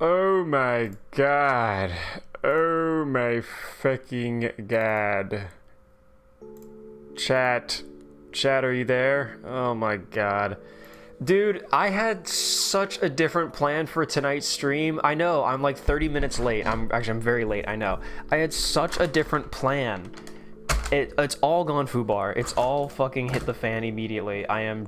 Oh my god. Oh my fucking god. Chat. Chat, are you there? Oh my god. Dude, I had such a different plan for tonight's stream. I know, I'm like 30 minutes late. I'm very late, I know. I had such a different plan. It's all gone foobar. It's all fucking hit the fan immediately. I'm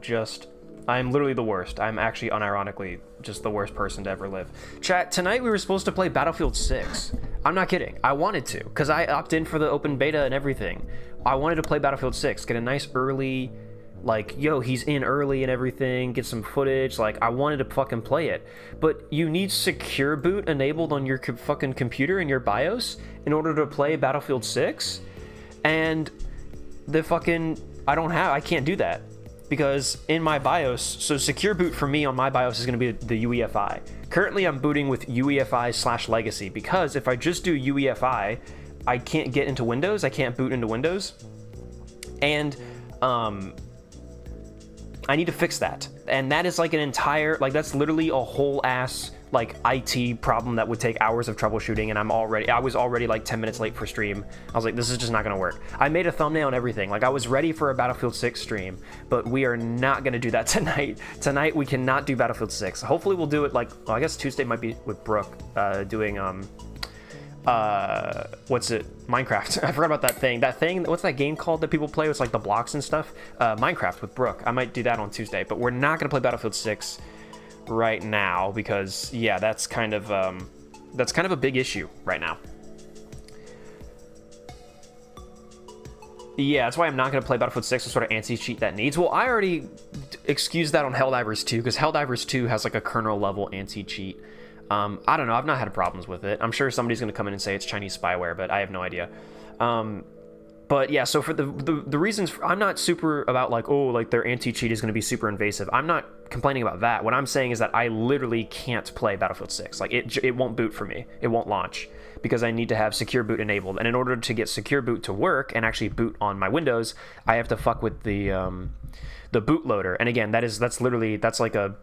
literally the worst. I'm actually unironically just the worst person to ever live. Chat, tonight we were supposed to play Battlefield 6. I'm not kidding. I wanted to, because I opted in for the open beta and everything. I wanted to play Battlefield 6, get a nice early, like, yo, he's in early and everything, get some footage. Like, I wanted to fucking play it. But you need secure boot enabled on your fucking computer in your BIOS in order to play Battlefield 6? And the fucking, I can't do that. Because in my BIOS, so secure boot for me on my BIOS is going to be the UEFI. Currently, I'm booting with UEFI/legacy because if I just do UEFI, I can't get into Windows. I can't boot into Windows, and I need to fix that. And that is like an entire, like that's literally a whole ass like IT problem that would take hours of troubleshooting, and I was already like 10 minutes late for stream. I was like, this is just not gonna work. I made a thumbnail and everything. Like I was ready for a Battlefield 6 stream, but we are not gonna do that tonight. Tonight we cannot do Battlefield 6. Hopefully we'll do it like, well, I guess Tuesday might be with Brooke doing what's it, Minecraft. I forgot about that thing, what's that game called that people play with like the blocks and stuff? Minecraft with Brooke. I might do that on Tuesday, but we're not gonna play Battlefield 6 right now because yeah, that's kind of a big issue right now. Yeah, that's why I'm not going to play Battlefield 6 with sort of anti-cheat that needs. Well, I already excused that on Helldivers 2 because Helldivers 2 has like a kernel level anti-cheat. I don't know, I've not had problems with it. I'm sure somebody's going to come in and say it's Chinese spyware, but I have no idea. But yeah, so for the reasons, I'm not super about like, oh, like their anti-cheat is going to be super invasive. I'm not complaining about that. What I'm saying is that I literally can't play Battlefield 6. Like it won't boot for me. It won't launch because I need to have secure boot enabled. And in order to get secure boot to work and actually boot on my Windows, I have to fuck with the bootloader. And again, that's like a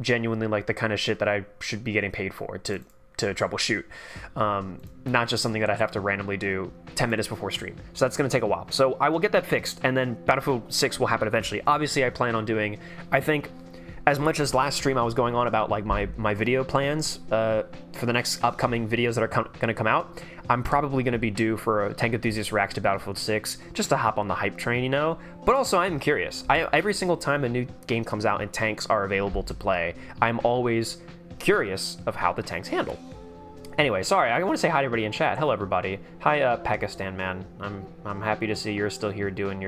genuinely like the kind of shit that I should be getting paid for to troubleshoot, not just something that I'd have to randomly do 10 minutes before stream. So that's going to take a while. So I will get that fixed, and then Battlefield 6 will happen eventually. Obviously, I plan on doing, I think, as much as last stream I was going on about like my video plans for the next upcoming videos that are going to come out, I'm probably going to be due for a Tank Enthusiast Reacts to Battlefield 6 just to hop on the hype train, you know? But also, I'm curious. Every single time a new game comes out and tanks are available to play, I'm always curious of how the tanks handle. Anyway, sorry, I want to say hi to everybody in chat. Hello, everybody. Hi, Pakistan man. I'm happy to see you're still here doing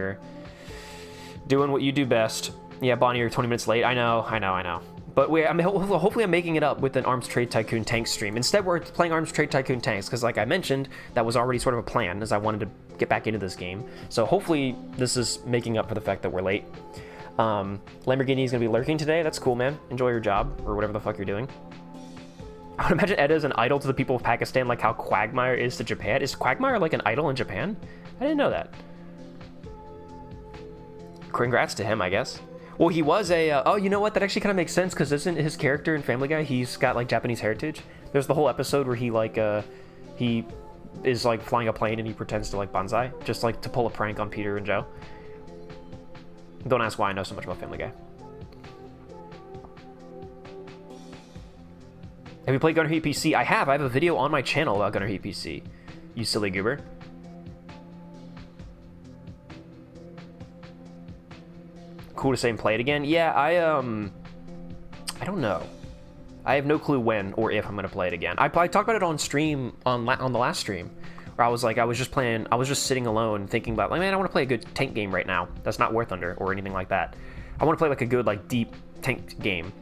what you do best. Yeah, Bonnie, you're 20 minutes late. I know. But hopefully I'm making it up with an Arms Trade Tycoon tank stream. Instead, we're playing Arms Trade Tycoon tanks because, like I mentioned, that was already sort of a plan as I wanted to get back into this game. So hopefully this is making up for the fact that we're late. Lamborghini is going to be lurking today. That's cool, man. Enjoy your job or whatever the fuck you're doing. I would imagine Edda is an idol to the people of Pakistan, like how Quagmire is to Japan. Is Quagmire like an idol in Japan? I didn't know that. Congrats to him, I guess. Well, he was a... oh, you know what? That actually kind of makes sense, because isn't his character in Family Guy, he's got, like, Japanese heritage? There's the whole episode where he, like, he is, like, flying a plane and he pretends to, like, bonsai, just, like, to pull a prank on Peter and Joe. Don't ask why I know so much about Family Guy. Have you played Gunner Heat PC? I have. I have a video on my channel about Gunner Heat PC. You silly goober. Cool to say and play it again. Yeah, I don't know. I have no clue when or if I'm gonna play it again. I talked about it on stream on the last stream, where I was just sitting alone thinking about like, man, I want to play a good tank game right now. That's not War Thunder or anything like that. I want to play like a good like deep tank game.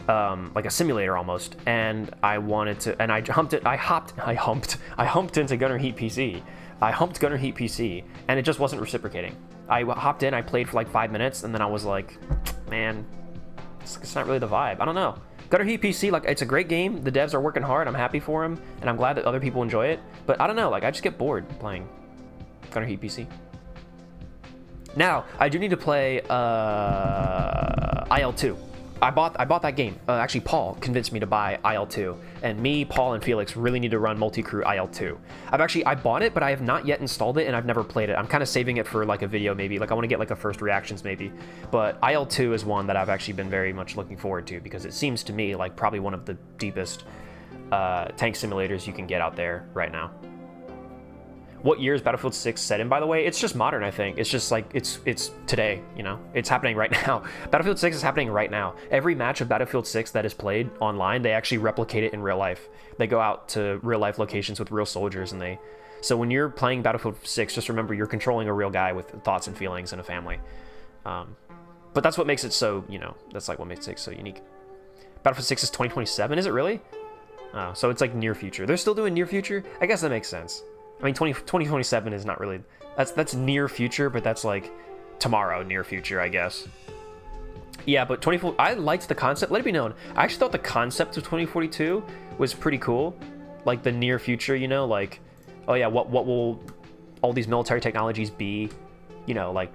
Like a simulator almost, and I wanted to, and I humped into Gunner Heat PC. I humped Gunner Heat PC, and it just wasn't reciprocating. I hopped in, I played for like 5 minutes, and then I was like, man, it's not really the vibe. I don't know. Gunner Heat PC, like, it's a great game. The devs are working hard. I'm happy for them, and I'm glad that other people enjoy it. But I don't know, like, I just get bored playing Gunner Heat PC. Now, I do need to play IL-2. I bought that game. Actually, Paul convinced me to buy IL-2, and me, Paul, and Felix really need to run multi-crew IL-2. I bought it, but I have not yet installed it, and I've never played it. I'm kind of saving it for like a video, maybe. Like I want to get like a first reactions, maybe. But IL-2 is one that I've actually been very much looking forward to because it seems to me like probably one of the deepest tank simulators you can get out there right now. What year is Battlefield 6 set in, by the way? It's just modern, I think. It's just like, it's today, you know? It's happening right now. Battlefield 6 is happening right now. Every match of Battlefield 6 that is played online, they actually replicate it in real life. They go out to real life locations with real soldiers, and they... So when you're playing Battlefield 6, just remember you're controlling a real guy with thoughts and feelings and a family. But that's what makes it so, you know, that's like what makes it so unique. Battlefield 6 is 2027, is it really? Oh, so it's like near future. They're still doing near future? I guess that makes sense. I mean, 2027 is not really... That's near future, but that's like tomorrow near future, I guess. Yeah, but I liked the concept. Let it be known, I actually thought the concept of 2042 was pretty cool. Like the near future, you know, like, oh yeah, what will all these military technologies be, you know, like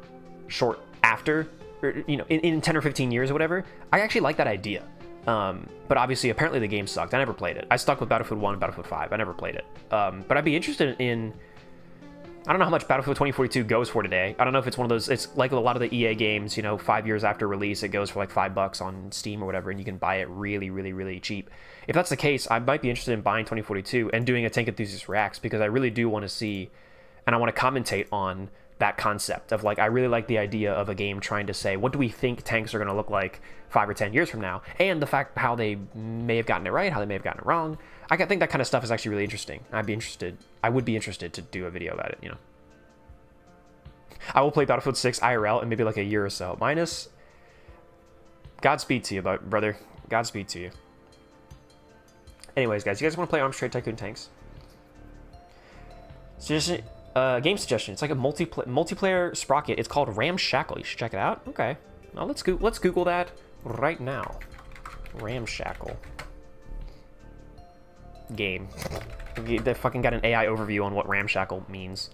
short after, or, you know, in 10 or 15 years or whatever. I actually like that idea. But obviously, apparently the game sucked. I never played it. I stuck with Battlefield 1 and Battlefield 5. I never played it. But I'd be interested in... I don't know how much Battlefield 2042 goes for today. I don't know if it's one of those... It's like a lot of the EA games, you know, 5 years after release, it goes for like $5 on Steam or whatever, and you can buy it really, really, really cheap. If that's the case, I might be interested in buying 2042 and doing a Tank Enthusiast Reacts, because I really do want to see, and I want to commentate on that concept of like, I really like the idea of a game trying to say, what do we think tanks are going to look like 5 or 10 years from now? And the fact how they may have gotten it right, how they may have gotten it wrong. I think that kind of stuff is actually really interesting. I would be interested to do a video about it, you know. I will play Battlefield 6 IRL in maybe like a year or so. Minus, Godspeed to you, brother. Godspeed to you. Anyways, guys, you guys want to play Arms Trade Tycoon Tanks? Seriously? Game suggestion. It's like a multiplayer sprocket. It's called Ramshackle. You should check it out. Okay. Well, let's Google that right now. Ramshackle. Game. They fucking got an AI overview on what Ramshackle means.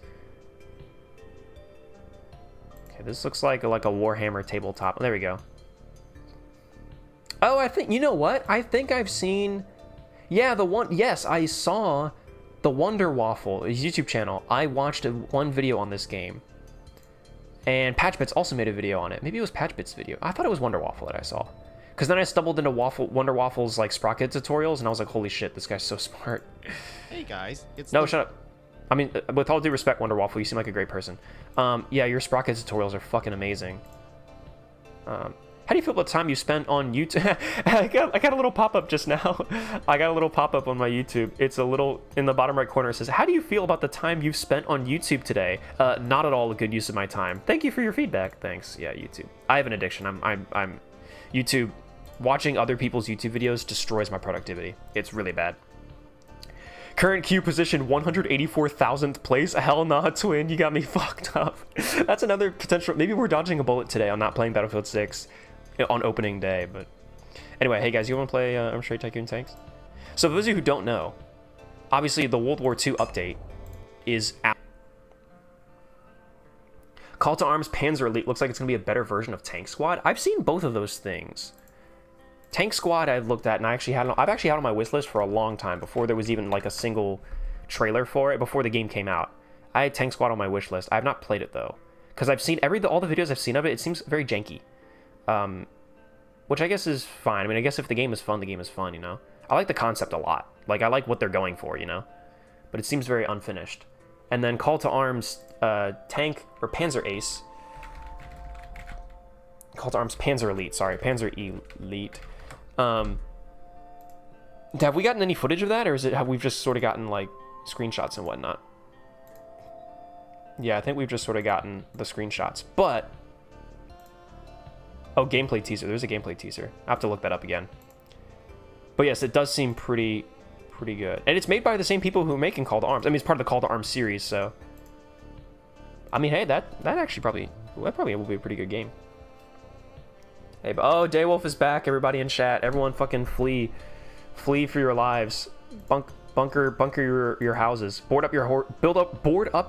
Okay, this looks like a Warhammer tabletop. Oh, there we go. Oh, I think, you know what? I think I've seen... Yeah, the one... Yes, I saw... The Wonder Waffle, his YouTube channel. I watched one video on this game. And Patchbits also made a video on it. Maybe it was Patchbits' video. I thought it was Wonder Waffle that I saw. Because then I stumbled into Wonder Waffle's like sprocket tutorials, and I was like, holy shit, this guy's so smart. Hey guys, it's... No, shut up. I mean, with all due respect, Wonder Waffle, you seem like a great person. Yeah, your sprocket tutorials are fucking amazing. How do you feel about the time you spent on YouTube? I got a little pop-up just now. I got a little pop-up on my YouTube. It's a little, in the bottom right corner, it says, how do you feel about the time you've spent on YouTube today? Not at all a good use of my time. Thank you for your feedback. Thanks. Yeah, YouTube. I have an addiction. I'm YouTube, watching other people's YouTube videos destroys my productivity. It's really bad. Current queue position 184,000th place. Hell nah, twin. You got me fucked up. That's another potential. Maybe we're dodging a bullet today on not playing Battlefield 6 on opening day. But anyway, hey guys, you want to play Arms Trade Tycoon Tanks? So for those of you who don't know, obviously the World War II update is out. Call to Arms Panzer Elite looks like it's going to be a better version of Tank Squad. I've seen both of those things. Tank Squad I've looked at, and I've actually had on my wish list for a long time, before there was even like a single trailer for it, before the game came out. I had Tank Squad on my wish list. I have not played it though, because I've seen all the videos I've seen of it. It seems very janky, which I guess is fine. I mean, I guess if the game is fun, the game is fun, you know. I like the concept a lot. Like, I like what they're going for, you know. But it seems very unfinished. And then Call to Arms Tank or Panzer Ace. Call to Arms Panzer Elite. Sorry, Panzer Elite. Have we gotten any footage of that, or have we just sort of gotten like screenshots and whatnot? Yeah, I think we've just sort of gotten the screenshots, but oh, gameplay teaser. There's a gameplay teaser. I have to look that up again. But yes, it does seem pretty good, and it's made by the same people who are making Call to Arms. I mean, it's part of the Call to Arms series, so I mean, hey, that actually probably will be a pretty good game. Hey, oh, Daywolf is back. Everybody in chat. Everyone fucking flee for your lives. Bunker your houses. Board up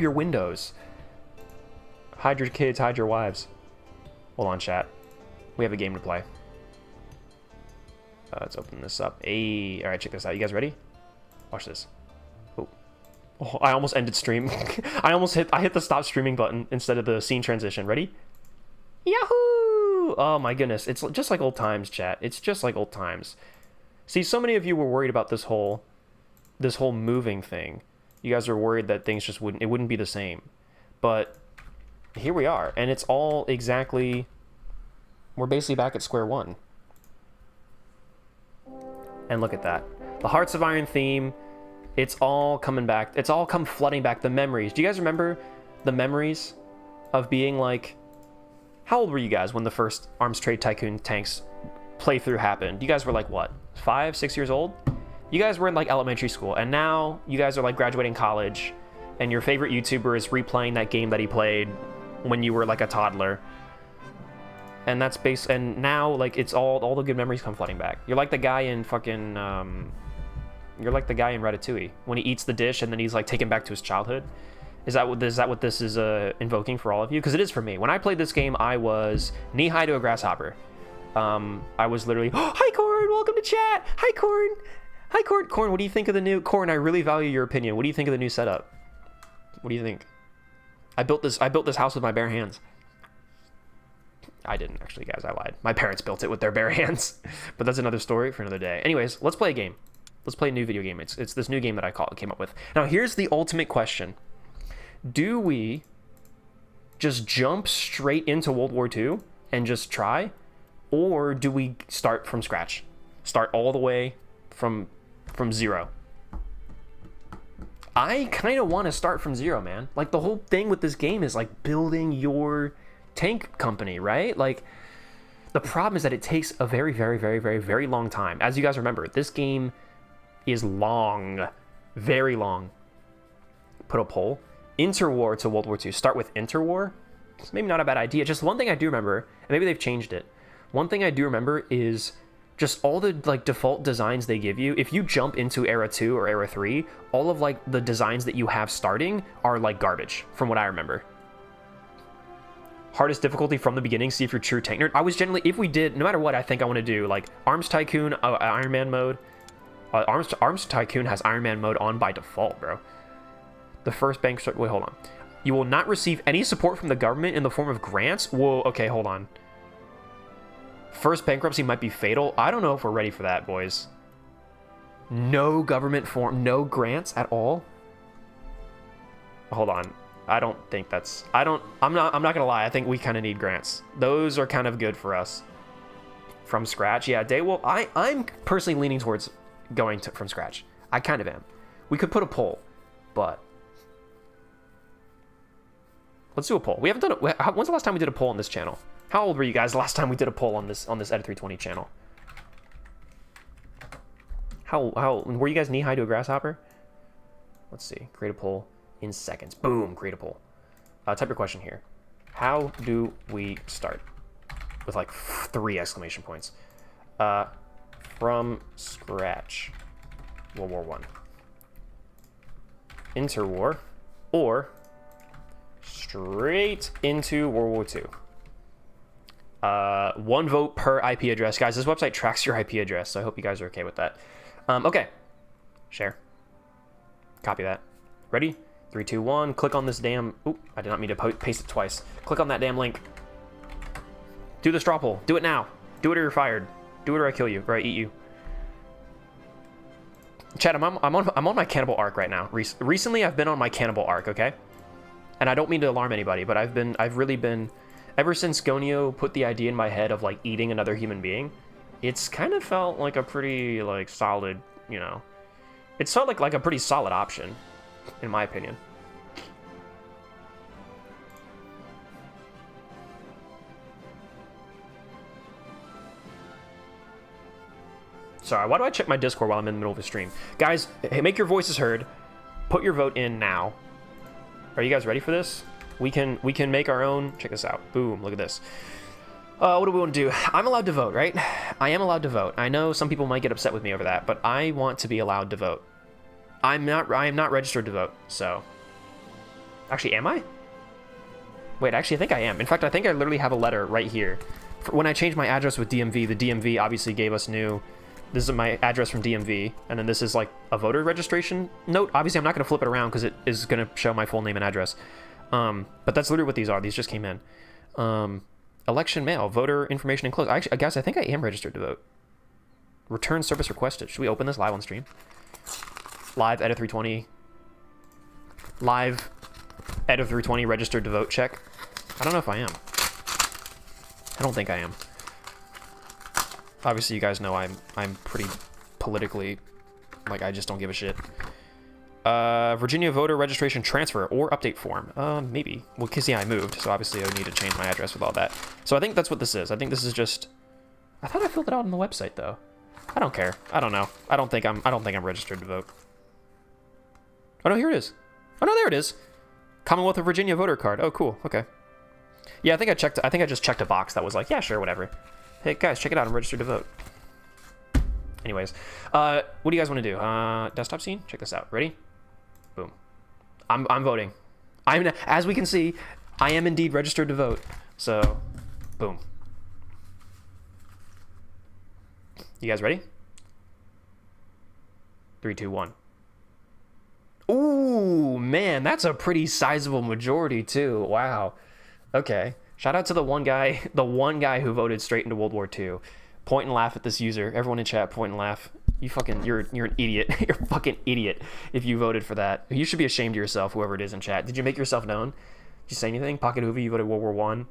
your windows. Hide your kids, hide your wives. Hold on, chat. We have a game to play. Let's open this up. Hey, all right, check this out. You guys ready? Watch this. Oh, I almost ended stream. I hit the stop streaming button instead of the scene transition. Ready? Yahoo! Oh my goodness, it's just like old times, chat. It's just like old times. See, so many of you were worried about this whole moving thing. You guys are worried that things just wouldn't be the same. But here we are, and it's all exactly, we're basically back at square one. And look at that. The Hearts of Iron theme, it's all coming back. It's all come flooding back. The memories. Do you guys remember the memories of being like, how old were you guys when the first Arms Trade Tycoon Tanks playthrough happened? You guys were like, what, 5, 6 years old? You guys were in like elementary school, and now you guys are like graduating college, and your favorite YouTuber is replaying that game that he played when you were like a toddler. And that's and now like it's all the good memories come flooding back. You're like the guy in fucking you're like the guy in Ratatouille when he eats the dish and then he's like taken back to his childhood. Is that what this is invoking for all of you? Because it is for me. When I played this game, I was knee-high to a grasshopper. I was literally, oh, hi Corn, welcome to chat. Hi Corn. Hi Corn. Corn, what do you think of the new Corn? I really value your opinion. What do you think of the new setup? What do you think? I built this house with my bare hands. I didn't actually, guys. I lied. My parents built it with their bare hands. But that's another story for another day. Anyways, let's play a game. Let's play a new video game. It's this new game that I came up with. Now, here's the ultimate question. Do we just jump straight into World War II and just try? Or do we start from scratch? Start all the way from zero? I kind of want to start from zero, man. Like, the whole thing with this game is, like, building your tank company, right? Like, the problem is that it takes a very, very, very, very, very long time. As you guys remember, this game is long, very long. Put a poll. Interwar to World War II. Start with interwar. It's maybe not a bad idea. Just one thing I do remember, and maybe they've changed it. One thing I do remember is just all the like default designs they give you. If you jump into era 2 or era 3, all of like the designs that you have starting are like garbage from what I remember. Hardest difficulty from the beginning, see if you're true tank nerd. I was generally, if we did, no matter what, I think I want to do like Arms Tycoon, Iron Man mode. Arms Tycoon has Iron Man mode on by default, bro. The first bank, wait, hold on. You will not receive any support from the government in the form of grants. Whoa, okay, hold on. First bankruptcy might be fatal. I don't know if we're ready for that, boys. No government form, no grants at all. Hold on. I don't think that's, I'm not gonna lie. I think we kind of need grants. Those are kind of good for us. From scratch, yeah. I'm personally leaning towards going from scratch. I kind of am. We could put a poll, but let's do a poll. We haven't done it. When's the last time we did a poll on this channel? How old were you guys the last time we did a poll on this Ed320 channel? How were you guys knee high to a grasshopper? Let's see. Create a poll in seconds. Boom. Create a poll. Type your question here. How do we start? With like 3 exclamation points. From scratch. World War I. Interwar. Or straight into World War II. 1 vote per IP address. Guys, this website tracks your IP address, so I hope you guys are okay with that. Okay. Share. Copy that. Ready? 3, 2, 1. Click on this damn... Oop, I did not mean to paste it twice. Click on that damn link. Do the straw poll. Do it now. Do it or you're fired. Do it or I kill you, or I eat you. Chat, I'm on my cannibal arc right now. Recently, I've been on my cannibal arc, okay? And I don't mean to alarm anybody, but I've really been... Ever since Gonio put the idea in my head of, like, eating another human being, it's kind of felt like a pretty, like, solid, you know... It's felt like a pretty solid option, in my opinion. Sorry, why do I check my Discord while I'm in the middle of a stream? Guys, hey, make your voices heard. Put your vote in now. Are you guys ready for this? We can make our own. Check this out. Boom, look at this. What do we want to do? I'm allowed to vote, right? I am allowed to vote. I know some people might get upset with me over that, but I want to be allowed to vote. I am not registered to vote, so. Actually, am I? Wait, actually, I think I am. In fact, I think I literally have a letter right here. When I changed my address with DMV, the DMV obviously gave us new This is my address from DMV, and then this is like a voter registration note. Obviously, I'm not going to flip it around because it is going to show my full name and address. But that's literally what these are. These just came in. Election mail, voter information enclosed. Actually, guys, I think I am registered to vote. Return service requested. Should we open this live on stream? Live edit 320. Live edit 320 registered to vote check. I don't know if I am. I don't think I am. Obviously, you guys know I'm pretty politically, like, I just don't give a shit. Virginia voter registration transfer or update form. Maybe. Well, because yeah, I moved, so obviously I would need to change my address with all that. So I think that's what this is. I think this is just. I thought I filled it out on the website though. I don't care. I don't know. I don't think I'm registered to vote. Oh no, here it is. Oh no, there it is. Commonwealth of Virginia voter card. Oh, cool. Okay. Yeah, I think I just checked a box that was like, yeah, sure, whatever. Hey guys, check it out. I'm registered to vote. Anyways, what do you guys want to do? Desktop scene. Check this out. Ready? Boom. I'm voting. As we can see, I am indeed registered to vote. So, boom. You guys ready? 3, 2, 1. Ooh, man, that's a pretty sizable majority too. Wow. Okay. Shout out to the one guy who voted straight into World War II. Point and laugh at this user. Everyone in chat, point and laugh. You're an idiot. You're a fucking idiot if you voted for that. You should be ashamed of yourself, whoever it is in chat. Did you make yourself known? Did you say anything? Pocket Hoovy, you voted World War One.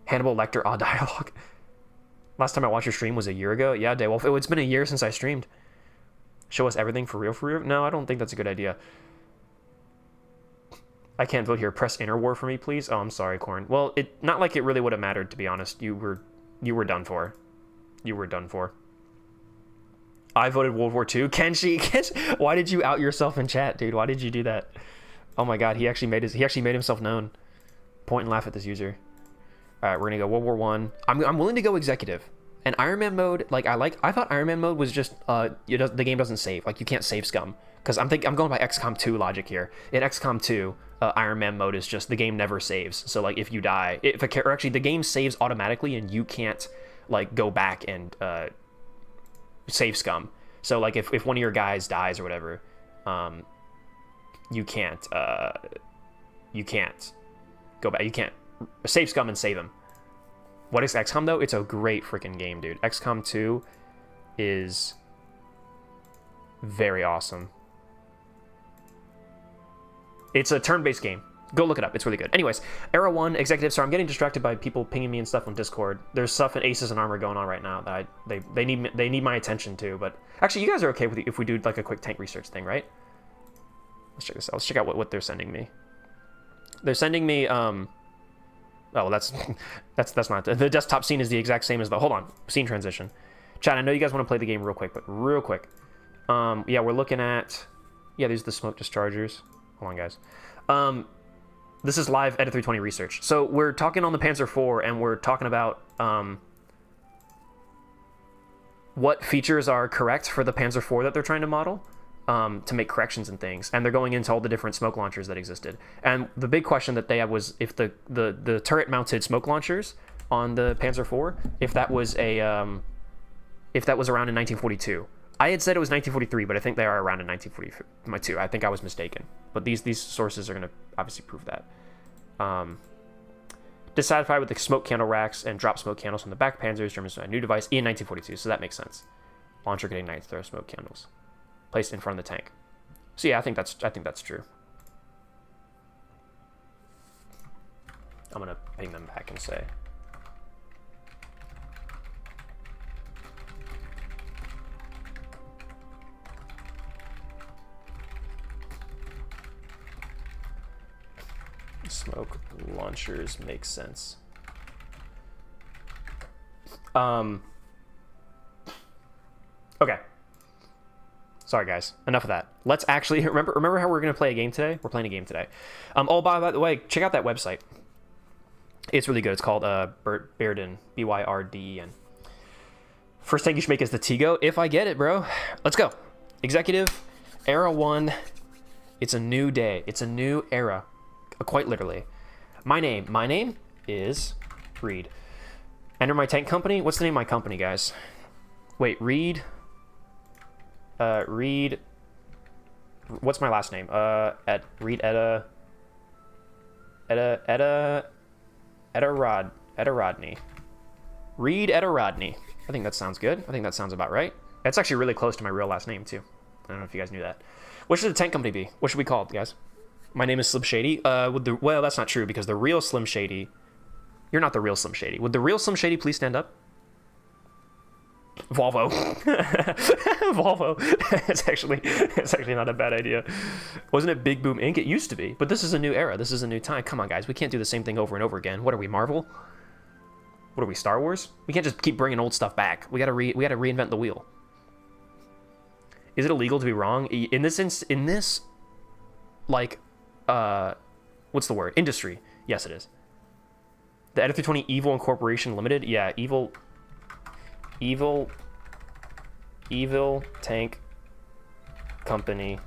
Hannibal Lecter, odd dialogue. Last time I watched your stream was a year ago. Yeah, Daywolf. It's been a year since I streamed. Show us everything for real, for real? No, I don't think that's a good idea. I can't vote here. Press Interwar for me, please. Oh, I'm sorry, Corn. Well, not like it really would have mattered, to be honest. You were done for. You were done for. I voted World War II. Kenshi, why did you out yourself in chat, dude? Why did you do that? Oh my God, he actually made himself known. Point and laugh at this user. All right, we're gonna go World War One. I'm willing to go executive. And Iron Man mode, I thought Iron Man mode was just the game doesn't save. Like you can't save scum. Because I'm going by XCOM 2 logic here. In XCOM 2, Iron Man mode is just the game never saves. So like if you die, actually the game saves automatically and you can't like go back and save scum. So like if one of your guys dies or whatever, you can't go back. You can't save scum and save him. What is XCOM though? It's a great freaking game, dude. XCOM 2 is very awesome. It's a turn-based game. Go look it up. It's really good. Anyways, Era 1, Executive. Sorry, I'm getting distracted by people pinging me and stuff on Discord. There's stuff in Aces and Armor going on right now that they need my attention too. But actually, you guys are okay with it if we do like a quick tank research thing, right? Let's check this out. Let's check out what they're sending me. They're sending me oh, well, that's not the desktop scene is the exact same as the hold on scene transition. Chat, I know you guys want to play the game real quick, but real quick. Yeah, we're looking at these are the smoke dischargers. Hold on, guys. This is live edit 320 research. So we're talking on the Panzer IV, and we're talking about what features are correct for the Panzer IV that they're trying to model to make corrections and things. And they're going into all the different smoke launchers that existed. And the big question that they had was if the turret-mounted smoke launchers on the Panzer IV, if that was around in 1942. I had said it was 1943, but I think they are around in 1942. I think I was mistaken. But these sources are going to obviously prove that. Dissatisfied with the smoke candle racks and drop smoke candles from the back Panzers, Germans a new device in 1942, so that makes sense. Launcher can ignite throw smoke candles. Placed in front of the tank. So yeah, I think that's true. I'm going to ping them back and say... Smoke launchers make sense. Okay. Sorry, guys. Enough of that. Let's actually remember how we're going to play a game today? We're playing a game today. Oh, by the way, check out that website. It's really good. It's called Byrden, Byrden. First tank you should make is the Tigo. If I get it, bro. Let's go. Executive, Era 1. It's a new day. It's a new era. Quite literally. My name is Reed. Enter my tank company. What's the name of my company, guys? Wait, Reed. Read. What's my last name? Read Rodney. Read Rodney. I think that sounds good. I think that sounds about right. That's actually really close to my real last name too. I don't know if you guys knew that. What should the tank company be? What should we call it, guys? My name is Slim Shady. Well, that's not true because the real Slim Shady. You're not the real Slim Shady. Would the real Slim Shady please stand up? Volvo. Volvo. It's actually not a bad idea. Wasn't it Big Boom Inc? It used to be, but this is a new era. This is a new time. Come on, guys. We can't do the same thing over and over again. What are we, Marvel? What are we, Star Wars? We can't just keep bringing old stuff back. We gotta reinvent the wheel. Is it illegal to be wrong in this like what's the word? Industry? Yes, it is. The ATTT Evil Incorporation Limited. Yeah, Evil Tank Company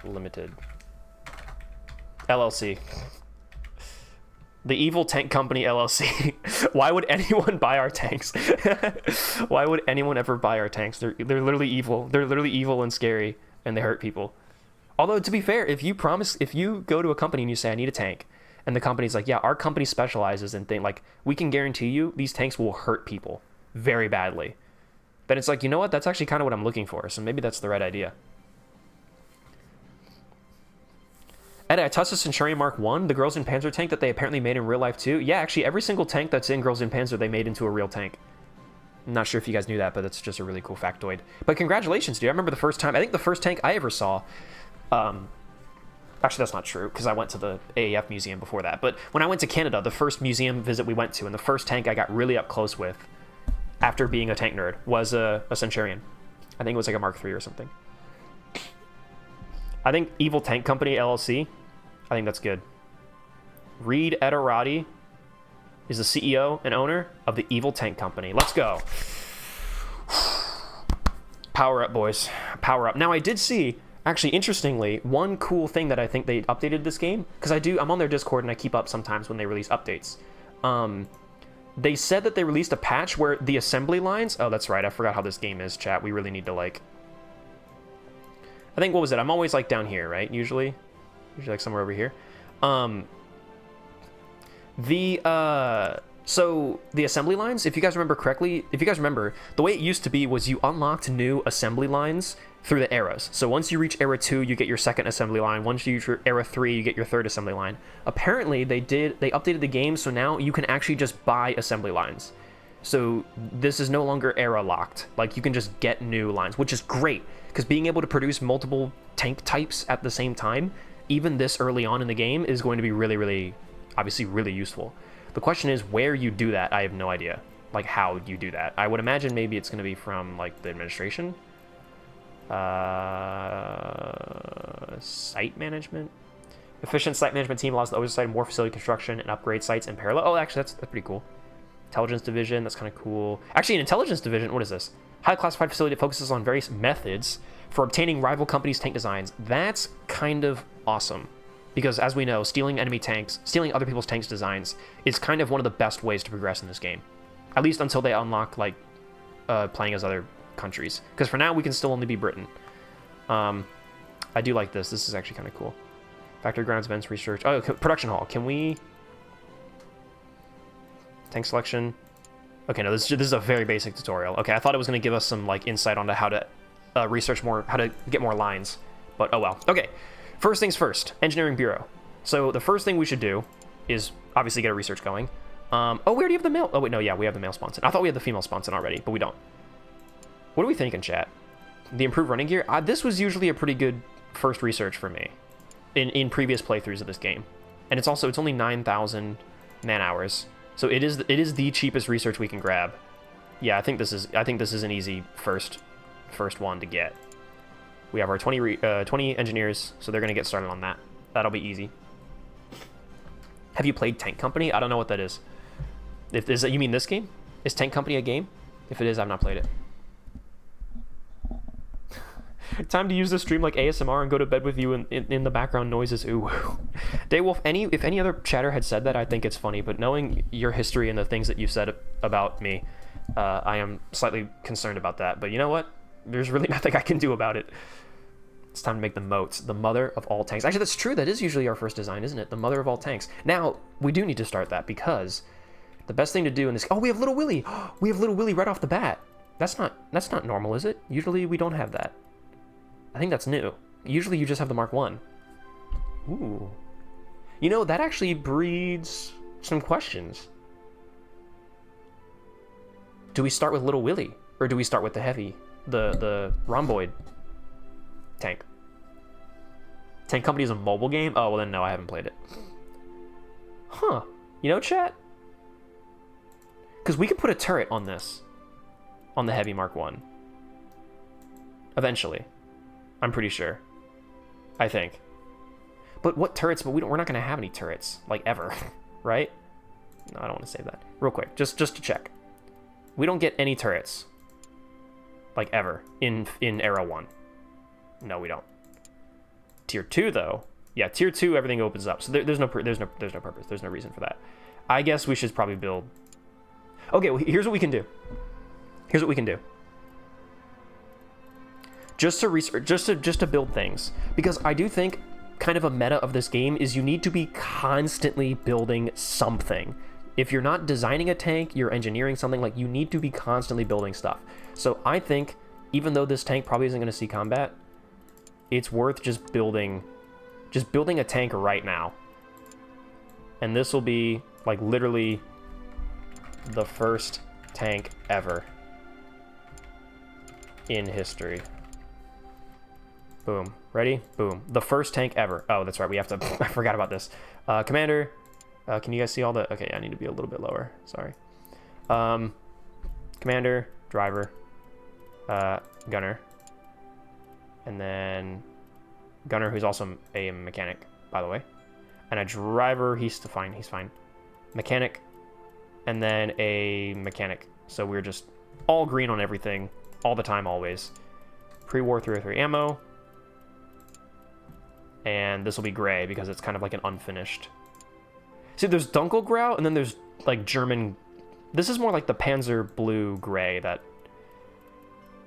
Limited. LLC. The Evil Tank Company LLC. Why would anyone buy our tanks? Why would anyone ever buy our tanks? They're literally evil. They're literally evil and scary, and they hurt people. Although, to be fair, if you go to a company and you say, I need a tank, and the company's like, yeah, our company specializes in things, like, we can guarantee you these tanks will hurt people very badly. Then it's like, you know what? That's actually kind of what I'm looking for, so maybe that's the right idea. Eddie, I touched the Centurion Mark 1, the Girls in Panzer tank that they apparently made in real life too. Yeah, actually, every single tank that's in Girls in Panzer, they made into a real tank. I'm not sure if you guys knew that, but that's just a really cool factoid. But congratulations, dude. I remember the first time, I think the first tank I ever saw, actually, that's not true, because I went to the AAF museum before that. But when I went to Canada, the first museum visit we went to, and the first tank I got really up close with, after being a tank nerd, was a Centurion. I think it was like a Mark III or something. I think Evil Tank Company LLC, I think that's good. Reed Edarati is the CEO and owner of the Evil Tank Company. Let's go. Power up, boys. Power up. Now, I did see, actually, interestingly, one cool thing that I think they updated this game, because I'm on their Discord and I keep up sometimes when they release updates. They said that they released a patch where the assembly lines... Oh, that's right. I forgot how this game is, chat. We really need to, like... I think, what was it? I'm always, like, down here, right? Usually, like, somewhere over here. So, the assembly lines, if you guys remember correctly, the way it used to be was you unlocked new assembly lines through the eras. So once you reach era 2, you get your second assembly line. Once you reach era 3, you get your third assembly line. Apparently, they updated the game, so now you can actually just buy assembly lines. So this is no longer era locked. Like, you can just get new lines, which is great, because being able to produce multiple tank types at the same time, even this early on in the game, is going to be really, really, obviously really useful. The question is where you do that. I have no idea, like, how you do that. I would imagine maybe it's going to be from, like, the administration. Site management. Efficient site management team allows the oversight of more facility construction and upgrade sites in parallel. Oh, actually, that's pretty cool. Intelligence division, that's kind of cool. Actually, an intelligence division, what is this? Highly classified facility that focuses on various methods for obtaining rival companies' tank designs. That's kind of awesome. Because as we know, stealing other people's tanks' designs is kind of one of the best ways to progress in this game. At least until they unlock, like, playing as other countries. Because for now, we can still only be Britain. I do like this. This is actually kind of cool. Factory grounds, events, research. Oh, production hall. Can we... Tank selection. Okay, no, this is a very basic tutorial. Okay, I thought it was going to give us some, like, insight onto how to research more, how to get more lines. But, oh well. Okay, first things first. Engineering Bureau. So the first thing we should do is obviously get a research going. Oh, we already have the male... Oh, wait, no, yeah, we have the male sponson. I thought we had the female sponson already, but we don't. What are we thinking, chat? The improved running gear? This was usually a pretty good first research for me in previous playthroughs of this game. And it's only 9,000 man-hours. So it is the cheapest research we can grab. Yeah, I think this is an easy first one to get. We have our 20 engineers, so they're going to get started on that. That'll be easy. Have you played Tank Company? I don't know what that is. You mean this game? Is Tank Company a game? If it is, I've not played it. Time to use the stream like ASMR and go to bed with you in the background noises. Ooh. Daywolf, if any other chatter had said that, I think it's funny, but knowing your history and the things that you've said about me, I am slightly concerned about that. But you know what? there's really nothing I can do about it. It's time to make the moats. The mother of all tanks. Actually, that's true. That is usually our first design, isn't it? The mother of all tanks. Now, we do need to start that because the best thing to do in this... Oh, we have Little Willy. We have Little Willy right off the bat. That's not normal, is it? Usually we don't have that. I think that's new. Usually you just have the Mark 1. Ooh. You know, that actually breeds some questions. Do we start with Little Willy? Or do we start with the heavy? The rhomboid tank? Tank Company is a mobile game? Oh, well then no, I haven't played it. Huh. You know, chat? Because we could put a turret on this. On the heavy Mark 1. Eventually. I'm pretty sure. I think. But what turrets? But we're not going to have any turrets. Like, ever. Right? No, I don't want to save that. Real quick. Just to check. We don't get any turrets. Like, ever. In Era 1. No, we don't. Tier 2, though. Yeah, Tier 2, everything opens up. So there's no purpose. There's no reason for that. I guess we should probably build... Okay, well, here's what we can do. Here's what we can do. Just to research, just to build things, because I do think kind of a meta of this game is you need to be constantly building something. If you're not designing a tank, you're engineering something, like you need to be constantly building stuff. So I think even though this tank probably isn't going to see combat, it's worth just building a tank right now. And this will be like literally the first tank ever in history. Boom. Ready? Boom. The first tank ever. Oh, that's right. We have to... I forgot about this. Commander. Can you guys see all the... Okay, I need to be a little bit lower. Sorry. Commander. Driver. Gunner. And then... Gunner, who's also a mechanic, by the way. And a driver. He's fine. He's fine. Mechanic. And then a mechanic. So we're just all green on everything. All the time, always. Pre-war 303 ammo. And this will be gray because it's kind of like an unfinished. See, there's Dunkelgrau, and then there's like German. This is more like the Panzer Blue gray that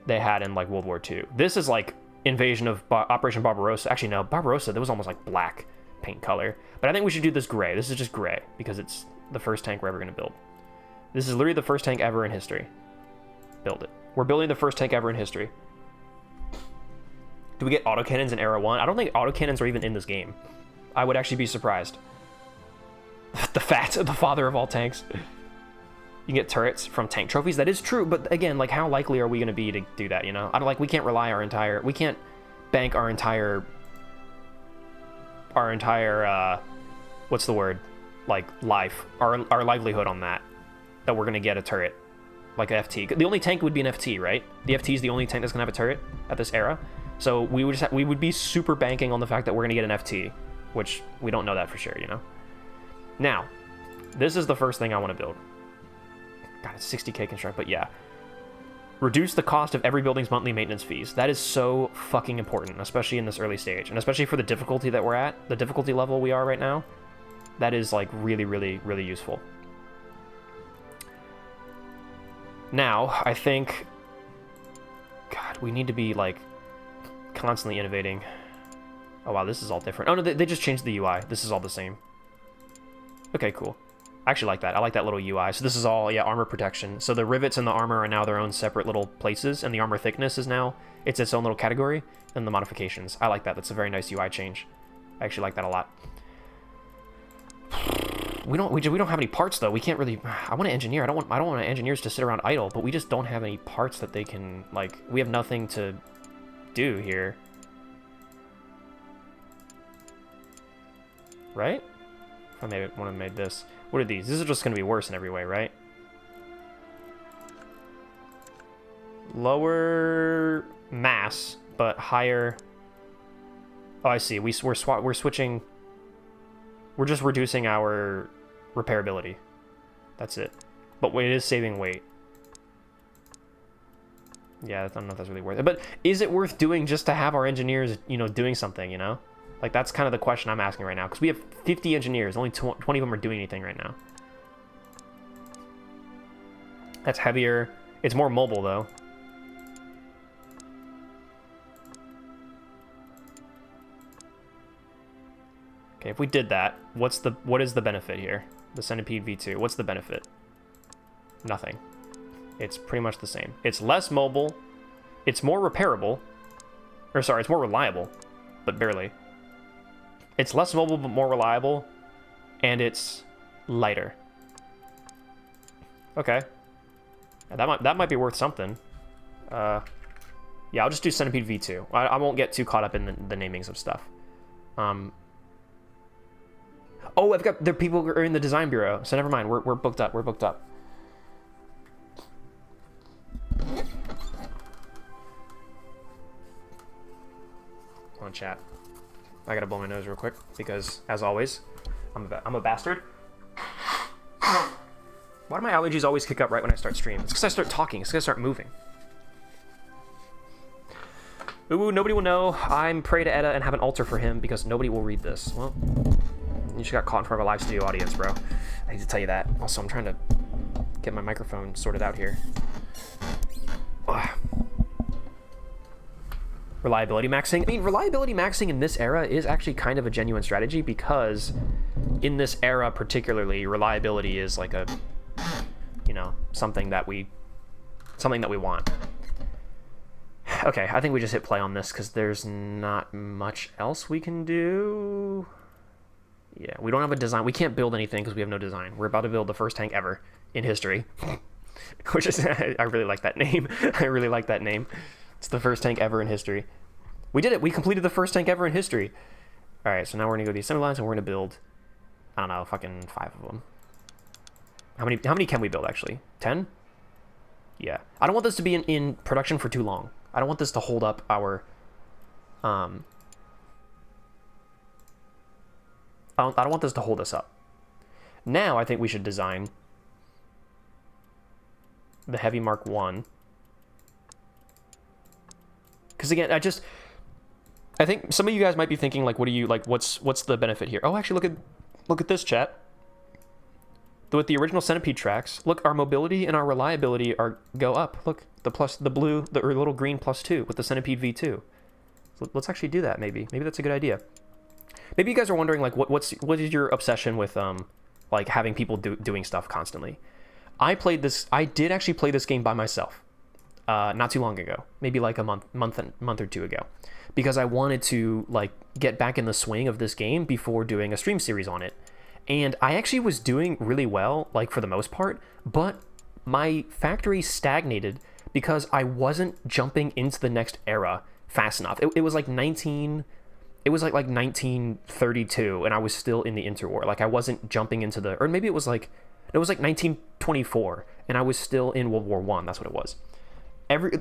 they had in like World War II. This is like Invasion of Operation Barbarossa. Actually, no, Barbarossa, that was almost like black paint color. But I think we should do this gray. This is just gray because it's the first tank we're ever going to build. This is literally the first tank ever in history. Build it. We're building the first tank ever in history. Do we get autocannons in Era 1? I don't think autocannons are even in this game. I would actually be surprised. The father of all tanks. You can get turrets from tank trophies. That is true, but again, like, how likely are we going to be to do that, you know? I don't, like, we can't rely we can't bank our entire, what's the word? Like, life, our livelihood on that we're going to get a turret. Like an FT. The only tank would be an FT, right? The FT is the only tank that's going to have a turret at this era. So we would be super banking on the fact that we're going to get an FT, which we don't know that for sure, you know? Now, this is the first thing I want to build. God, it's 60k construct, but yeah. Reduce the cost of every building's monthly maintenance fees. That is so fucking important, especially in this early stage. And especially for the difficulty that we're at, the difficulty level we are right now, that is like really, really, really useful. Now, I think... God, we need to be like... constantly innovating. Oh wow, this is all different. Oh no, they just changed the UI. This is all the same. Okay, cool. I actually like that. I like that little UI. So this is all, yeah, armor protection. So the rivets and the armor are now their own separate little places, and the armor thickness is now, it's its own little category, and the modifications. I like that. That's a very nice UI change. I actually like that a lot. We don't have any parts though. We can't really. I want to engineer. I don't want engineers to sit around idle, but we just don't have any parts that they can, like, we have nothing to do here, right? If I maybe want to made this. What are these? This is just going to be worse in every way, right? Lower mass, but higher. Oh, I see. We're switching. We're just reducing our repairability. That's it. But it is saving weight. Yeah, I don't know if that's really worth it. But is it worth doing just to have our engineers, you know, doing something, you know? Like, that's kind of the question I'm asking right now. Because we have 50 engineers. Only 20 of them are doing anything right now. That's heavier. It's more mobile, though. Okay, if we did that, what is the benefit here? The Centipede V2, what's the benefit? Nothing. It's pretty much the same. It's less mobile, it's more repairable, or sorry, it's more reliable, but barely. It's less mobile but more reliable, and it's lighter. Okay. That might be worth something. Yeah, I'll just do Centipede V2. I won't get too caught up in the namings of stuff. Oh, I've got the people who are in the design bureau, so never mind. We're booked up. We're booked up. Come on, chat. I gotta blow my nose real quick because, as always, I'm a bastard. Why do my allergies always kick up right when I start stream? It's because I start talking. It's because I start moving. Ooh, nobody will know. I'm prey to Edda and have an altar for him because nobody will read this. Well, you just got caught in front of a live studio audience, bro. I hate to tell you that. Also, I'm trying to get my microphone sorted out here. Ugh. Reliability maxing. I mean, reliability maxing in this era is actually kind of a genuine strategy because in this era particularly, reliability is like a, you know, something that we want. Okay, I think we just hit play on this because there's not much else we can do. Yeah, we don't have a design. We can't build anything because we have no design. We're about to build the first tank ever in history. Which is, I really like that name. I really like that name. It's the first tank ever in history. We did it. We completed the first tank ever in history. All right, so now we're going to go to the assembly lines and we're going to build, I don't know, fucking 5 of them. How many can we build, actually? 10? Yeah. I don't want this to be in production for too long. I don't want this to hold up our... I don't want this to hold us up. Now I think we should design the Heavy Mark 1. Because again, I think some of you guys might be thinking, like, what's the benefit here? Oh, actually, look at this, chat. With the original Centipede tracks, look, our mobility and our reliability go up. Look, the blue, the little green +2 with the Centipede V2. So let's actually do that, maybe. Maybe that's a good idea. Maybe you guys are wondering, like, what is your obsession with, like, having people doing stuff constantly? I did actually play this game by myself, not too long ago, maybe like a month or two ago, because I wanted to, like, get back in the swing of this game before doing a stream series on it. And I actually was doing really well, like, for the most part, but my factory stagnated because I wasn't jumping into the next era fast enough. It was like 1932, and I was still in the interwar. Like, I wasn't jumping into or maybe it was like 1924, and I was still in World War I. That's what it was.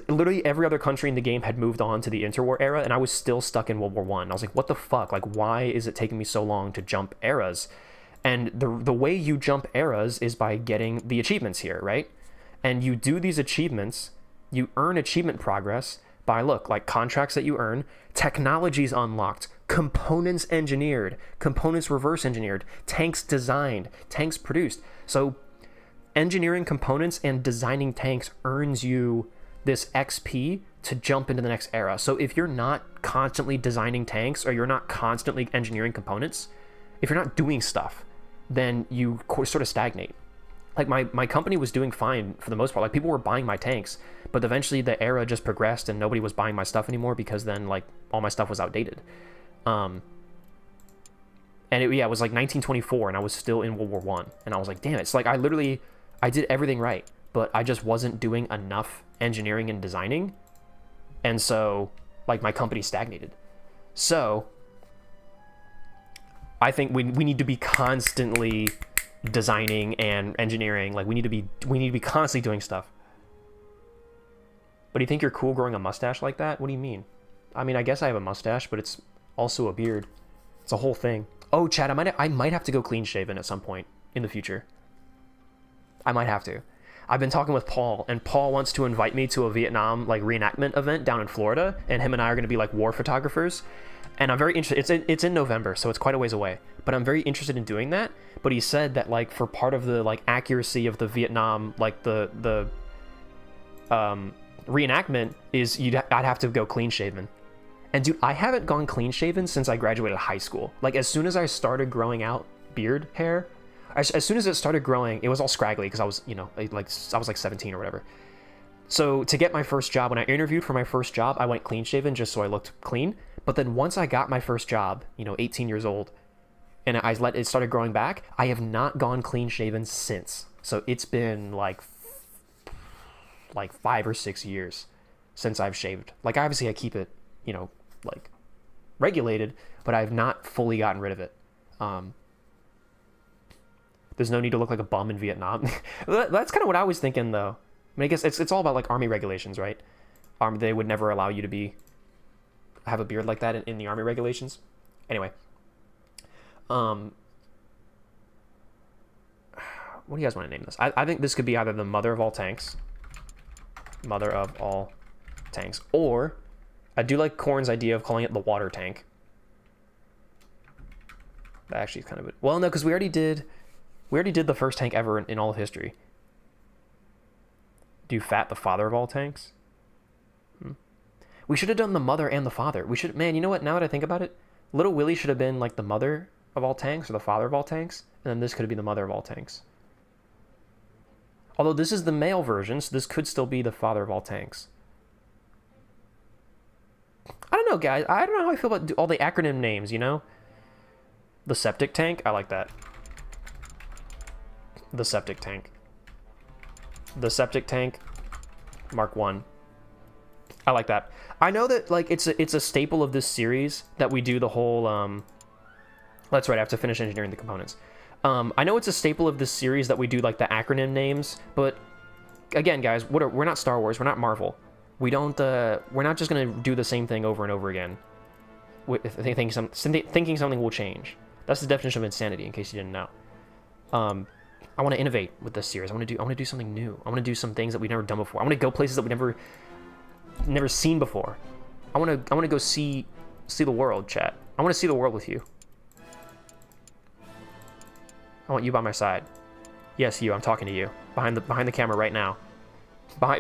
Literally every other country in the game had moved on to the interwar era, and I was still stuck in World War I. I was like, what the fuck? Like, why is it taking me so long to jump eras? And the way you jump eras is by getting the achievements here, right? And you do these achievements, you earn achievement progress by, like contracts that you earn, technologies unlocked, components engineered, components reverse engineered, tanks designed, tanks produced. So engineering components and designing tanks earns you this XP to jump into the next era. So if you're not constantly designing tanks or you're not constantly engineering components, if you're not doing stuff, then you sort of stagnate. Like, my company was doing fine for the most part. Like, people were buying my tanks, but eventually the era just progressed and nobody was buying my stuff anymore because then, like, all my stuff was outdated. And it was like 1924 and I was still in World War I. And I was like, damn it. It's like I did everything right, but I just wasn't doing enough engineering and designing. And so, like, my company stagnated. So I think we need to be constantly designing and engineering. Like, we need to be constantly doing stuff. But do you think you're cool growing a mustache like that? What do you mean? I mean, I guess I have a mustache, but it's also a beard. It's a whole thing. Oh, Chad, I might have to go clean shaven at some point in the future. I might have to. I've been talking with Paul, and Paul wants to invite me to a Vietnam, like, reenactment event down in Florida, and him and I are going to be, like, war photographers. And I'm very interested. It's in November, so it's quite a ways away. But I'm very interested in doing that. But he said that, like, for part of the, like, accuracy of the Vietnam, like, the reenactment is I'd have to go clean shaven. And dude, I haven't gone clean shaven since I graduated high school. Like as soon as I started growing out beard hair, as soon as it started growing, it was all scraggly because I was, you know, I was like 17 or whatever. So to get my first job, when I interviewed for my first job, I went clean shaven just so I looked clean. But then once I got my first job, you know, 18 years old, and I let it started growing back, I have not gone clean shaven since. So it's been like 5 or 6 years since I've shaved. Like obviously I keep it, you know, like regulated, but I've not fully gotten rid of it. There's no need to look like a bum in Vietnam. That's kind of what I was thinking though. I mean, I guess it's all about like army regulations, right? They would never allow you to have a beard like that in the army regulations. Anyway, what do you guys want to name this? I think this could be either the mother of all tanks, or I do like Korn's idea of calling it the water tank. That actually is kind of it. Well, no, because we already did the first tank ever in all of history. Do Fat the father of all tanks? We should have done the mother and the father. Man, you know what? Now that I think about it, Little Willie should have been like the mother of all tanks or the father of all tanks, and then this could have been the mother of all tanks. Although this is the male version, so this could still be the father of all tanks. I don't know, guys. I don't know how I feel about all the acronym names, you know? The septic tank? I like that. The septic tank. The septic tank, Mark 1. I like that. I know that like it's a staple of this series that we do the whole that's right, I have to finish engineering the components. I know it's a staple of this series that we do like the acronym names, but again, guys, we're not Star Wars, we're not Marvel. We're not just gonna do the same thing over and over again, thinking something will change. That's the definition of insanity, in case you didn't know. I want to innovate with this series. I want to do something new. I want to do some things that we've never done before. I want to go places that we never seen before. I want to go see the world, chat. I want to see the world with you. I want you by my side. Yes, you. I'm talking to you behind the camera right now.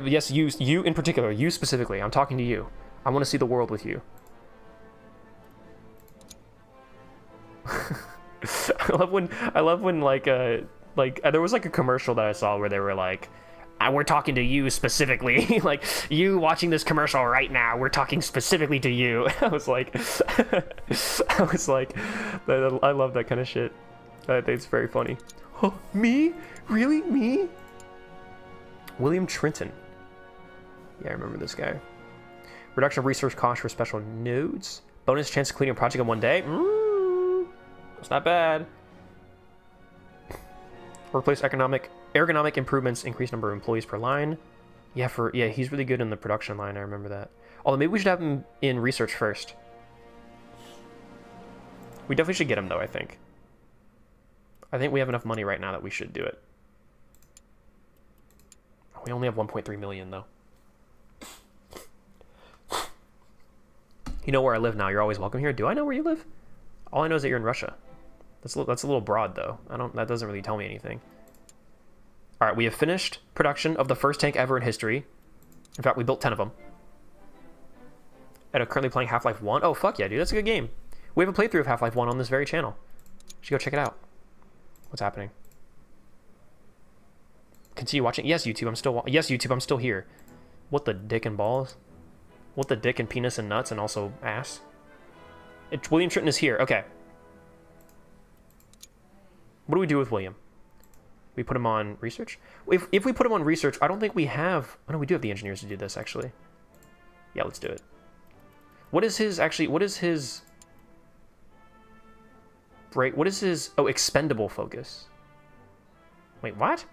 Yes, you in particular, you specifically. I'm talking to you. I want to see the world with you. I love when like there was like a commercial that I saw where they were like, we're talking to you specifically. Like, you watching this commercial right now, we're talking specifically to you. I was like, I love that kind of shit. I think it's very funny. Oh, me? Really? Me? William Trenton. Yeah, I remember this guy. Reduction of research costs for special nodes. Bonus chance of completing a project in one day. That's not bad. Workplace ergonomic improvements, increased number of employees per line. Yeah, he's really good in the production line. I remember that. Although maybe we should have him in research first. We definitely should get him though, I think. I think we have enough money right now that we should do it. We only have 1.3 million though. You know where I live now. You're always welcome here. Do I know where you live? All I know is that you're in Russia. That's a little broad though. That doesn't really tell me anything. All right, we have finished production of the first tank ever in history. In fact, we built 10 of them. And are currently playing Half-Life 1. Oh, fuck yeah, dude. That's a good game. We have a playthrough of Half-Life 1 on this very channel. You should go check it out. What's happening? Continue watching. Yes, YouTube, I'm still here. What the dick and balls? What the dick and penis and nuts and also ass? William Trenton is here. Okay. What do we do with William? We put him on research? If we put him on research, I don't think we have... Oh, no, we do have the engineers to do this, actually. Yeah, let's do it. What is his... Oh, expendable focus. Wait, what?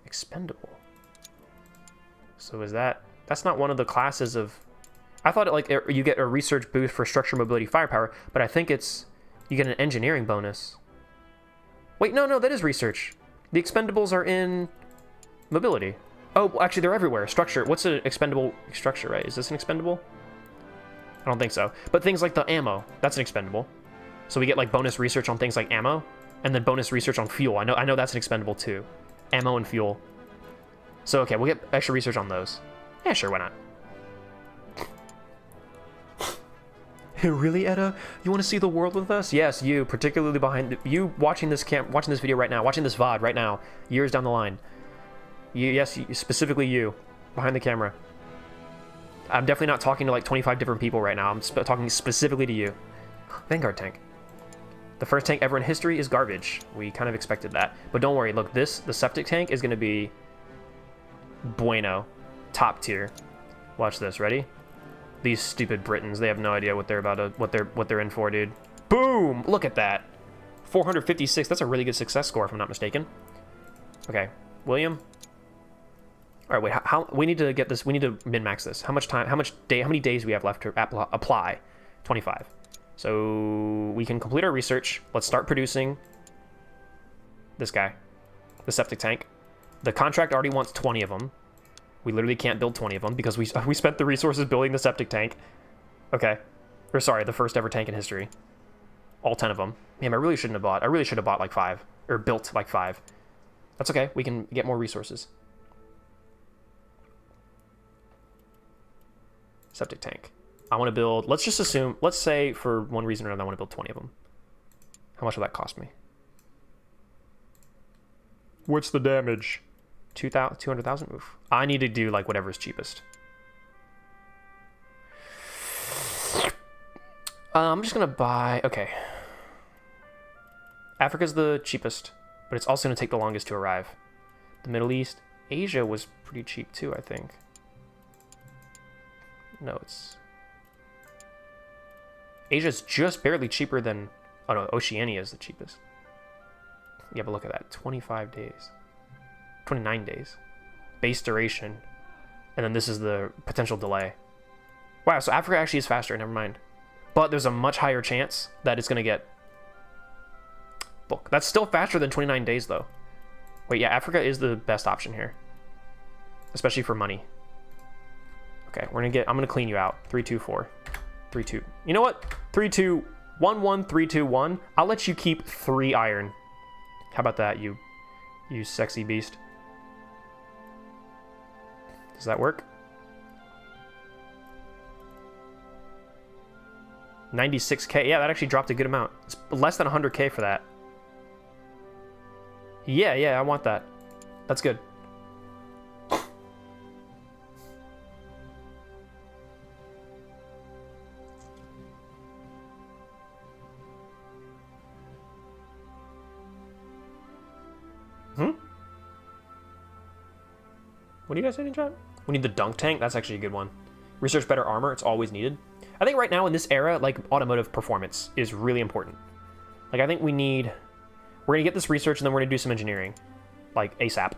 Expendable. So is that... That's not one of the classes of... I thought it, like, you get a research boost for structure, mobility, firepower, but I think it's... You get an engineering bonus. Wait, no, that is research. The expendables are in mobility. Oh, actually, they're everywhere. Structure. What's an expendable structure, right? Is this an expendable? I don't think so. But things like the ammo, that's an expendable. So we get like bonus research on things like ammo, and then bonus research on fuel. I know that's an expendable too. Ammo and fuel. So okay, we'll get extra research on those. Yeah, sure, why not? Really, Edda? You want to see the world with us? Yes, you, particularly you watching this watching this video right now, watching this VOD right now, years down the line. Yes, specifically you, behind the camera. I'm definitely not talking to like 25 different people right now. I'm talking specifically to you. Vanguard tank. The first tank ever in history is garbage. We kind of expected that. But don't worry, look, the septic tank is going to be bueno. Top tier. Watch this, ready? These stupid Britons, they have no idea what they're about to, what they're in for, dude. Boom! Look at that. 456, that's a really good success score if I'm not mistaken. Okay, William. All right, wait, how we need to get this, we need to min-max this. How many days do we have left to apply? 25. So we can complete our research. Let's start producing this guy, the septic tank. The contract already wants 20 of them. We literally can't build 20 of them because we spent the resources building the septic tank. Okay. Or sorry, the first ever tank in history. All 10 of them. Damn, I really should have bought like 5. Or built like 5. That's okay. We can get more resources. Septic tank. I want to build, let's just assume, let's say for one reason or another I want to build 20 of them. How much will that cost me? What's the damage? 200,000? Oof. I need to do like whatever's cheapest. I'm just gonna buy, okay. Africa's the cheapest, but it's also gonna take the longest to arrive. The Middle East, Asia was pretty cheap too, I think. No, Asia's just barely cheaper than, oh no, Oceania is the cheapest. Yeah, but look at that, 25 days. 29 days. Base duration. And then this is the potential delay. Wow, so Africa actually is faster, never mind. But there's a much higher chance that it's going to get... Look, that's still faster than 29 days, though. Wait, yeah, Africa is the best option here. Especially for money. Okay, I'm going to clean you out. 3, 2, 4. 3, 2. You know what? 3, 2, 1, 1, 3, 2, 1. I'll let you keep 3 iron. How about that, you sexy beast? Does that work? 96k. Yeah, that actually dropped a good amount. It's less than 100k for that. Yeah, I want that. That's good. What do you guys say in chat? We need the dunk tank. That's actually a good one. Research better armor. It's always needed. I think right now in this era, like, automotive performance is really important. Like, I think we're going to get this research and then we're going to do some engineering. Like, ASAP.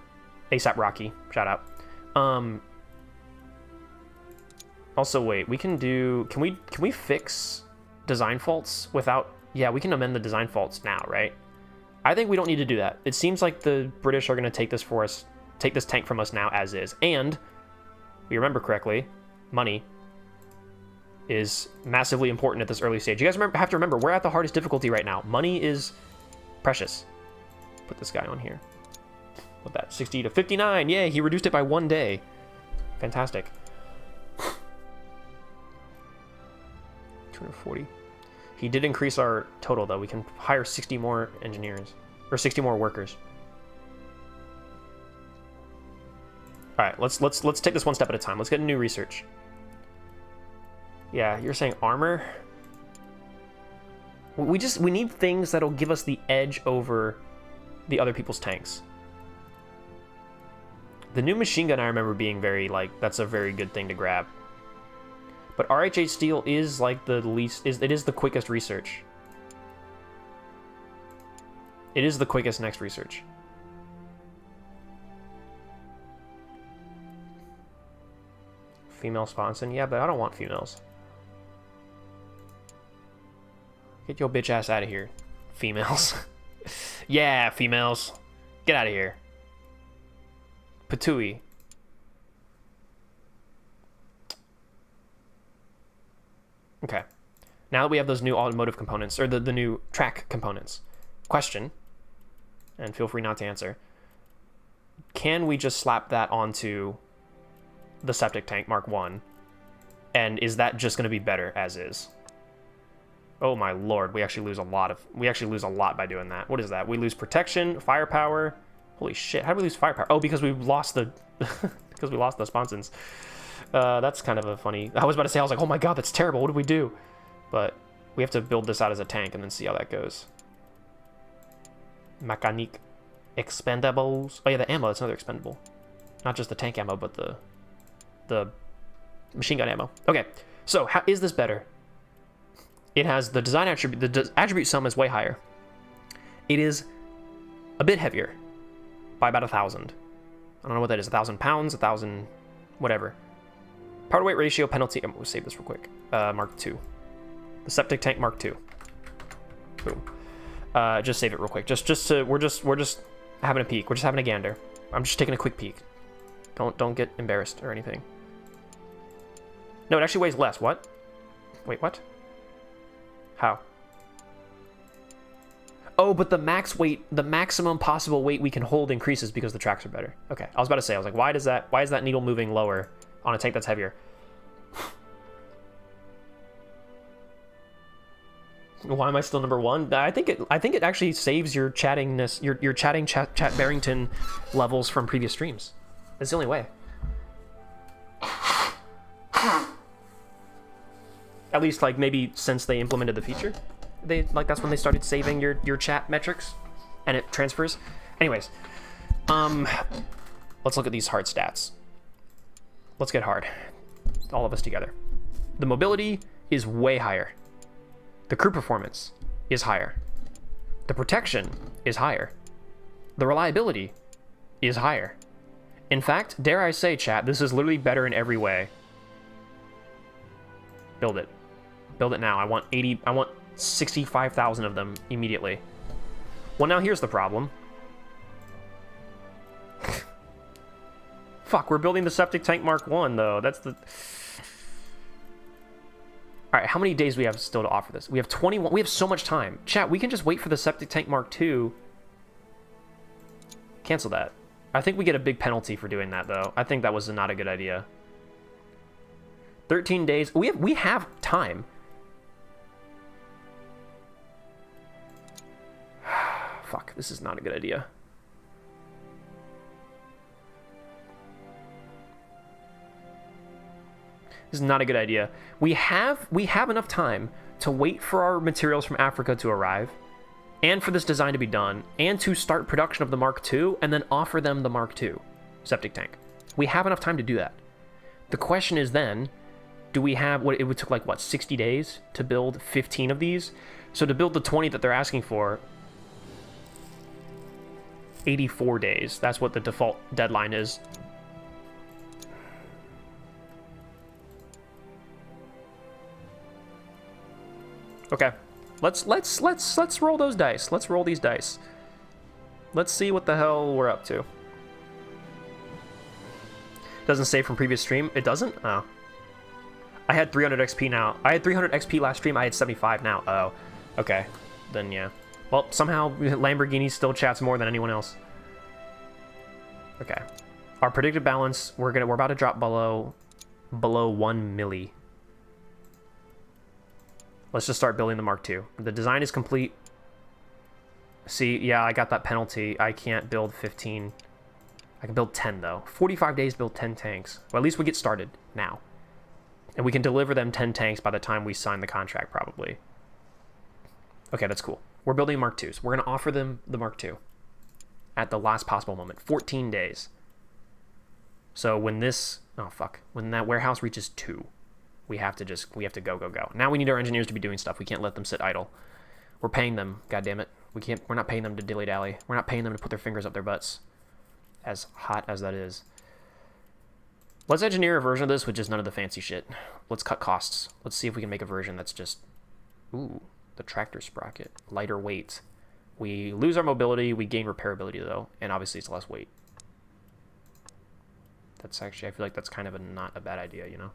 ASAP Rocky. Shout out. Also, wait, can we fix design faults without, yeah, we can amend the design faults now, right? I think we don't need to do that. It seems like the British are going to take this tank from us now as is. And, if we remember correctly, money is massively important at this early stage. You guys have to remember, we're at the hardest difficulty right now. Money is precious. Put this guy on here. What that? 60 to 59. Yay, he reduced it by 1 day. Fantastic. 240. He did increase our total, though. We can hire 60 more engineers. Or 60 more workers. All right, let's take this one step at a time. Let's get a new research. Yeah, you're saying armor? We need things that'll give us the edge over the other people's tanks. The new machine gun I remember being very, like, that's a very good thing to grab. But RHH steel is like the least, it is the quickest research. It is the quickest next research. Female sponson? Yeah, but I don't want females. Get your bitch ass out of here, females. Yeah, females. Get out of here. Patui. Okay. Now that we have those new automotive components, or the new track components, question, and feel free not to answer, can we just slap that onto the septic tank Mark 1, and is that just going to be better as is? Oh my lord, we actually lose a lot by doing that. What is that? We lose protection, firepower. Holy shit, how do we lose firepower? Oh, because we lost the because we lost the sponsons. That's kind of a funny. I was about to say, I was like, oh my god, that's terrible. What did we do? But we have to build this out as a tank and then see how that goes. Mechanique expendables. Oh yeah, the ammo, that's another expendable. Not just the tank ammo, but the machine gun ammo. Okay, so how is this better? It has the design attribute, the attribute sum is way higher. It is a bit heavier by about 1,000. I don't know what that is, 1,000 pounds, 1,000, whatever. Power to weight ratio, penalty, we'll save this real quick. Mark II. The septic tank Mark II. Boom. Just save it real quick. We're just having a peek. We're just having a gander. I'm just taking a quick peek. Don't get embarrassed or anything. No, it actually weighs less. What? Wait, what? How? Oh, but the max weight, the maximum possible weight we can hold increases because the tracks are better. Okay, I was about to say, I was like, why is that needle moving lower on a tank that's heavier? Why am I still number one? I think it actually saves your chattingness, your chatting chat Barrington levels from previous streams. That's the only way. At least like maybe since they implemented the feature, that's when they started saving your chat metrics, and it transfers. Anyways, let's look at these hard stats. Let's get hard, all of us together. The mobility is way higher. The crew performance is higher. The protection is higher. The reliability is higher. In fact, dare I say, chat, this is literally better in every way. Build it. Build it now. I want 65,000 of them immediately. Well, now here's the problem. Fuck, we're building the septic tank Mark 1 though. That's the... Alright, how many days do we have still to offer this? We have 21. We have so much time. Chat, we can just wait for the septic tank Mark 2. Cancel that. I think we get a big penalty for doing that though. I think that was not a good idea. 13 days. We have time. Fuck, this is not a good idea. This is not a good idea. We have enough time to wait for our materials from Africa to arrive, and for this design to be done, and to start production of the Mark II, and then offer them the Mark II septic tank. We have enough time to do that. The question is then, do we have what it would took like what 60 days to build 15 of these? So to build the 20 that they're asking for, 84 days. That's what the default deadline is. Okay, let's roll those dice. Let's roll these dice. Let's see what the hell we're up to. Doesn't save from previous stream. It doesn't? Oh. I had 300 XP now. I had 300 XP last stream. I had 75 now. Oh, okay. Then yeah. Well, somehow Lamborghini still chats more than anyone else. Okay. Our predicted balance, we're about to drop below 1 milli. Let's just start building the Mark II. The design is complete. See, yeah, I got that penalty. I can't build 15. I can build 10 though. 45 days to build 10 tanks. Well, at least we get started now. And we can deliver them 10 tanks by the time we sign the contract, probably. Okay, that's cool. We're building Mark IIs. We're going to offer them the Mark II at the last possible moment. 14 days. So when this... Oh, fuck. When that warehouse reaches 2, we have to go. Now we need our engineers to be doing stuff. We can't let them sit idle. We're paying them, goddammit. We're not paying them to dilly-dally. We're not paying them to put their fingers up their butts. As hot as that is. Let's engineer a version of this with just none of the fancy shit. Let's cut costs. Let's see if we can make a version that's just... Ooh, the tractor sprocket. Lighter weight. We lose our mobility, we gain repairability though, and obviously it's less weight. That's actually, I feel like that's kind of not a bad idea, you know?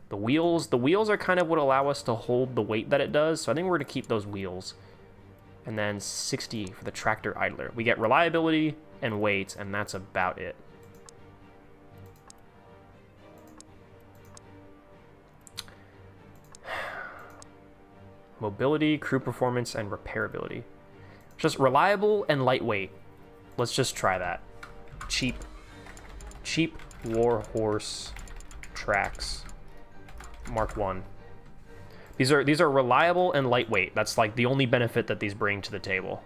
The wheels are kind of what allow us to hold the weight that it does, so I think we're going to keep those wheels. And then 60 for the tractor idler. We get reliability and weight, and that's about it. Mobility, crew performance, and repairability. Just reliable and lightweight. Let's just try that. Cheap warhorse tracks. Mark 1. These are reliable and lightweight. That's like the only benefit that these bring to the table.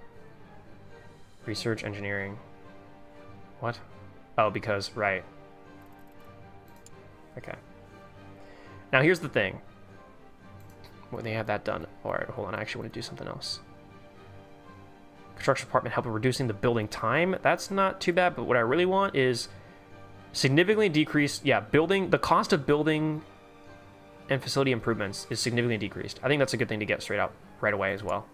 Research, engineering. What? Oh, because, right. Okay. Now here's the thing. When they have that done. Alright, hold on. I actually want to do something else. Construction department help in reducing the building time. That's not too bad, but what I really want is significantly decrease. Yeah, the cost of building and facility improvements is significantly decreased. I think that's a good thing to get straight out right away as well.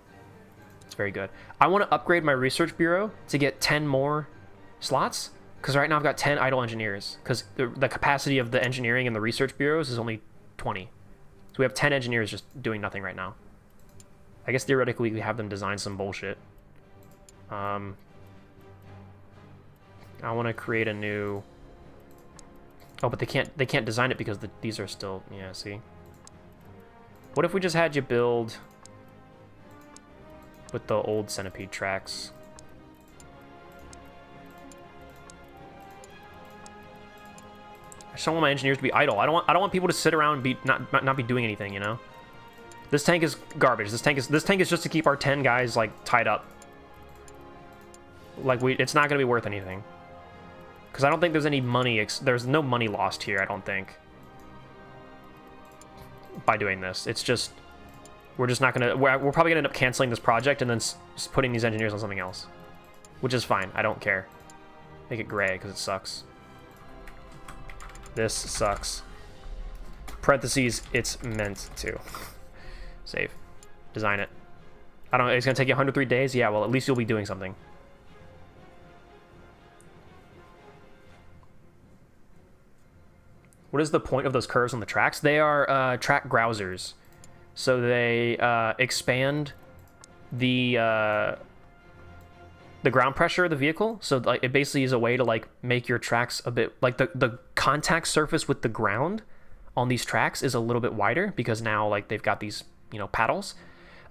It's very good. I want to upgrade my research bureau to get 10 more slots, because right now I've got 10 idle engineers, because the capacity of the engineering and the research bureaus is only 20. So we have 10 engineers just doing nothing right now. I guess theoretically we have them design some bullshit. I want to create a new... Oh, but they can't design it because these are still... Yeah, see? What if we just had you build with the old centipede tracks? I just don't want my engineers to be idle. I don't want people to sit around and be not be doing anything, you know? This tank is garbage. This tank is just to keep our 10 guys like tied up. Like it's not going to be worth anything. Because I don't think there's any money, there's no money lost here, I don't think. By doing this. It's just, we're just not going to, we're probably going to end up canceling this project and then putting these engineers on something else. Which is fine, I don't care. Make it gray, because it sucks. This sucks. Parentheses, it's meant to. Save. Design it. I don't know, it's going to take you 103 days? Yeah, well, at least you'll be doing something. What is the point of those curves on the tracks? They are track grousers. So they expand the ground pressure of the vehicle. So like, it basically is a way to like make your tracks a bit... Like the contact surface with the ground on these tracks is a little bit wider because now like they've got these, you know, paddles.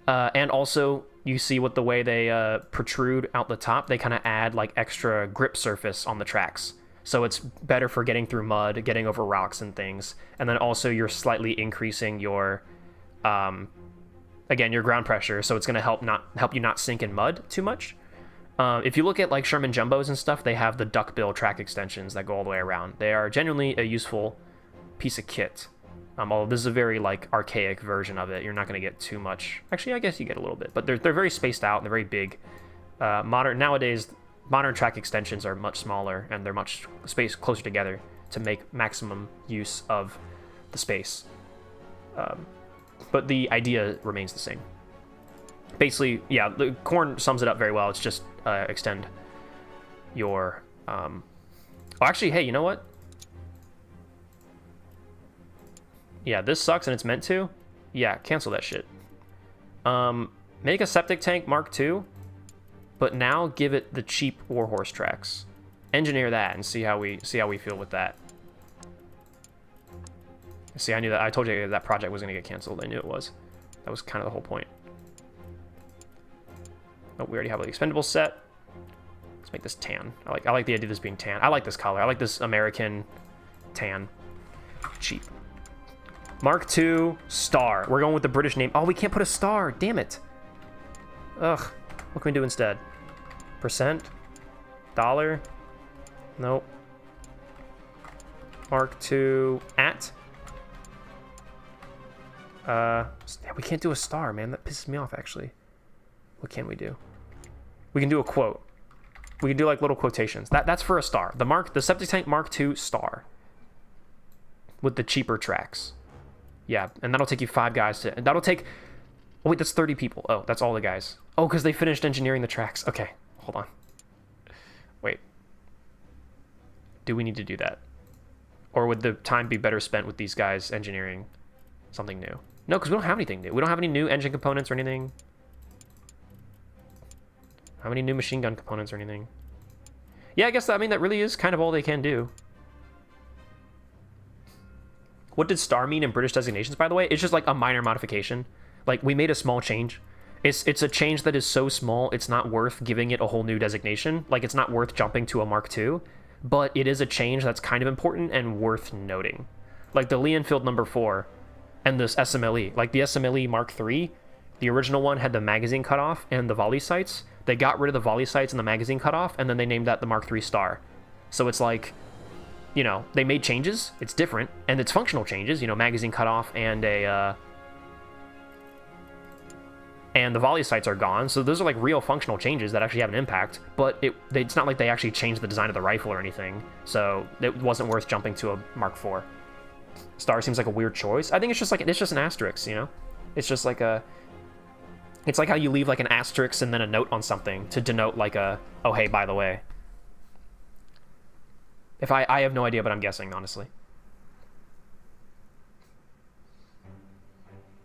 And also you see with the way they protrude out the top, they kind of add like extra grip surface on the tracks. So it's better for getting through mud, getting over rocks and things. And then also you're slightly increasing your, again, your ground pressure. So it's going to help you not sink in mud too much. If you look at like Sherman Jumbos and stuff, they have the duckbill track extensions that go all the way around. They are genuinely a useful piece of kit. Although this is a very like archaic version of it. You're not going to get too much. Actually, I guess you get a little bit, but they're very spaced out and they're very big. Nowadays, modern track extensions are much smaller and they're much spaced closer together to make maximum use of the space. But the idea remains the same. Basically, yeah, the Korn sums it up very well. It's just extend your... Oh, actually, hey, you know what? Yeah, this sucks and it's meant to. Yeah, cancel that shit. Make a septic tank Mark II. But now give it the cheap warhorse tracks. Engineer that and see how we feel with that. See, I knew that. I told you that project was going to get canceled. I knew it was. That was kind of the whole point. Oh, we already have the expendable set. Let's make this tan. I like the idea of this being tan. I like this color. I like this American tan. Cheap. Mark II star. We're going with the British name. Oh, we can't put a star. Damn it. Ugh. What can we do instead? Percent? Dollar? Nope. Mark II at? We can't do a star, man. That pisses me off, actually. What can we do? We can do a quote. We can do like little quotations. That's for a star. The septic tank Mark II star. With the cheaper tracks. Yeah, and that'll take you 5 guys to... And that'll take... Oh, wait, that's 30 people. Oh, that's all the guys. Oh, because they finished engineering the tracks. Okay, hold on. Wait. Do we need to do that? Or would the time be better spent with these guys engineering something new? No, because we don't have anything new. We don't have any new engine components or anything. How many new machine gun components or anything? Yeah, I guess, I mean, that really is kind of all they can do. What did star mean in British designations, by the way? It's just like a minor modification. Like, we made a small change. It's a change that is so small, it's not worth giving it a whole new designation. Like, it's not worth jumping to a Mark II, but it is a change that's kind of important and worth noting. Like, the Leonfield number 4 and this SMLE. Like, the SMLE Mark III, the original one had the magazine cutoff and the volley sights. They got rid of the volley sights and the magazine cutoff, and then they named that the Mark III Star. So it's like, you know, they made changes. It's different, and it's functional changes. You know, magazine cutoff and the volley sights are gone. So those are like real functional changes that actually have an impact. But it's not like they actually changed the design of the rifle or anything. So it wasn't worth jumping to a Mark IV. Star seems like a weird choice. I think it's just an asterisk. You know, it's just like a. It's like how you leave like an asterisk and then a note on something to denote like a, oh hey, by the way. If I have no idea, but I'm guessing, honestly.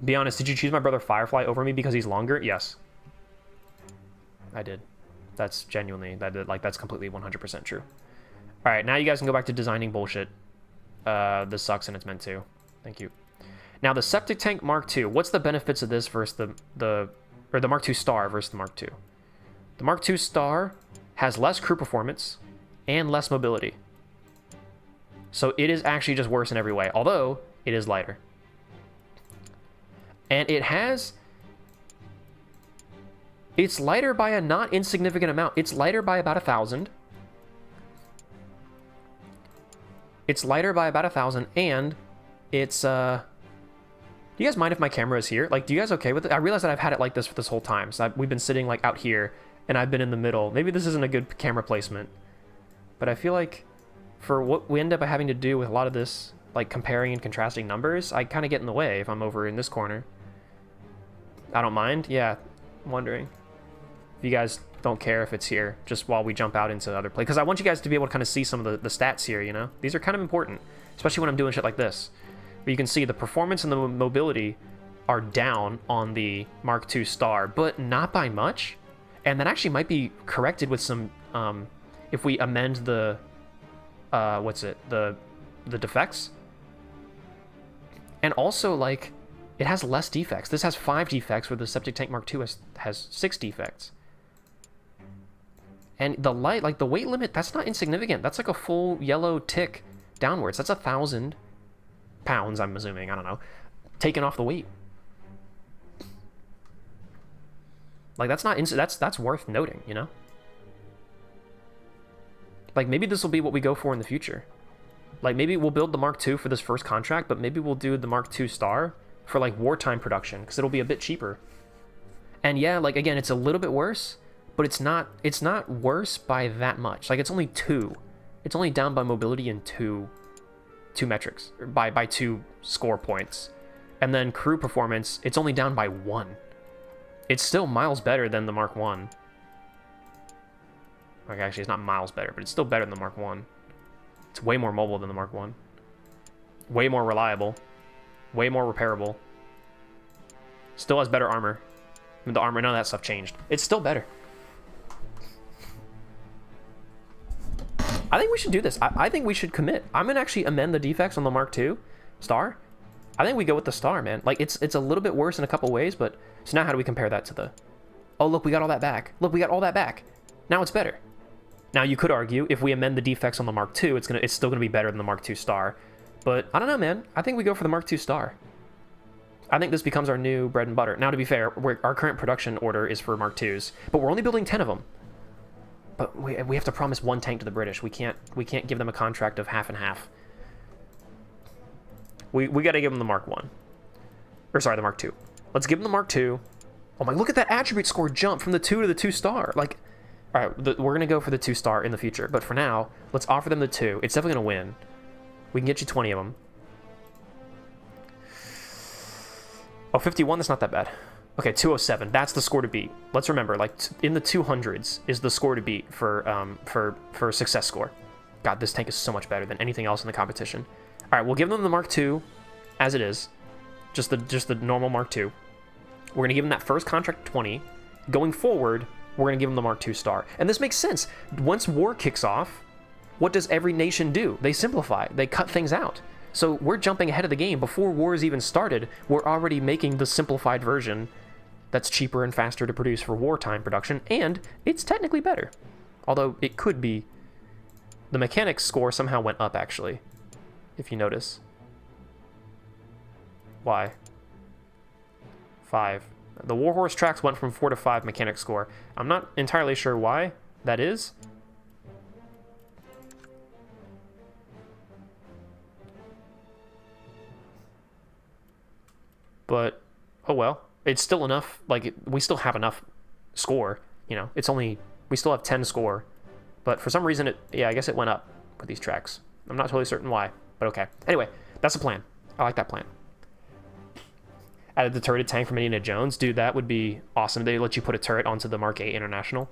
Be honest, did you choose my brother Firefly over me because he's longer? Yes. I did. That's genuinely, that's completely 100% true. All right, now you guys can go back to designing bullshit. This sucks and it's meant to. Thank you. Now the septic tank Mark II, what's the benefits of this versus the Mark II Star versus the Mark II? The Mark II Star has less crew performance and less mobility. So it is actually just worse in every way, although it is lighter. And it's lighter by a not insignificant amount. It's lighter by about 1,000. It's lighter by about 1,000, and it's, do you guys mind if my camera is here? Like, do you guys okay with it? I realize that I've had it like this for this whole time. So we've been sitting like out here, and I've been in the middle. Maybe this isn't a good camera placement, but I feel like for what we end up having to do with a lot of this, like comparing and contrasting numbers, I kind of get in the way if I'm over in this corner. I don't mind. Yeah, I'm wondering if you guys don't care if it's here, just while we jump out into other play. Because I want you guys to be able to kind of see some of the stats here, you know? These are kind of important, especially when I'm doing shit like this. But you can see the performance and the mobility are down on the Mark II Star, but not by much. And that actually might be corrected with some, if we amend the, the defects. And also, like, it has less defects. This has 5 defects, where the septic tank Mark II has 6 defects. And the weight limit, that's not insignificant. That's like a full yellow tick downwards. That's 1,000 pounds, I'm assuming, I don't know, taken off the weight. Like, that's not that's worth noting, you know? Like, maybe this will be what we go for in the future. Like, maybe we'll build the Mark II for this first contract, but maybe we'll do the Mark II Star for, like, wartime production, because it'll be a bit cheaper. And yeah, like, again, it's a little bit worse, but it's not worse by that much. Like, it's only 2. It's only down by mobility in two metrics, or by 2 score points. And then crew performance, it's only down by 1. It's still miles better than the Mark I. Like, actually, it's not miles better, but it's still better than the Mark I. It's way more mobile than the Mark I. Way more reliable. Way more repairable. Still has better armor. I mean, the armor, none of that stuff changed. It's still better. I think we should do this. I think we should commit. I'm going to actually amend the defects on the Mark II Star. I think we go with the Star, man. Like, it's a little bit worse in a couple ways, but... So now how do we compare that to the... Oh, look, we got all that back. Look, we got all that back. Now it's better. Now, you could argue, if we amend the defects on the Mark II, it's still going to be better than the Mark II Star. But, I don't know, man. I think we go for the Mark II Star. I think this becomes our new bread and butter. Now, to be fair, our current production order is for Mark IIs, but we're only building 10 of them. But we have to promise 1 tank to the British. We can't give them a contract of half and half. We got to give them the Mark I. Or, sorry, the Mark II. Let's give them the Mark II. Oh my, look at that attribute score jump from the 2 to the 2 star. Like... All right, we're going to go for the 2 star in the future. But for now, let's offer them the 2. It's definitely going to win. We can get you 20 of them. Oh, 51, that's not that bad. Okay, 207, that's the score to beat. Let's remember, like, in the 200s is the score to beat for success score. God, this tank is so much better than anything else in the competition. All right, we'll give them the Mark II as it is. Just the normal Mark II. We're going to give them that first contract 20. Going forward... We're going to give them the Mark II Star. And this makes sense. Once war kicks off, what does every nation do? They simplify. They cut things out. So we're jumping ahead of the game. Before wars even started, we're already making the simplified version that's cheaper and faster to produce for wartime production, and it's technically better. Although it could be... The mechanics score somehow went up, actually, if you notice. Why? 5. The Warhorse tracks went from 4 to 5 mechanic score. I'm not entirely sure why that is. But, oh well. It's still enough. Like, we still have enough score. You know, it's only... We still have 10 score. But for some reason, I guess it went up with these tracks. I'm not totally certain why, but okay. Anyway, that's the plan. I like that plan. Added the turreted tank from Indiana Jones. Dude, that would be awesome. They let you put a turret onto the Mark 8 International.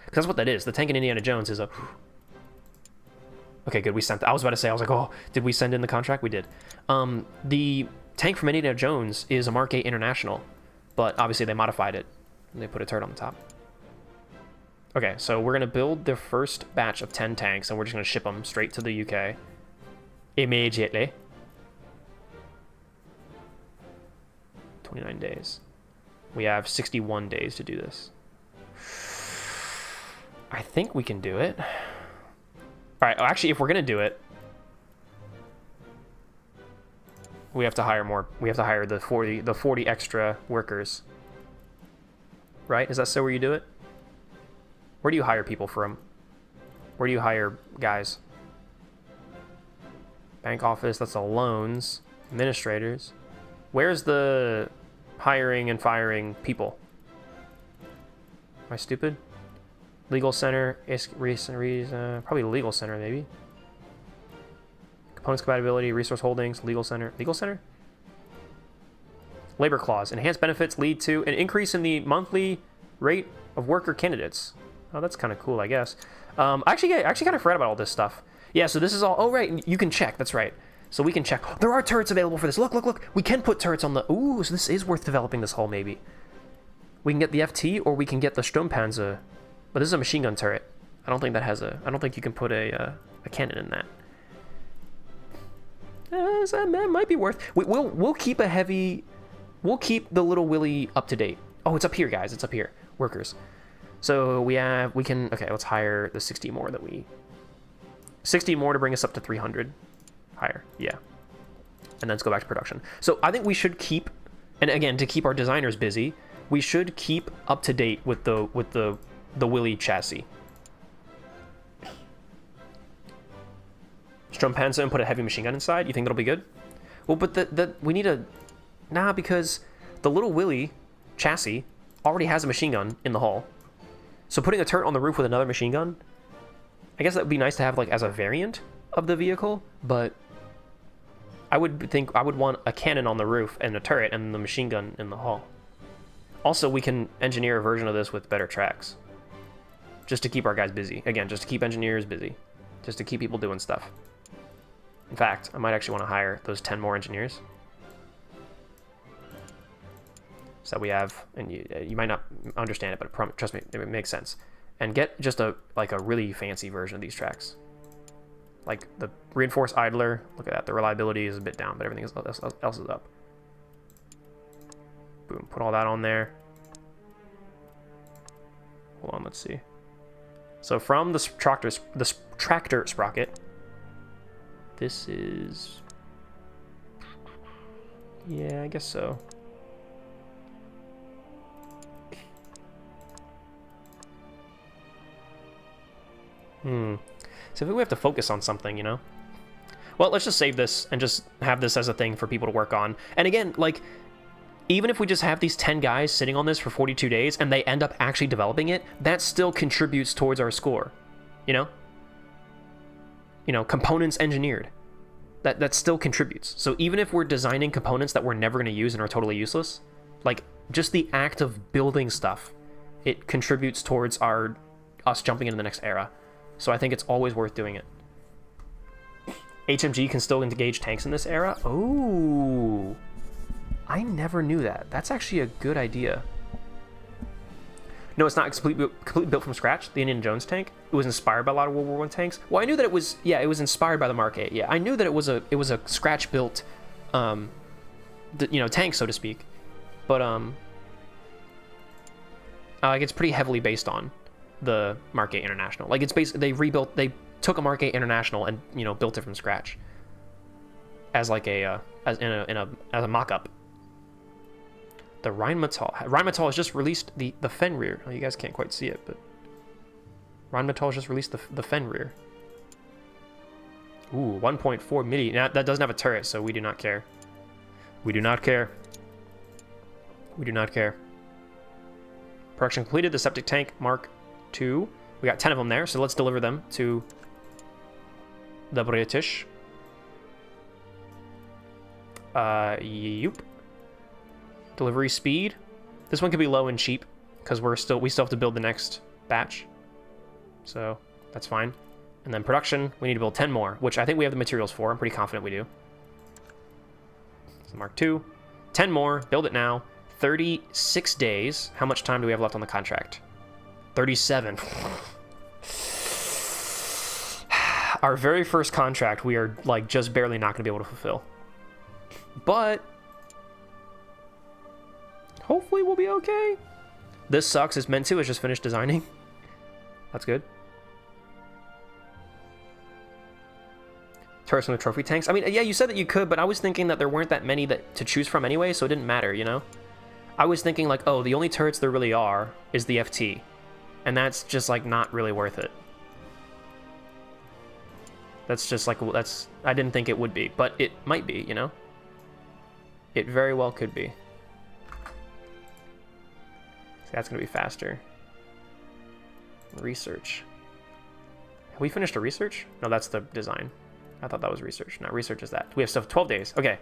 Because that's what that is. The tank in Indiana Jones is a... Okay, good. We sent... I was about to say, I was like, oh, did we send in the contract? We did. The tank from Indiana Jones is a Mark 8 International. But obviously they modified it. And they put a turret on the top. Okay, so we're going to build the first batch of 10 tanks, and we're just going to ship them straight to the UK. Immediately. 29 days. We have 61 days to do this. I think we can do it. Alright, actually, if we're going to do it, we have to hire more. We have to hire the 40 extra workers. Right? Is that so where you do it? Where do you hire people from? Where do you hire guys? Bank office, that's the loans. Administrators. Where's the hiring and firing people? Am I stupid? Legal center, probably legal center maybe. Components compatibility, resource holdings, legal center. Legal center? Labor clause. Enhanced benefits lead to an increase in the monthly rate of worker candidates. Oh, that's kind of cool, I guess. I actually kind of forgot about all this stuff. Yeah, so this is all... Oh, right, you can check. That's right. So we can check. There are turrets available for this. Look, look, look. We can put turrets on the... Ooh, so this is worth developing this hull, maybe. We can get the FT, or we can get the Sturmpanzer. But this is a machine gun turret. I don't think that has a... I don't think you can put a cannon in that. That might be worth... We'll keep a heavy... We'll keep the little Willy up to date. Oh, it's up here, guys. It's up here. Workers. So we can, okay, let's hire the 60 more that we, 60 more to bring us up to 300. Hire, yeah. And then let's go back to production. So I think we should keep, and again, to keep our designers busy, we should keep up to date with the Willy chassis. Sturmpanzer and put a heavy machine gun inside. You think that'll be good? Well, but we need a, nah, because the little Willy chassis already has a machine gun in the hull. So putting a turret on the roof with another machine gun, I guess that would be nice to have like as a variant of the vehicle, but I would think I would want a cannon on the roof and a turret and the machine gun in the hull. Also, we can engineer a version of this with better tracks. Just to keep our guys busy. Again, just to keep engineers busy. Just to keep people doing stuff. In fact, I might actually want to hire those 10 more engineers. So we have, and you might not understand it, but trust me, it makes sense. And get just a really fancy version of these tracks. Like the reinforced idler, look at that. The reliability is a bit down, but everything else is up. Boom, put all that on there. Hold on, let's see. So from the tractor sprocket, this is, yeah, I guess so. So I think we have to focus on something, you know? Well, let's just save this and just have this as a thing for people to work on. And again, like, even if we just have these 10 guys sitting on this for 42 days and they end up actually developing it, that still contributes towards our score, you know? You know, components engineered. That still contributes. So even if we're designing components that we're never going to use and are totally useless, like, just the act of building stuff, it contributes towards us jumping into the next era. So I think it's always worth doing it. HMG can still engage tanks in this era? Oh, I never knew that. That's actually a good idea. No, it's not completely built from scratch. The Indiana Jones tank. It was inspired by a lot of World War I tanks. Well, I knew that it was. Yeah, it was inspired by the Mark 8. Yeah, I knew that it was a scratch built, tank, so to speak. But like it's pretty heavily based on the Mark 8 International. Like it's basically they took a Mark 8 International and built it from scratch as like as a mock-up. The Rheinmetall has just released the Fenrir. Oh, you guys can't quite see it, but Rheinmetall has just released the Fenrir. Ooh, 1.4 milli. Now that doesn't have a turret, so we do not care. We do not care. We do not care. Production completed. The septic tank Mark II. We got 10 of them there, so let's deliver them to the British. Yep. Delivery speed. This one could be low and cheap because we still have to build the next batch. So that's fine. And then production, we need to build 10 more, which I think we have the materials for. I'm pretty confident we do. So Mark II. 10 more. Build it now. 36 days. How much time do we have left on the contract? 37. Our very first contract, we are like just barely not going to be able to fulfill. But hopefully we'll be okay. This sucks. It's meant to. It's just finished designing. That's good. Turrets from the trophy tanks. I mean, yeah, you said that you could, but I was thinking that there weren't that many to choose from anyway, so it didn't matter, I was thinking like, oh, the only turrets there really are is the FT. And that's just like not really worth it. That's just like, I didn't think it would be, but it might be, It very well could be. So that's going to be faster. Research. Have we finished a research? No, that's the design. I thought that was research. No, research is that. We have stuff 12 days. Okay. All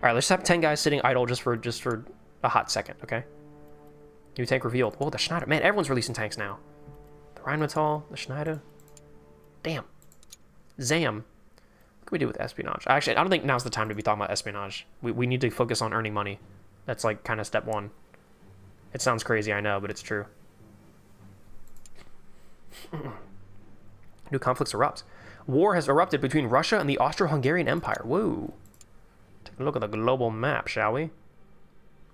right, let's have 10 guys sitting idle just for a hot second, okay? New tank revealed. Oh, the Schneider. Man, everyone's releasing tanks now. The Rheinmetall, the Schneider. Damn. Zam. What can we do with espionage? Actually, I don't think now's the time to be talking about espionage. We need to focus on earning money. That's like kind of step one. It sounds crazy, I know, but it's true. New conflicts erupt. War has erupted between Russia and the Austro-Hungarian Empire. Whoa. Take a look at the global map, shall we?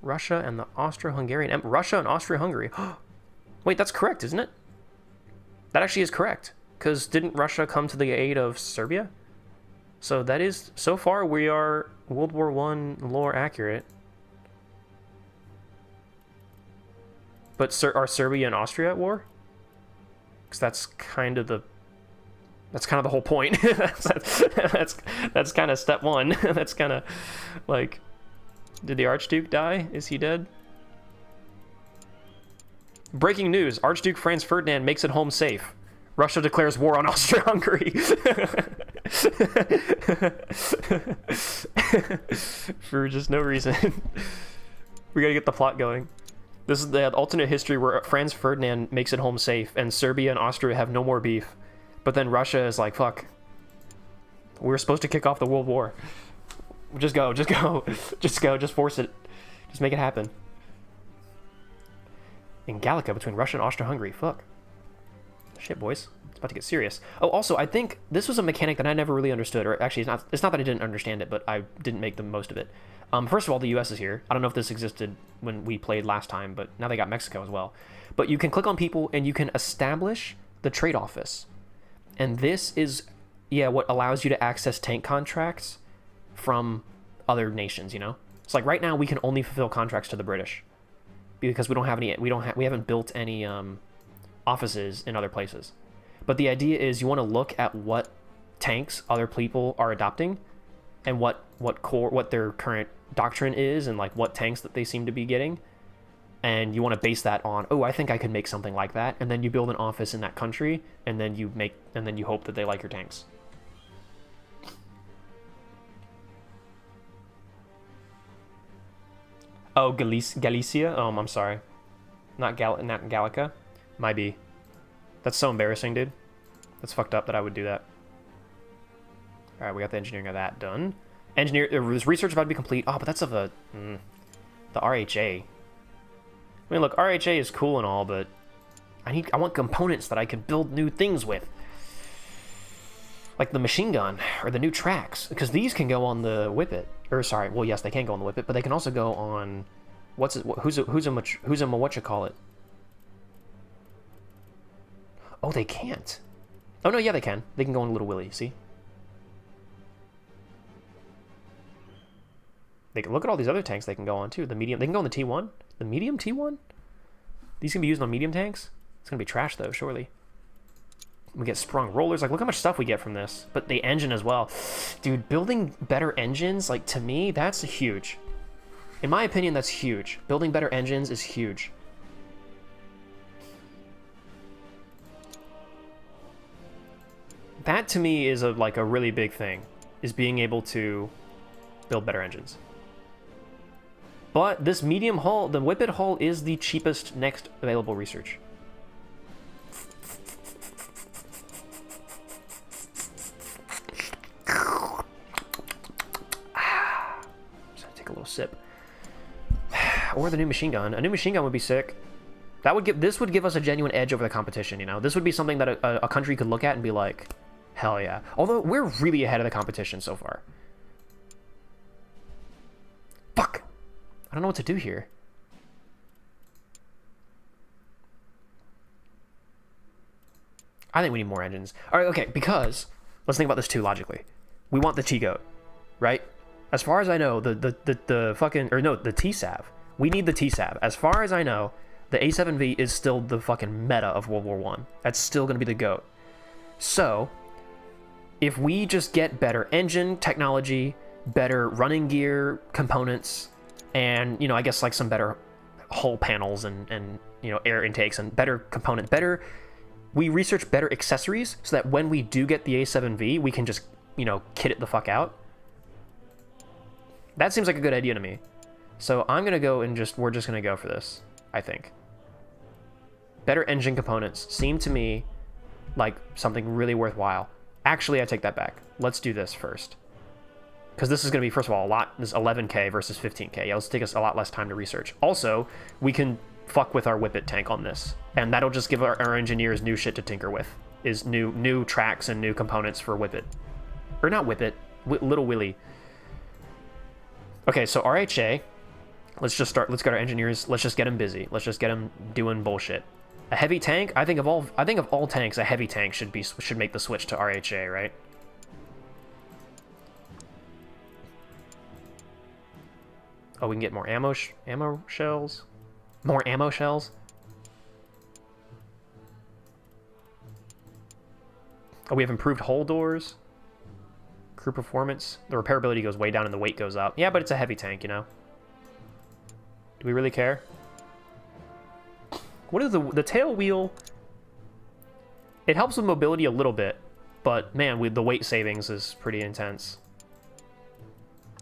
Russia and the Austro-Hungarian Empire. Russia and Austria-Hungary. Wait, that's correct, isn't it? That actually is correct. Because didn't Russia come to the aid of Serbia? So that is, so far we are World War I lore accurate. But are Serbia and Austria at war? Because that's kind of the whole point. that's kind of step one. That's kind of like, did the Archduke die? Is he dead? Breaking news: Archduke Franz Ferdinand makes it home safe. Russia declares war on Austria-Hungary. For just no reason. We gotta get the plot going. This is the alternate history where Franz Ferdinand makes it home safe and Serbia and Austria have no more beef. But then Russia is like, fuck. We were supposed to kick off the World War. Just go. Just force it. Just make it happen. In Gallica between Russia and Austria-Hungary. Fuck. Shit, boys. It's about to get serious. Oh, also, I think this was a mechanic that I never really understood. Or actually, it's not that I didn't understand it, but I didn't make the most of it. First of all, the US is here. I don't know if this existed when we played last time, but now they got Mexico as well. But you can click on people and you can establish the trade office. And this is, what allows you to access tank contracts from other nations, It's like right now we can only fulfill contracts to the British because we haven't built any offices in other places. But the idea is you want to look at what tanks other people are adopting and what their current doctrine is and like what tanks that they seem to be getting. And you want to base that on, oh, I think I could make something like that. And then you build an office in that country and then you hope that they like your tanks. Oh, Galicia? I'm sorry. Not Gallica. Might be. That's so embarrassing, dude. That's fucked up that I would do that. All right, we got the engineering of that done. This research about to be complete. Oh, but that's of the RHA. I mean, look, RHA is cool and all, but I want components that I can build new things with. Like the machine gun or the new tracks, because these can go on the Whippet. Or sorry, well yes, they can go on the Whippet, but they can also go on who's a what you call it? Oh, they can't. Oh no, yeah, they can. They can go on Little Willy. See? They can look at all these other tanks. They can go on too. The medium. They can go on the T1. The medium T1. These can be used on medium tanks. It's gonna be trash though, surely. We get sprung rollers. Like, look how much stuff we get from this. But the engine as well. Dude, building better engines, like, to me, that's huge. In my opinion, that's huge. Building better engines is huge. That, to me, is like a really big thing. Is being able to build better engines. But this medium hull, the Whippet hull, is the cheapest next available research. A little sip. Or the new machine gun. A new machine gun would be sick. This would give us a genuine edge over the competition, you know? This would be something that a country could look at and be like, hell yeah. Although, we're really ahead of the competition so far. Fuck! I don't know what to do here. I think we need more engines. Alright, okay, because, let's think about this too logically. We want the T-Goat, right? As far as I know, the fucking, or no, the T-Sav. We need the T-Sav. As far as I know, the A7V is still the fucking meta of World War I. That's still going to be the GOAT. So, if we just get better engine technology, better running gear components, and, you know, I guess like some better hull panels and you know, air intakes and better component, we research better accessories so that when we do get the A7V, we can just, you know, kit it the fuck out. That seems like a good idea to me. So I'm going to go and we're just going to go for this, I think. Better engine components seem to me like something really worthwhile. Actually, I take that back. Let's do this first. Because this is going to be, first of all, this 11k versus 15k. It'll take us a lot less time to research. Also, we can fuck with our Whippet tank on this. And that'll just give our engineers new shit to tinker with. Is new tracks and new components for Whippet. Or not Whippet, Little Willy. Okay, so RHA, let's get our engineers, let's just get them busy. Let's just get them doing bullshit. A heavy tank, I think of all tanks, a heavy tank should make the switch to RHA, right? Oh, we can get more ammo shells. More ammo shells. Oh, we have improved hull doors. Crew performance. The repairability goes way down and the weight goes up. Yeah, but it's a heavy tank, you know? Do we really care? What is the tail wheel? It helps with mobility a little bit, but man, the weight savings is pretty intense.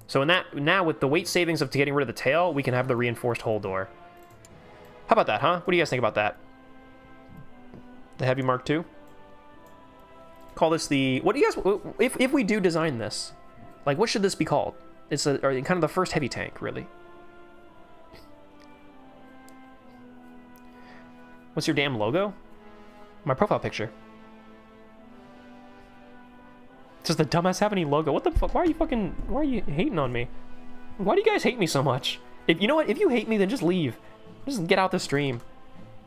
So now with the weight savings of getting rid of the tail, we can have the reinforced hull door. How about that, huh? What do you guys think about that? The Heavy Mark II? Call this the... What do you guys... If we do design this, like, what should this be called? It's kind of the first heavy tank, really. What's your damn logo? My profile picture. Does the dumbass have any logo? What the fuck? Why are you hating on me? Why do you guys hate me so much? You know what? If you hate me, then just leave. Just get out the stream.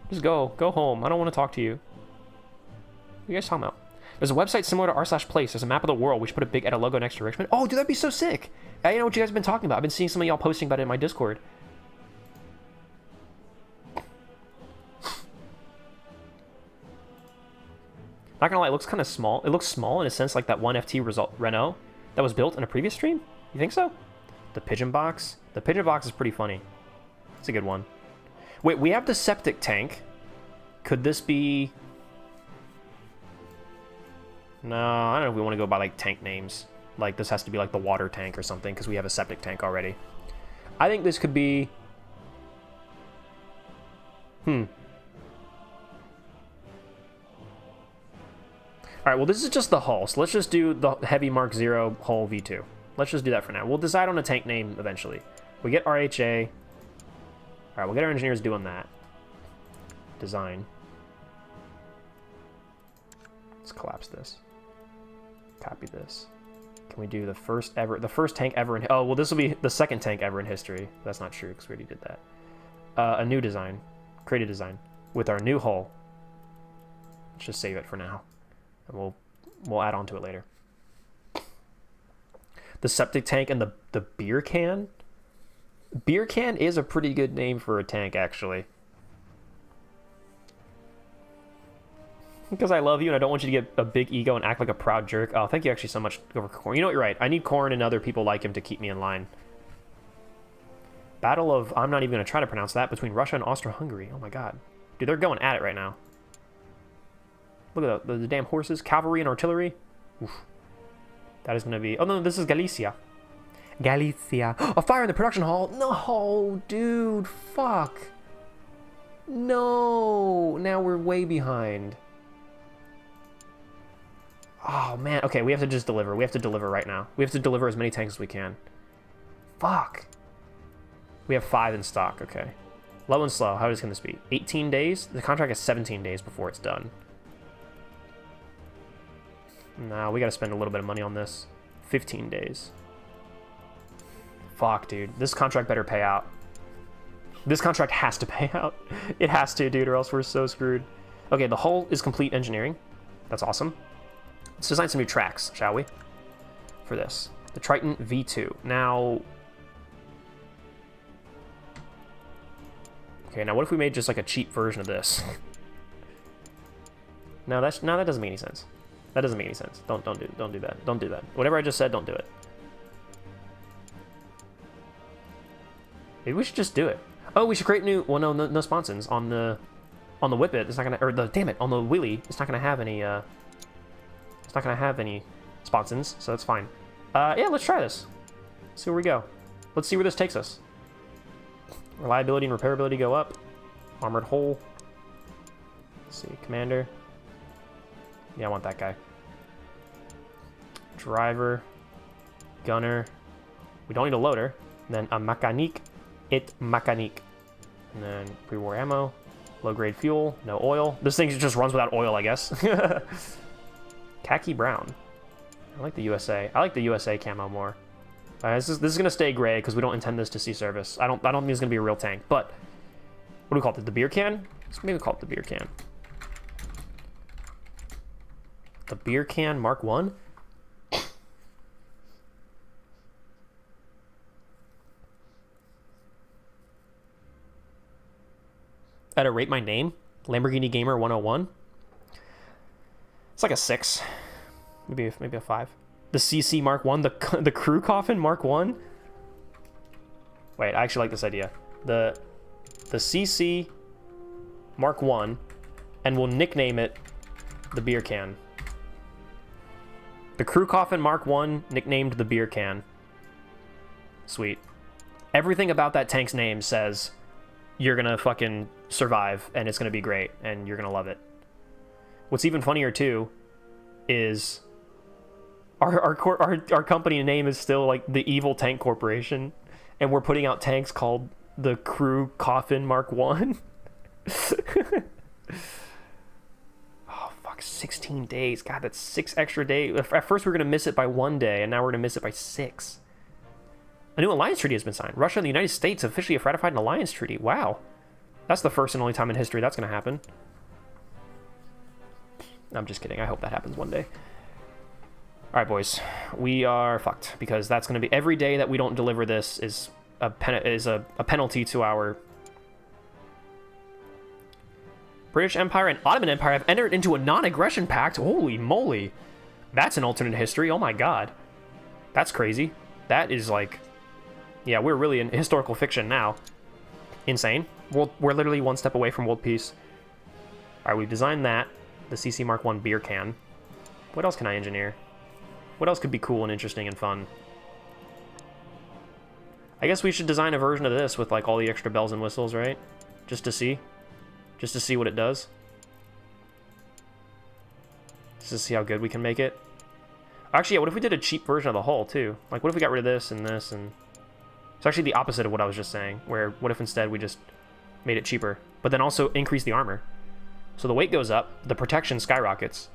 Just go home. I don't want to talk to you. What are you guys talking about? There's a website similar to r/place. There's a map of the world. We should put a big Edda logo next to Richmond. Oh, dude, that'd be so sick. I know what you guys have been talking about. I've been seeing some of y'all posting about it in my Discord. Not gonna lie, it looks kind of small. It looks small in a sense, like that one FT Renault that was built in a previous stream. You think so? The pigeon box. The pigeon box is pretty funny. It's a good one. Wait, we have the septic tank. Could this be... No, I don't know if we want to go by, like, tank names. Like, this has to be, like, the water tank or something, because we have a septic tank already. I think this could be... Alright, well, this is just the hull, so let's just do the Heavy Mark 0 hull V2. Let's just do that for now. We'll decide on a tank name eventually. We get RHA. Alright, we'll get our engineers doing that. Design. Let's collapse this. Copy this. Can we do the first tank ever in... Oh, well, this will be the second tank ever in history. That's not true, because we already did that. A new design. Create a design. With our new hull. Let's just save it for now. And we'll add on to it later. The septic tank and the beer can? Beer can is a pretty good name for a tank, actually. Because I love you and I don't want you to get a big ego and act like a proud jerk. Oh, thank you actually so much over Corn. You know what, you're right. I need Corn and other people like him to keep me in line. Battle of... I'm not even going to try to pronounce that. Between Russia and Austro-Hungary. Oh my god. Dude, they're going at it right now. Look at the damn horses. Cavalry and artillery. Oof. That is going to be... Oh no, this is Galicia. Galicia. A fire in the production hall. No, dude. Fuck. No. Now we're way behind. Oh, man. Okay, we have to just deliver. We have to deliver right now. We have to deliver as many tanks as we can. Fuck. We have 5 in stock. Okay. Low and slow. How is this be? 18 days? The contract is 17 days before it's done. Nah, we gotta spend a little bit of money on this. 15 days. Fuck, dude. This contract better pay out. This contract has to pay out. It has to, dude, or else we're so screwed. Okay, the hull is complete engineering. That's awesome. Let's design some new tracks, shall we? For this. The Triton V2. Now... Okay, now what if we made just like a cheap version of this? No, that doesn't make any sense. That doesn't make any sense. Don't do that. Don't do that. Whatever I just said, don't do it. Maybe we should just do it. Oh, we should create new... Well, no sponsons on the Whippet. It's not gonna... Or the... Damn it, on the Wheelie. It's not gonna have any... It's not gonna have any sponsons, so that's fine. Yeah, let's try this. See where we go. Let's see where this takes us. Reliability and repairability go up. Armored hull. Let's see, commander. Yeah, I want that guy. Driver. Gunner. We don't need a loader. And then a mécanique et mécanique. And then pre-war ammo. Low-grade fuel. No oil. This thing just runs without oil, I guess. Khaki brown. I like the USA. I like the USA camo more. This is going to stay gray because we don't intend this to see service. I don't think it's going to be a real tank. But what do we call it? The beer can? Let's maybe call it the beer can. The beer can Mark 1? At a rate my name? Lamborghini Gamer 101? It's like a 6. Maybe a 5. The CC Mark 1, the crew coffin Mark 1? Wait, I actually like this idea. The CC Mark 1, and we'll nickname it the beer can. The crew coffin Mark 1, nicknamed the beer can. Sweet. Everything about that tank's name says you're gonna fucking survive, and it's gonna be great, and you're gonna love it. What's even funnier, too, is... Our company name is still like the Evil Tank Corporation, and we're putting out tanks called the Crew Coffin Mark 1. Oh, fuck, 16 days. God, that's 6 extra days. At first we were going to miss it by 1 day, and now we're going to miss it by 6. A new alliance treaty has been signed. Russia and the United States officially have ratified an alliance treaty. Wow. That's the first and only time in history that's going to happen. I'm just kidding. I hope that happens one day. Alright, boys, we are fucked, because that's going to be... Every day that we don't deliver this is a penalty to our... British Empire and Ottoman Empire have entered into a non-aggression pact. Holy moly. That's an alternate history. Oh my god. That's crazy. That is like... Yeah, we're really in historical fiction now. Insane. We're literally one step away from world peace. Alright, we've designed that. The CC Mark 1 beer can. What else can I engineer? What else could be cool and interesting and fun? I guess we should design a version of this with like all the extra bells and whistles, right? Just to see. Just to see what it does. Just to see how good we can make it. Actually, yeah, what if we did a cheap version of the hull, too? Like, what if we got rid of this and this and... It's actually the opposite of what I was just saying, where what if instead we just made it cheaper, but then also increase the armor? So the weight goes up, the protection skyrockets.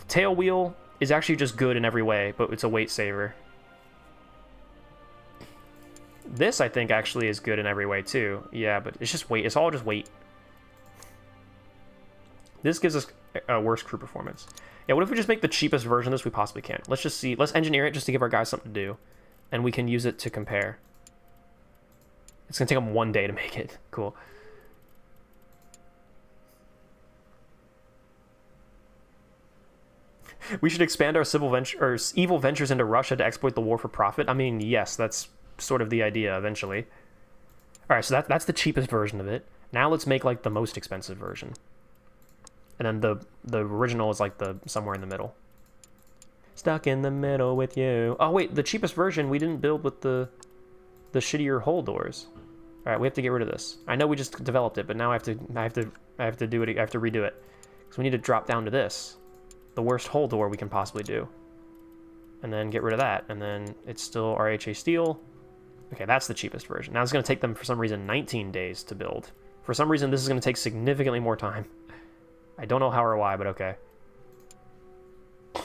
The tail wheel is actually just good in every way, but it's a weight saver. This, I think, actually is good in every way, too. Yeah, but it's just weight. It's all just weight. This gives us a worse crew performance. Yeah, what if we just make the cheapest version of this we possibly can? Let's just see. Let's engineer it just to give our guys something to do. And we can use it to compare. It's going to take them 1 day to make it. Cool. We should expand our evil ventures into Russia to exploit the war for profit. I mean, yes, that's sort of the idea eventually. All right, so that's the cheapest version of it. Now let's make like the most expensive version. And then the original is like the somewhere in the middle. Stuck in the middle with you. Oh wait, the cheapest version we didn't build with the shittier hull doors. All right, we have to get rid of this. I know we just developed it, but now I have to do it. I have to redo it. So we need to drop down to this. The worst hull door we can possibly do. And then get rid of that. And then it's still RHA steel. Okay, that's the cheapest version. Now it's going to take them, for some reason, 19 days to build. For some reason, this is going to take significantly more time. I don't know how or why, but okay. All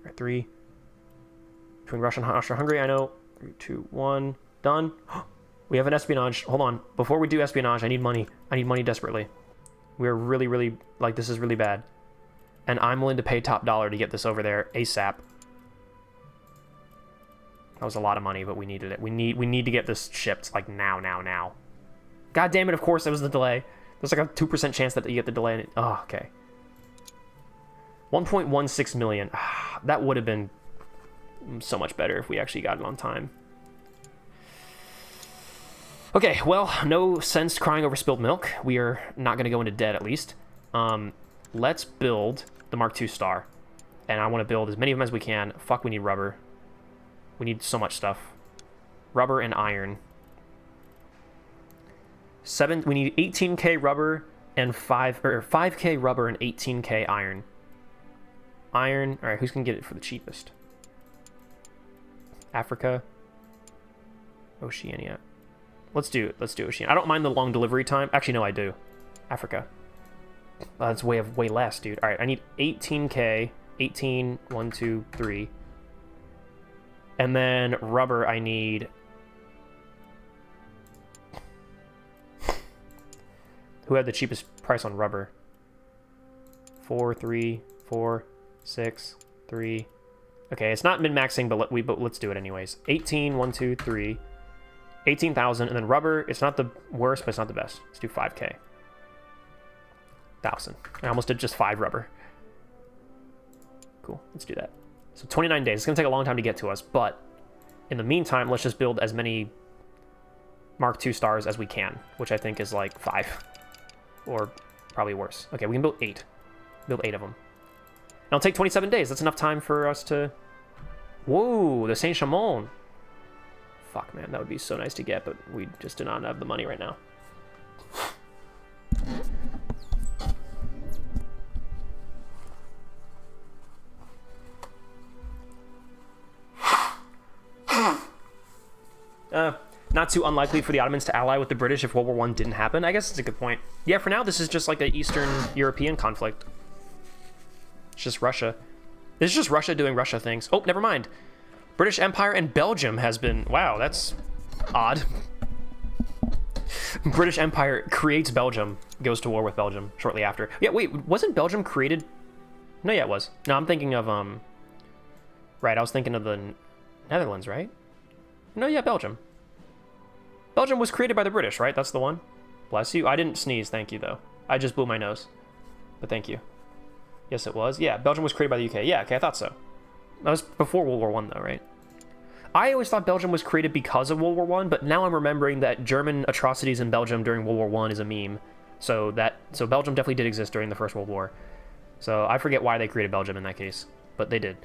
right, 3. Between Russia and Austria-Hungary, I know. 3, 2, 1. Done. We have an espionage. Hold on. Before we do espionage, I need money. I need money desperately. We're really, really... Like, this is really bad. And I'm willing to pay top dollar to get this over there ASAP. That was a lot of money, but we needed it. We need to get this shipped, like, now. God damn it, of course, it was the delay. There's like a 2% chance that you get the delay. And oh, okay. 1.16 million. That would have been so much better if we actually got it on time. Okay, well, no sense crying over spilled milk. We are not going to go into debt, at least. Let's build the Mark II Star. And I want to build as many of them as we can. Fuck, we need rubber. We need so much stuff. Rubber and iron. We need 18k rubber and 5k rubber and 18k iron. Iron. All right, who's gonna get it for the cheapest? Africa. Oceania. Let's do Oceania. I don't mind the long delivery time. Actually, no, I do. Africa. That's way less, dude. All right, I need 18k. 18. 1, 2, 3. And then rubber, I need... Who had the cheapest price on rubber? 4, 3, 4, 6, 3. Okay, it's not min-maxing, but let's do it anyways. 18, 1, 2, 3. 18,000, and then rubber, it's not the worst, but it's not the best. Let's do 5k. 1,000. I almost did just 5 rubber. Cool, let's do that. So 29 days. It's going to take a long time to get to us, but in the meantime, let's just build as many Mark II stars as we can, which I think is like 5. Or probably worse. Okay, we can build 8. Build 8 of them. And it'll take 27 days. That's enough time for us to... Whoa, the Saint-Chamond. Fuck, man, that would be so nice to get, but we just do not have the money right now. Not too unlikely for the Ottomans to ally with the British if World War I didn't happen. I guess it's a good point. Yeah, for now, this is just like an Eastern European conflict. It's just Russia. This is just Russia doing Russia things. Oh, never mind. British Empire and Belgium has been... Wow, that's odd. British Empire creates Belgium, goes to war with Belgium shortly after. Yeah, wait, wasn't Belgium created... No, yeah, it was. No, I'm thinking of... Right, I was thinking of the Netherlands, right? No, yeah, Belgium. Belgium was created by the British, right? That's the one. Bless you. I didn't sneeze, thank you, though. I just blew my nose. But thank you. Yes, it was. Yeah, Belgium was created by the UK. Yeah, okay, I thought so. That was before World War I, though, right? I always thought Belgium was created because of World War I, but now I'm remembering that German atrocities in Belgium during World War I is a meme. So Belgium definitely did exist during the First World War. So I forget why they created Belgium in that case, but they did.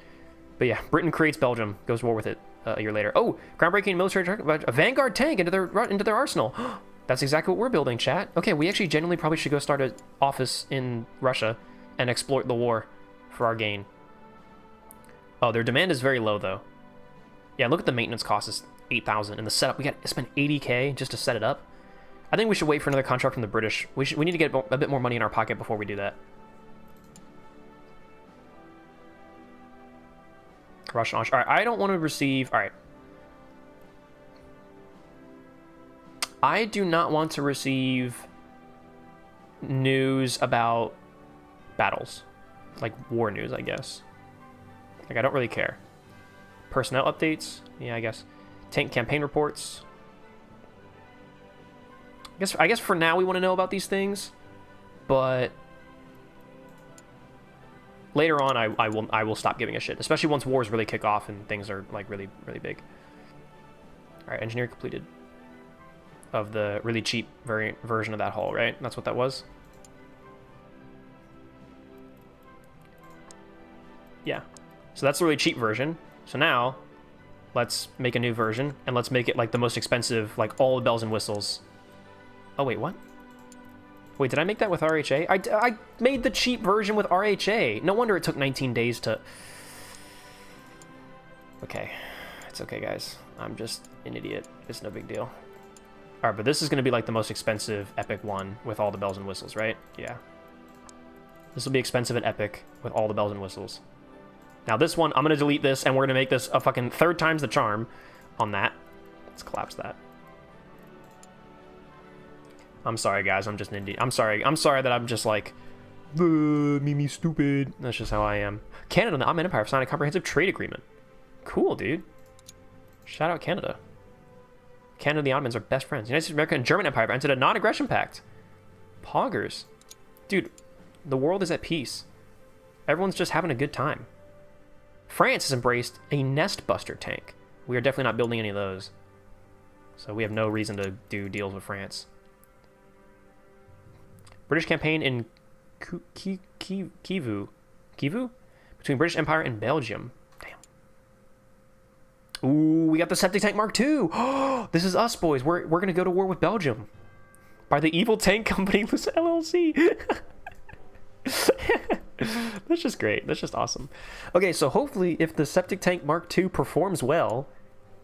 But yeah, Britain creates Belgium, goes to war with it a year later. Oh, groundbreaking military... A Vanguard tank into their arsenal. That's exactly what we're building, chat. Okay, we actually genuinely probably should go start an office in Russia and exploit the war for our gain. Oh, their demand is very low, though. Yeah, look at the maintenance cost is 8,000, and the setup, we got to spend 80k just to set it up. I think we should wait for another contract from the British. We need to get a bit more money in our pocket before we do that. Russian. All right, I don't want to receive. All right. I do not want to receive news about battles, like war news, I guess. Like, I don't really care. Personnel updates, yeah, I guess. Tank campaign reports. I guess for now we want to know about these things, but later on I will stop giving a shit, especially once wars really kick off and things are like really big. All right, engineer completed. Of the really cheap version of that hull, right? That's what that was? Yeah. So that's the really cheap version. So now, let's make a new version, and let's make it like the most expensive, like all the bells and whistles. Oh, wait, what? Wait, did I make that with RHA? I made the cheap version with RHA. No wonder it took 19 days to... Okay. It's okay, guys. I'm just an idiot. It's no big deal. Alright, but this is going to be like the most expensive epic one with all the bells and whistles, right? Yeah. This will be expensive and epic with all the bells and whistles. Now this one, I'm going to delete this, and we're going to make this a fucking 3rd times the charm on that. Let's collapse that. I'm sorry, guys. I'm just an idiot. I'm sorry that I'm just like, me stupid. That's just how I am. Canada and the Ottoman Empire have signed a comprehensive trade agreement. Cool, dude. Shout out Canada. Canada and the Ottomans are best friends. United States, America, and German Empire have entered a non-aggression pact. Poggers. Dude, the world is at peace. Everyone's just having a good time. France has embraced a nest buster tank. We are definitely not building any of those. So we have no reason to do deals with France. British campaign in Kivu? Between British Empire and Belgium. Ooh, we got the septic tank Mark II. This is us, boys. We're gonna go to war with Belgium by the evil tank company LLC. That's just great. That's just awesome. Okay, so hopefully, if the septic tank Mark II performs well,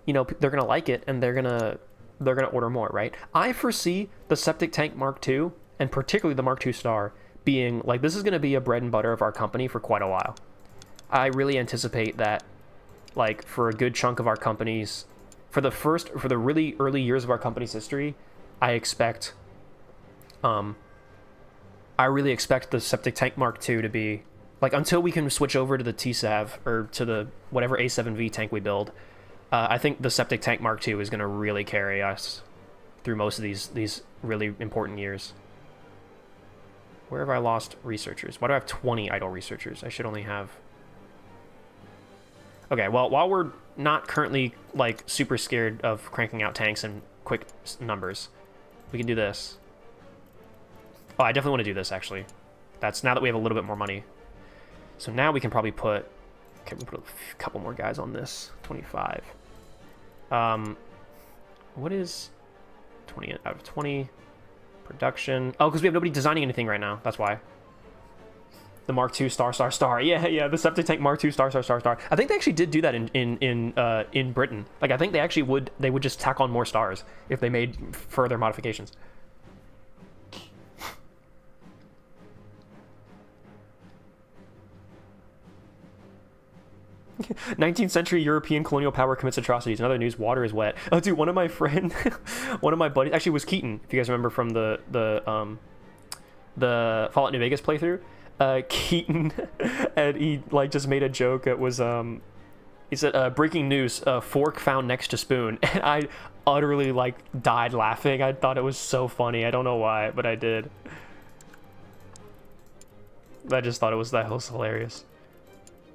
you know, they're gonna like it and they're gonna order more, right? I foresee the septic tank Mark II and particularly the Mark II Star being like, this is gonna be a bread and butter of our company for quite a while. I really anticipate that. Like, for a good chunk of our companies, for the really early years of our company's history, I really expect the septic tank Mark II to be, like, until we can switch over to the TSAV, or to the whatever A7V tank we build, I think the septic tank Mark II is going to really carry us through most of these really important years. Where have I lost researchers? Why do I have 20 idle researchers? I should only have... Okay, well, while we're not currently, like, super scared of cranking out tanks in quick numbers, we can do this. Oh, I definitely want to do this, actually. That's now that we have a little bit more money. So now we can probably put... Okay, we'll put a couple more guys on this. 25. What is 20 out of 20? Production. Oh, because we have nobody designing anything right now. That's why. The Mark II star. Yeah. The septic tank Mark II star. I think they actually did do that in Britain. Like, I think they would just tack on more stars if they made further modifications. 19th century European colonial power commits atrocities. In other news, water is wet. Oh, dude, one of my buddies, actually, was Keaton, if you guys remember from the Fallout New Vegas playthrough. Keaton, and he like just made a joke. It was he said, breaking news, fork found next to spoon, and I utterly like died laughing. I thought it was so funny. I don't know why, but I did. I just thought that was hilarious.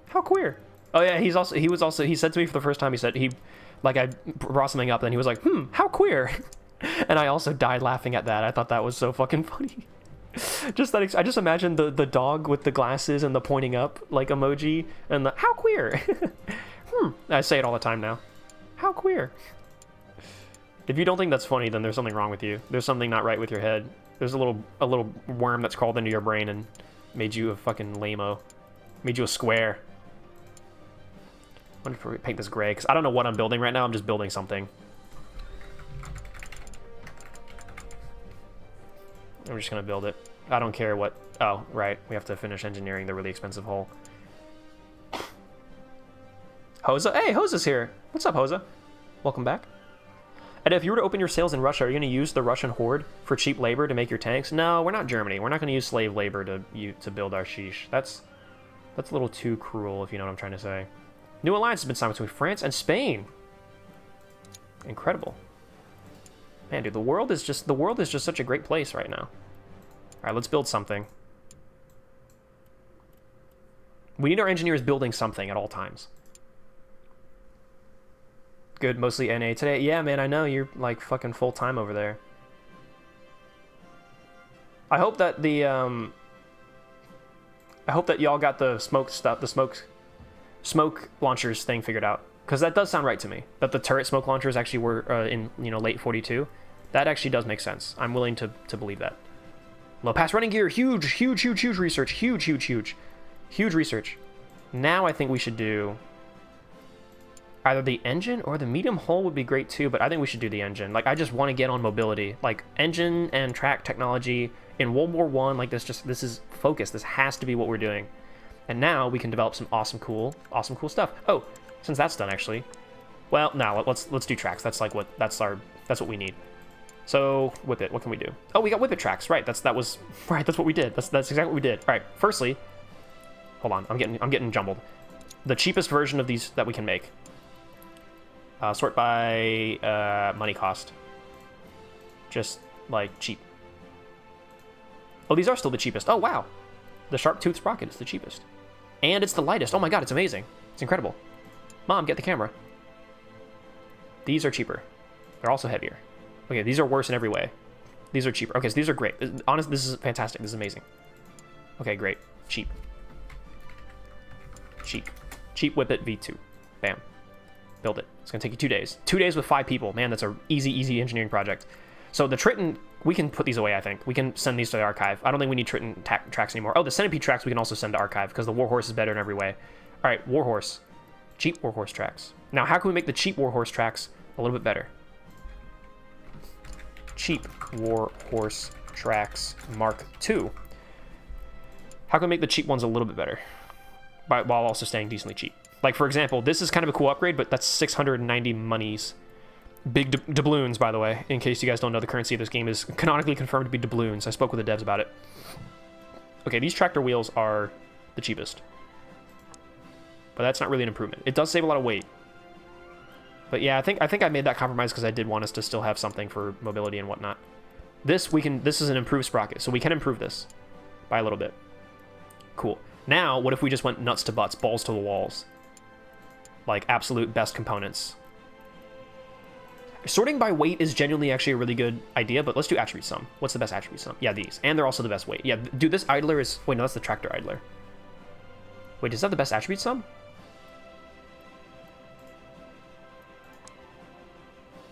How queer. Oh yeah, he said to me for the first time, I brought something up and he was like, how queer. And I also died laughing at that. I thought that was so fucking funny. I just imagined the dog with the glasses and the pointing up like emoji and the how queer. I say it all the time now. How queer. If you don't think that's funny, then there's something wrong with you. There's something not right with your head. There's a little worm that's crawled into your brain and made you a fucking lame-o. Made you a square. I'm gonna paint this gray because I don't know what I'm building right now. I'm just building something. I'm just gonna build it. I don't care what... Oh, right. We have to finish engineering the really expensive hull. Hosa? Hey, Hosa's here. What's up, Hosa? Welcome back. And if you were to open your sales in Russia, are you going to use the Russian horde for cheap labor to make your tanks? No, we're not Germany. We're not going to use slave labor to build our sheesh. That's a little too cruel, if you know what I'm trying to say. New alliance has been signed between France and Spain. Incredible. Man, dude, the world is just such a great place right now. All right, let's build something. We need our engineers building something at all times. Good, mostly NA today. Yeah, man, I know you're like fucking full time over there. I hope that the I hope that y'all got the smoke stuff, the smoke launchers thing figured out, because that does sound right to me. That the turret smoke launchers actually were in late 42. That actually does make sense. I'm willing to believe that. Low pass running gear, huge research, huge research. Now I think we should do either the engine or the medium hull would be great too, but I think we should do the engine. Like, I just want to get on mobility. Like, engine and track technology in World War I, like this is focus. This has to be what we're doing. And now we can develop some awesome cool stuff. Oh, since that's done actually. Well, now let's do tracks. That's like that's what we need. So, whip it, what can we do? Oh, we got whip it tracks, right, that's what we did. That's exactly what we did. All right, firstly, hold on, I'm getting jumbled. The cheapest version of these that we can make. Sort by money cost. Just, like, cheap. Oh, these are still the cheapest. Oh, wow. The sharp tooth sprocket is the cheapest. And it's the lightest. Oh my god, it's amazing. It's incredible. Mom, get the camera. These are cheaper. They're also heavier. Okay, these are worse in every way. These are cheaper. Okay, so these are great. Honestly, this is fantastic. This is amazing. Okay, great. Cheap. Cheap whip it V2. Bam. Build it. It's going to take you 2 days. 2 days with 5 people. Man, that's a easy engineering project. So the Triton, we can put these away, I think. We can send these to the archive. I don't think we need Triton tracks anymore. Oh, the Centipede tracks we can also send to archive because the Warhorse is better in every way. All right, Warhorse. Cheap Warhorse tracks. Now, how can we make the cheap Warhorse tracks a little bit better? Cheap Warhorse tracks Mark II. How can we make the cheap ones a little bit better while also staying decently cheap? Like, for example, this is kind of a cool upgrade, but that's 690 monies. Big doubloons, by the way, in case you guys don't know, the currency of this game is canonically confirmed to be doubloons. I spoke with the devs about it. Okay, these tractor wheels are the cheapest. But that's not really an improvement. It does save a lot of weight. But yeah, I think I made that compromise because I did want us to still have something for mobility and whatnot. This is an improved sprocket, so we can improve this by a little bit. Cool. Now, what if we just went nuts to butts, balls to the walls? Like, absolute best components. Sorting by weight is genuinely actually a really good idea, but let's do attribute sum. What's the best attribute sum? Yeah, these. And they're also the best weight. Yeah, dude, this idler is... Wait, no, that's the tractor idler. Wait, does that have the best attribute sum?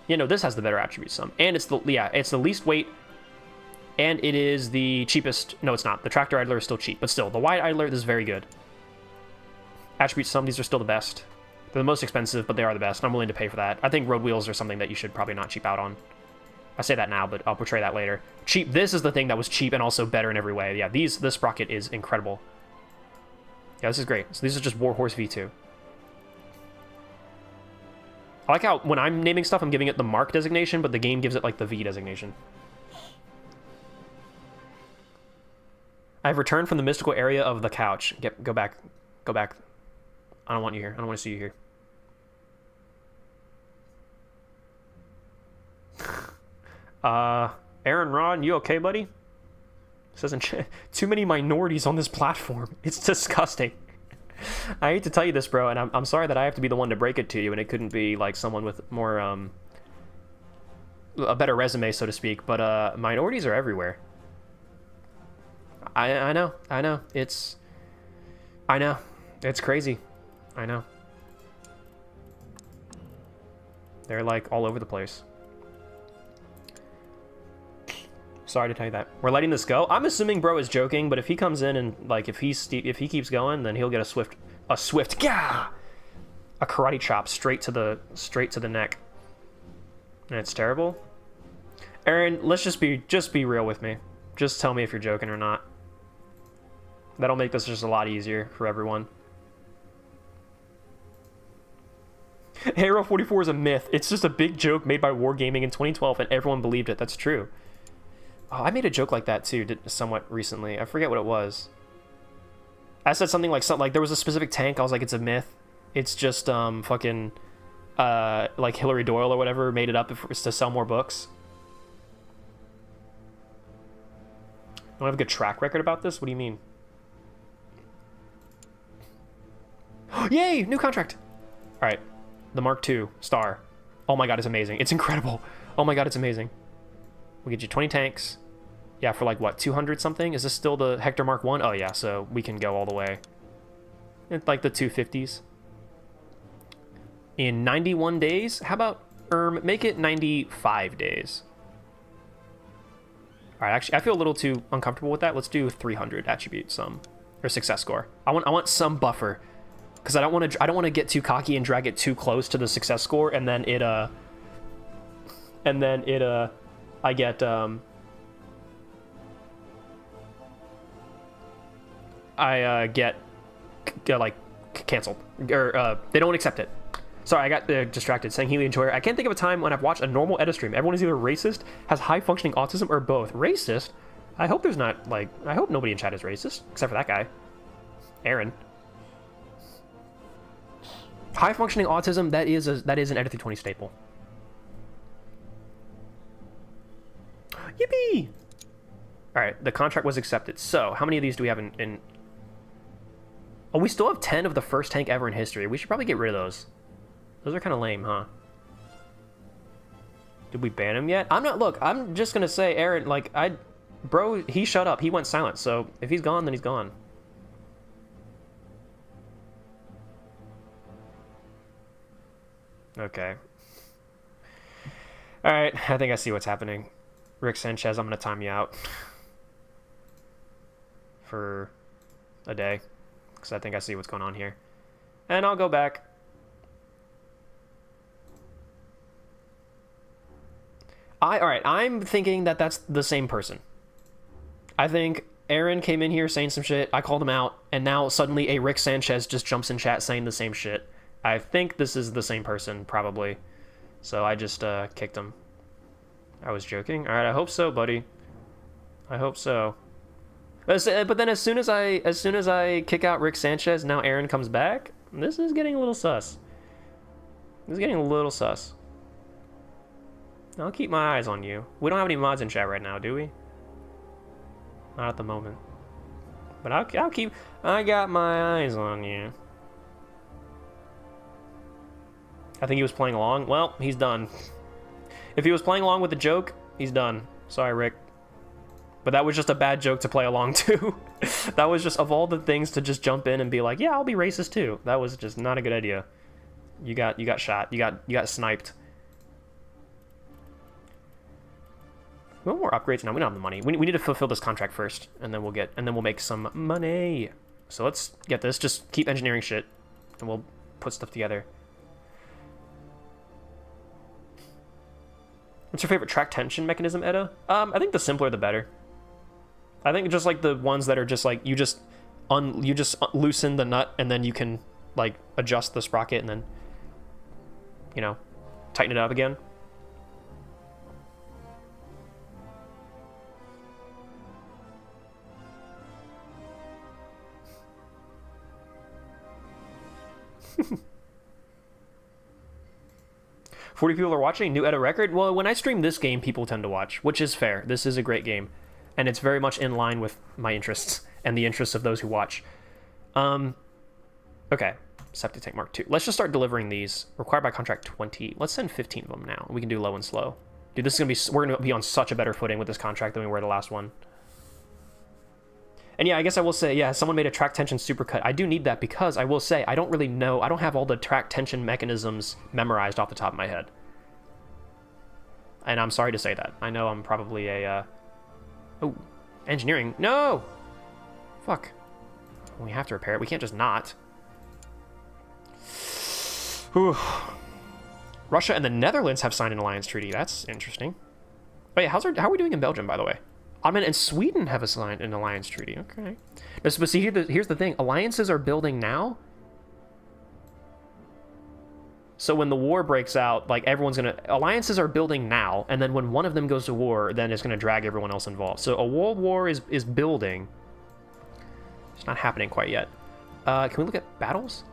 Yeah, no, this has the better attribute sum. And it's the... Yeah, it's the least weight. And it is the cheapest... No, it's not. The tractor idler is still cheap. But still, the wide idler, this is very good. Attribute sum, these are still the best. They're the most expensive, but they are the best. I'm willing to pay for that. I think road wheels are something that you should probably not cheap out on. I say that now, but I'll portray that later. Cheap. This is the thing that was cheap and also better in every way. Yeah, this sprocket is incredible. Yeah, this is great. So these are just Warhorse V2. I like how when I'm naming stuff, I'm giving it the Mark designation, but the game gives it like the V designation. I've returned from the mystical area of the couch. Go back. Go back. I don't want you here. I don't want to see you here. Aaron Ron, you okay, buddy? This isn't too many minorities on this platform. It's disgusting. I hate to tell you this, bro, and I'm sorry that I have to be the one to break it to you, and it couldn't be like someone with more a better resume, so to speak. But minorities are everywhere. I know. It's crazy. I know. They're like all over the place. Sorry to tell you that. We're letting this go. I'm assuming bro is joking, but if he comes in and like if he keeps going, then he'll get a swift gah! A karate chop straight to the neck. And it's terrible. Aaron, let's just be real with me. Just tell me if you're joking or not. That'll make this just a lot easier for everyone. Hero 44 is a myth. It's just a big joke made by Wargaming in 2012, and everyone believed it. That's true. Oh, I made a joke like that too, somewhat recently. I forget what it was. I said something like there was a specific tank. I was like, it's a myth. It's just fucking like Hillary Doyle or whatever made it up to sell more books. I don't have a good track record about this. What do you mean? Yay! New contract. All right, the Mark II Star. Oh my god, it's amazing. It's incredible. Oh my god, it's amazing. We get you 20 tanks. Yeah, for like what, 200 something? Is this still the Hector Mark 1? Oh yeah, so we can go all the way. It's like the 250s. In 91 days? How about make it 95 days? All right, actually, I feel a little too uncomfortable with that. Let's do 300 attribute or success score. I want some buffer, because I don't want to get too cocky and drag it too close to the success score, and then I get like canceled, or they don't accept it. Sorry, I got distracted. Saying Healy and Toyer. I can't think of a time when I've watched a normal edit stream. Everyone is either racist, has high functioning autism, or both. Racist? I hope there's not, like, I hope nobody in chat is racist, except for that guy, Aaron. High functioning autism, that is an Edit 320 staple. Yippee! All right, the contract was accepted. So, how many of these do we have in... Oh, we still have 10 of the first tank ever in history. We should probably get rid of those. Those are kind of lame, huh? Did we ban him yet? Look, I'm just gonna say, Aaron, like, bro, he shut up. He went silent. So, if he's gone, then he's gone. Okay. All right, I think I see what's happening. Rick Sanchez, I'm gonna time you out for a day, because I think I see what's going on here. And I'll go back. Alright, I'm thinking that that's the same person. I think Aaron came in here saying some shit, I called him out, and now suddenly a Rick Sanchez just jumps in chat saying the same shit. I think this is the same person, probably. So I just kicked him. I was joking. Alright, I hope so, buddy. I hope so. But then as soon as I kick out Rick Sanchez, now Aaron comes back. This is getting a little sus. This is getting a little sus. I'll keep my eyes on you. We don't have any mods in chat right now, do we? Not at the moment. But I'll keep... I got my eyes on you. I think he was playing along. Well, he's done. If he was playing along with the joke, he's done. Sorry, Rick. But that was just a bad joke to play along to. That was just, of all the things to just jump in and be like, yeah, I'll be racist too. That was just not a good idea. You got shot. You got sniped. We want more upgrades now. We don't have the money. We need to fulfill this contract first, and then we'll make some money. So let's get this. Just keep engineering shit, and we'll put stuff together. What's your favorite track tension mechanism, Edda? I think the simpler the better. I think just like the ones that are just like you just loosen the nut, and then you can like adjust the sprocket, and then tighten it up again. 40 people are watching, new Edda record? Well, when I stream this game, people tend to watch, which is fair. This is a great game, and it's very much in line with my interests and the interests of those who watch. Okay, Septic Tank Mark II. Let's just start delivering these. Required by contract 20. Let's send 15 of them now. We can do low and slow. Dude, this is gonna be, we're gonna be on such a better footing with this contract than we were the last one. And yeah, I guess I will say, yeah, someone made a track tension supercut. I do need that because I will say, I don't really know, I don't have all the track tension mechanisms memorized off the top of my head. And I'm sorry to say that. I know I'm probably a, oh, engineering. No! Fuck. We have to repair it. We can't just not. Whew. Russia and the Netherlands have signed an alliance treaty. That's interesting. Oh yeah, how are we doing in Belgium, by the way? Ottoman and Sweden have signed an alliance treaty. Okay. But see, here's the thing. Alliances are building now. So when the war breaks out, like everyone's gonna alliances are building now, and then when one of them goes to war, then it's gonna drag everyone else involved. So a world war is building. It's not happening quite yet. Can we look at battles?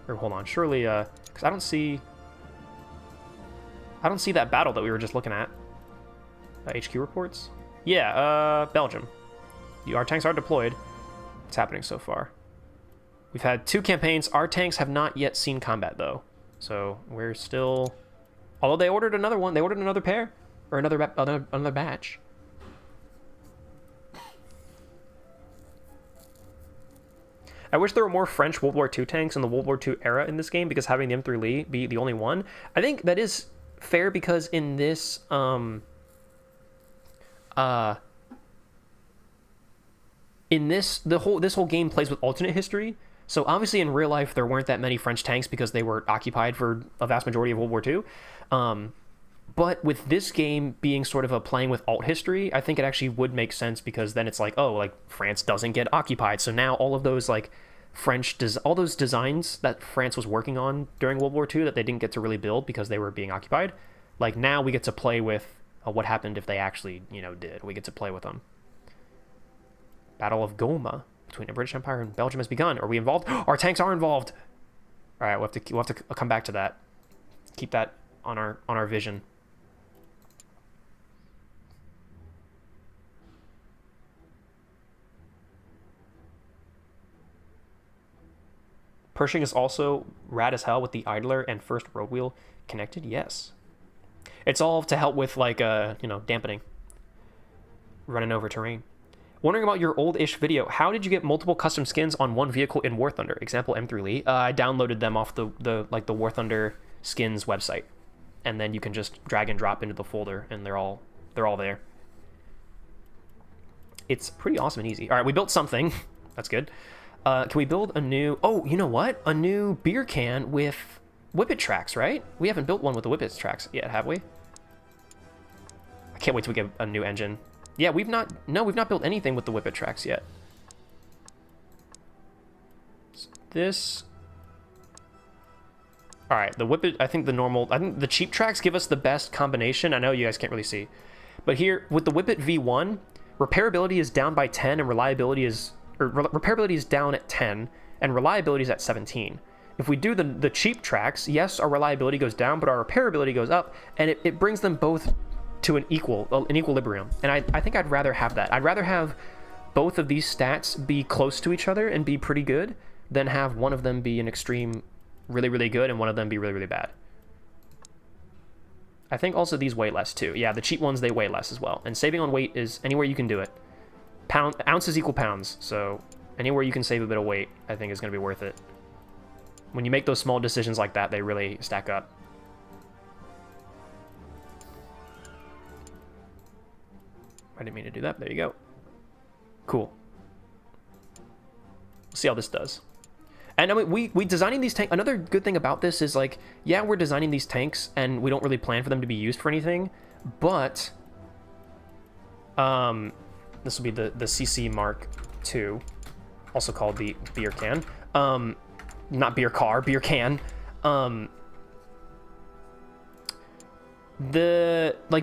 Or hold on, surely because I don't see that battle that we were just looking at. HQ reports? Yeah, Belgium. Our tanks are deployed. What's happening so far? We've had 2 campaigns. Our tanks have not yet seen combat, though. So we're still... Although they ordered another one. They ordered another pair. Or another batch. I wish there were more French World War II tanks in the World War II era in this game, because having the M3 Lee be the only one. I think that is fair, because in this... this whole game plays with alternate history. So obviously in real life there weren't that many French tanks because they were occupied for a vast majority of World War II. But with this game being sort of a playing with alt history, I think it actually would make sense, because then it's like, oh, like France doesn't get occupied. So now all of those like all those designs that France was working on during World War II that they didn't get to really build because they were being occupied, like now we get to play with what happened if they actually, did. We get to play with them. Battle of Goma between the British Empire and Belgium has begun. Are we involved? Our tanks are involved. All right, we'll have to come back to that. Keep that on our vision. Pershing is also rad as hell with the idler and first road wheel connected. Yes, it's all to help with like dampening, running over terrain. Wondering about your old-ish video. How did you get multiple custom skins on one vehicle in War Thunder? Example, M3 Lee. I downloaded them off the War Thunder skins website, and then you can just drag and drop into the folder, and they're all there. It's pretty awesome and easy. All right, we built something. That's good. Can we build a new... Oh, you know what? A new beer can with Whippet tracks, right? We haven't built one with the Whippet tracks yet, have we? I can't wait till we get a new engine. Yeah, we've not built anything with the Whippet tracks yet. This... Alright, the Whippet, I think the cheap tracks give us the best combination. I know you guys can't really see. But here, with the Whippet V1, repairability is down by 10 and reliability is... repairability is down at 10 and reliability is at 17. If we do the cheap tracks, yes, our reliability goes down, but our repairability goes up, and it brings them both to an equilibrium. And I think I'd rather have that. I'd rather have both of these stats be close to each other and be pretty good than have one of them be an extreme really, really good and one of them be really, really bad. I think also these weigh less too. Yeah, the cheap ones, they weigh less as well. And saving on weight is anywhere you can do it. Ounces equal pounds, so anywhere you can save a bit of weight, I think is going to be worth it. When you make those small decisions like that, they really stack up. I didn't mean to do that. There you go. Cool. Let's see how this does. And I mean, we designing these tanks. Another good thing about this is like, yeah, we're designing these tanks and we don't really plan for them to be used for anything, but this will be the CC Mark II, also called the beer can. Not beer car, beer can.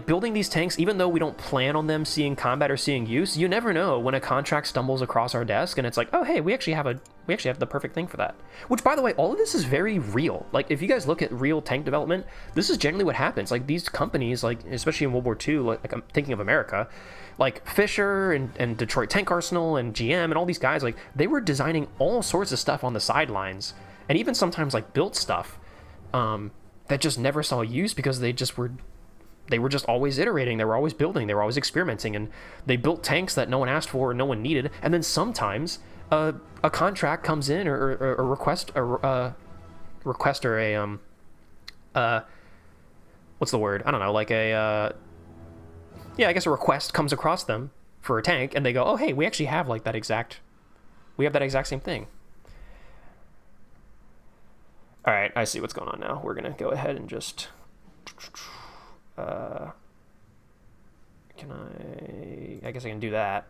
Building these tanks, even though we don't plan on them seeing combat or seeing use, you never know when a contract stumbles across our desk and it's like, oh hey, we actually have the perfect thing for that. Which, by the way, all of this is very real. Like, if you guys look at real tank development, this is generally what happens. Like, these companies, like especially in World War II, like I'm thinking of America, like Fisher and Detroit Tank Arsenal and GM and all these guys, like they were designing all sorts of stuff on the sidelines, and even sometimes like built stuff that just never saw use because they were just always iterating, they were always building, they were always experimenting, and they built tanks that no one asked for or no one needed. And then sometimes a contract comes in or a request or a what's the word? I don't know, like a yeah, I guess a request comes across them for a tank, and they go, oh hey, we actually have like that exact same thing. All right, I see what's going on now. We're gonna go ahead and just I guess I can do that,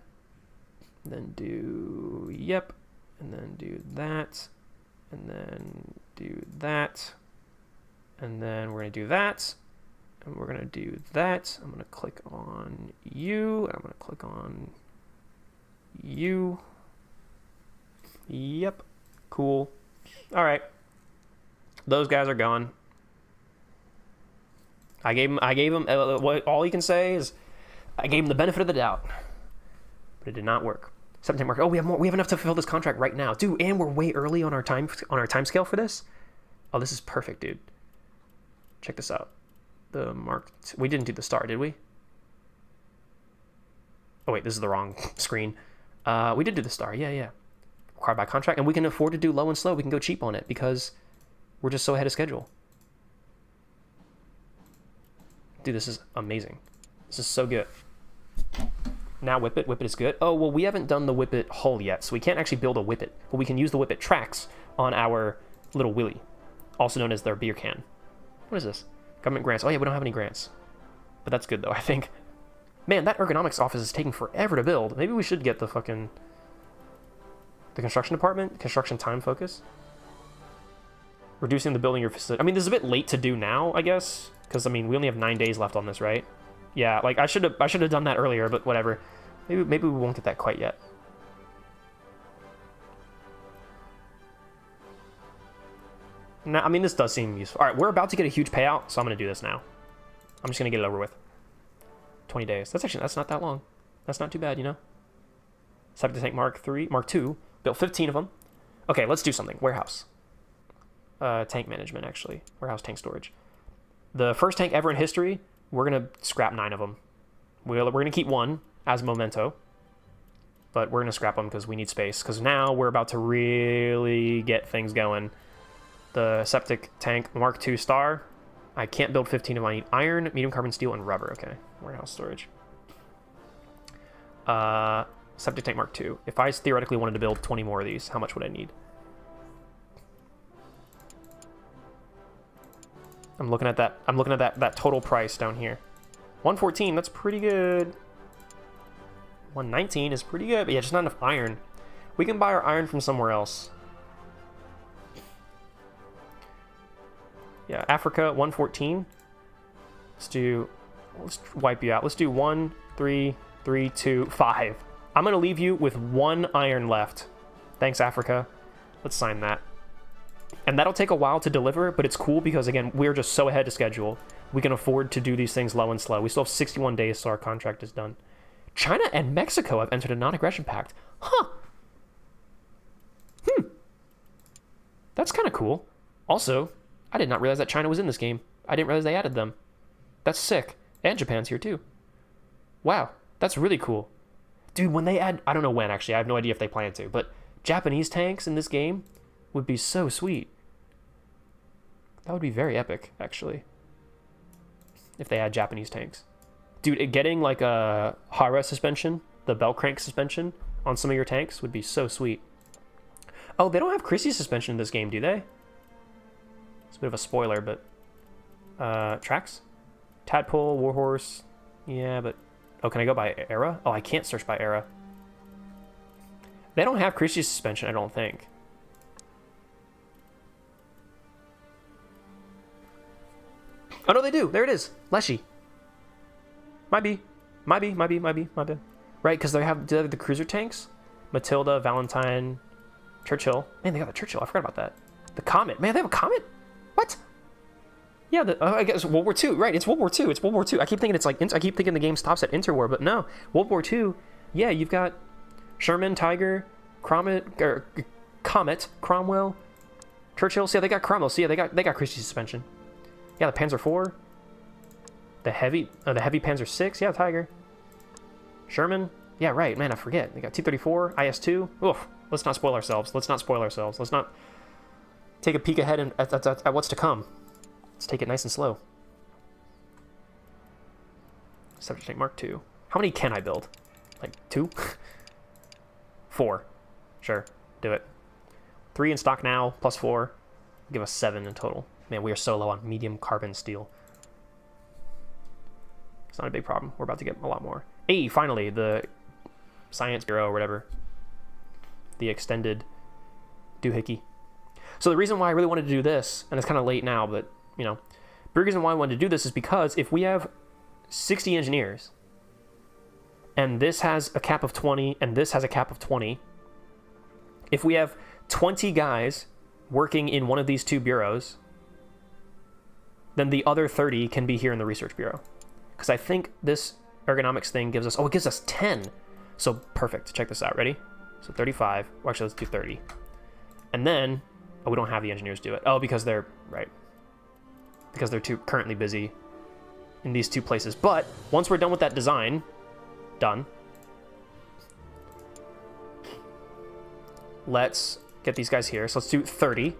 then do yep, and then do that, and then do that. And then we're going to do that. And we're going to do that. I'm going to click on you. And I'm going to click on you. Yep. Cool. All right. Those guys are gone. I gave him all you can say is I gave him the benefit of the doubt. But it did not work. 17 mark. Oh, we have more. We have enough to fulfill this contract right now. Dude, and we're way early on our time scale for this. Oh, this is perfect, dude. Check this out. The mark. We didn't do the star, did we? Oh wait, this is the wrong screen. We did do the star. Yeah. Required by contract, and we can afford to do low and slow. We can go cheap on it because we're just so ahead of schedule. Dude, this is amazing. This is so good. Now Whippet. Whippet is good. Oh, well, we haven't done the Whippet hull yet, so we can't actually build a Whippet. But we can use the Whippet tracks on our little Willy, also known as their beer can. What is this? Government grants. Oh, yeah, we don't have any grants. But that's good, though, I think. Man, that ergonomics office is taking forever to build. Maybe we should get the fucking... the construction department? Construction time focus? Reducing the building your facility. I mean, this is a bit late to do now, I guess. Because, I mean, we only have 9 days left on this, right? Yeah, like, I should have done that earlier, but whatever. Maybe we won't get that quite yet. Now, I mean, this does seem useful. All right, we're about to get a huge payout, so I'm going to do this now. I'm just going to get it over with. 20 days. That's not that long. That's not too bad, you know? Septic tank Mark 3, Mark 2. Built 15 of them. Okay, let's do something. Warehouse. Tank management, actually. Warehouse tank storage. The first tank ever in history, we're going to scrap 9 of them. We're going to keep 1 as a memento. But we're going to scrap them because we need space. Because now we're about to really get things going. The septic tank Mark II star. I can't build 15 of them. I need iron, medium carbon steel, and rubber. Okay, warehouse storage. Septic tank Mark II. If I theoretically wanted to build 20 more of these, how much would I need? I'm looking at that total price down here. 114, that's pretty good. 119 is pretty good, but yeah, just not enough iron. We can buy our iron from somewhere else. Yeah, Africa, 114. Let's wipe you out. Let's do 1, 3, 3, 2, 5. I'm gonna leave you with 1 iron left. Thanks, Africa. Let's sign that. And that'll take a while to deliver, but it's cool because, again, we're just so ahead of schedule. We can afford to do these things low and slow. We still have 61 days till our contract is done. China and Mexico have entered a non-aggression pact. Huh. That's kind of cool. Also, I did not realize that China was in this game. I didn't realize they added them. That's sick. And Japan's here, too. Wow. That's really cool. Dude, when they add... I don't know when, actually. I have no idea if they plan to. But Japanese tanks in this game would be so sweet. That would be very epic, actually. If they add Japanese tanks. Dude, getting like a Hara suspension, the bell crank suspension, on some of your tanks would be so sweet. Oh, they don't have Chrissy suspension in this game, do they? It's a bit of a spoiler, but... tracks? Tadpole, Warhorse... Yeah, but... Oh, can I go by era? Oh, I can't search by era. They don't have Chrissy suspension, I don't think. Oh, no, they do. There it is. Leshy. Might be. Right, because do they have the cruiser tanks? Matilda, Valentine, Churchill. Man, they got the Churchill. I forgot about that. The Comet. Man, they have a Comet? What? Yeah, I guess World War II. Right, it's World War II. It's World War II. I keep thinking it's like... I keep thinking the game stops at interwar, but no. World War II. Yeah, you've got Sherman, Tiger, Comet, Cromwell, Churchill. So yeah, they got Cromwell. So yeah, they got Christie suspension. Yeah, the Panzer IV. The heavy Panzer VI. Yeah, Tiger. Sherman. Yeah, right. Man, I forget. They got T-34, IS-2. Oof. Let's not spoil ourselves. Let's not take a peek ahead at what's to come. Let's take it nice and slow. Subject tank Mark II. How many can I build? Like 2? 4. Sure. Do it. 3 in stock now, plus 4. Give us 7 in total. Man, we are so low on medium carbon steel. It's not a big problem. We're about to get a lot more. Hey, finally, the Science Bureau or whatever. The extended doohickey. So the reason why I really wanted to do this, and it's kind of late now, but, you know, the reason why I wanted to do this is because if we have 60 engineers, and this has a cap of 20, and this has a cap of 20, if we have 20 guys working in one of these two bureaus, then the other 30 can be here in the research bureau. Because I think this ergonomics thing gives us, it gives us 10. So perfect, check this out, ready? So 35, well actually let's do 30. And then, we don't have the engineers do it. Oh, because they're, right. Because they're too currently busy in these two places. But once we're done with that design, done. Let's get these guys here. So let's do 30.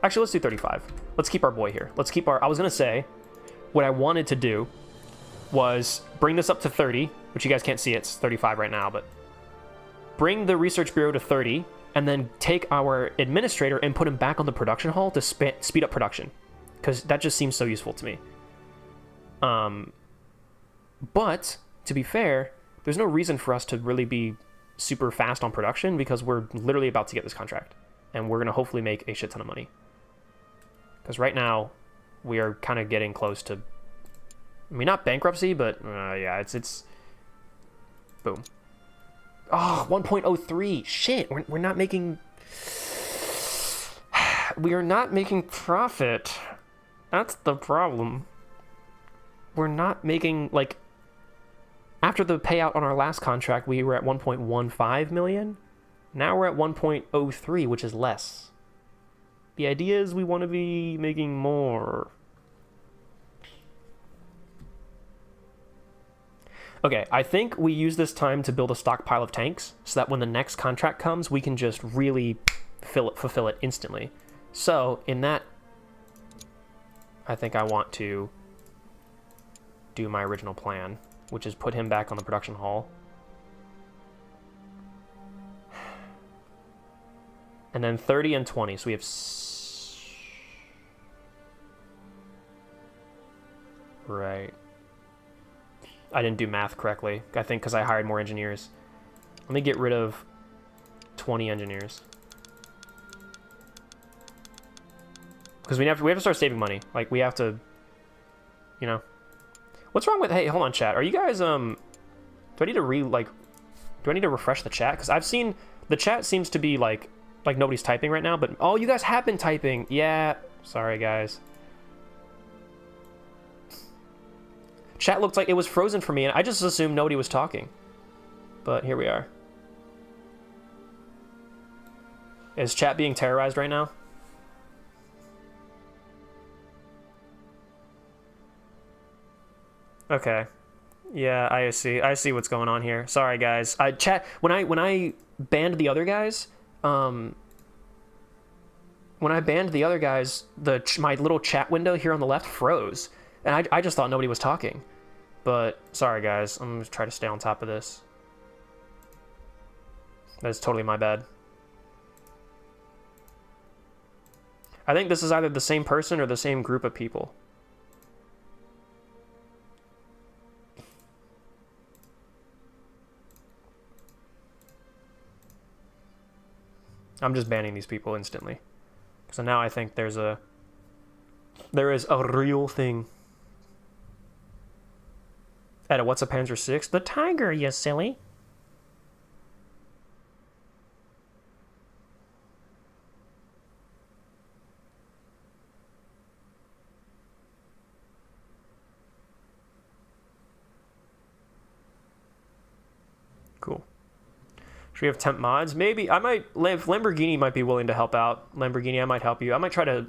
Actually, let's do 35. Let's keep our boy here. Let's keep our, I was gonna say, what I wanted to do was bring this up to 30, which you guys can't see, it's 35 right now, but bring the research bureau to 30, and then take our administrator and put him back on the production hall to speed up production, because that just seems so useful to me. But to be fair, there's no reason for us to really be super fast on production, because we're literally about to get this contract, and we're gonna hopefully make a shit ton of money. Because right now, we are kind of getting close to, I mean, not bankruptcy, but yeah, it's boom. Oh, 1.03. Shit, we're not making... We are not making profit. That's the problem. We're not making, like... After the payout on our last contract, we were at 1.15 million. Now we're at 1.03, which is less. The idea is we want to be making more. Okay, I think we use this time to build a stockpile of tanks so that when the next contract comes, we can just really fulfill it instantly. So, in that, I think I want to do my original plan, which is put him back on the production hall. And then 30 and 20, so we have... Right. I didn't do math correctly, I think, because I hired more engineers. Let me get rid of 20 engineers. Because we have to start saving money. Like, we have to, you know. What's wrong with, hey, hold on, chat. Are you guys, do I need to do I need to refresh the chat? Because I've seen, the chat seems to be, like nobody's typing right now, but, oh, you guys have been typing. Yeah, sorry, guys. Chat looked like it was frozen for me, and I just assumed nobody was talking. But here we are. Is chat being terrorized right now? Okay. Yeah, I see what's going on here. Sorry, guys. Chat, when I banned the other guys, my little chat window here on the left froze, and I just thought nobody was talking. But, sorry guys, I'm going to try to stay on top of this. That's totally my bad. I think this is either the same person or the same group of people. I'm just banning these people instantly. So now I think there is a real thing. Edda, what's a Panzer 6? The Tiger, you silly. Cool. Should we have temp mods? Maybe. I might, if Lamborghini might be willing to help out. Lamborghini, I might help you. I might try to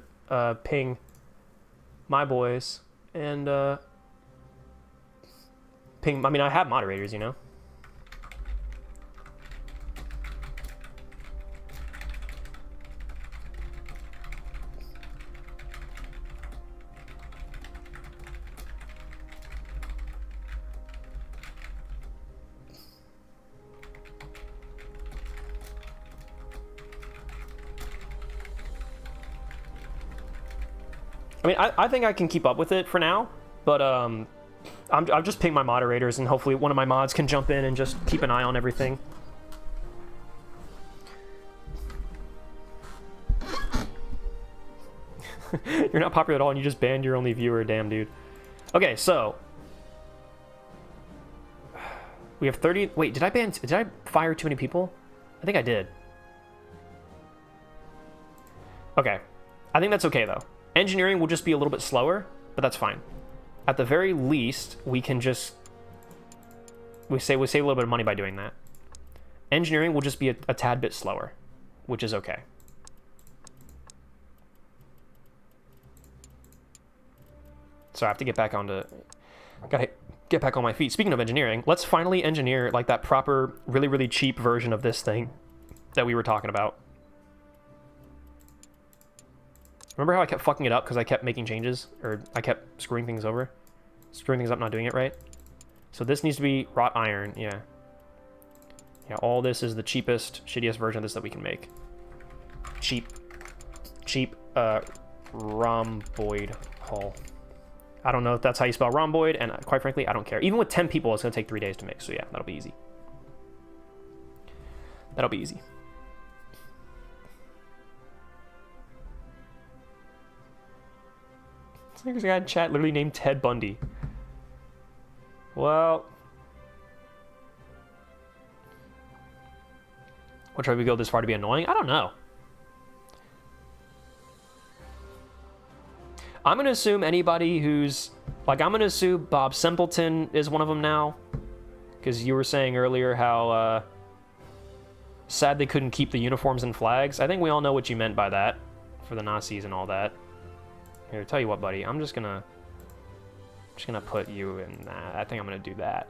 ping my boys and ping, I mean, I have moderators, you know? I mean, I think I can keep up with it for now, but I'll just ping my moderators, and hopefully one of my mods can jump in and just keep an eye on everything. You're not popular at all and you just banned your only viewer. Damn, dude. Okay, so we have 30. Wait, did I fire too many people? I think I did. Okay. I think that's okay though. Engineering will just be a little bit slower, but that's fine. At the very least, we can just we save a little bit of money by doing that. Engineering will just be a tad bit slower, which is okay. So I have to get back onto... Gotta get back on my feet. Speaking of engineering, let's finally engineer like that proper, really, really cheap version of this thing that we were talking about. Remember how I kept fucking it up because I kept making changes? Or I kept screwing things over? Screwing things up, not doing it right? So this needs to be wrought iron, yeah. Yeah, all this is the cheapest, shittiest version of this that we can make. Cheap, rhomboid hull. I don't know if that's how you spell rhomboid, and quite frankly, I don't care. Even with 10 people, it's going to take 3 days to make, so yeah, that'll be easy. That'll be easy. There's a guy in chat literally named Ted Bundy. Well... What, try we go this far to be annoying? I don't know. I'm going to assume anybody who's... Like, I'm going to assume Bob Simpleton is one of them now. Because you were saying earlier how sad they couldn't keep the uniforms and flags. I think we all know what you meant by that. For the Nazis and all that. Here, tell you what, buddy. I'm just gonna put you in that. I think I'm going to do that.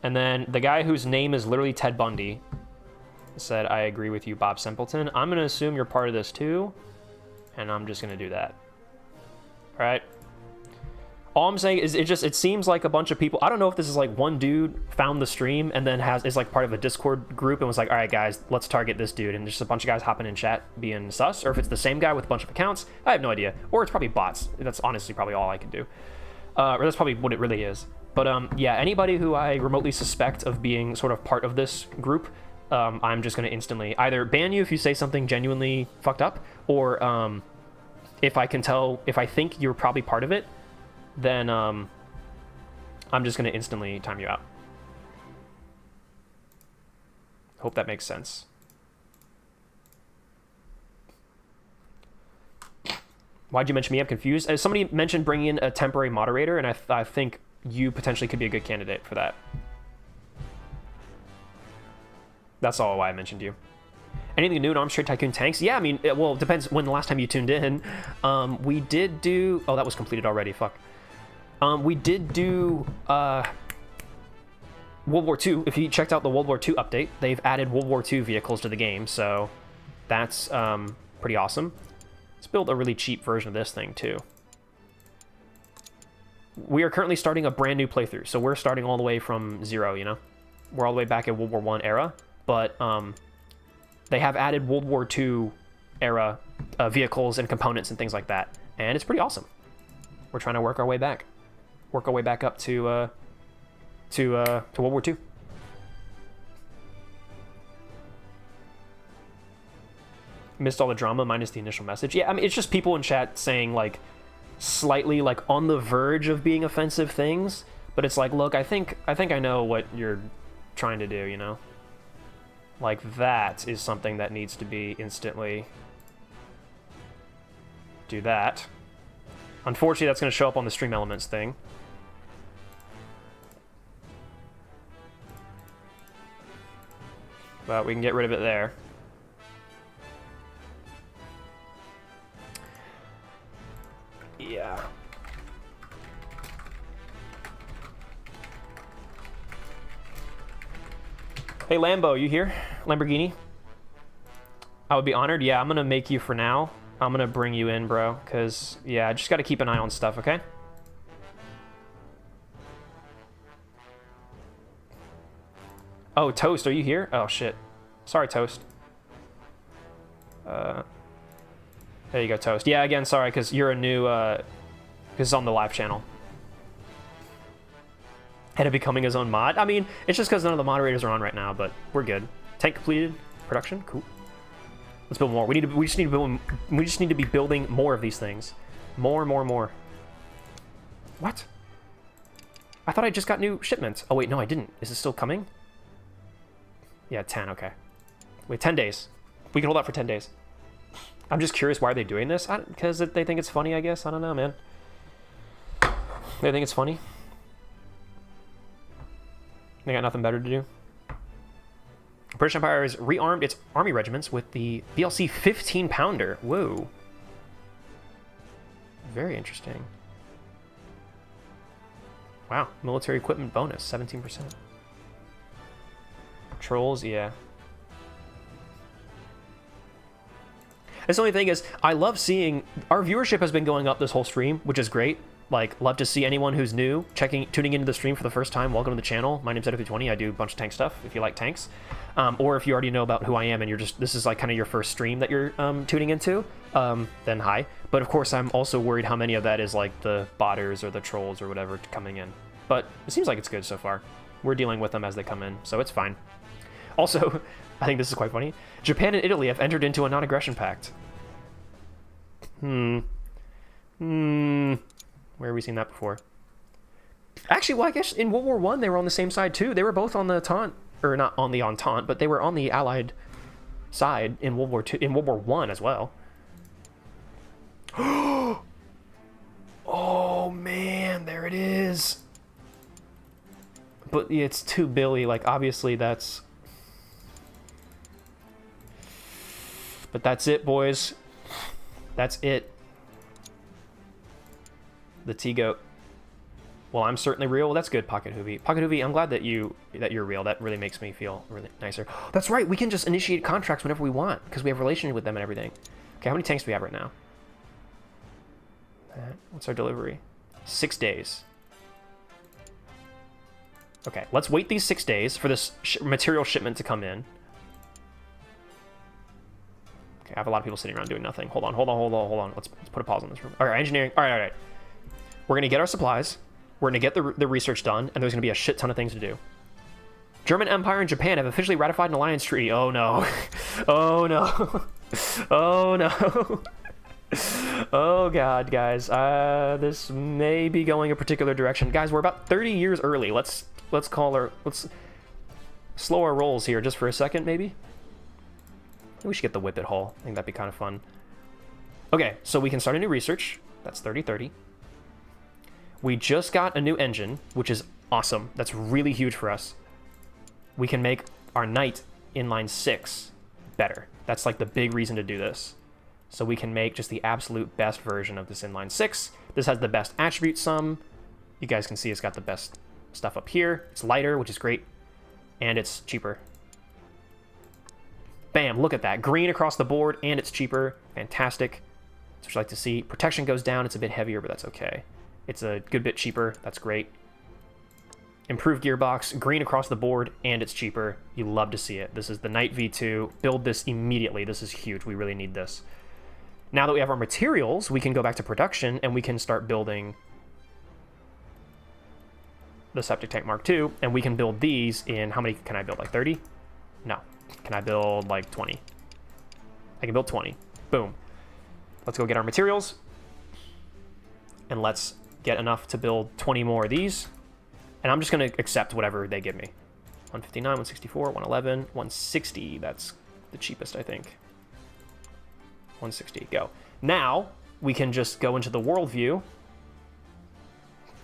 And then the guy whose name is literally Ted Bundy said, I agree with you, Bob Simpleton. I'm going to assume you're part of this too. And I'm just going to do that. Alright. All I'm saying is it seems like a bunch of people. I don't know if this is like one dude found the stream and then is like part of a Discord group and was like, all right, guys, let's target this dude. And just a bunch of guys hopping in chat being sus. Or if it's the same guy with a bunch of accounts. I have no idea. Or it's probably bots. That's honestly probably all I can do. Or that's probably what it really is. But yeah, anybody who I remotely suspect of being sort of part of this group, I'm just going to instantly either ban you if you say something genuinely fucked up, or if I think you're probably part of it, then I'm just going to instantly time you out. Hope that makes sense. Why'd you mention me? I'm confused. Somebody mentioned bringing in a temporary moderator, and I think you potentially could be a good candidate for that. That's all why I mentioned you. Anything new in Arms Trade Tycoon tanks? Yeah, I mean, well, it depends when the last time you tuned in. We did do... Oh, that was completed already. Fuck. We did do World War II. If you checked out the World War II update, they've added World War II vehicles to the game, so that's pretty awesome. Let's build a really cheap version of this thing, too. We are currently starting a brand new playthrough, so we're starting all the way from zero, you know? We're all the way back in World War I era, but they have added World War II era vehicles and components and things like that, and it's pretty awesome. We're trying to work our way back up to World War II. Missed all the drama minus the initial message. Yeah, I mean, it's just people in chat saying like slightly like on the verge of being offensive things, but it's like, look, I think I know what you're trying to do, you know? Like, that is something that needs to be instantly do that. Unfortunately, that's going to show up on the stream elements thing. But we can get rid of it there. Yeah. Hey, Lambo, you here? Lamborghini? I would be honored. Yeah, I'm going to make you for now. I'm going to bring you in, bro, because, yeah, I just got to keep an eye on stuff, okay? Oh, Toast, are you here? Oh, shit. Sorry, Toast. There you go, Toast. Yeah, again, sorry, because you're a new, because it's on the live channel. And it becoming his own mod. I mean, it's just because none of the moderators are on right now, but we're good. Tank completed. Production, cool. Let's build more. We just need to be building more of these things. More. What? I thought I just got new shipments. Oh wait, no, I didn't. Is it still coming? Yeah, 10. Okay. Wait, 10 days. We can hold out for 10 days. I'm just curious why are they doing this? Because they think it's funny, I guess. I don't know, man. They think it's funny. They got nothing better to do. British Empire has rearmed its army regiments with the VLC 15-pounder. Whoa. Very interesting. Wow. Military equipment bonus, 17%. Trolls, yeah. That's the only thing is, I love seeing... Our viewership has been going up this whole stream, which is great. Like, love to see anyone who's new, tuning into the stream for the first time. Welcome to the channel. My name's ATTT. I do a bunch of tank stuff, if you like tanks. Or if you already know about who I am and this is like kind of your first stream that you're tuning into, then hi. But of course, I'm also worried how many of that is like the botters or the trolls or whatever coming in. But it seems like it's good so far. We're dealing with them as they come in, so it's fine. Also, I think this is quite funny. Japan and Italy have entered into a non-aggression pact. Where have we seen that before? Actually, well, I guess in World War I, they were on the same side too. They were both on the Entente, or not on the Entente, but they were on the Allied side in World War II, in World War I as well. Oh man, there it is. But yeah, it's too Billy. Like obviously that's. But that's it, boys. That's it. The T-Goat. Well, I'm certainly real. Well, that's good, Pocket Hoovie. Pocket Hoovie, I'm glad that you're real. That really makes me feel really nicer. That's right. We can just initiate contracts whenever we want because we have a relationship with them and everything. Okay, how many tanks do we have right now? What's our delivery? 6 days. Okay, let's wait these 6 days for this material shipment to come in. Okay, I have a lot of people sitting around doing nothing. Hold on. Let's put a pause on this room. All right, engineering. All right. We're going to get our supplies. We're going to get the research done, and there's going to be a shit ton of things to do. German Empire and Japan have officially ratified an alliance treaty. Oh, no. Oh, no. Oh, no. Oh, God, guys. This may be going a particular direction. Guys, we're about 30 years early. Let's slow our rolls here just for a second, maybe. We should get the Whippet Hull. I think that'd be kind of fun. Okay, so we can start a new research. That's 3030. We just got a new engine, which is awesome. That's really huge for us. We can make our Knight inline 6 better. That's like the big reason to do this. So we can make just the absolute best version of this inline 6. This has the best attribute sum. You guys can see it's got the best stuff up here. It's lighter, which is great. And it's cheaper. Bam, look at that. Green across the board, and it's cheaper. Fantastic. That's what you like to see. Protection goes down. It's a bit heavier, but that's okay. It's a good bit cheaper. That's great. Improved gearbox, green across the board, and it's cheaper. You love to see it. This is the Knight V2. Build this immediately. This is huge. We really need this. Now that we have our materials, we can go back to production, and we can start building the Septic Tank Mark II, and we can build these in... How many can I build? Like 30? No. Can I build like 20? I can build 20. Boom. Let's go get our materials. And let's get enough to build 20 more of these. And I'm just going to accept whatever they give me. 159, 164, 111, 160. That's the cheapest, I think. 160. Go. Now, we can just go into the world view.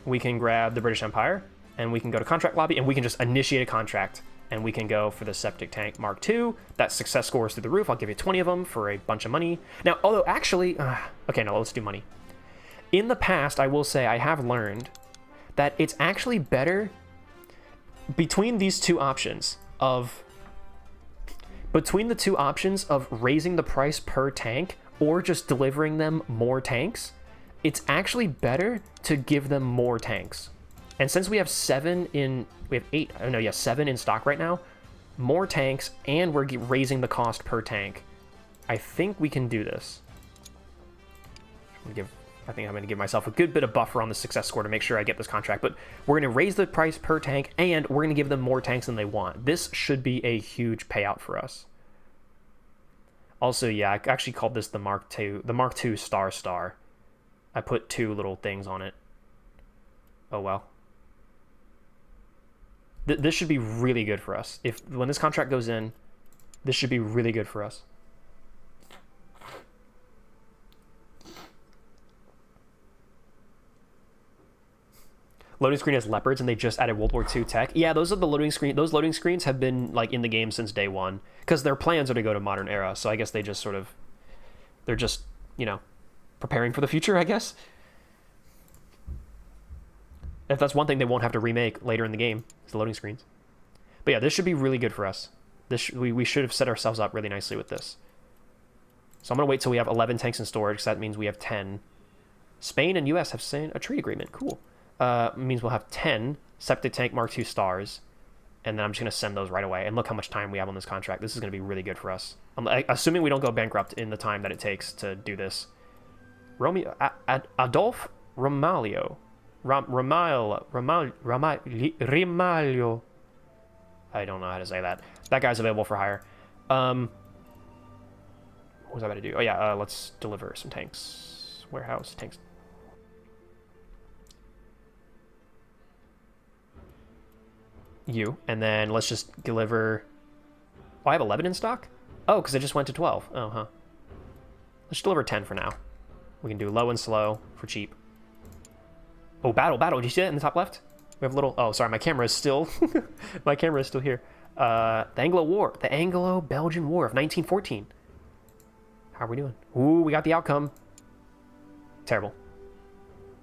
We can grab the British Empire. And we can go to contract lobby. And we can just initiate a contract. And we can go for the Septic Tank Mark II. That success score is through the roof. I'll give you 20 of them for a bunch of money. Now, although actually... okay, no, let's do money. In the past, I will say I have learned that it's actually better between these two options of... Between the two options of raising the price per tank or just delivering them more tanks, it's actually better to give them more tanks. And since we have 7 in... We have 8, oh no, yeah, 7 in stock right now. More tanks, and we're raising the cost per tank. I think we can do this. I think I'm going to give myself a good bit of buffer on the success score to make sure I get this contract. But we're going to raise the price per tank, and we're going to give them more tanks than they want. This should be a huge payout for us. Also, yeah, I actually called this the Mark II, star star. I put 2 little things on it. Oh well. This should be really good for us. When this contract goes in, this should be really good for us. Loading screen has leopards, and they just added World War II tech. Yeah, those are the loading screen. Those loading screens have been like in the game since day one, because their plans are to go to modern era. So I guess they just they're just, you know, preparing for the future, I guess. If that's one thing they won't have to remake later in the game, is the loading screens. But yeah, this should be really good for us. We should have set ourselves up really nicely with this. So I'm gonna wait till we have 11 tanks in storage, because that means we have 10. Spain and US have signed a trade agreement. Cool. Means we'll have 10 septic tank Mark II stars, and then I'm just going to send those right away. And look how much time we have on this contract. This is going to be really good for us. Assuming we don't go bankrupt in the time that it takes to do this. Adolf Romalio. Rimalio. I don't know how to say that. That guy's available for hire. What was I about to do? Oh yeah, let's deliver some tanks. Warehouse, tanks. And then let's just deliver. Oh, I have 11 in stock? Oh, because it just went to 12. Oh, huh. Let's deliver 10 for now. We can do low and slow for cheap. Oh, battle. Did you see that in the top left? We have a little. Oh, sorry, my camera is still. My camera is still here. The Anglo-Belgian War of 1914. How are we doing? Ooh, we got the outcome. Terrible.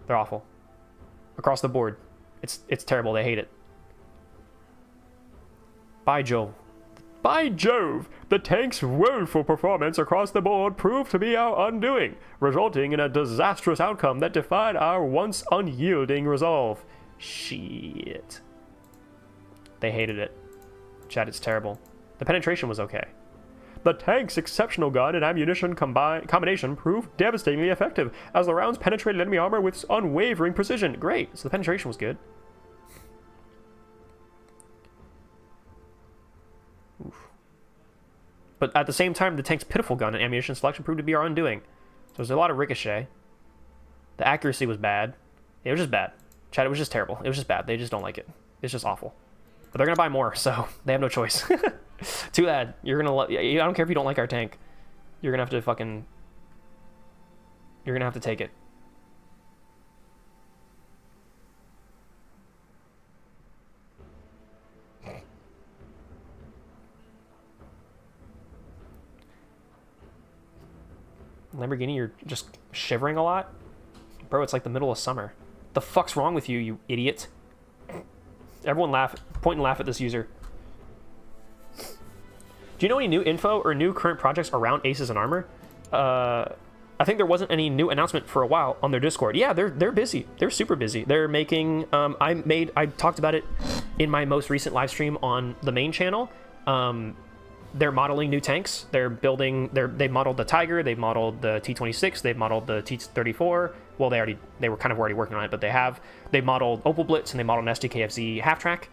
They're awful. Across the board. It's terrible. They hate it. By Jove. By Jove! The tank's woeful performance across the board proved to be our undoing, resulting in a disastrous outcome that defied our once unyielding resolve. Shit. They hated it. Chat, it's terrible. The penetration was okay. The tank's exceptional gun and ammunition combination proved devastatingly effective, as the rounds penetrated enemy armor with unwavering precision. Great, so the penetration was good. Oof. But at the same time, the tank's pitiful gun and ammunition selection proved to be our undoing. So there's a lot of ricochet. The accuracy was bad. It was just bad. Chat, it was just terrible. It was just bad. They just don't like it. It's just awful. But they're going to buy more, so they have no choice. Too bad. You're going to... I don't care if you don't like our tank. You're going to have to fucking... You're going to have to take it. Lamborghini, you're just shivering a lot? Bro, it's like the middle of summer. The fuck's wrong with you, you idiot? Everyone point and laugh at this user. Do you know any new info or new current projects around Aces and Armor? I think there wasn't any new announcement for a while on their Discord. Yeah, they're busy. They're super busy. They're making... I talked about it in my most recent live stream on the main channel. They're modeling new tanks. They're building... They've modeled the Tiger. They've modeled the T-26. They've modeled the T-34. Well, they were kind of already working on it, but they've modeled Opal Blitz, and they modeled an SDKFZ half-track.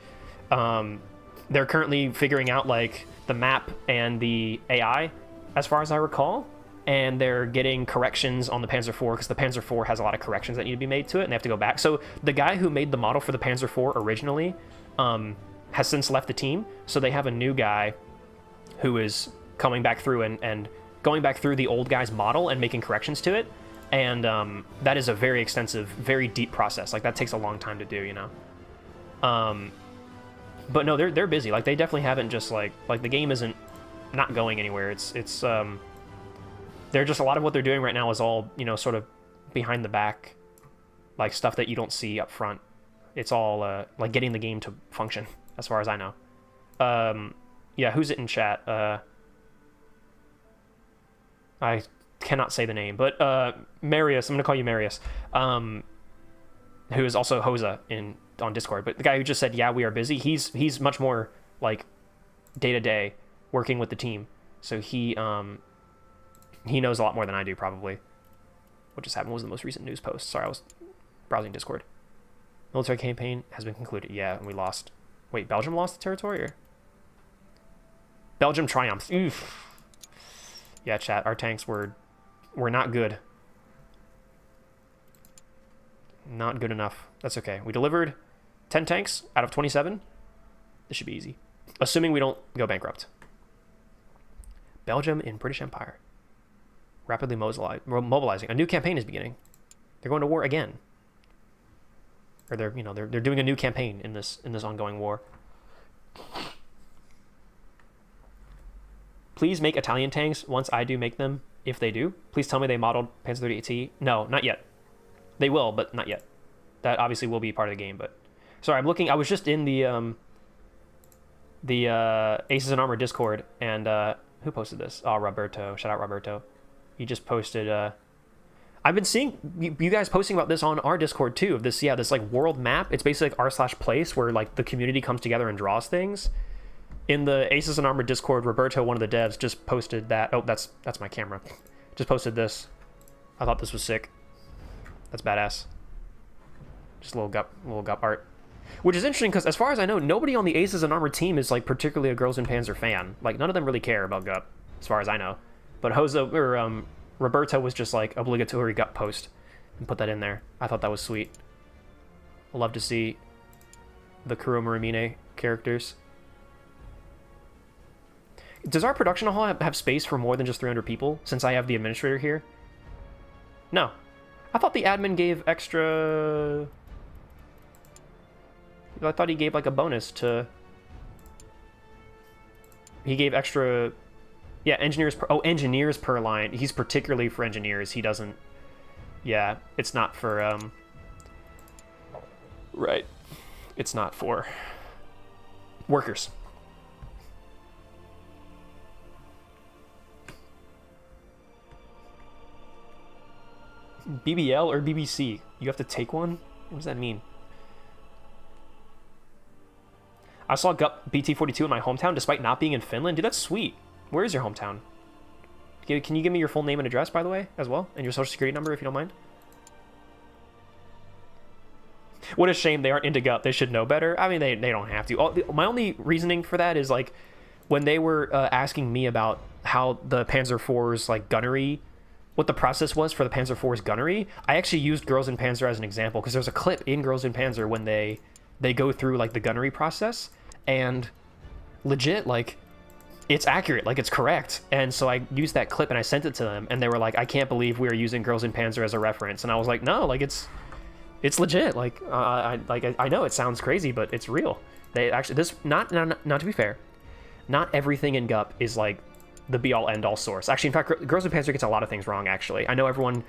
They're currently figuring out, like, the map and the AI, as far as I recall. And they're getting corrections on the Panzer IV, because the Panzer IV has a lot of corrections that need to be made to it, and they have to go back. So the guy who made the model for the Panzer IV originally has since left the team, so they have a new guy who is coming back through and going back through the old guy's model and making corrections to it. And that is a very extensive, very deep process. Like, that takes a long time to do, you know? But no, they're busy. Like, they definitely haven't just, like the game isn't not going anywhere. They're just, a lot of what they're doing right now is all, you know, sort of behind the back, like, stuff that you don't see up front. It's all, like, getting the game to function, as far as I know. Yeah, who's it in chat? I cannot say the name, but Marius, I'm gonna call you Marius, who is also Hosa on Discord. But the guy who just said, yeah, we are busy, he's much more, like, day-to-day working with the team. So he knows a lot more than I do, probably. What just happened was the most recent news post. Sorry, I was browsing Discord. Military campaign has been concluded. Yeah, and we lost. Wait, Belgium lost the territory? Or? Belgium triumphed. Oof. Yeah, chat, our tanks were not good. Not good enough. That's okay. We delivered 10 tanks out of 27. This should be easy. Assuming we don't go bankrupt. Belgium in British Empire. Rapidly mobilizing. A new campaign is beginning. They're going to war again. Or they're doing a new campaign in this ongoing war. Please make Italian tanks once I do make them. If they do, please tell me they modeled Panzer 38T. No, not yet. They will, but not yet. That obviously will be part of the game, but sorry, I'm looking. I was just in the Aces in Armor Discord, and who posted this? Oh, Roberto. Shout out Roberto. He just posted. I've been seeing you guys posting about this on our Discord too. Of this, this like world map. It's basically like r/place where like the community comes together and draws things. In the Aces in Armor Discord, Roberto, one of the devs, just posted that. Oh, that's my camera. Just posted this. I thought this was sick. That's badass. Just a little gup art. Which is interesting because as far as I know, nobody on the Aces in Armor team is like particularly a Girls in Panzer fan. Like none of them really care about gup, as far as I know. But Roberto was just like obligatory gup post and put that in there. I thought that was sweet. I'd love to see the Kuro Muramine characters. Does our production hall have space for more than just 300 people, since I have the administrator here? No. I thought the admin gave extra... I thought he gave, like, a bonus to... He gave extra... Yeah, engineers per... Oh, engineers per line. He's particularly for engineers. He doesn't... Yeah, it's not for, Right. It's not for... workers. BBL or BBC? You have to take one? What does that mean? I saw GUP BT42 in my hometown despite not being in Finland. Dude, that's sweet. Where is your hometown? Can you give me your full name and address, by the way, as well? And your social security number, if you don't mind? What a shame they aren't into GUP. They should know better. I mean, they don't have to. My only reasoning for that is, like, when they were asking me about how the Panzer IV's, like, gunnery... what the process was for the Panzer IV's gunnery, I actually used Girls in Panzer as an example, because there's a clip in Girls in Panzer when they go through, like, the gunnery process, and legit, like, it's accurate, like, it's correct. And so I used that clip and I sent it to them, and they were like, I can't believe we are using Girls in Panzer as a reference. And I was like, no, like, it's legit. Like, I know it sounds crazy, but it's real. They actually, this, not to be fair, not everything in GUP is, like, the be-all end-all source. Actually, in fact, Girls in Panzer gets a lot of things wrong, actually. I know everyone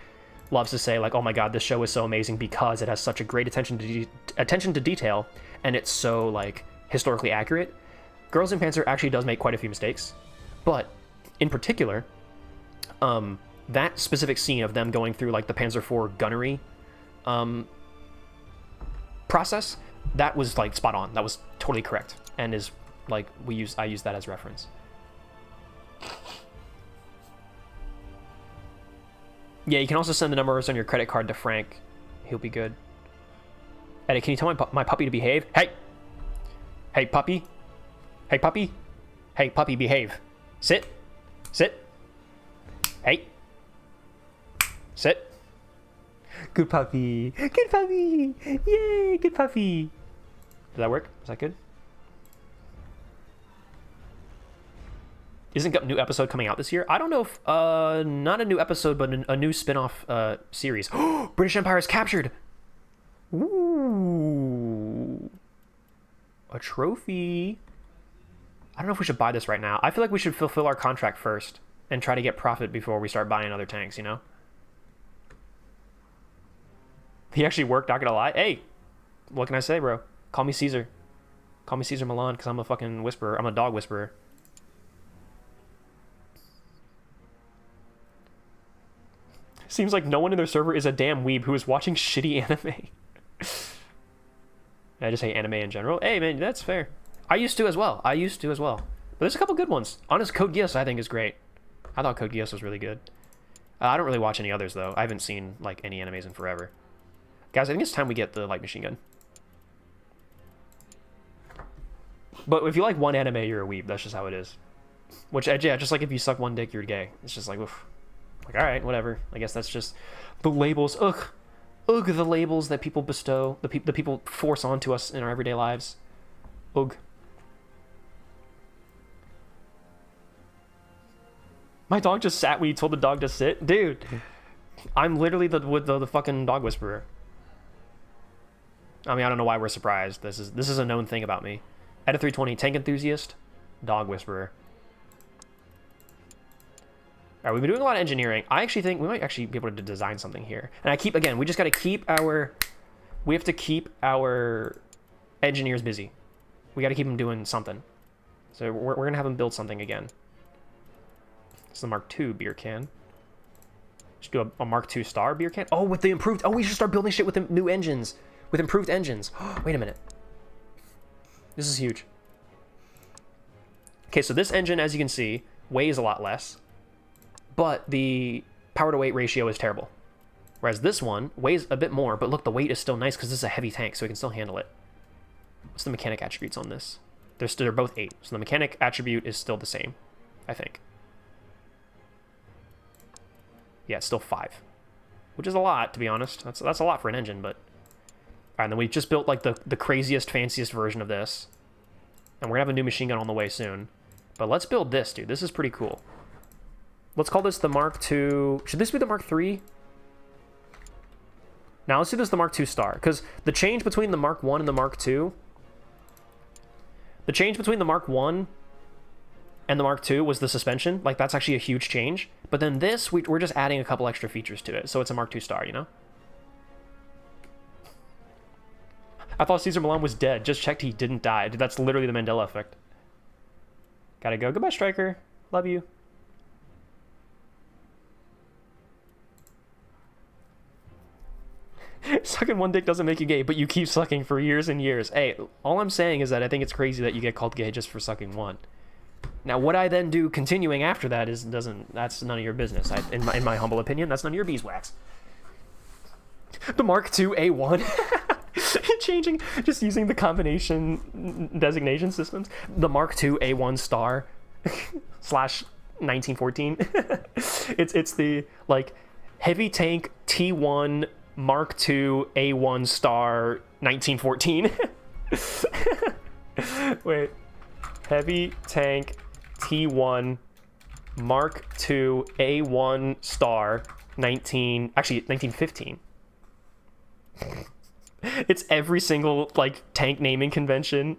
loves to say, like, oh my god, this show is so amazing because it has such a great attention to detail, and it's so, like, historically accurate. Girls in Panzer actually does make quite a few mistakes, but in particular, that specific scene of them going through, like, the Panzer IV gunnery process, that was, like, spot on. That was totally correct, and is, like, I use that as reference. Yeah, you can also send the numbers on your credit card to Frank. He'll be good. Eddie, can you tell my puppy to behave? Hey! Hey, puppy! Hey, puppy! Hey, puppy, behave. Sit! Sit! Hey! Sit! Good puppy! Good puppy! Yay! Good puppy! Did that work? Is that good? Isn't a new episode coming out this year? I don't know if, not a new episode, but a new spin-off series. British Empire is captured! Ooh. A trophy. I don't know if we should buy this right now. I feel like we should fulfill our contract first and try to get profit before we start buying other tanks, you know? He actually worked, not gonna lie. Hey! What can I say, bro? Call me Caesar. Call me Caesar Milan, because I'm a fucking whisperer. I'm a dog whisperer. Seems like no one in their server is a damn weeb who is watching shitty anime. I just hate anime in general. Hey, man, that's fair. I used to as well. But there's a couple good ones. Honest, Code Geass, I think, is great. I thought Code Geass was really good. I don't really watch any others, though. I haven't seen, like, any animes in forever. Guys, I think it's time we get the light machine gun. But if you like one anime, you're a weeb. That's just how it is. Which, yeah, just like if you suck one dick, you're gay. It's just like, oof. Like, all right, whatever. I guess that's just the labels. Ugh, the labels that people bestow, the people force onto us in our everyday lives. Ugh. My dog just sat when you told the dog to sit, dude. I'm literally the fucking dog whisperer. I mean, I don't know why we're surprised. This is a known thing about me. At a 320, tank enthusiast, dog whisperer. All right, we've been doing a lot of engineering. I actually think we might actually be able to design something here. And again, we just got to keep we have to keep our engineers busy. We got to keep them doing something. So we're going to have them build something again. It's the Mark II beer can. Just do a Mark II star beer can. Oh, with the improved... Oh, we should start building shit with the new engines. With improved engines. Wait a minute. This is huge. Okay, so this engine, as you can see, weighs a lot less. But the power to weight ratio is terrible. Whereas this one weighs a bit more, but look, the weight is still nice because this is a heavy tank, so we can still handle it. What's the mechanic attributes on this? They're both 8, so the mechanic attribute is still the same, I think. Yeah, it's still 5, which is a lot, to be honest. That's a lot for an engine, but... All right, and then we've just built like the craziest, fanciest version of this. And we're gonna have a new machine gun on the way soon. But let's build this, dude. This is pretty cool. Let's call this the Mark II. Should this be the Mark III? Now let's do this the Mark II star, because the change between the Mark I and the Mark II, the change between the Mark I and the Mark II was the suspension. Like, that's actually a huge change. But then this, we're just adding a couple extra features to it, so it's a Mark II star, you know? I thought Cesar Millan was dead. Just checked, he didn't die. Dude, that's literally the Mandela effect. Gotta go. Goodbye, Striker. Love you. Sucking one dick doesn't make you gay, but you keep sucking for years and years. Hey, all I'm saying is that I think it's crazy that you get called gay just for sucking one. Now, what I then do continuing after that that's none of your business. In my humble opinion, that's none of your beeswax. The Mark II A1. Changing, just using the combination designation systems. The Mark II A1 star slash 1914. It's the like heavy tank T1 Mark II A1 star 1914. Wait, heavy tank T1 Mark II A1 star 1915. It's every single like tank naming convention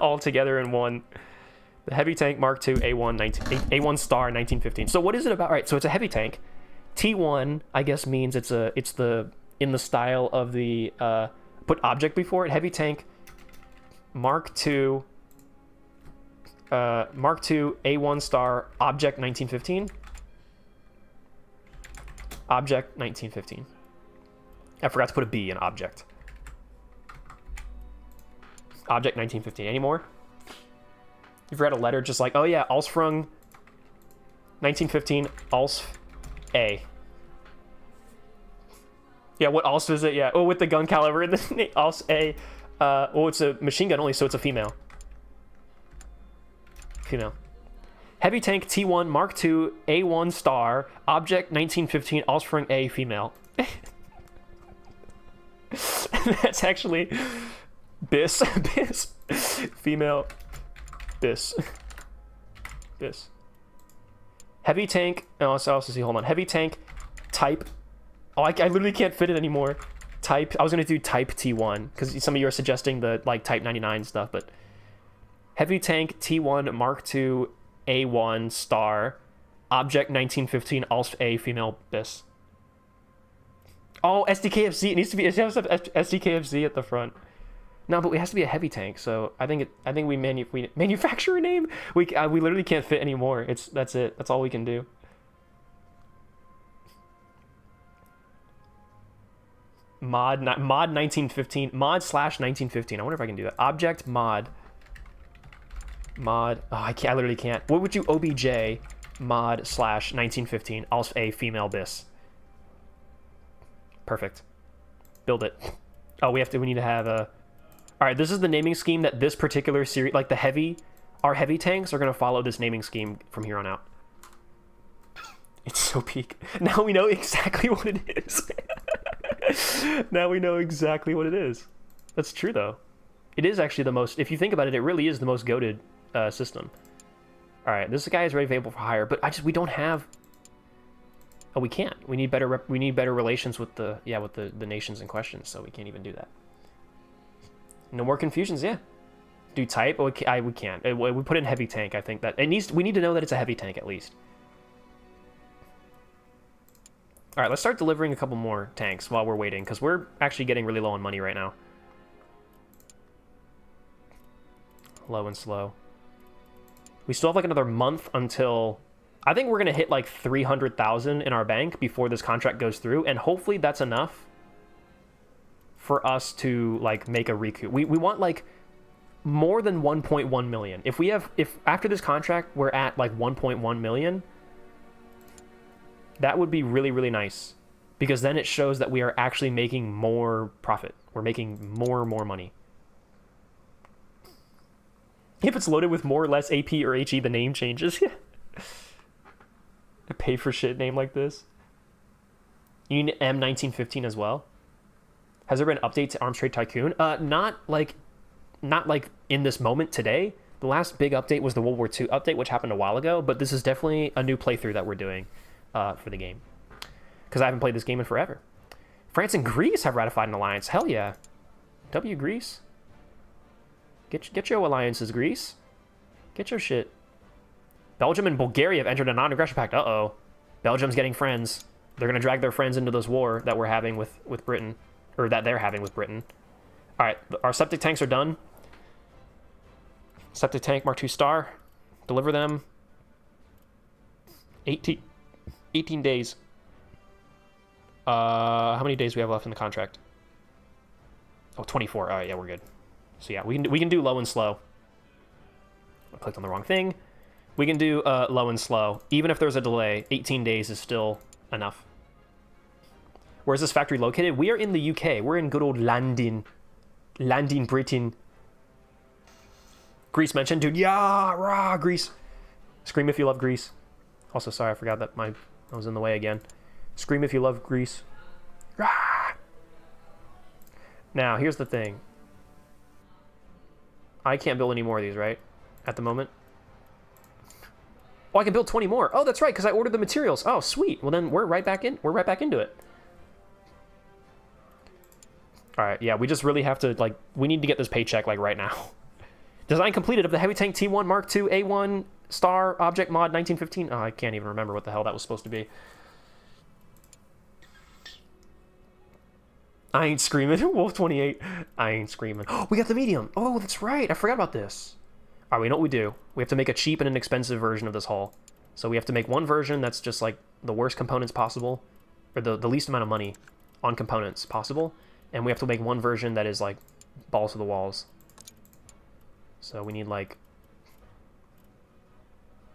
all together in one. The heavy tank Mark II A1 star 1915. So what is it about? All right, so it's a heavy tank. T1 I guess means it's the in the style of the put object before it. Heavy tank Mark II A1 star object 1915. Object 1915. I forgot to put a B in object. Object 1915. Any more? You've read a letter just like, oh yeah, Alsfrung 1915 Alsf A. Yeah, what Alsf is it? Yeah. Oh, with the gun caliber in the name. Alsf A. Well, it's a machine gun only, so it's a female. Female. Heavy tank T1 Mark II A1 star object 1915 Alsfrung A female. That's actually bis female bis heavy tank. Oh, so I also see, hold on, heavy tank type. Oh, I literally can't fit it anymore. Type, I was gonna do type T1 because some of you are suggesting the like type 99 stuff, but heavy tank T1 Mark II A1 star object 1915 Alsf A female bis. Oh, SDKFZ. It needs to be. It has to have SDKFZ at the front. No, but it has to be a heavy tank. So I think we manufacture a name. We literally can't fit anymore. That's it. That's all we can do. Mod 1915 mod slash 1915. I wonder if I can do that. Object mod. Oh, I can't. I literally can't. What would you OBJ mod slash 1915 Alsf A female bis. Perfect. Build it. Oh, we need to have a... All right, this is the naming scheme that this particular series, like the heavy Our heavy tanks are going to follow this naming scheme from here on out. It's so peak. Now we know exactly what it is. Now we know exactly what it is. That's true, though. It is actually the most... If you think about it, it really is the most goated system. All right, this guy is ready available for hire, but we don't have... Oh, we can't. We need better relations with the nations in question, so we can't even do that. No more confusions, yeah. Do type? Oh, we can't. We put in heavy tank. I think that it needs. We need to know that it's a heavy tank at least. All right, let's start delivering a couple more tanks while we're waiting, because we're actually getting really low on money right now. Low and slow. We still have like another month until... I think we're going to hit like 300,000 in our bank before this contract goes through, and hopefully that's enough for us to like make a recoup. We want like more than 1.1 million. If after this contract we're at like 1.1 million, that would be really, really nice, because then it shows that we are actually making more profit. We're making more money. If it's loaded with more or less AP or HE, the name changes. A pay for shit name like this. You need M1915 as well. Has there been an update to Arms Trade Tycoon? Not like in this moment today. The last big update was the World War II update, which happened a while ago, but this is definitely a new playthrough that we're doing for the game, because I haven't played this game in forever. France and Greece have ratified an alliance. Hell yeah. W Greece. Get your alliances, Greece. Get your shit. Belgium and Bulgaria have entered a non-aggression pact. Uh-oh. Belgium's getting friends. They're going to drag their friends into this war that we're having with Britain. Or that they're having with Britain. Alright, our septic tanks are done. Septic tank Mark II Star. Deliver them. 18 days. How many days do we have left in the contract? Oh, 24. Alright, yeah, we're good. So yeah, we can do low and slow. I clicked on the wrong thing. We can do low and slow. Even if there's a delay, 18 days is still enough. Where is this factory located? We are in the UK. We're in good old London. London, Britain. Greece mentioned, dude. Yeah, rah, Greece. Scream if you love Greece. Also, sorry, I forgot that I was in the way again. Scream if you love Greece. Rah! Now, here's the thing. I can't build any more of these, right? At the moment. Oh, I can build 20 more. Oh, that's right, because I ordered the materials. Oh, sweet. Well, then we're right back into it. All right, yeah, we just really have to, like, we need to get this paycheck, like, right now. Design completed of the Heavy Tank T1 Mark II A1 Star Object Mod 1915. Oh, I can't even remember what the hell that was supposed to be. I ain't screaming. Wolf 28. I ain't screaming. Oh, we got the medium. Oh, that's right. I forgot about this. All right, we know what we do. We have to make a cheap and an expensive version of this hull. So we have to make one version that's just like the worst components possible, or the least amount of money on components possible. And we have to make one version that is like balls to the walls. So we need like...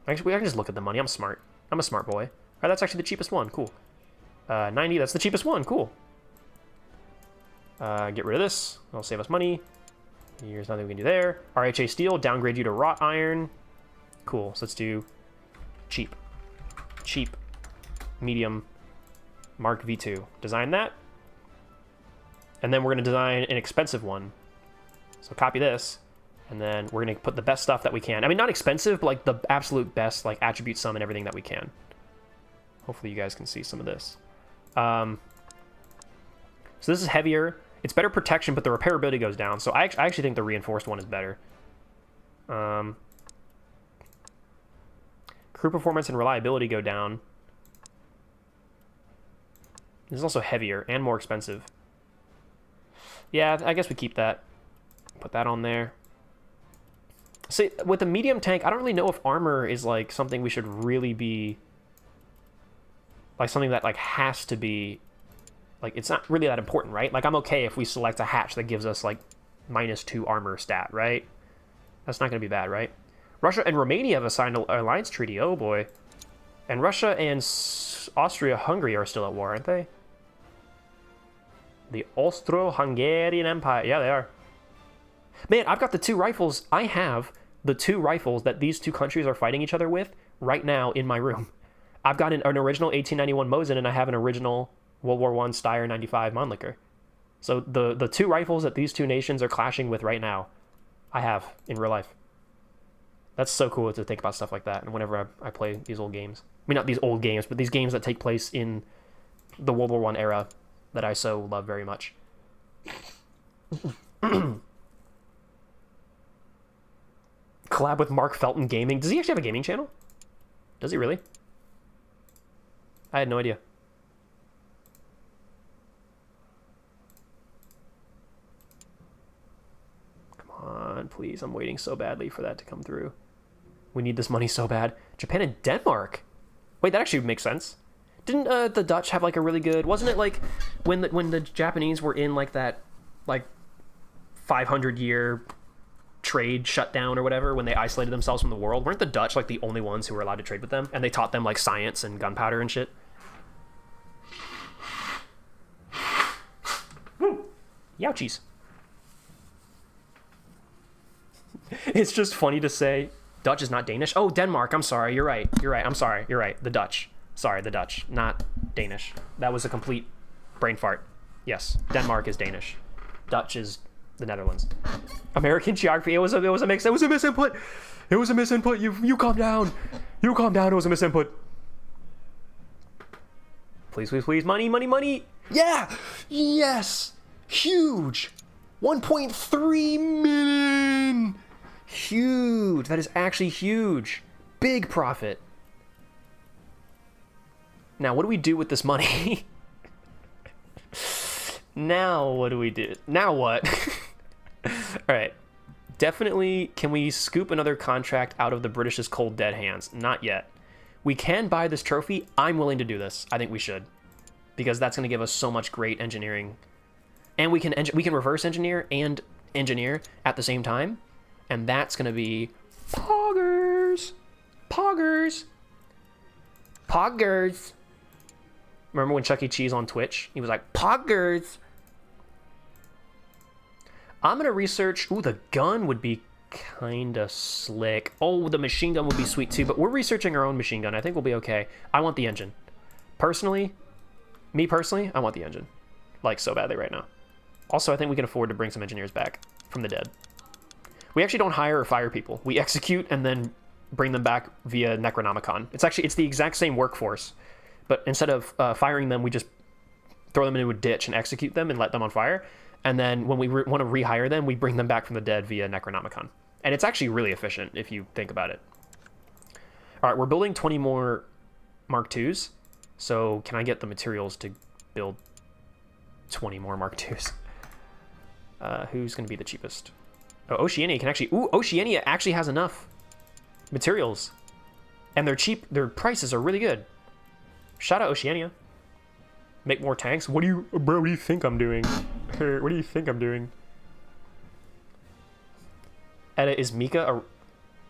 Actually, I can just look at the money. I'm smart. I'm a smart boy. All right, that's actually the cheapest one. Cool. 90, that's the cheapest one. Cool. Get rid of this. It'll save us money. There's nothing we can do there. RHA steel, downgrade you to wrought iron. Cool. So let's do cheap. Cheap. Medium. Mark V2. Design that. And then we're going to design an expensive one. So copy this. And then we're going to put the best stuff that we can. I mean, not expensive, but like the absolute best, like attribute sum and everything that we can. Hopefully you guys can see some of this. So this is heavier. It's better protection, but the repairability goes down. So I actually think the reinforced one is better. Crew performance and reliability go down. This is also heavier and more expensive. Yeah, I guess we keep that. Put that on there. See, with the medium tank, I don't really know if armor is like something we should really be... Like something that like has to be... Like, it's not really that important, right? Like, I'm okay if we select a hatch that gives us, like, -2 armor stat, right? That's not going to be bad, right? Russia and Romania have signed an alliance treaty. Oh, boy. And Russia and Austria-Hungary are still at war, aren't they? The Austro-Hungarian Empire. Yeah, they are. Man, I've got the 2 rifles. I have the 2 rifles that these 2 countries are fighting each other with right now in my room. I've got an original 1891 Mosin, and I have an original World War I Steyr 95 Mannlicher. So the 2 rifles that these 2 nations are clashing with right now, I have in real life. That's so cool to think about stuff like that. And whenever I play these old games, I mean, not these old games, but these games that take place in the World War I era that I so love very much. Collab with Mark Felton Gaming. Does he actually have a gaming channel? Does he really? I had no idea. Come on, please. I'm waiting so badly for that to come through. We need this money so bad. Japan and Denmark. Wait, that actually makes sense. Didn't the Dutch have like a really good? Wasn't it like when the Japanese were in like that like 500-year trade shutdown or whatever, when they isolated themselves from the world? Weren't the Dutch like the only ones who were allowed to trade with them? And they taught them like science and gunpowder and shit. Woo! Youchies. It's just funny to say Dutch is not Danish. Oh, Denmark. I'm sorry. You're right. I'm sorry. You're right. The Dutch. Sorry, the Dutch, not Danish. That was a complete brain fart. Yes, Denmark is Danish. Dutch is the Netherlands. American geography. It was a mix. It was a misinput. It was a misinput. You calm down. You calm down. It was a misinput. Please, please, please. Money, money, money. Yeah. Yes. Huge. 1.3 million. Huge. That is actually huge. Big profit. Now, what do we do with this money? Now, what do we do? Now what? All right. Definitely, can we scoop another contract out of the British's cold, dead hands? Not yet. We can buy this trophy. I'm willing to do this. I think we should. Because that's going to give us so much great engineering. And we can reverse engineer and engineer at the same time. And that's going to be poggers. Poggers. Poggers. Remember when Chuck E. Cheese on Twitch? He was like, poggers. I'm going to research... Ooh, the gun would be kind of slick. Oh, the machine gun would be sweet too, but we're researching our own machine gun. I think we'll be okay. I want the engine. Personally, me personally, I want the engine. Like, so badly right now. Also, I think we can afford to bring some engineers back from the dead. We actually don't hire or fire people. We execute and then bring them back via Necronomicon. It's the exact same workforce. But instead of firing them, we just throw them into a ditch and execute them and let them on fire. And then when we want to rehire them, we bring them back from the dead via Necronomicon. And it's actually really efficient if you think about it. All right, we're building 20 more Mark IIs. So can I get the materials to build 20 more Mark IIs? Who's going to be the cheapest? Oh, Oceania can actually... Ooh, Oceania actually has enough materials. And they're cheap. Their prices are really good. Shout out Oceania. Make more tanks. What do you think I'm doing? What do you think I'm doing? Edda, is Mika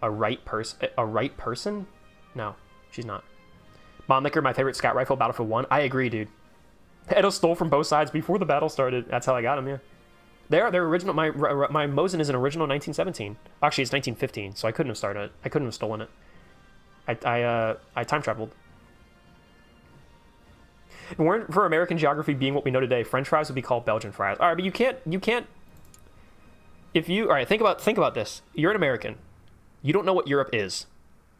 a right person? No, she's not. Mannlicher, my favorite scout rifle, Battlefield 1. I agree, dude. Edda stole from both sides before the battle started. That's how I got him, yeah. They're original. My Mosin is an original 1917. Actually, it's 1915, so I couldn't have started it. I couldn't have stolen it. I time traveled. If it weren't for American geography being what we know today, French fries would be called Belgian fries. All right, but you can't. All right, think about this. You're an American. You don't know what Europe is.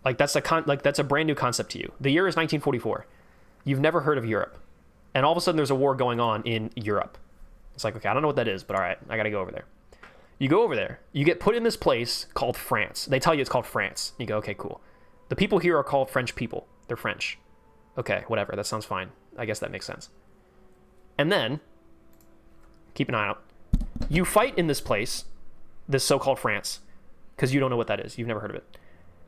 Like that's a brand new concept to you. The year is 1944. You've never heard of Europe, and all of a sudden there's a war going on in Europe. It's like, okay, I don't know what that is, but all right, I got to go over there. You go over there. You get put in this place called France. They tell you it's called France. You go, okay, cool. The people here are called French people. They're French. Okay, whatever. That sounds fine. I guess that makes sense. And then, keep an eye out. You fight in this place, this so-called France, because you don't know what that is. You've never heard of it.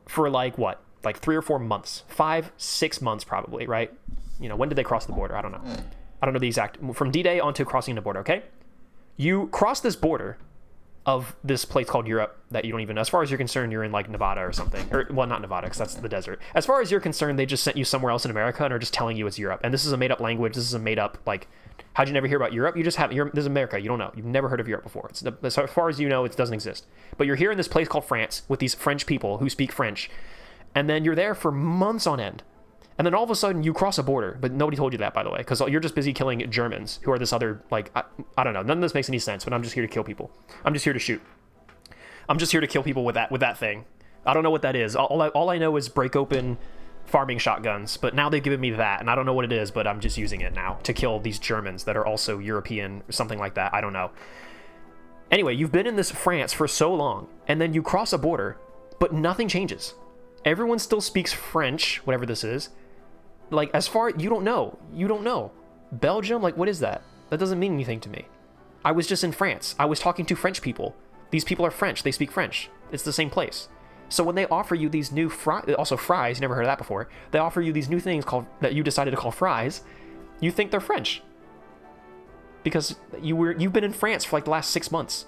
For like what? Like 3 or 4 months. 5, 6 months probably, right? You know, when did they cross the border? I don't know. I don't know the exact... From D-Day onto crossing the border, okay? You cross this border, of this place called Europe that you don't even know. As far as you're concerned, you're in like Nevada or something. Or, well, not Nevada, because that's the desert. As far as you're concerned, they just sent you somewhere else in America and are just telling you it's Europe. And this is a made-up language. This is a made-up, like, how'd you never hear about Europe? You just have, this is America. You don't know. You've never heard of Europe before. As far as you know, it doesn't exist. But you're here in this place called France with these French people who speak French. And then you're there for months on end. And then all of a sudden you cross a border, but nobody told you that, by the way, because you're just busy killing Germans, who are this other, like, I don't know. None of this makes any sense, but I'm just here to kill people. I'm just here to shoot. I'm just here to kill people with that thing. I don't know what that is. All I know is break open farming shotguns, but now they've given me that, and I don't know what it is, but I'm just using it now to kill these Germans that are also European, or something like that. I don't know. Anyway, you've been in this France for so long, and then you cross a border, but nothing changes. Everyone still speaks French, whatever this is. Like, as far, you don't know. Belgium, like, what is that? That doesn't mean anything to me. I was just in France. I was talking to French people. These people are French. They speak French. It's the same place. So when they offer you these new fries, you never heard of that before. They offer you these new things that you decided to call fries. You think they're French. Because you've been in France for like the last 6 months.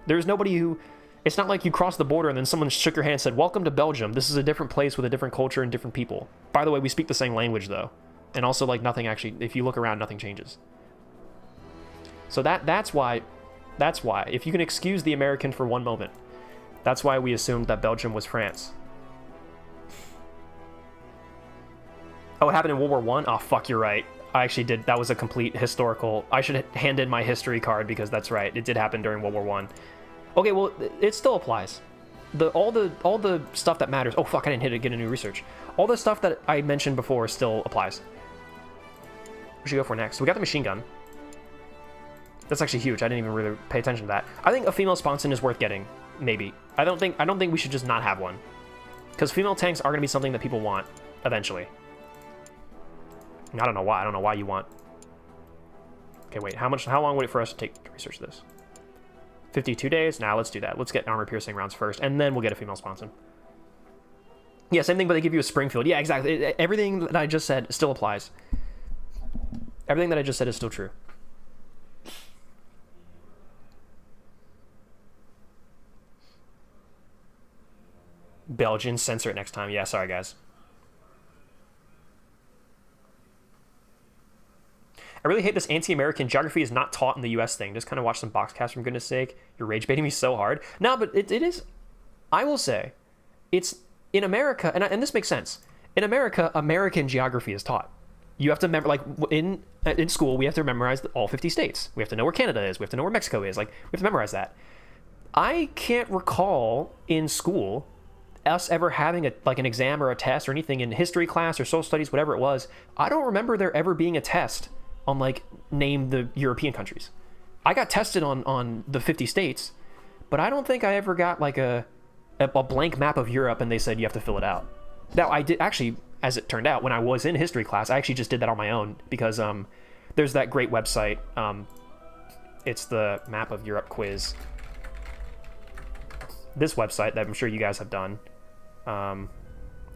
There's nobody who, it's not like you crossed the border and then someone shook your hand and said, welcome to Belgium. This is a different place with a different culture and different people. By the way, we speak the same language though. And also, like, nothing actually, if you look around, nothing changes. So that's why, if you can excuse the American for one moment, that's why we assumed that Belgium was France. Oh, it happened in World War One? Oh, fuck, you're right. I actually did. That was a complete historical. I should hand in my history card because that's right. It did happen during World War One. Okay, well, it still applies. All the stuff that matters. Oh, fuck, I didn't hit it. Get a new research. All the stuff that I mentioned before still applies. What should we go for next? We got the machine gun. That's actually huge. I didn't even really pay attention to that. I think a female sponson is worth getting. Maybe. I don't think we should just not have one. Because female tanks are going to be something that people want eventually. I don't know why. I don't know why you want. Okay, wait. How long would it for us to take to research this? 52 days? Now let's do that. Let's get armor piercing rounds first, and then we'll get a female sponson. Yeah, same thing, but they give you a Springfield. Yeah, exactly. Everything that I just said still applies. Everything that I just said is still true. Belgian, censor it next time. Yeah, sorry, guys. I really hate this anti-American geography is not taught in the US thing. Just kind of watch some boxcasts, for goodness sake. You're rage baiting me so hard. No, but it is, I will say, it's in America, and this makes sense. In America, American geography is taught. You have to remember, like, in school, we have to memorize all 50 states. We have to know where Canada is. We have to know where Mexico is. Like, we have to memorize that. I can't recall in school us ever having an exam or a test or anything in history class or social studies, whatever it was. I don't remember there ever being a test on, like, name the European countries. I got tested on the 50 states, but I don't think I ever got, like, a blank map of Europe and they said you have to fill it out. Now, I did actually, as it turned out, when I was in history class, I actually just did that on my own because there's that great website. It's the Map of Europe quiz. This website that I'm sure you guys have done. I don't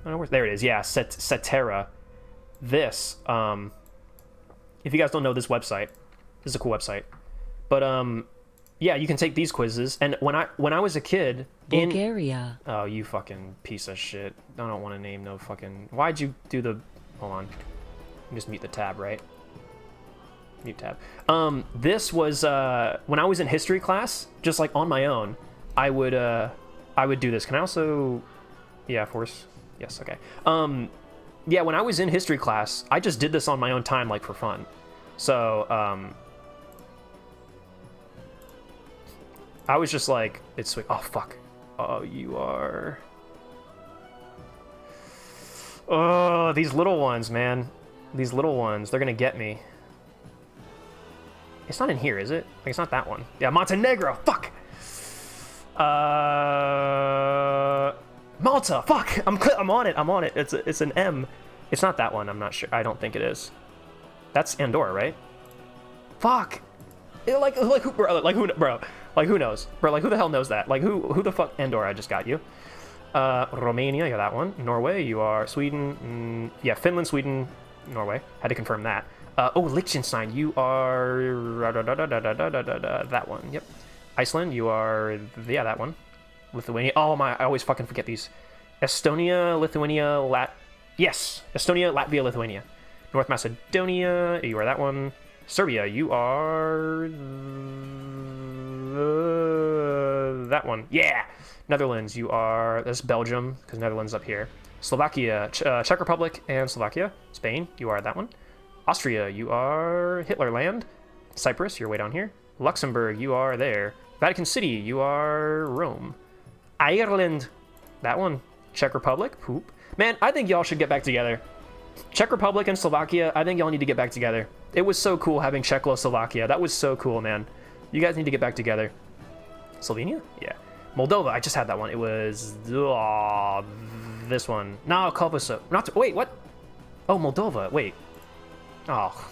know where, there it is. Yeah, Cetera. This, if you guys don't know this website, this is a cool website. But yeah, you can take these quizzes. And when I was a kid in Bulgaria. Oh, you fucking piece of shit. I don't want to name no fucking. Why'd you do the? Hold on. Just mute the tab, right? Mute tab. This was when I was in history class, just like on my own. I would do this. Can I also? Yeah, force. Yes. Okay. Yeah, when I was in history class, I just did this on my own time, like for fun. So I was just like, it's like, oh fuck. Oh, you are. Oh, these little ones, man. These little ones, they're gonna get me. It's not in here, is it? Like, it's not that one. Yeah, Montenegro. Fuck. Malta. Fuck. I'm on it. It's an M. It's not that one. I'm not sure. I don't think it is. That's Andorra, right? Fuck. Like who, bro? Like who, bro? Like who knows, bro? Like who the hell knows that? Like who the fuck? Andorra. I just got you. Romania. You got that one. Norway. You are Sweden. Yeah, Finland, Sweden, Norway. Had to confirm that. Oh, Liechtenstein. You are that one. Yep. Iceland, you are, yeah, that one. Lithuania, oh my, I always fucking forget these. Estonia, Lithuania, yes, Estonia, Latvia, Lithuania. North Macedonia, you are that one. Serbia, you are that one. Yeah. Netherlands, you are, that's Belgium, because Netherlands up here. Slovakia, Czech Republic, and Slovakia. Spain, you are that one. Austria, you are Hitlerland. Cyprus, you're way down here. Luxembourg, you are there. Vatican City, you are Rome. Ireland, that one. Czech Republic, poop. Man, I think y'all should get back together. Czech Republic and Slovakia, I think y'all need to get back together. It was so cool having Czechoslovakia. That was so cool, man. You guys need to get back together. Slovenia? Yeah. Moldova, I just had that one. It was this one. No, Kosovo. Wait, what? Oh, Moldova. Wait. Oh.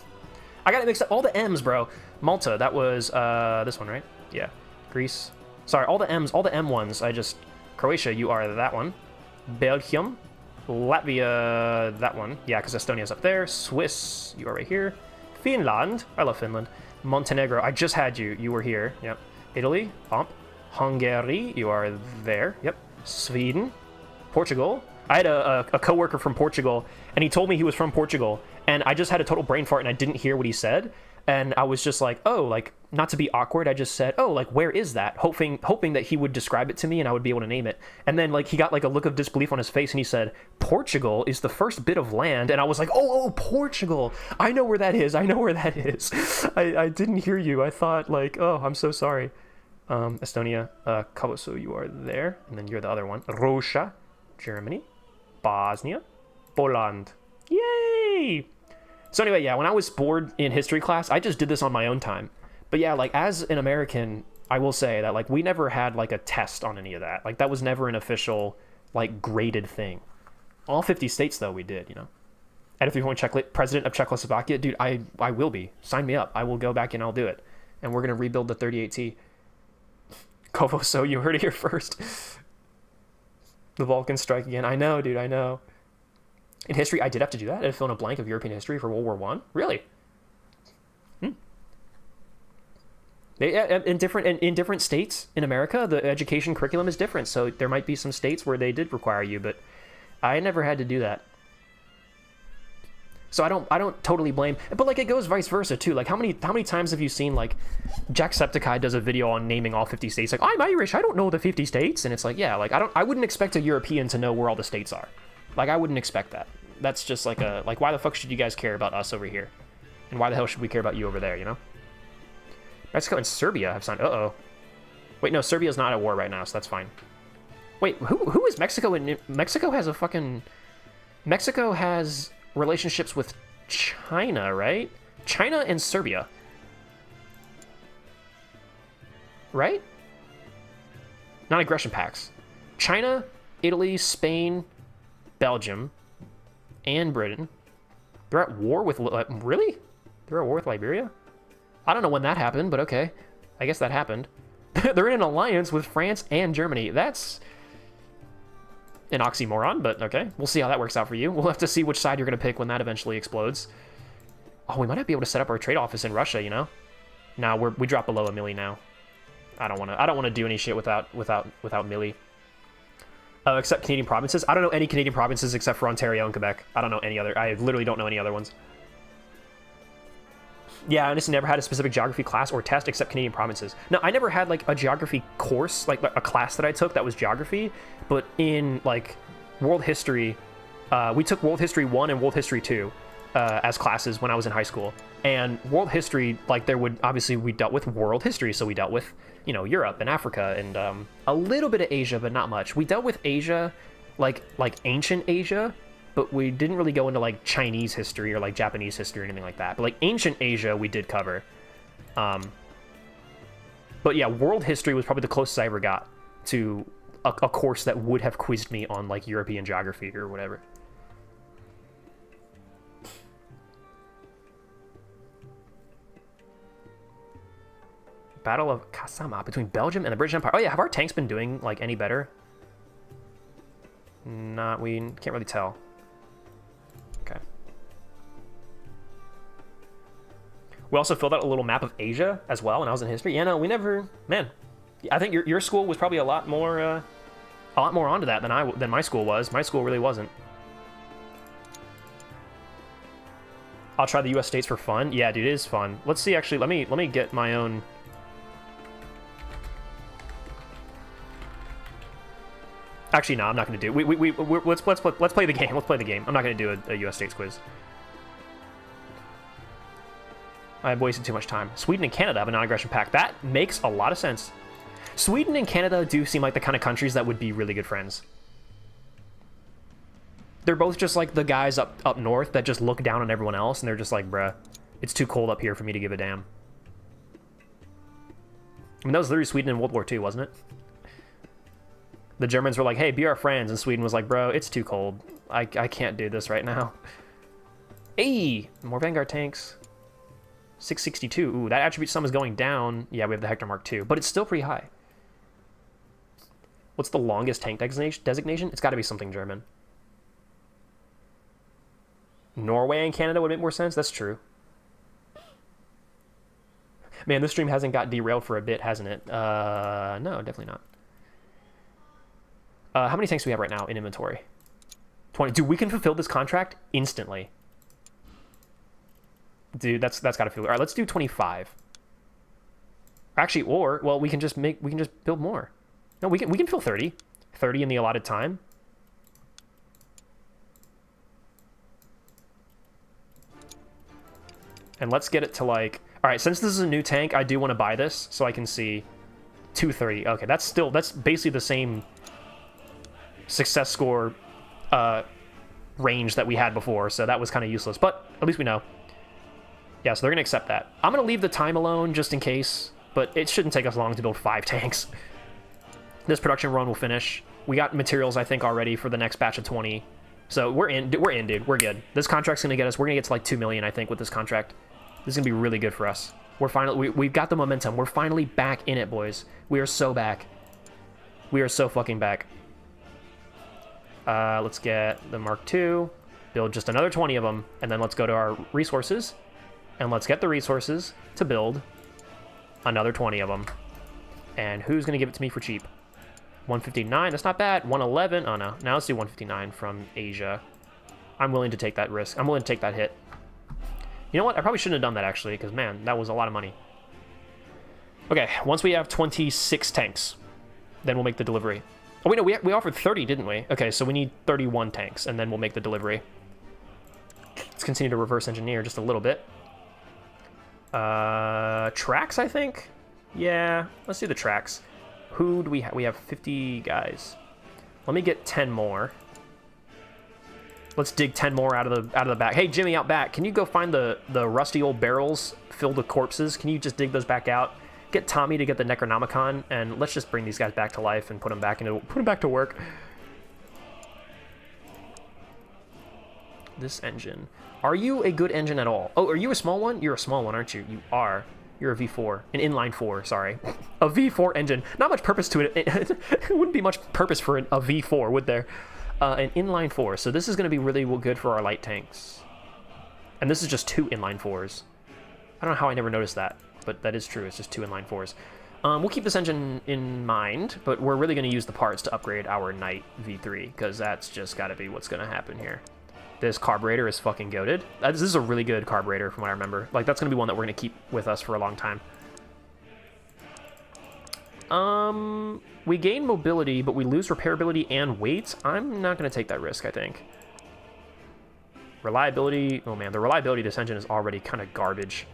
I got it mixed up. All the M's, bro. Malta, that was this one, right? Yeah. Greece. Sorry, all the M's, all the M ones. Croatia, you are that one. Belgium. Latvia, that one. Yeah, because Estonia's up there. Swiss, you are right here. Finland. I love Finland. Montenegro, I just had you. You were here. Yep. Italy. Hungary, you are there. Yep. Sweden. Portugal. I had a coworker from Portugal, and he told me he was from Portugal, and I just had a total brain fart, and I didn't hear what he said, and I was just like, oh, like, not to be awkward, I just said, oh, like, where is that? Hoping that he would describe it to me, and I would be able to name it. And then, like, he got, like, a look of disbelief on his face, and he said, Portugal is the first bit of land, and I was like, oh, Portugal! I know where that is, I know where that is. I didn't hear you, I thought, like, oh, I'm so sorry. Estonia, Kosovo, you are there, and then you're the other one. Russia, Germany, Bosnia, Poland. Yay! So anyway, yeah, when I was bored in history class, I just did this on my own time. But yeah, like, as an American, I will say that, like, we never had, like, a test on any of that. Like, that was never an official, like, graded thing. All 50 states, though, we did, you know. And if you're president of Czechoslovakia, dude, I will be. Sign me up. I will go back and I'll do it. And we're going to rebuild the 38T. Kosovo, you heard it here first. The Balkans strike again. I know, dude, I know. In history, I did have to do that. I had to fill in a blank of European history for World War I. Really? In different states in America, the education curriculum is different. So there might be some states where they did require you, but I never had to do that. So I don't totally blame, but like it goes vice versa too. Like how many times have you seen like Jacksepticeye does a video on naming all 50 states? Like, I'm Irish, I don't know the 50 states, and it's like, yeah, like I wouldn't expect a European to know where all the states are. Like I wouldn't expect that. That's just like why the fuck should you guys care about us over here? And why the hell should we care about you over there, you know? Mexico and Serbia have signed. Wait, no, Serbia's not at war right now, so that's fine. Wait, who is Mexico? Mexico has relationships with China, right? China and Serbia. Right? Non-aggression pacts. China, Italy, Spain, Belgium, and Britain. They're at war with... Really? They're at war with Liberia? I don't know when that happened, but okay. I guess that happened. They're in an alliance with France and Germany. That's an oxymoron, but okay. We'll see how that works out for you. We'll have to see which side you're going to pick when that eventually explodes. Oh, we might not be able to set up our trade office in Russia, you know? Now we drop below a milli now. I don't want to do any shit without milli. Except Canadian provinces. I don't know any Canadian provinces except for Ontario and Quebec. I don't know any other. I literally don't know any other ones. Yeah, I just never had a specific geography class or test except Canadian provinces. No, I never had like a geography course, like a class that I took that was geography, but in like world history, we took World History 1 and World History 2 as classes when I was in high school. And world history, like obviously we dealt with world history, so we dealt with, you know, Europe and Africa and a little bit of Asia, but not much. We dealt with Asia, like ancient Asia, but we didn't really go into like Chinese history or like Japanese history or anything like that. But like ancient Asia, we did cover. But yeah, world history was probably the closest I ever got to a course that would have quizzed me on like European geography or whatever. Battle of Kasama between Belgium and the British Empire. Oh yeah, have our tanks been doing like any better? We can't really tell. Okay. We also filled out a little map of Asia as well when I was in history. Yeah, no, we never, man, I think your school was probably a lot more onto that than my school was. My school really wasn't. I'll try the U.S. states for fun. Yeah, dude, it is fun. Let's see. Actually, let me get my own. Actually, no, I'm not going to do. Let's play the game. Let's play the game. I'm not going to do a U.S. states quiz. I've wasted too much time. Sweden and Canada have a non-aggression pact. That makes a lot of sense. Sweden and Canada do seem like the kind of countries that would be really good friends. They're both just like the guys up north that just look down on everyone else, and they're just like, bruh, it's too cold up here for me to give a damn. I mean, that was literally Sweden in World War II, wasn't it? The Germans were like, hey, be our friends, and Sweden was like, bro, it's too cold. I can't do this right now. Hey, more Vanguard tanks. 662. Ooh, that attribute sum is going down. Yeah, we have the Hector Mark II, but it's still pretty high. What's the longest tank designation? It's got to be something German. Norway and Canada would make more sense. That's true. Man, this stream hasn't got derailed for a bit, hasn't it? No, definitely not. How many tanks do we have right now in inventory? 20. Dude, we can fulfill this contract instantly. Dude, that's got to feel. All right, let's do 25. Actually, or well, we can just build more. No, we can fill 30. 30 in the allotted time. And let's get it to like... All right, since this is a new tank, I do want to buy this so I can see 230. Okay, that's basically the same success score range that we had before, so that was kind of useless, but at least we know. Yeah, so they're going to accept that. I'm going to leave the time alone just in case, but it shouldn't take us long to build 5 tanks. This production run will finish. We got materials, I think, already for the next batch of 20. So we're in, dude. We're good. This contract's going to get us... We're going to get to like 2 million, I think, with this contract. This is going to be really good for us. We're finally... We've got the momentum. We're finally back in it, boys. We are so back. We are so fucking back. Let's get the Mark II. Build just another 20 of them. And then let's go to our resources. And let's get the resources to build another 20 of them. And who's going to give it to me for cheap? 159, that's not bad. 111, oh no. Now let's do 159 from Asia. I'm willing to take that risk. I'm willing to take that hit. You know what? I probably shouldn't have done that, actually, because, man, that was a lot of money. Okay, once we have 26 tanks, then we'll make the delivery. Oh, wait, no, we offered 30, didn't we? Okay, so we need 31 tanks, and then we'll make the delivery. Let's continue to reverse engineer just a little bit. Tracks, I think? Yeah, let's do the tracks. Who do we have? We have 50 guys. Let me get 10 more. Let's dig 10 more out of the back. Hey, Jimmy, out back, can you go find the rusty old barrels filled with corpses? Can you just dig those back out? Get Tommy to get the Necronomicon, and let's just bring these guys back to life and put them back to work. This engine. Are you a good engine at all? Oh, are you a small one? You're a small one, aren't you? You are. You're a V4. An inline 4, sorry. A V4 engine. Not much purpose to it. It wouldn't be much purpose for a V4, would there? An inline 4. So this is going to be really good for our light tanks. And this is just 2 inline 4s. I don't know how I never noticed that, but that is true. It's just 2 inline 4s. We'll keep this engine in mind, but we're really going to use the parts to upgrade our Knight V3, because that's just got to be what's going to happen here. This carburetor is fucking goated. This is a really good carburetor from what I remember. Like, that's going to be one that we're going to keep with us for a long time. We gain mobility, but we lose repairability and weight. I'm not going to take that risk, I think. Reliability. Oh, man. The reliability of this engine is already kind of garbage.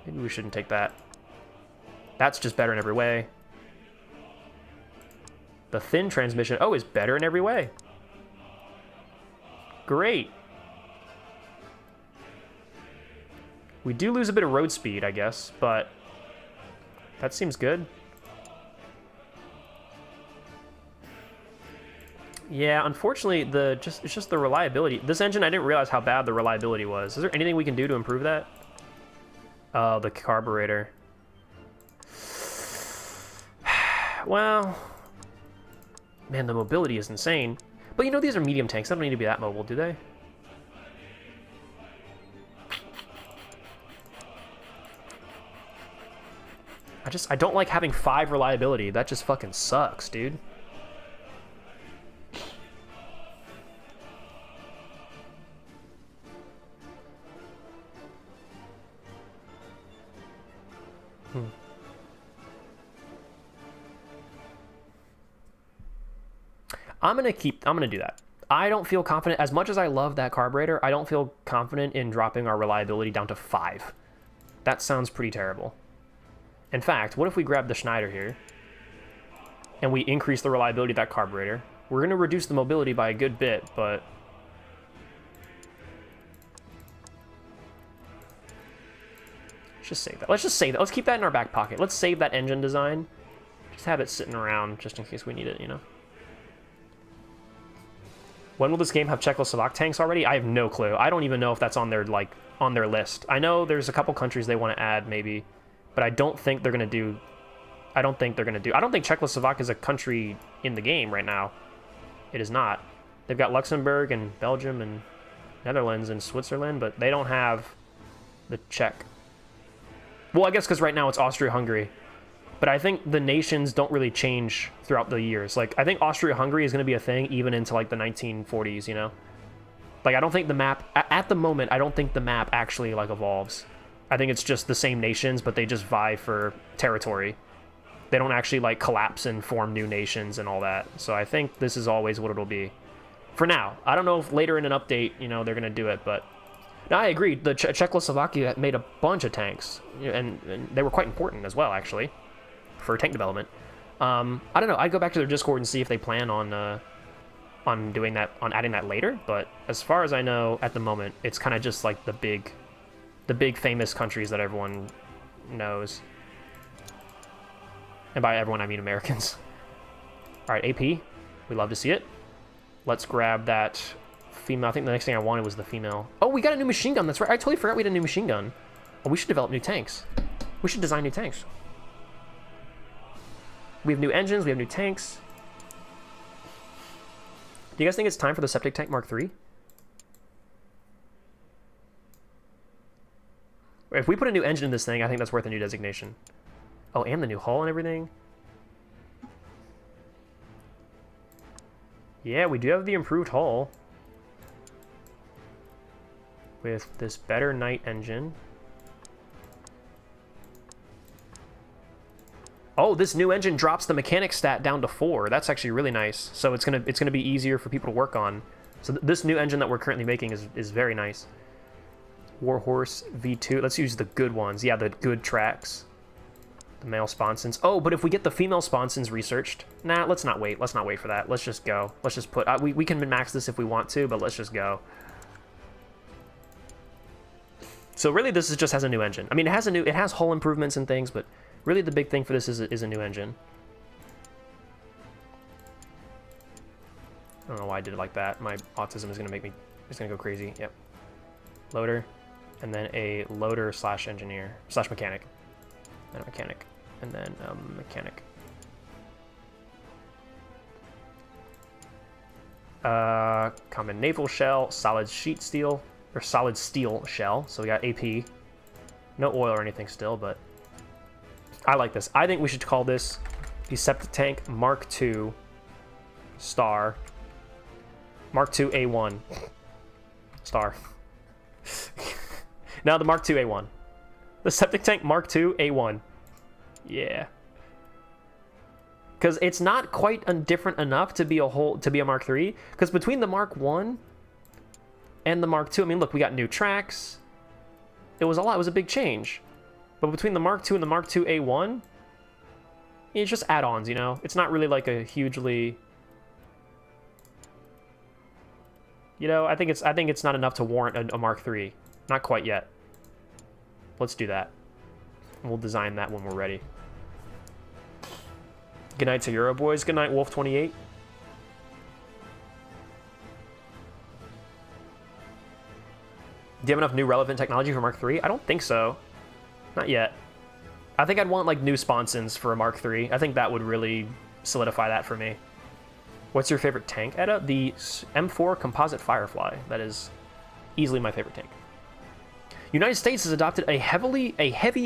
Maybe we shouldn't take that. That's just better in every way. The thin transmission, oh, is better in every way. Great. We do lose a bit of road speed, I guess, but that seems good. Yeah, unfortunately, it's just the reliability. This engine, I didn't realize how bad the reliability was. Is there anything we can do to improve that? Oh, the carburetor. Well, man, the mobility is insane. But, you know, these are medium tanks. They don't need to be that mobile, do they? I don't like having 5 reliability. That just fucking sucks, dude. I'm gonna do that. I don't feel confident, as much as I love that carburetor, I don't feel confident in dropping our reliability down to 5. That sounds pretty terrible. In fact, what if we grab the Schneider here, and we increase the reliability of that carburetor? We're gonna reduce the mobility by a good bit, but... let's just save that. Let's just save that. Let's keep that in our back pocket. Let's save that engine design. Just have it sitting around, just in case we need it, you know? When will this game have Czechoslovak tanks already? I have no clue. I don't even know if that's on their, like, on their list. I know there's a couple countries they want to add, maybe, but I don't think they're going to do... I don't think Czechoslovak is a country in the game right now. It is not. They've got Luxembourg and Belgium and Netherlands and Switzerland, but they don't have the Czech. Well, I guess because right now it's Austria-Hungary. But I think the nations don't really change throughout the years. Like, I think Austria-Hungary is going to be a thing even into, like, the 1940s, you know? Like, I don't think the map... At the moment, I don't think the map actually, like, evolves. I think it's just the same nations, but they just vie for territory. They don't actually, like, collapse and form new nations and all that. So I think this is always what it'll be. For now. I don't know if later in an update, you know, they're going to do it, but... No, I agree. The Czechoslovakia made a bunch of tanks. And they were quite important as well, actually. For tank development. I don't know. I'd go back to their Discord and see if they plan on doing that, on adding that later. But as far as I know, at the moment, it's kind of just like the big famous countries that everyone knows. And by everyone, I mean Americans. All right, AP. We love to see it. Let's grab that female. I think the next thing I wanted was the female. Oh, we got a new machine gun. That's right. I totally forgot we had a new machine gun. Oh, we should develop new tanks. We should design new tanks. We have new engines, we have new tanks. Do you guys think it's time for the Septic Tank Mark III? If we put a new engine in this thing, I think that's worth a new designation. Oh, and the new hull and everything. Yeah, we do have the improved hull. With this better night engine. Oh, this new engine drops the mechanic stat down to 4. That's actually really nice. So it's gonna be easier for people to work on. So this new engine that we're currently making is very nice. Warhorse V2. Let's use the good ones. Yeah, the good tracks. The male sponsons. Oh, but if we get the female sponsons researched, nah, let's not wait. Let's not wait for that. Let's just go. Let's just put. We can min-max this if we want to, but let's just go. So really, this just has a new engine. I mean, it has hull improvements and things, but. Really, the big thing for this is a new engine. I don't know why I did it like that. My autism is gonna go crazy. Yep. Loader, and then a loader slash engineer slash mechanic, and a mechanic, and then mechanic. Common naval shell, solid sheet steel or solid steel shell. So we got AP. No oil or anything still, but. I like this. I think we should call this the Septic Tank Mark II Star. Mark II A1 Star. Now the Mark II A1. The Septic Tank Mark II A1. Yeah. Because it's not quite different enough to be a Mark III. Because between the Mark I and the Mark II, I mean, look, we got new tracks. It was a lot. It was a big change. But between the Mark II and the Mark II A1, it's just add-ons, you know? It's not really like a hugely... You know, I think it's not enough to warrant a Mark III. Not quite yet. Let's do that. We'll design that when we're ready. Good night to Euro boys. Good night, Wolf28. Do you have enough new relevant technology for Mark III? I don't think so. Not yet. I think I'd want, like, new sponsons for a Mark III. I think that would really solidify that for me. What's your favorite tank, Edda? The M4 Composite Firefly. That is easily my favorite tank. United States has adopted a heavy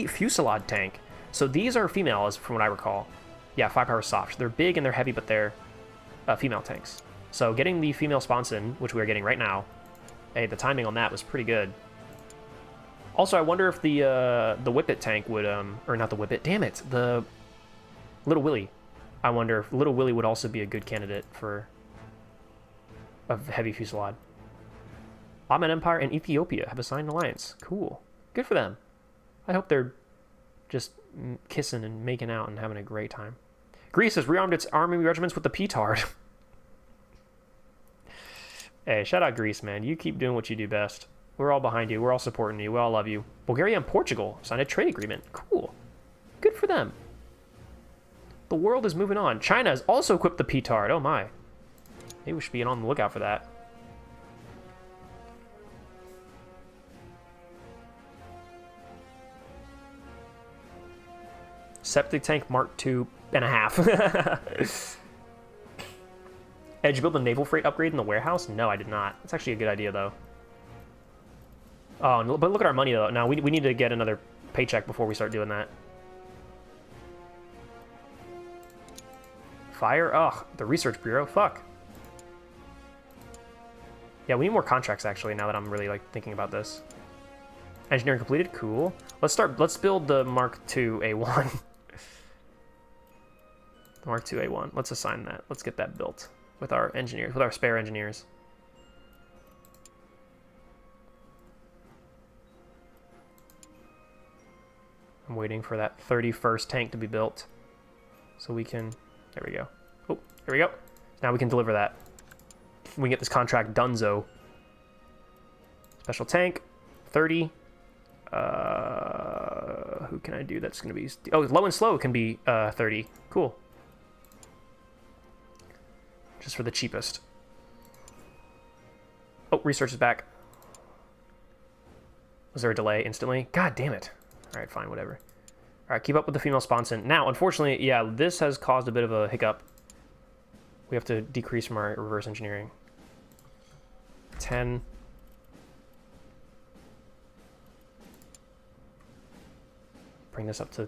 fusillade tank. So these are females, from what I recall. Yeah, 5-power soft. They're big and they're heavy, but they're female tanks. So getting the female sponson, which we are getting right now, hey, the timing on that was pretty good. Also, I wonder if the Whippet tank would, or not the Whippet, damn it, the Little Willy. I wonder if Little Willy would also be a good candidate for a heavy fusillade. Ottoman Empire and Ethiopia have assigned an alliance. Cool. Good for them. I hope they're just kissing and making out and having a great time. Greece has rearmed its army regiments with the petard. Hey, shout out Greece, man. You keep doing what you do best. We're all behind you. We're all supporting you. We all love you. Bulgaria and Portugal signed a trade agreement. Cool. Good for them. The world is moving on. China has also equipped the petard. Oh my. Maybe we should be on the lookout for that. Septic tank Mark II and a half. Did you build a naval freight upgrade in the warehouse? No, I did not. It's actually a good idea, though. Oh, but look at our money, though. Now, we need to get another paycheck before we start doing that. Fire? Ugh, the Research Bureau. Fuck. Yeah, we need more contracts, actually, now that I'm really, like, thinking about this. Engineering completed? Cool. Let's build the Mark II A1. The Mark II A1. Let's assign that. Let's get that built with our engineers, with our spare engineers. I'm waiting for that 31st tank to be built so we can, there we go. Oh, there we go. Now we can deliver that. We can get this contract donezo. Special tank, 30. Who can I do that's going to be... Oh, low and slow can be 30. Cool. Just for the cheapest. Oh, research is back. Was there a delay instantly? God damn it. All right, fine, whatever. All right, keep up with the female sponson. Now, unfortunately, yeah, this has caused a bit of a hiccup. We have to decrease from our reverse engineering. 10. Bring this up to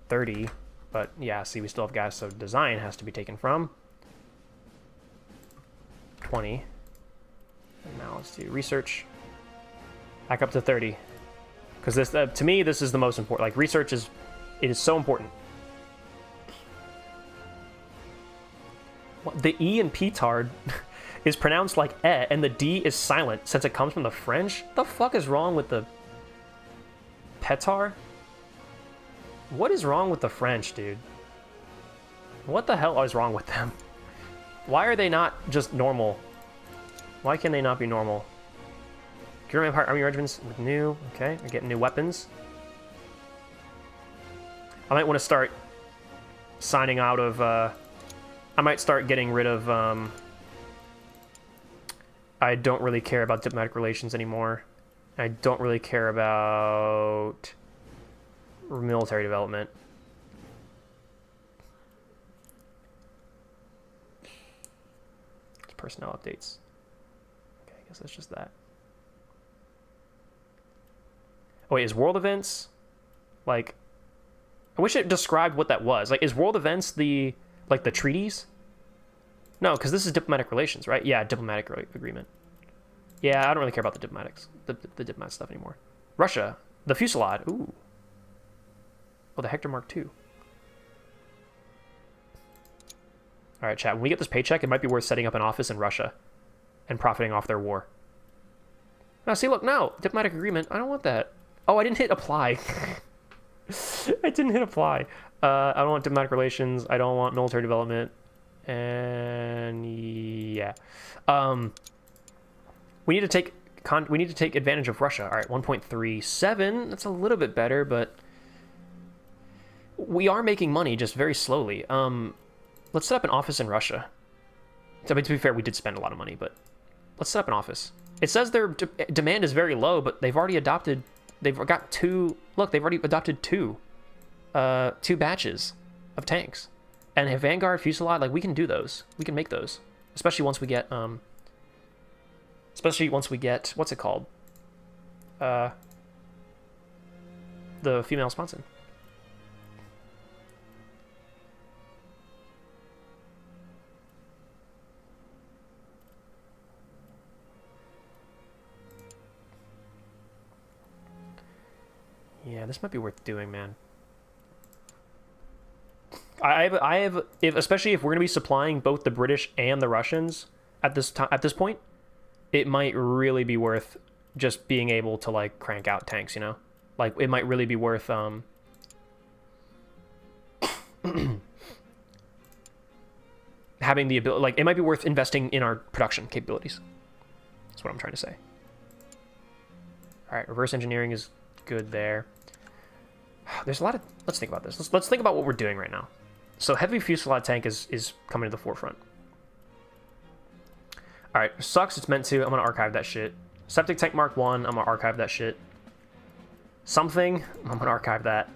30. But, yeah, see, we still have guys, so design has to be taken from 20. And now let's do research. Back up to 30. Because this, to me, this is the most important. Like, research is, it is so important. What, the E in petard is pronounced like eh, and the D is silent since it comes from the French? What the fuck is wrong with the petard? What is wrong with the French, dude? What the hell is wrong with them? Why are they not just normal? Why can they not be normal? German Empire Army regiments with new, okay, we're getting new weapons. I might want to start signing out of, I might start getting rid of, I don't really care about diplomatic relations anymore. I don't really care about military development. Personnel updates. Okay, I guess that's just that. Oh wait, is world events, like, I wish it described what that was. Like, is world events the, like, the treaties? No, because this is diplomatic relations, right? Yeah, diplomatic agreement. Yeah, I don't really care about the diplomatics, the diplomat stuff anymore. Russia, the fusillade. Ooh. Oh, the Hector Mark II. All right, chat. When we get this paycheck, it might be worth setting up an office in Russia and profiting off their war. Now, see, look, no. Diplomatic agreement. I don't want that. Oh, I didn't hit apply. I didn't hit apply. I don't want diplomatic relations. I don't want military development. And yeah. We need to take advantage of Russia. All right, 1.37. That's a little bit better, but we are making money just very slowly. Let's set up an office in Russia. I mean, to be fair, we did spend a lot of money, but let's set up an office. It says their demand is very low, but they've already adopted, they've got two, look, they've already adopted two batches of tanks. And Vanguard, Fusillade, like, we can do those. We can make those. Especially once we get, what's it called? The female sponson. Yeah, this might be worth doing, man. Especially if we're gonna be supplying both the British and the Russians at this point, it might really be worth just being able to like crank out tanks, you know? Like it might really be worth having the ability, like it might be worth investing in our production capabilities. That's what I'm trying to say. All right, reverse engineering is good there. There's a lot of, let's think about this. Let's think about what we're doing right now. So heavy fusillade tank is coming to the forefront. All right, sucks. It's meant to. I'm gonna archive that shit. Septic tank Mark 1. I'm gonna archive that shit. Something. I'm gonna archive that.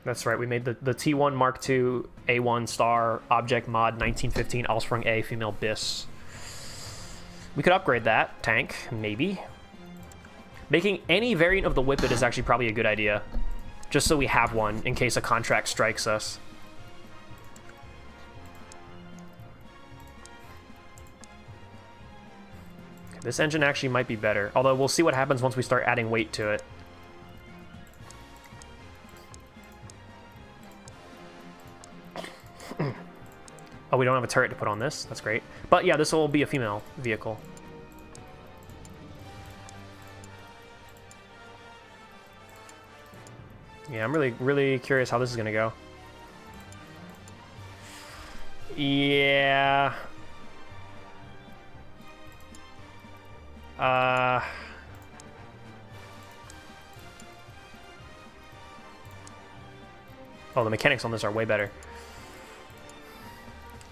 That's right. We made the T1 Mark II A1 star object mod 1915 Allsprung A female bis. We could upgrade that tank, maybe. Making any variant of the Whippet is actually probably a good idea, just so we have one in case a contract strikes us. This engine actually might be better, although we'll see what happens once we start adding weight to it. Oh, we don't have a turret to put on this. That's great. But yeah, this will be a female vehicle. Yeah, I'm really curious how this is gonna go. Yeah. Oh, the mechanics on this are way better.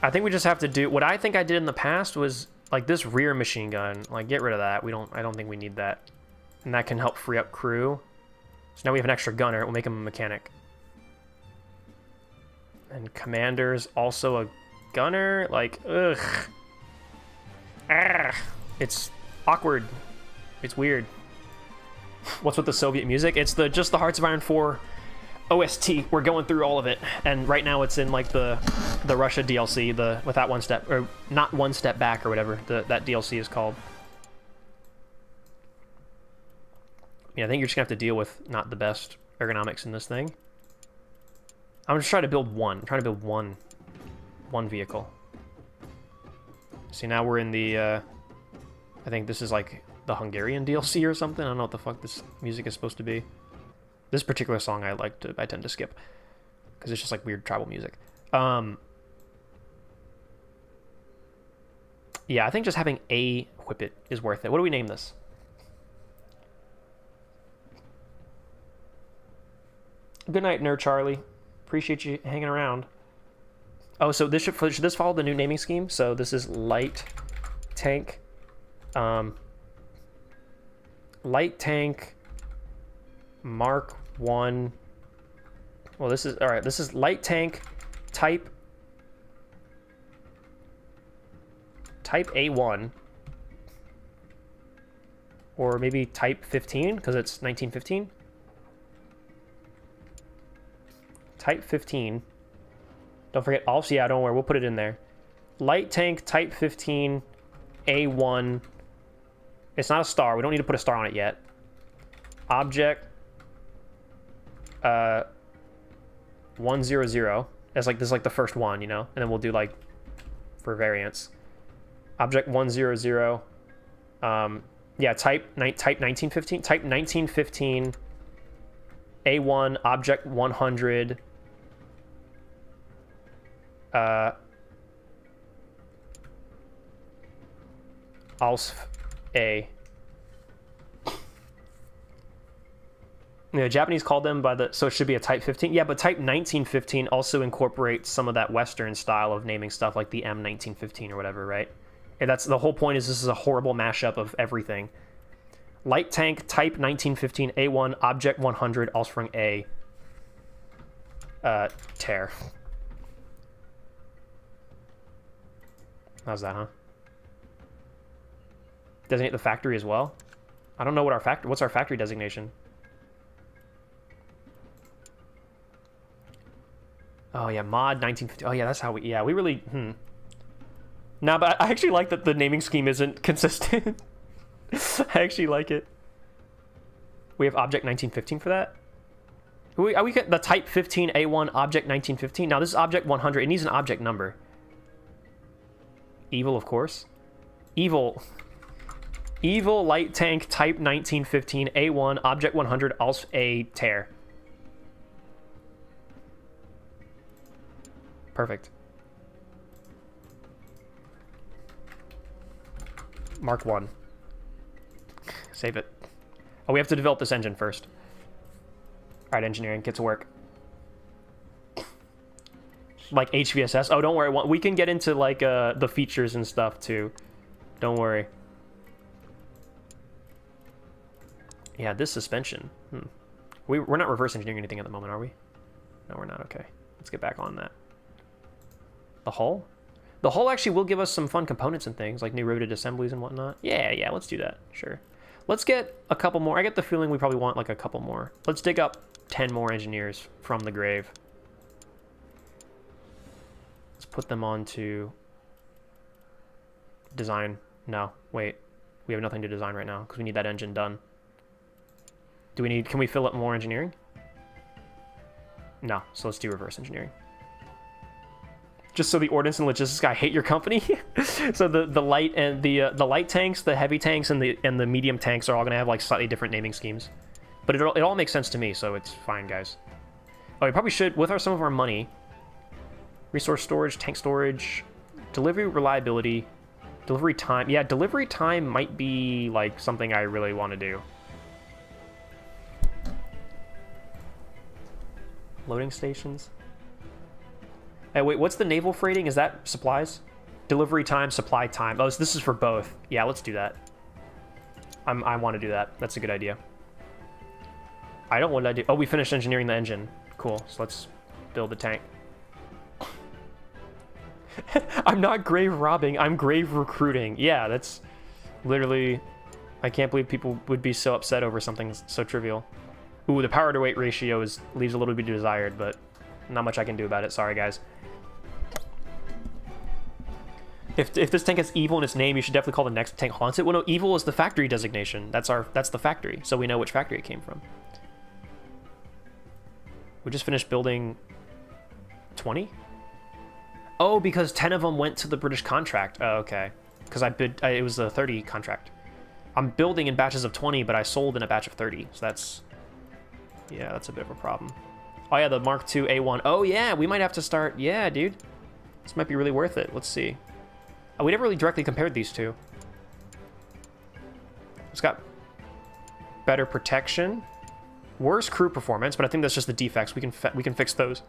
I think we just have to do what I think I did in the past was like this rear machine gun. Like get rid of that. I don't think we need that. And that can help free up crew. So now we have an extra gunner. We'll make him a mechanic. And commander's also a gunner. Like, ugh. Ah, it's awkward. It's weird. What's with the Soviet music? It's just the Hearts of Iron 4 OST. We're going through all of it, and right now it's in like the Russia DLC, with that one step, or not one step back or whatever that DLC is called. Yeah, I think you're just gonna have to deal with not the best ergonomics in this thing. I'm just trying to build one. I'm trying to build one vehicle. See, now we're in the I think this is like the Hungarian DLC or something. I don't know what the fuck this music is supposed to be. This particular song I tend to skip because it's just like weird tribal music. Yeah, I think just having a Whippet is worth it. What do we name this? Good night, Nerd Charlie. Appreciate you hanging around. Oh, so this should this follow the new naming scheme? So this is light tank, light tank Mark 1. Well, this is all right. This is light tank type A1, or maybe type 15 because it's 1915. Type 15. Don't forget also, yeah, don't worry, we'll put it in there. Light tank type 15 A1. It's not a star. We don't need to put a star on it yet. Object 100 as like this is like the first one, you know, and then we'll do like for variants. Object 100. Yeah, type 1915. Type 1915 A1 object 100. ALSF A. Yeah, Japanese called them by so it should be a type 15. Yeah, but type 1915 also incorporates some of that Western style of naming stuff, like the M1915 or whatever, right? And that's the whole point. Is this is a horrible mashup of everything. Light tank type 1915 A1 object 100 Allsprung A. Tear. How's that, huh? Designate the factory as well. I don't know what what's our factory designation. Oh yeah, mod 1950. Oh yeah, that's how we really. No, but I actually like that the naming scheme isn't consistent. I actually like it. We have object 1915 for that. We get the type 15A1 object 1915. Now this is object 100. It needs an object number. Evil, of course. Evil light tank type 1915 A1 object 100 also a tear. Perfect. Mark 1. Save it. Oh, we have to develop this engine first. All right, engineering, get to work. Like HVSS. Oh, don't worry. We can get into like the features and stuff too. Don't worry. Yeah, this suspension. We're not reverse engineering anything at the moment, are we? No, we're not. Okay. Let's get back on that. The hull? The hull actually will give us some fun components and things, like new riveted assemblies and whatnot. Yeah, let's do that. Sure. Let's get a couple more. I get the feeling we probably want like a couple more. Let's dig up 10 more engineers from the grave. Let's put them onto design. No, wait. We have nothing to design right now because we need that engine done. Can we fill up more engineering? No, so let's do reverse engineering. Just so the ordnance and logistics guy hate your company. So the light and the light tanks, the heavy tanks, and the medium tanks are all gonna have like slightly different naming schemes. But it all makes sense to me, so it's fine, guys. Oh, we probably should, with some of our money, resource storage, tank storage, delivery reliability, delivery time. Yeah, delivery time might be like something I really want to do. Loading stations. Hey, wait, what's the naval freighting? Is that supplies? Delivery time, supply time. Oh, so this is for both. Yeah, let's do that. I want to do that. That's a good idea. I don't want to do... Oh, we finished engineering the engine. Cool. So let's build the tank. I'm not grave robbing. I'm grave recruiting. Yeah, that's literally... I can't believe people would be so upset over something so trivial. Ooh, the power to weight ratio leaves a little bit desired, but not much I can do about it. Sorry, guys. If this tank has evil in its name, you should definitely call the next tank Haunted. Well, no, evil is the factory designation. That's the factory, so we know which factory it came from. We just finished building 20? Oh, because 10 of them went to the British contract. Oh, okay. Because it was a 30 contract. I'm building in batches of 20, but I sold in a batch of 30. So that's a bit of a problem. Oh yeah, the Mark II A1. Oh yeah, we might have to start. Yeah, dude. This might be really worth it. Let's see. Oh, we never really directly compared these two. It's got better protection, worse crew performance, but I think that's just the defects. We can fix those.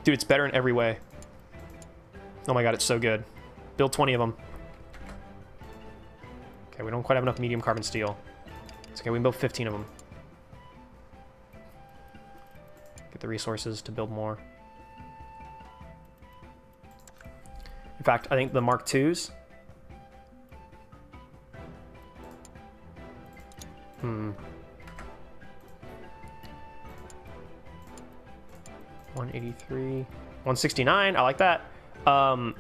Dude, it's better in every way. Oh my god, it's so good. Build 20 of them. Okay, we don't quite have enough medium carbon steel. It's okay, we can build 15 of them. Get the resources to build more. In fact, I think the Mark IIs... 183... 169, I like that. I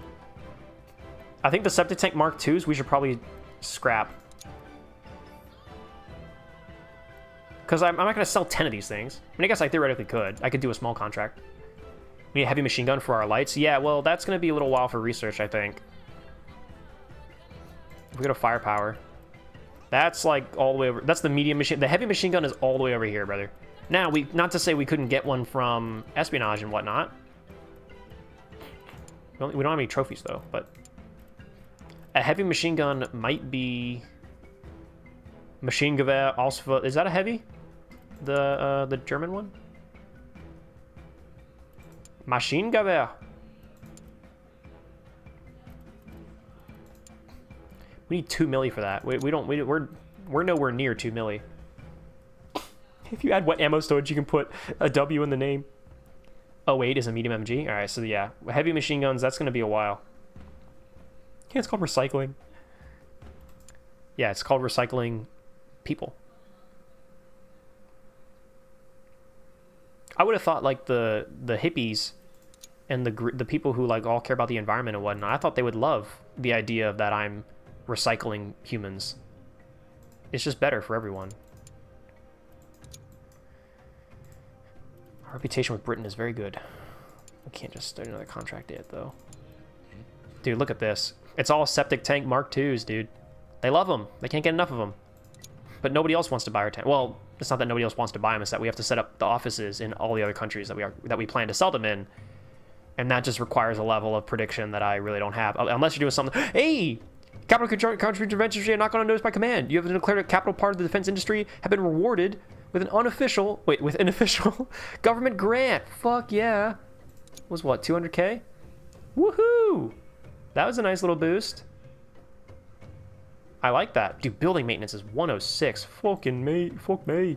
think the septic tank Mark IIs we should probably scrap. Because I'm not going to sell 10 of these things. I mean, I guess I theoretically could. I could do a small contract. We need a heavy machine gun for our lights. Yeah, well, that's going to be a little while for research, I think. If we go to firepower. That's like all the way over. That's the medium machine. The heavy machine gun is all the way over here, brother. Now, not to say we couldn't get one from espionage and whatnot. We don't have any trophies, though, but... A heavy machine gun might be... Maschinengewehr, also... Is that a heavy? The German one? Maschinengewehr. We need 2 milli for that. We're nowhere near 2 milli. If you add wet ammo storage, you can put a W in the name. 08 is a medium MG. All right, so yeah, heavy machine guns. That's gonna be a while. Yeah, it's called recycling. Yeah, it's called recycling people. I would have thought like the hippies and the people who like all care about the environment and whatnot. I thought they would love the idea of that I'm recycling humans it's just better for everyone. Our reputation with Britain is very good. We can't just start another contract yet, though. Dude, look at this. It's all septic tank Mark IIs, dude. They love them. They can't get enough of them. But nobody else wants to buy our tank. Well, it's not that nobody else wants to buy them. It's that we have to set up the offices in all the other countries that we plan to sell them in. And that just requires a level of prediction that I really don't have. Unless you're doing something... Hey! Capital country interventions are not going unnoticed by command. You have declared a capital part of the defense industry have been rewarded with an unofficial... Wait, with an official government grant. Fuck yeah. Was what, 200K? Woohoo! That was a nice little boost. I like that. Dude, building maintenance is 106. Fucking me. Fuck me.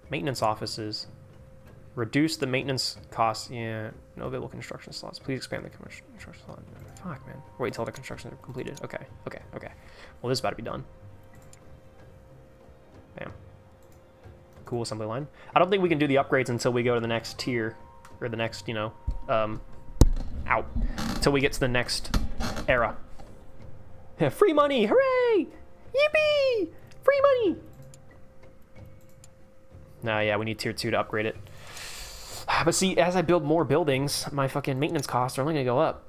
Maintenance offices. Reduce the maintenance costs. Yeah. No available construction slots. Please expand the construction slot. Fuck, man. Wait until the construction is completed. Okay. Okay. Okay. Well, this is about to be done. Bam. Cool assembly line. I don't think we can do the upgrades until we go to the next tier. Or the next, you know, out. Until we get to the next era. Yeah, free money! Hooray! Yippee! Free money! Nah, yeah, we need tier 2 to upgrade it. But see, as I build more buildings, my fucking maintenance costs are only gonna go up.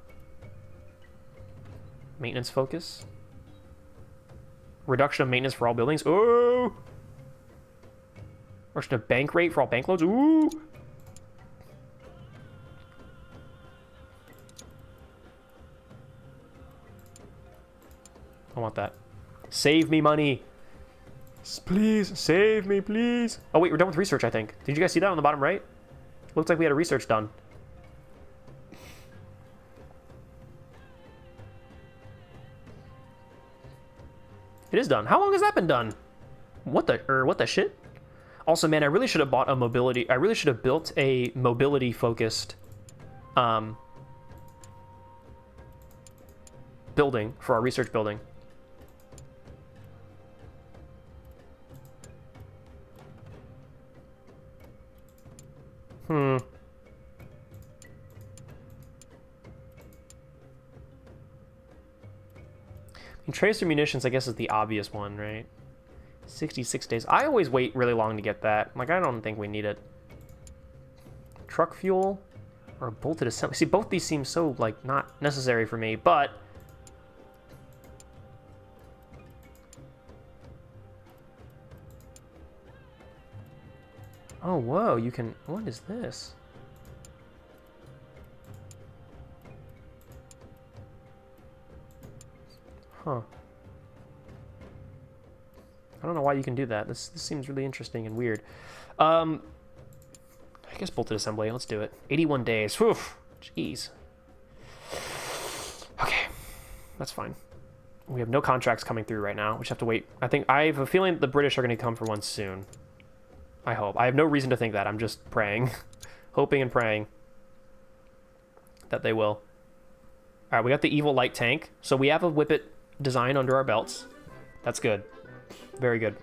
Maintenance focus. Reduction of maintenance for all buildings. Oh! Reduction of bank rate for all bank loans. Ooh! I want that. Save me money. Please, save me, please. Oh, wait, we're done with research, I think. Did you guys see that on the bottom right? Looks like we had a research done. It is done. How long has that been done? What the shit? Also, man, I really should have bought a mobility... I really should have built a mobility-focused... building for our research building. And tracer munitions, I guess, is the obvious one, right? 66 days. I always wait really long to get that. Like, I don't think we need it. Truck fuel or a bolted assembly. See, both these seem so, like, not necessary for me, but... Oh, whoa, you can... What is this? Huh. I don't know why you can do that. This seems really interesting and weird. I guess bolted assembly. Let's do it. 81 days. Whew. Jeez. Okay. That's fine. We have no contracts coming through right now. We just have to wait. I have a feeling the British are going to come for one soon. I hope. I have no reason to think that. I'm just praying. Hoping and praying that they will. Alright, we got the evil light tank. So we have a whippet design under our belts. That's good. Very good.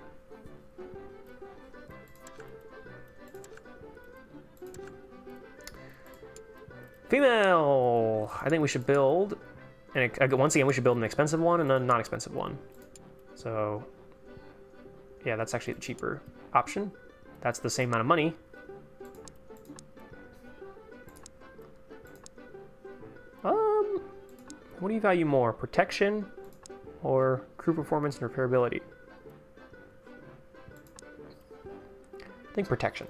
Female! I think we should build... And once again, we should build an expensive one and a non-expensive one. So... Yeah, that's actually the cheaper option. That's the same amount of money. What do you value more? Protection or crew performance and repairability? I think protection.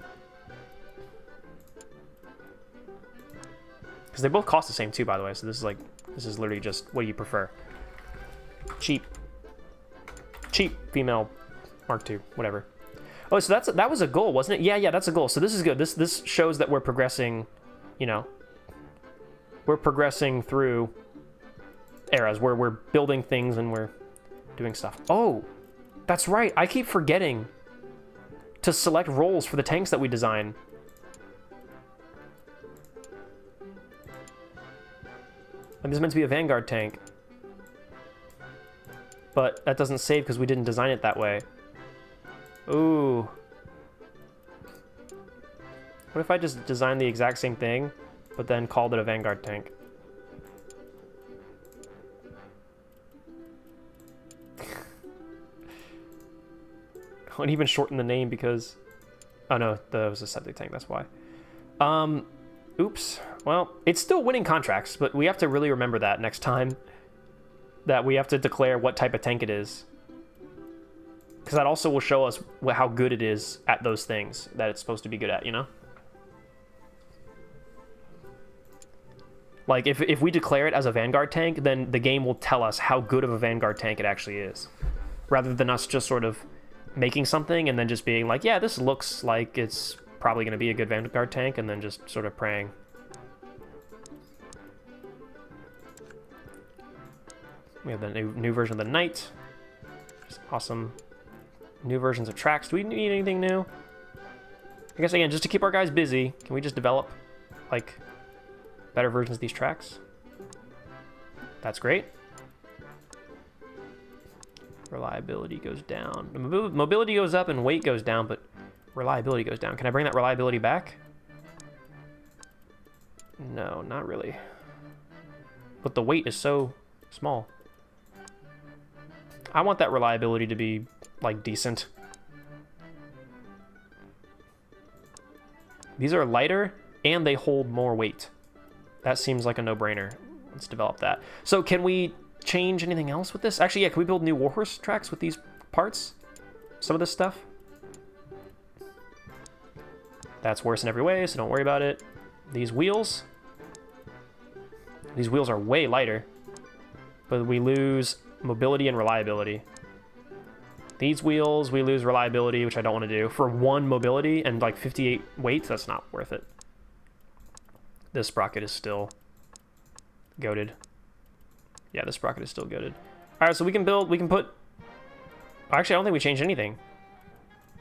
Because they both cost the same too, by the way. So this is literally just what do you prefer? Cheap female Mark II, whatever. Oh, so that was a goal, wasn't it? Yeah, that's a goal. So this is good. This shows that we're progressing, you know. We're progressing through eras where we're building things and we're doing stuff. Oh, that's right. I keep forgetting to select roles for the tanks that we design. And this is meant to be a Vanguard tank. But that doesn't save because we didn't design it that way. Ooh. What if I just designed the exact same thing, but then called it a Vanguard tank? Don't even shorten the name because... Oh no, that was a septic tank, that's why. Oops. Well, it's still winning contracts, but we have to really remember that next time. That we have to declare what type of tank it is. Because that also will show us how good it is at those things that it's supposed to be good at, you know? Like, if we declare it as a Vanguard tank, then the game will tell us how good of a Vanguard tank it actually is. Rather than us just sort of making something and then just being like, yeah, this looks like it's probably going to be a good Vanguard tank, and then just sort of praying. We have the new version of the Knight. Just awesome. New versions of tracks. Do we need anything new? I guess, again, just to keep our guys busy, can we just develop, like, better versions of these tracks? That's great. Reliability goes down. Mobility goes up and weight goes down, but reliability goes down. Can I bring that reliability back? No, not really. But the weight is so small. I want that reliability to be, like, decent. These are lighter, and they hold more weight. That seems like a no-brainer. Let's develop that. So can we change anything else with this? Actually, yeah, can we build new Warhorse tracks with these parts? Some of this stuff? That's worse in every way, so don't worry about it. These wheels are way lighter, but we lose mobility and reliability. These wheels, we lose reliability, which I don't want to do. For 1 mobility and like 58 weight, that's not worth it. This sprocket is still goated. Yeah, this sprocket is still goated. Alright, so we can put... Actually, I don't think we changed anything.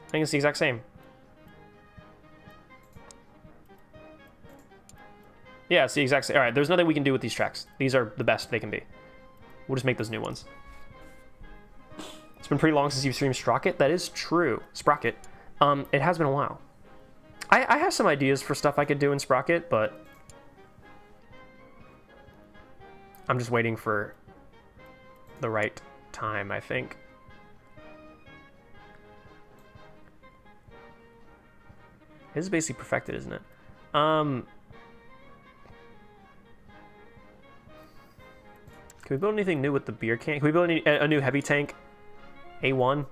I think it's the exact same. Yeah, it's the exact same. Alright, there's nothing we can do with these tracks. These are the best they can be. We'll just make those new ones. It's been pretty long since you've streamed Sprocket. That is true. Sprocket. It has been a while. I have some ideas for stuff I could do in Sprocket, but I'm just waiting for the right time, I think. This is basically perfected, isn't it? Can we build anything new with the beer can? Can we build a new heavy tank? A1?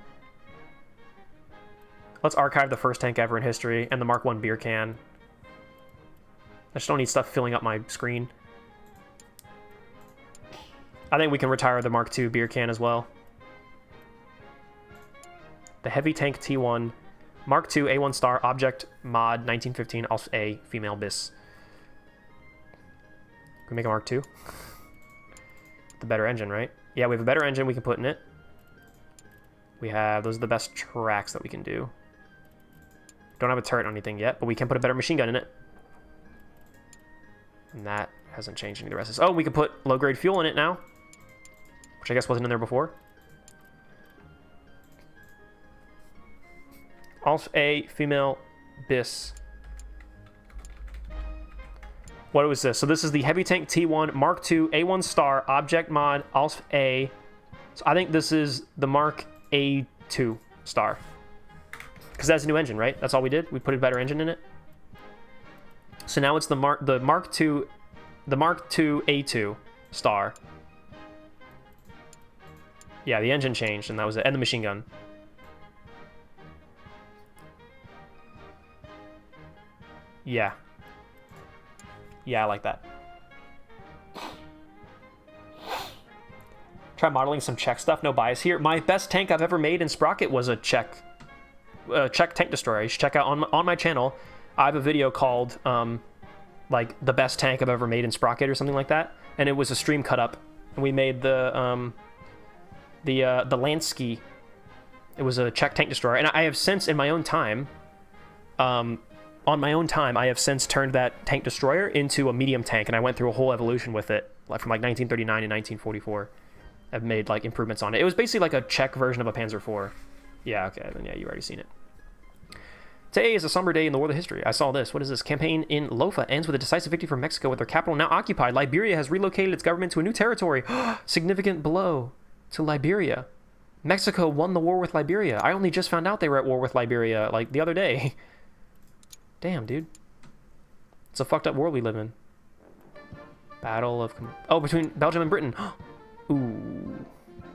Let's archive the first tank ever in history and the Mark 1 beer can. I just don't need stuff filling up my screen. I think we can retire the Mark 2 beer can as well. The heavy tank T1, Mark 2 A1 star object mod 1915 Alpha A female bis. Can we make a Mark 2? The better engine, right? Yeah, we have a better engine we can put in it. We have, those are the best tracks that we can do. Don't have a turret or anything yet, but we can put a better machine gun in it. And that hasn't changed any of the rest of this. Oh, we can put low-grade fuel in it now, which I guess wasn't in there before. Alpha A female bis. What was this? So this is the Heavy Tank T1 Mark II A1 star object mod Alpha A. So I think this is the Mark A2 star. Because that's a new engine, right? That's all we did? We put a better engine in it? So now it's the Mark II A2 star. Yeah, the engine changed and that was it. And the machine gun. Yeah. Yeah, I like that. Try modeling some Czech stuff. No bias here. My best tank I've ever made in Sprocket was a Czech tank destroyer. You should check out on my channel. I have a video called like the best tank I've ever made in Sprocket or something like that, and it was a stream cut up. And we made the Lansky. It was a Czech tank destroyer, and I have since in my own time. On my own time, I have since turned that tank destroyer into a medium tank, and I went through a whole evolution with it, like from like 1939 to 1944. I've made like improvements on it. It was basically like a Czech version of a Panzer IV. Yeah, okay, then yeah, you've already seen it. Today is a somber day in the world of history. I saw this. What is this? Campaign in Lofa ends with a decisive victory for Mexico with their capital now occupied. Liberia has relocated its government to a new territory. Significant blow to Liberia. Mexico won the war with Liberia. I only just found out they were at war with Liberia, like, the other day. Damn, dude. It's a fucked up world we live in. Battle of... Oh, between Belgium and Britain. Ooh.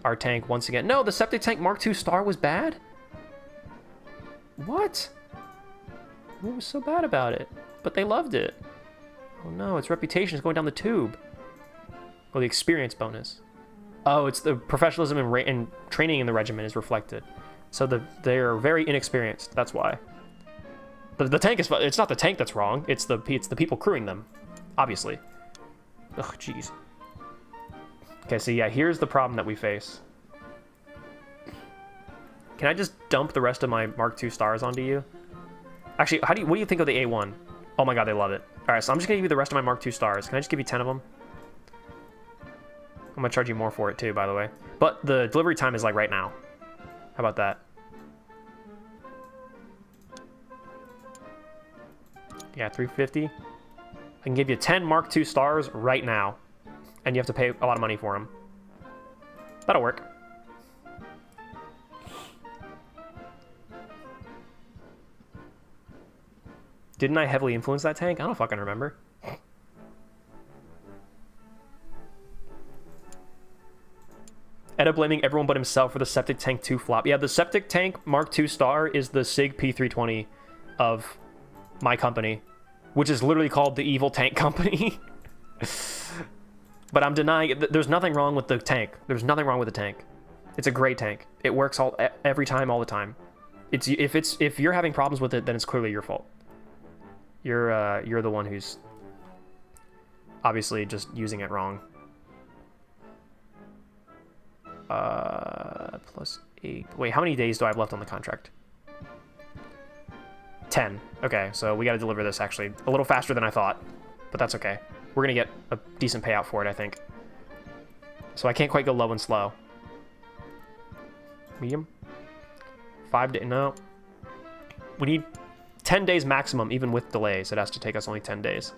Our tank once again. No, the septic tank Mark II Star was bad? What? What was so bad about it? But they loved it. Oh no, its reputation is going down the tube. Oh, the experience bonus. Oh, it's the professionalism and training in the regiment is reflected. So they're very inexperienced. That's why. The tank is... It's not the tank that's wrong. It's the people crewing them. Obviously. Ugh, jeez. Okay, so yeah, here's the problem that we face. Can I just dump the rest of my Mark II Stars onto you? Actually, what do you think of the A1? Oh my god, they love it. Alright, so I'm just gonna give you the rest of my Mark II Stars. Can I just give you 10 of them? I'm gonna charge you more for it too, by the way. But the delivery time is like right now. How about that? Yeah, 350. I can give you 10 Mark II Stars right now. And you have to pay a lot of money for them. That'll work. Didn't I heavily influence that tank? I don't fucking remember. End up blaming everyone but himself for the Septic Tank 2 flop. Yeah, the Septic Tank Mark II Star is the SIG P320 of my company, which is literally called the Evil Tank Company. But I'm denying it. There's nothing wrong with the tank. There's nothing wrong with the tank. It's a great tank. It works every time, all the time. If you're having problems with it, then it's clearly your fault. You're the one who's obviously just using it wrong. +8. Wait, how many days do I have left on the contract? 10. Okay, so we got to deliver this actually a little faster than I thought, but that's okay. We're gonna get a decent payout for it, I think. So I can't quite go low and slow. Medium? 5 days? No. We need 10 days maximum, even with delays. It has to take us only 10 days.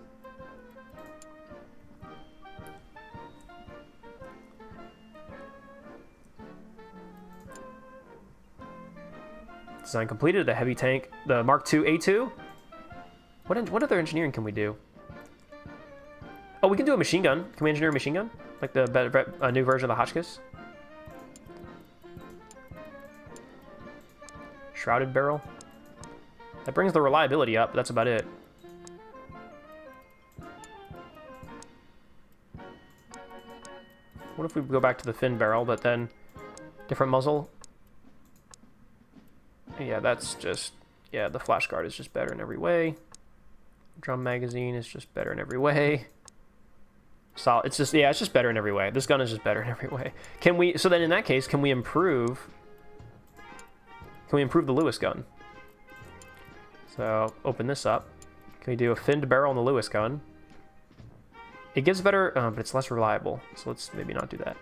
Design completed. The heavy tank. The Mark II A2? What other engineering can we do? Oh, we can do a machine gun. Can we engineer a machine gun? Like a new version of the Hotchkiss? Shrouded barrel. That brings the reliability up, but that's about it. What if we go back to the fin barrel, but then different muzzle? Yeah, that's just... Yeah, the flash guard is just better in every way. Drum magazine is just better in every way. Solid. It's just, yeah, it's just better in every way. This gun is just better in every way. Can we, so then in that case, can we improve the Lewis gun? So, open this up. Can we do a finned barrel on the Lewis gun? It gives better, but it's less reliable. So let's maybe not do that.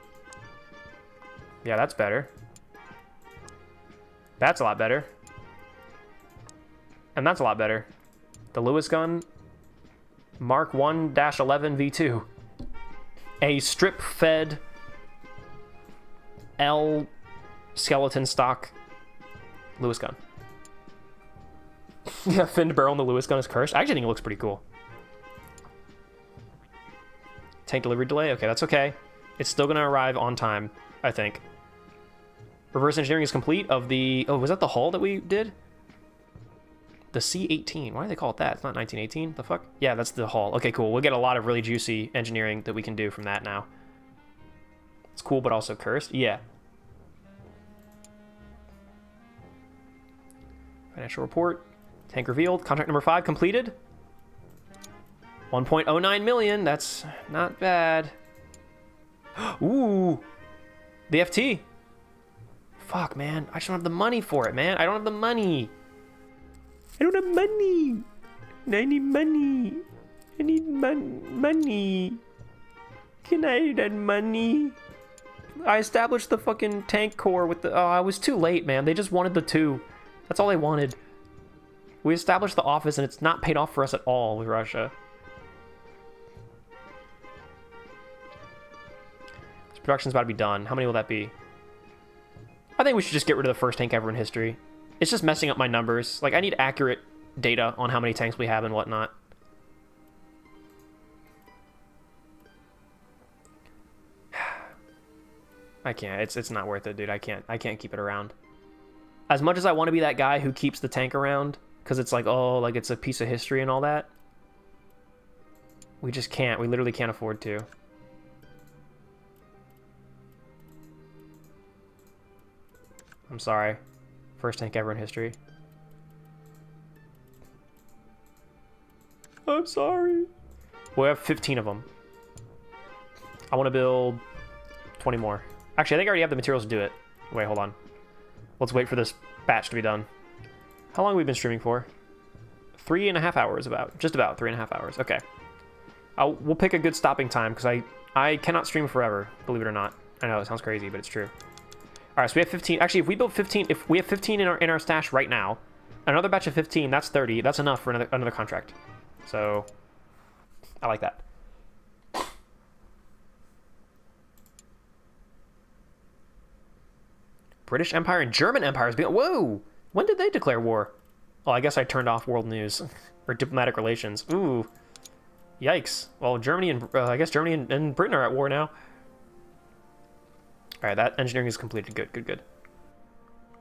Yeah, that's better. That's a lot better. And that's a lot better. The Lewis gun, Mark 1-11 V2. A strip-fed L skeleton stock Lewis gun. Yeah, finned barrel on the Lewis gun is cursed. I actually think it looks pretty cool. Tank delivery delay? Okay, that's okay. It's still going to arrive on time, I think. Reverse engineering is complete of the... Oh, was that the hull that we did? The C-18. Why do they call it that? It's not 1918. The fuck? Yeah, that's the hull. Okay, cool. We'll get a lot of really juicy engineering that we can do from that now. It's cool, but also cursed. Yeah. Financial report. Tank revealed. Contract number 5 completed. 1.09 million. That's not bad. Ooh. The FT. Fuck, man. I just don't have the money for it, man. I don't have the money. I don't have money. I need money. I need money. Can I have that money? I established the fucking tank core with the... Oh, I was too late, man. They just wanted the 2. That's all they wanted. We established the office, and it's not paid off for us at all with Russia. This production's about to be done. How many will that be? I think we should just get rid of the first tank ever in history. It's just messing up my numbers. Like, I need accurate data on how many tanks we have and whatnot. I can't. It's not worth it, dude. I can't keep it around. As much as I want to be that guy who keeps the tank around, because it's like, oh, like it's a piece of history and all that. We just can't. We literally can't afford to. I'm sorry. First tank ever in history. I'm sorry. We have 15 of them. I want to build 20 more. Actually, I think I already have the materials to do it. Wait, hold on. Let's wait for this batch to be done. How long have we been streaming for? 3.5 hours about. Just about 3.5 hours. Okay. We'll pick a good stopping time because I cannot stream forever, believe it or not. I know, it sounds crazy, but it's true. Alright, so we have 15. Actually, if we build 15, if we have 15 in our stash right now, another batch of 15, that's 30. That's enough for another contract. So, I like that. British Empire and German Empire is being... Whoa! When did they declare war? Oh, I guess I turned off world news. Or diplomatic relations. Ooh. Yikes. Well, Germany and... I guess Germany and Britain are at war now. Alright, that engineering is completed. Good, good, good.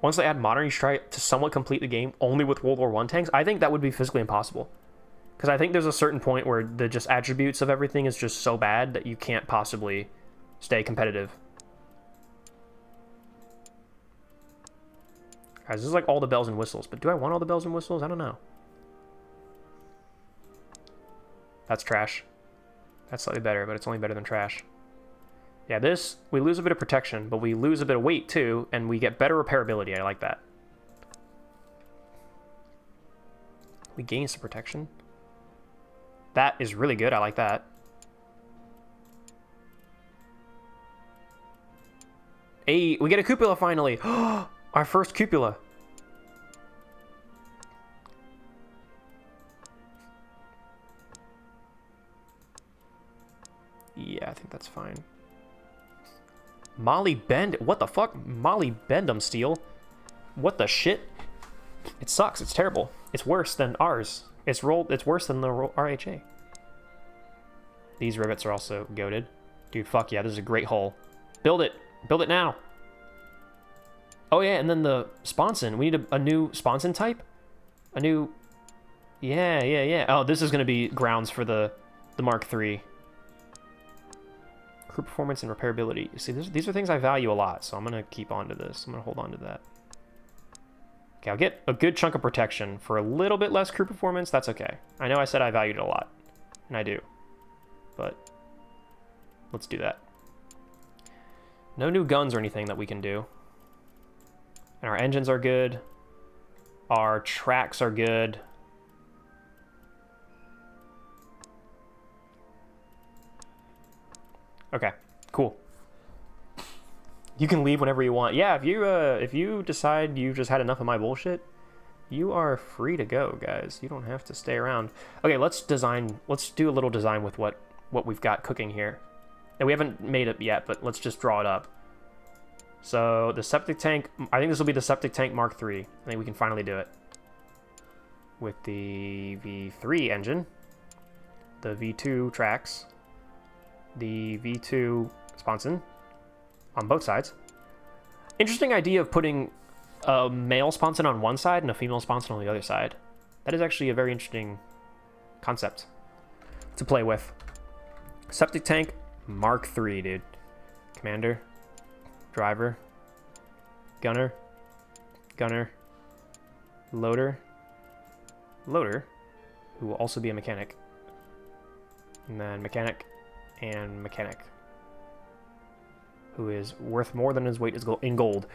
Once they add modern, you should try to somewhat complete the game only with World War I tanks. I think that would be physically impossible. Because I think there's a certain point where the just attributes of everything is just so bad that you can't possibly stay competitive. Guys, this is like all the bells and whistles, but do I want all the bells and whistles? I don't know. That's trash. That's slightly better, but it's only better than trash. Yeah, this, we lose a bit of protection, but we lose a bit of weight too, and we get better repairability. I like that. We gain some protection. That is really good. I like that. Hey, we get a cupola finally. Our first cupola. Yeah, I think that's fine. Moly bend. What the fuck? Moly bendum steel. What the shit? It sucks. It's terrible. It's worse than ours. It's worse than the RHA. These rivets are also goated. Dude, fuck yeah. This is a great hull. Build it. Build it now. Oh yeah, and then the sponson. We need a new sponson type? A new... Yeah. Oh, this is going to be grounds for the Mark III. Crew performance and repairability. You see, these are things I value a lot, so I'm going to keep on to this. I'm going to hold on to that. Okay, I'll get a good chunk of protection for a little bit less crew performance. That's okay. I know I said I valued it a lot, and I do. But let's do that. No new guns or anything that we can do. And our engines are good. Our tracks are good. Okay, cool. You can leave whenever you want. Yeah, if you decide you just had enough of my bullshit, you are free to go, guys. You don't have to stay around. Okay, let's do a little design with what we've got cooking here. And we haven't made it yet, but let's just draw it up. So the septic tank, I think this will be the septic tank Mark III. I think we can finally do it. With the V3 engine, the V2 tracks, the V2 sponson on both sides. Interesting idea of putting a male sponson on one side and a female sponson on the other side. That is actually a very interesting concept to play with. Septic tank Mark III, dude. Commander. Driver, gunner, loader, who will also be a mechanic, and then mechanic, and mechanic, who is worth more than his weight in gold.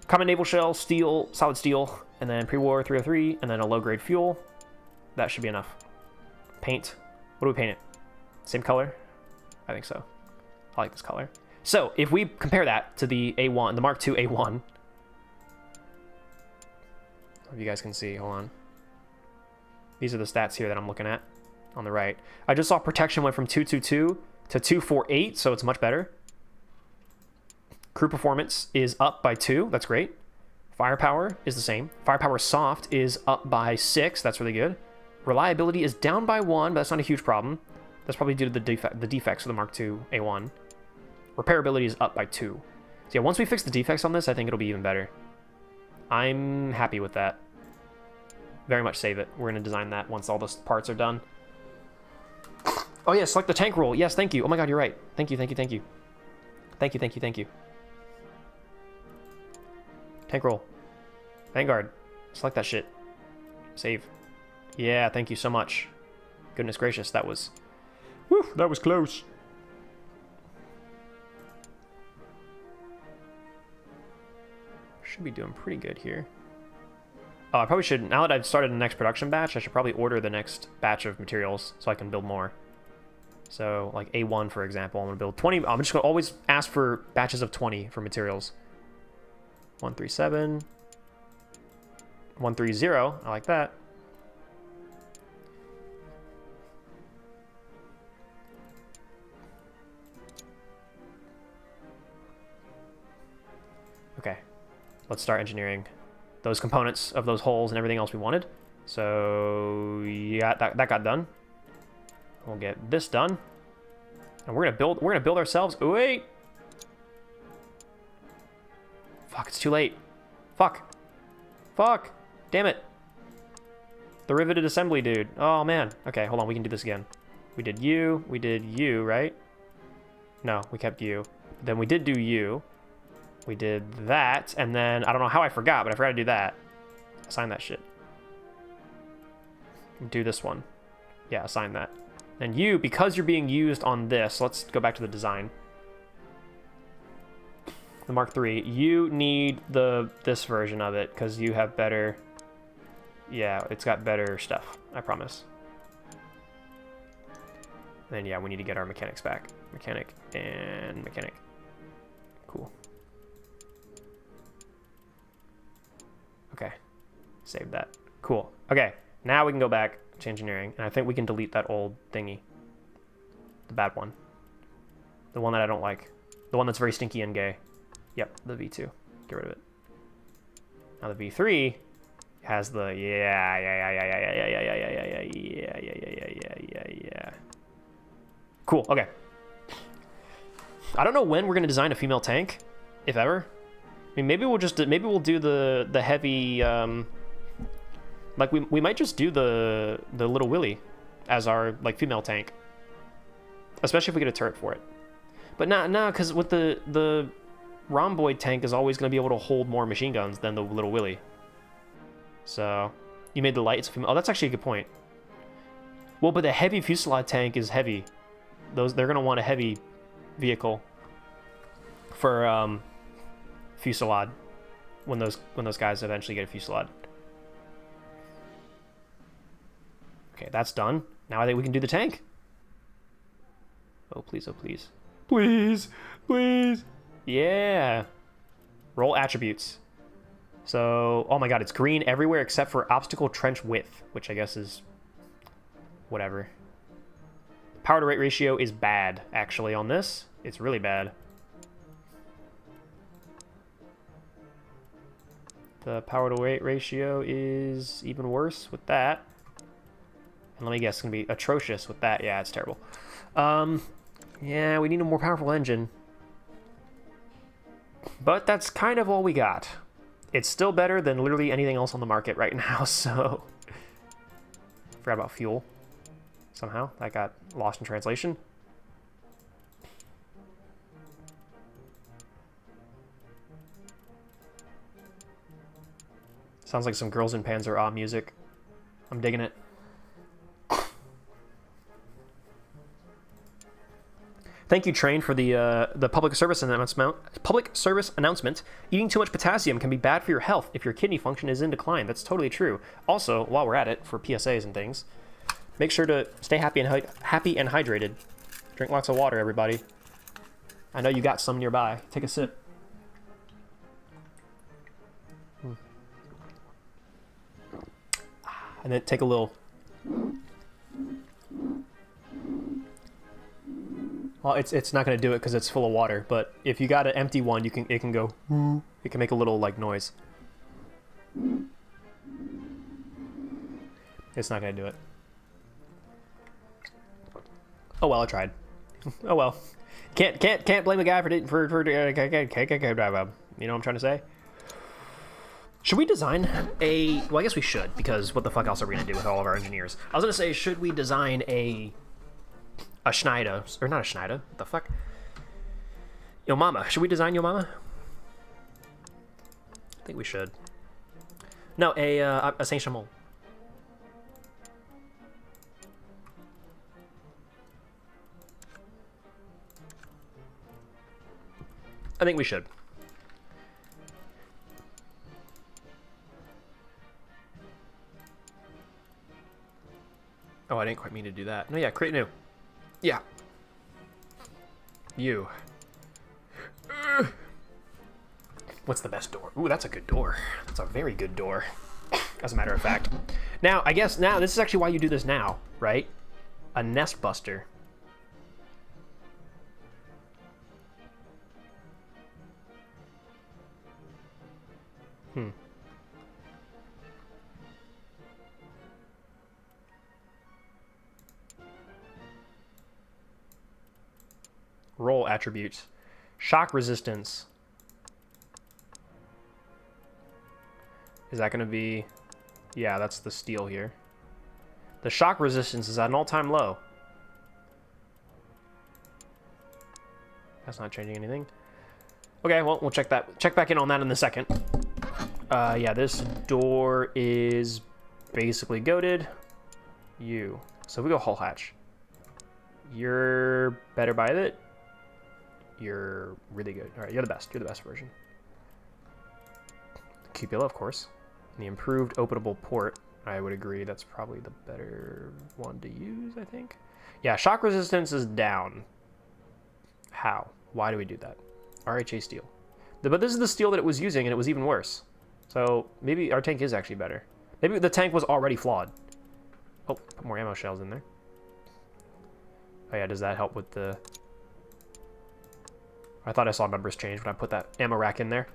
Common naval shell, steel, solid steel, and then pre-war 303, and then a low-grade fuel. That should be enough. Paint. What do we paint it? Same color? I think so. I like this color. So, if we compare that to the A1, the Mark II A1, if you guys can see, hold on. These are the stats here that I'm looking at on the right. I just saw protection went from 222 to 248, so it's much better. Crew performance is up by 2. That's great. Firepower is the same. Firepower soft is up by 6. That's really good. Reliability is down by 1, but that's not a huge problem. That's probably due to the defects of the Mark II A1. Repairability is up by 2. So yeah, once we fix the defects on this, I think it'll be even better. I'm happy with that. Very much save it. We're going to design that once all the parts are done. Oh yeah, select the tank roll. Yes, thank you. Oh my god, you're right. Thank you, thank you, thank you. Thank you, thank you, thank you. Tank roll. Vanguard. Select that shit. Save. Yeah, thank you so much. Goodness gracious, that was... Whew, that was close. Should be doing pretty good here. Oh, I probably should... Now that I've started the next production batch, I should probably order the next batch of materials so I can build more. So, like A1, for example, I'm going to build 20... I'm just going to always ask for batches of 20 for materials. 137. 130. I like that. Okay. Let's start engineering those components of those holes and everything else we wanted. So, yeah, that got done. We'll get this done. And we're gonna build ourselves. Ooh, wait. Fuck, it's too late. Fuck. Fuck. Damn it. The riveted assembly, dude. Oh, man. Okay, hold on. We can do this again. We did you. We did you, right? No, we kept you. Then we did do you. We did that. And then, I don't know how I forgot, but I forgot to do that. Assign that shit. Do this one. Yeah, assign that. And you, because you're being used on this, let's go back to the design. The Mark III, you need this version of it because you have better... Yeah, it's got better stuff, I promise. And then, yeah, we need to get our mechanics back. Mechanic and mechanic. Cool. Okay. Save that. Cool. Okay, now we can go back to engineering, and I think we can delete that old thingy. The bad one. The one that I don't like. The one that's very stinky and gay. Yep, the V2. Get rid of it. Now the V3 has the yeah. Cool. Okay. I don't know when we're gonna design a female tank, if ever. I mean, maybe we'll do the heavy. Like we might just do the little Willy as our like female tank, especially if we get a turret for it. But nah, because with the rhomboid tank is always going to be able to hold more machine guns than the little Willy. So you made the lights female. Oh, that's actually a good point. Well, but the heavy fusillade tank is heavy. They're going to want a heavy vehicle for fusillade when those guys eventually get a fusillade. Okay, that's done. Now I think we can do the tank. Oh, please, oh, please. Please, please. Yeah. Roll attributes. So, oh my god, it's green everywhere except for obstacle trench width, which I guess is whatever. Power to rate ratio is bad, actually, on this. It's really bad. The power to rate ratio is even worse with that. And let me guess, it's going to be atrocious with that. Yeah, it's terrible. Yeah, we need a more powerful engine. But that's kind of all we got. It's still better than literally anything else on the market right now, so... Forgot about fuel. Somehow, that got lost in translation. Sounds like some Girls in Panzer Ah music. I'm digging it. Thank you, Train, for the public service announcement. Eating too much potassium can be bad for your health if your kidney function is in decline. That's totally true. Also, while we're at it, for PSAs and things, make sure to stay happy and hydrated. Drink lots of water, everybody. I know you got some nearby. Take a sip. And then take a little... Well, it's not going to do it because it's full of water. But if you got an empty one, it can go. It can make a little like noise. It's not going to do it. Oh well, I tried. Oh well. Can't blame a guy for you know what I'm trying to say? Should we design a... Well, I guess we should, because what the fuck else are we going to do with all of our engineers? I was going to say, should we design a Schneider? Or not a Schneider. What the fuck? Yo Mama. Should we design Yo Mama? I think we should. No, a Saint Chamond. I think we should. Oh, I didn't quite mean to do that. No, yeah, create new. Yeah. You. What's the best door? Ooh, that's a good door. That's a very good door, as a matter of fact. Now, I guess now, this is actually why you do this now, right? A nest buster. Roll attributes. Shock resistance. Is that going to be... Yeah, that's the steel here. The shock resistance is at an all-time low. That's not changing anything. Okay, well, we'll check back in on that in a second. Yeah, this door is basically goated. You. So if we go hull hatch. You're better by it. You're really good. All right, you're the best. You're the best version. Cupola, of course. And the improved openable port. I would agree that's probably the better one to use, I think. Yeah, shock resistance is down. How? Why do we do that? RHA steel. But this is the steel that it was using, and it was even worse. So maybe our tank is actually better. Maybe the tank was already flawed. Oh, put more ammo shells in there. Oh yeah, does that help with the... I thought I saw numbers change when I put that ammo rack in there.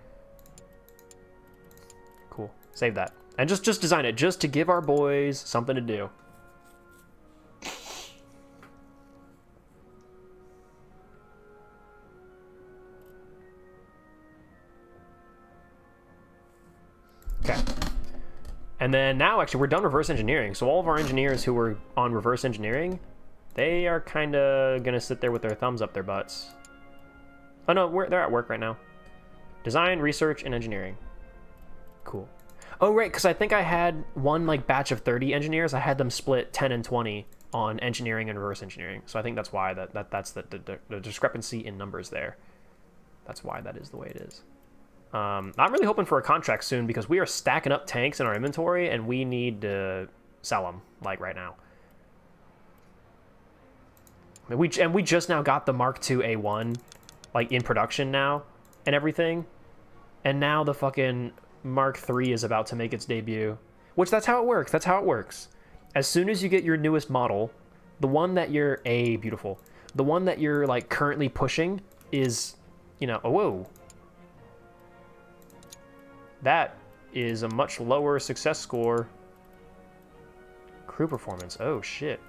Cool. Save that. And just design it just to give our boys something to do. Okay. And then now, actually, we're done reverse engineering. So all of our engineers who were on reverse engineering, they are kind of going to sit there with their thumbs up their butts. Oh, no, they're at work right now. Design, research, and engineering. Cool. Oh, right, because I think I had one like batch of 30 engineers. I had them split 10 and 20 on engineering and reverse engineering. So I think that's why that's the discrepancy in numbers there. That's why that is the way it is. I'm really hoping for a contract soon because we are stacking up tanks in our inventory and we need to sell them, like, right now. We just now got the Mark II A1, like, in production now and everything. And now the fucking Mark III is about to make its debut. Which, that's how it works. That's how it works. As soon as you get your newest model, the one that you're... beautiful. The one that you're, like, currently pushing is, you know... Oh, whoa. That is a much lower success score. Crew performance. Oh, shit.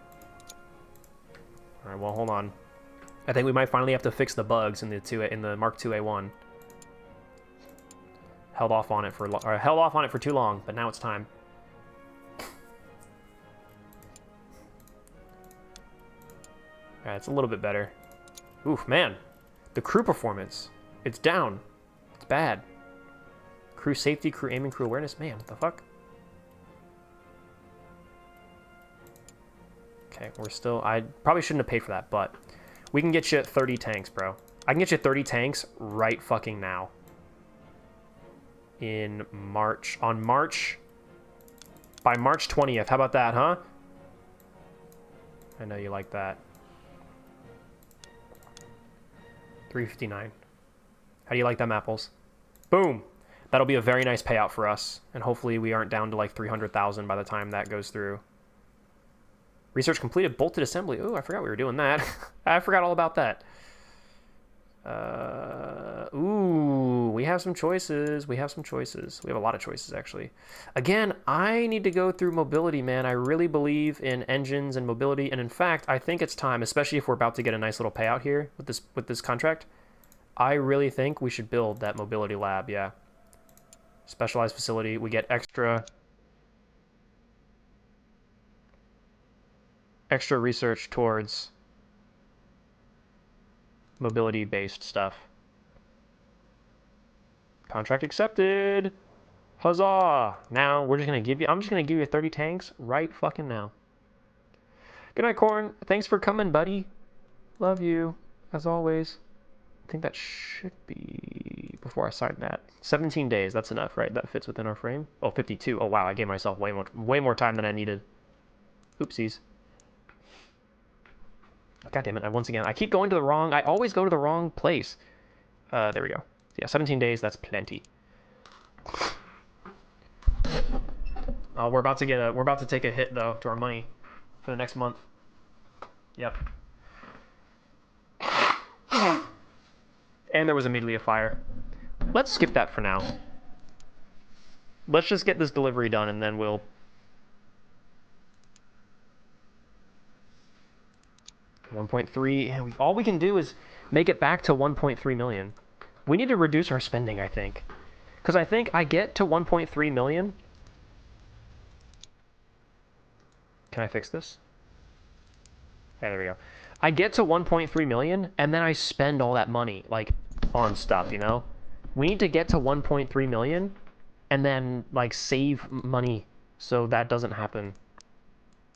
All right, well, hold on. I think we might finally have to fix the bugs in the Mark II A1. Held off on it for too long, but now it's time. Alright, it's a little bit better. Oof, man. The crew performance. It's down. It's bad. Crew safety, crew aiming, crew awareness. Man, what the fuck? Okay, we're still... I probably shouldn't have paid for that, but... We can get you 30 tanks, bro. I can get you 30 tanks right fucking now. In March. By March 20th. How about that, huh? I know you like that. 359. How do you like them apples? Boom! That'll be a very nice payout for us. And hopefully we aren't down to like 300,000 by the time that goes through. Research completed, bolted assembly. Ooh, I forgot we were doing that. I forgot all about that. Ooh, we have some choices. We have some choices. We have a lot of choices, actually. Again, I need to go through mobility, man. I really believe in engines and mobility. And in fact, I think it's time, especially if we're about to get a nice little payout here with this contract. I really think we should build that mobility lab, yeah. Specialized facility. We get extra research towards mobility-based stuff. Contract accepted. Huzzah! Now we're just gonna give you. I'm just gonna give you 30 tanks right fucking now. Good night, Corn. Thanks for coming, buddy. Love you as always. I think that should be before I sign that. 17 days. That's enough, right? That fits within our frame. Oh, 52. Oh wow, I gave myself way more time than I needed. Oopsies. God damn it! I keep going to the wrong. I always go to the wrong place. There we go. Yeah, 17 days. That's plenty. We're about to take a hit though to our money for the next month. Yep. And there was immediately a fire. Let's skip that for now. Let's just get this delivery done and then we'll. 1.3, and all we can do is make it back to 1.3 million. We need to reduce our spending, I think. Because I think I get to 1.3 million. Can I fix this? Okay, there we go. I get to 1.3 million, and then I spend all that money, like, on stuff, you know? We need to get to 1.3 million, and then, like, save money so that doesn't happen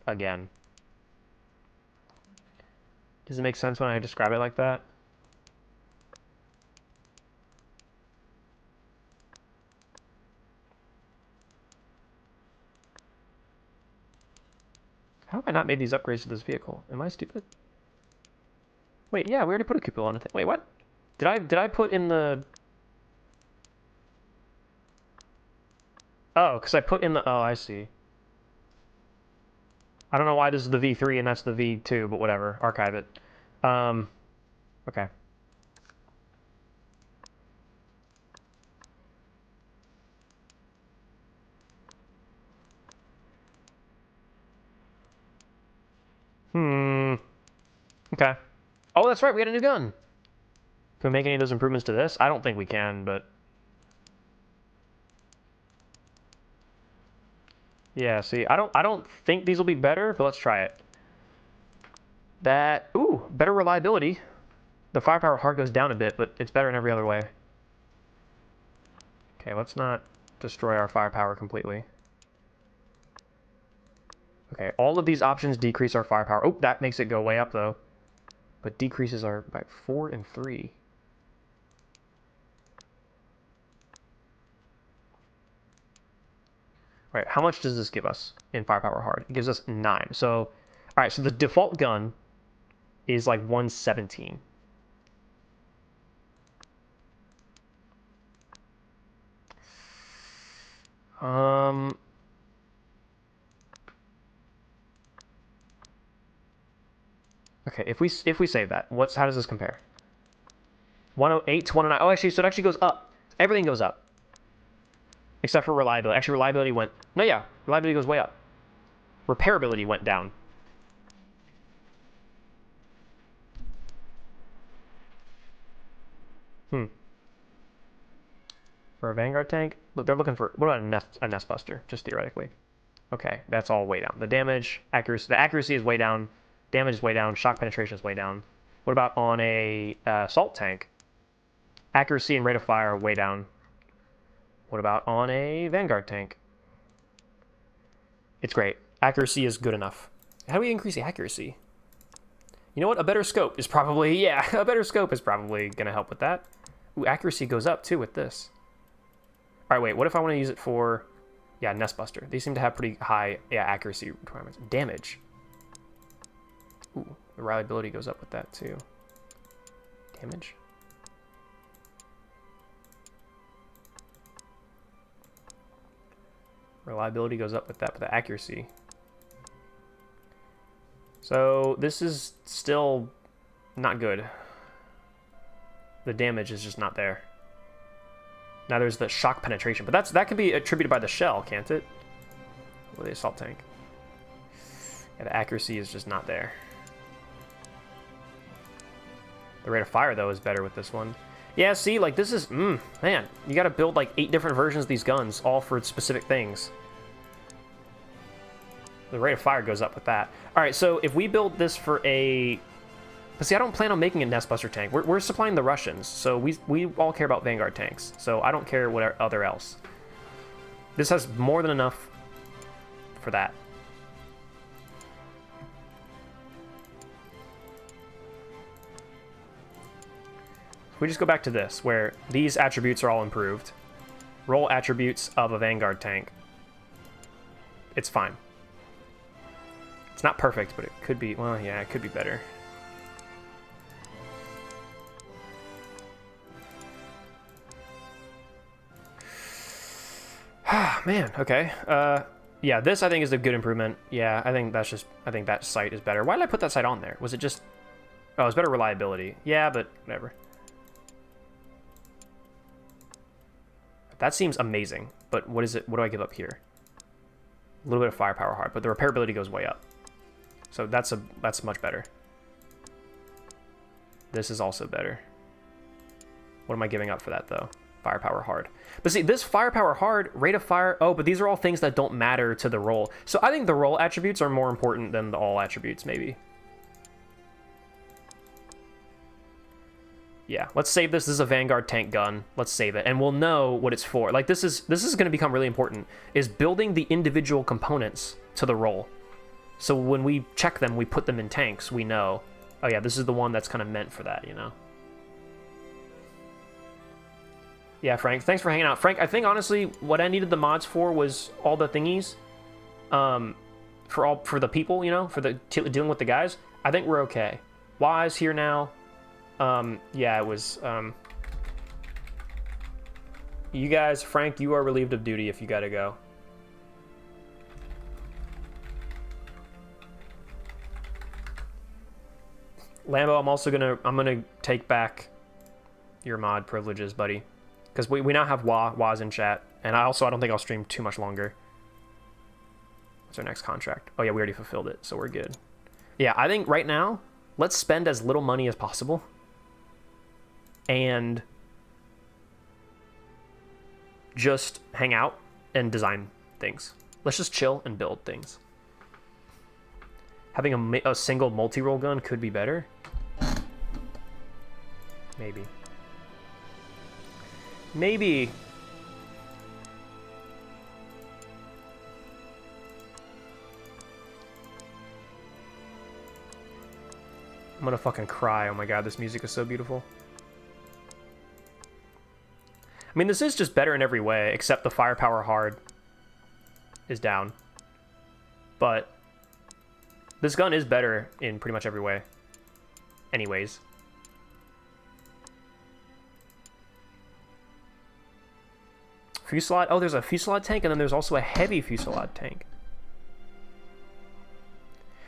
again. Does it make sense when I describe it like that? How have I not made these upgrades to this vehicle? Am I stupid? Wait, yeah, we already put a cupola on the thing. Wait, what? Did I put in the... Oh, because I put in the... Oh, I see. I don't know why this is the V3 and that's the V2, but whatever. Archive it. Okay. Okay. Oh, that's right, we got a new gun. Can we make any of those improvements to this? I don't think we can, but... Yeah, see, I don't think these will be better, but let's try it. That... Ooh, better reliability. The firepower hard goes down a bit, but it's better in every other way. Okay, let's not destroy our firepower completely. Okay, all of these options decrease our firepower. Oh, that makes it go way up, though. But decreases our by 4 and 3. Right, how much does this give us in firepower hard? It gives us 9. So, all right, so the default gun is like 117. Okay, if we save that, how does this compare? 108 to 109. Oh, actually, so it actually goes up. Everything goes up. Except for reliability. Actually, reliability went... No, yeah. Reliability goes way up. Repairability went down. For a Vanguard tank? Look, they're looking for... What about a nest buster? Just theoretically. Okay, that's all way down. The damage, accuracy... The accuracy is way down. Damage is way down. Shock penetration is way down. What about on a assault tank? Accuracy and rate of fire are way down. What about on a Vanguard tank? It's great. Accuracy is good enough. How do we increase the accuracy? You know what? A better scope is probably... Yeah, a better scope is probably going to help with that. Ooh, accuracy goes up, too, with this. All right, wait. What if I want to use it for... Yeah, Nest Buster. They seem to have pretty high accuracy requirements. Damage. Ooh, the reliability goes up with that, too. Damage. Reliability goes up with that, but the accuracy. So this is still not good. The damage is just not there. Now there's the shock penetration, but that can be attributed by the shell, can't it? Or the assault tank. Yeah, the accuracy is just not there. The rate of fire, though, is better with this one. Yeah, see, like, this is... man, you gotta build, like, 8 different versions of these guns, all for specific things. The rate of fire goes up with that. Alright, so if we build this for a... But see, I don't plan on making a Nestbuster tank. We're supplying the Russians, so we all care about Vanguard tanks. So I don't care what other else. This has more than enough for that. We just go back to this, where these attributes are all improved. Roll attributes of a Vanguard tank. It's fine. It's not perfect, but it could be... Well, yeah, it could be better. Man, okay. Yeah, this I think is a good improvement. Yeah, I think that's just... I think that sight is better. Why did I put that sight on there? Was it just... Oh, it's better reliability. Yeah, but whatever. That seems amazing, but what is it? What do I give up here? A little bit of firepower hard, but the repairability goes way up. So that's much better. This is also better. What am I giving up for that, though? Firepower hard. But see, this firepower hard, rate of fire... Oh, but these are all things that don't matter to the roll. So I think the roll attributes are more important than the all attributes, maybe. Yeah, let's save this. This is a Vanguard tank gun. Let's save it, and we'll know what it's for. Like, this is going to become really important, is building the individual components to the roll. So when we check them, we put them in tanks, we know, oh yeah, this is the one that's kind of meant for that, you know? Yeah, Frank, thanks for hanging out. Frank, I think, honestly, what I needed the mods for was all the thingies. For the people, you know, for the dealing with the guys. I think we're okay. Wise here now. Yeah, it was, you guys, Frank, you are relieved of duty if you gotta go. Lambo, I'm gonna take back your mod privileges, buddy. Because we now have Waz in chat, and I don't think I'll stream too much longer. What's our next contract? Oh yeah, we already fulfilled it, so we're good. Yeah, I think right now, let's spend as little money as possible. And just hang out and design things. Let's just chill and build things. Having a single multi-roll gun could be better. Maybe. Maybe. I'm gonna fucking cry. Oh my god, this music is so beautiful. I mean, this is just better in every way, except the firepower hard is down. But this gun is better in pretty much every way. Anyways. Fusillade. Oh, there's a fusillade tank, and then there's also a heavy fusillade tank.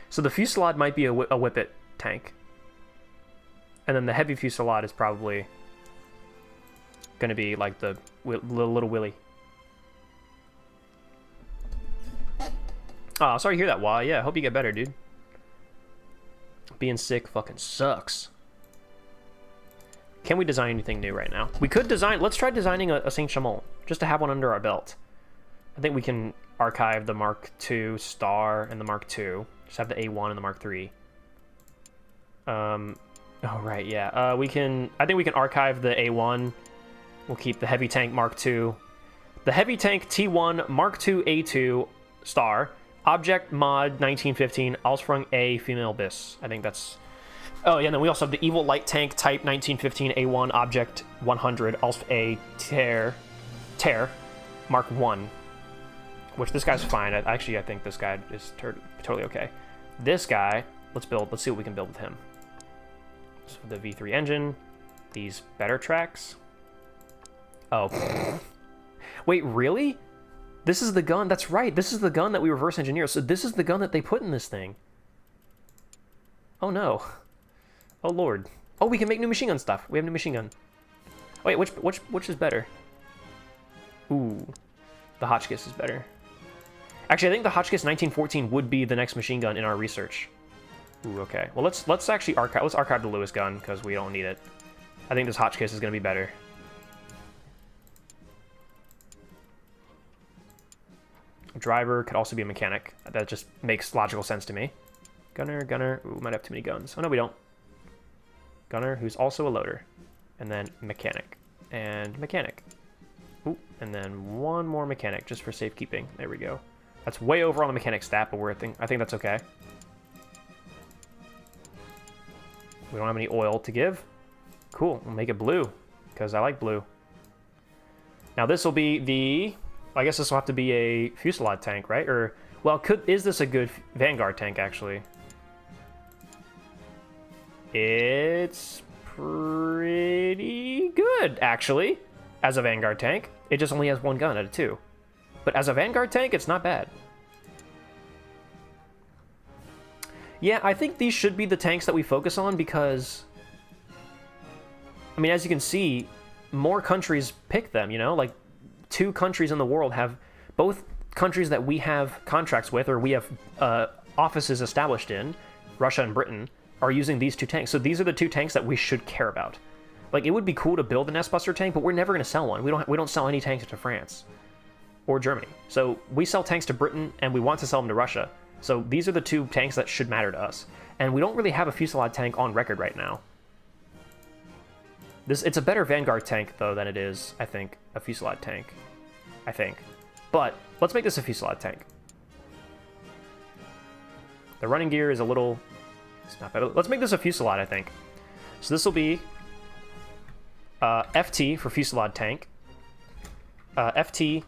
So the fusillade might be a whippet tank. And then the heavy fusillade is probably going to be like the little Willy. Oh, sorry to hear that, Wah. Yeah, hope you get better, dude. Being sick fucking sucks. Can we design anything new right now? We could design... Let's try designing a Saint Chamond, just to have one under our belt. I think we can archive the Mark II Star and the Mark II. Just have the A1 and the Mark III. Oh, right, yeah. We can... I think we can archive the A1. We'll keep the Heavy Tank Mark II. The Heavy Tank T1 Mark II A2 Star. Object Mod 1915. Allsprung A Female Bis. I think that's... Oh, yeah, and then we also have the Evil Light Tank Type 1915 A1 Object 100. Also A Tear Mark 1. Which this guy's fine. I think this guy is totally okay. This guy, let's see what we can build with him. So the V3 engine. These better tracks. Oh. Wait, really? This is the gun. That's right. This is the gun that we reverse engineer. So this is the gun that they put in this thing. Oh no. Oh lord. Oh, we can make new machine gun stuff. We have new machine gun. Oh, wait, which is better? Ooh, the Hotchkiss is better. Actually, I think the Hotchkiss 1914 would be the next machine gun in our research. Ooh, okay. Well, let's actually archive. Let's archive the Lewis gun because we don't need it. I think this Hotchkiss is going to be better. Driver could also be a mechanic. That just makes logical sense to me. Gunner. Ooh, might have too many guns. Oh, no, we don't. Gunner, who's also a loader. And then mechanic. And mechanic. Ooh, and then one more mechanic just for safekeeping. There we go. That's way over on the mechanic stat, but I think that's okay. We don't have any oil to give. Cool, we'll make it blue, because I like blue. Now this will be the... I guess this will have to be a Fusillade tank, right? Or, well, is this a good Vanguard tank, actually? It's pretty good, actually, as a Vanguard tank. It just only has one gun out of 2. But as a Vanguard tank, it's not bad. Yeah, I think these should be the tanks that we focus on because... I mean, as you can see, more countries pick them, you know? Like, 2 countries in the world have... Both countries that we have contracts with, or we have offices established in, Russia and Britain, are using these 2 tanks. So these are the 2 tanks that we should care about. Like, it would be cool to build an S-Buster tank, but we're never going to sell one. We don't sell any tanks to France or Germany. So we sell tanks to Britain, and we want to sell them to Russia. So these are the 2 tanks that should matter to us. And we don't really have a Fusillade tank on record right now. It's a better Vanguard tank, though, than it is, I think, a Fusillade tank. I think. But let's make this a Fusillade tank. The running gear is a little... It's not bad. Let's make this a Fusillade, I think. So this will be FT for Fusillade tank. FT...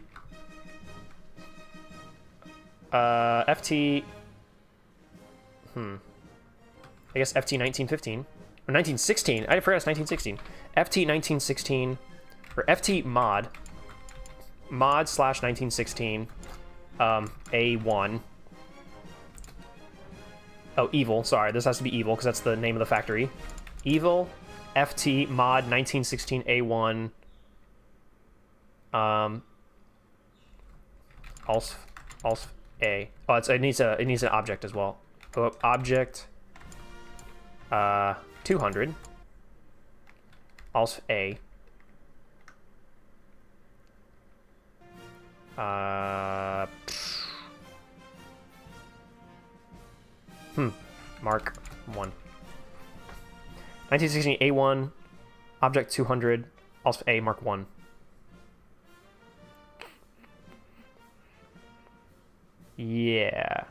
FT... I guess FT 1915. Or 1916. I forgot it's 1916. FT 1916. Or FT mod. Mod / 1916. A1. Oh, evil. Sorry, this has to be evil because that's the name of the factory. Evil. FT mod 1916 A1. Also A. Oh, it needs an object as well. Oh, object 200. Also A. Mark 1. 1916 A1. Object 200. Also A. Mark 1. Yeah.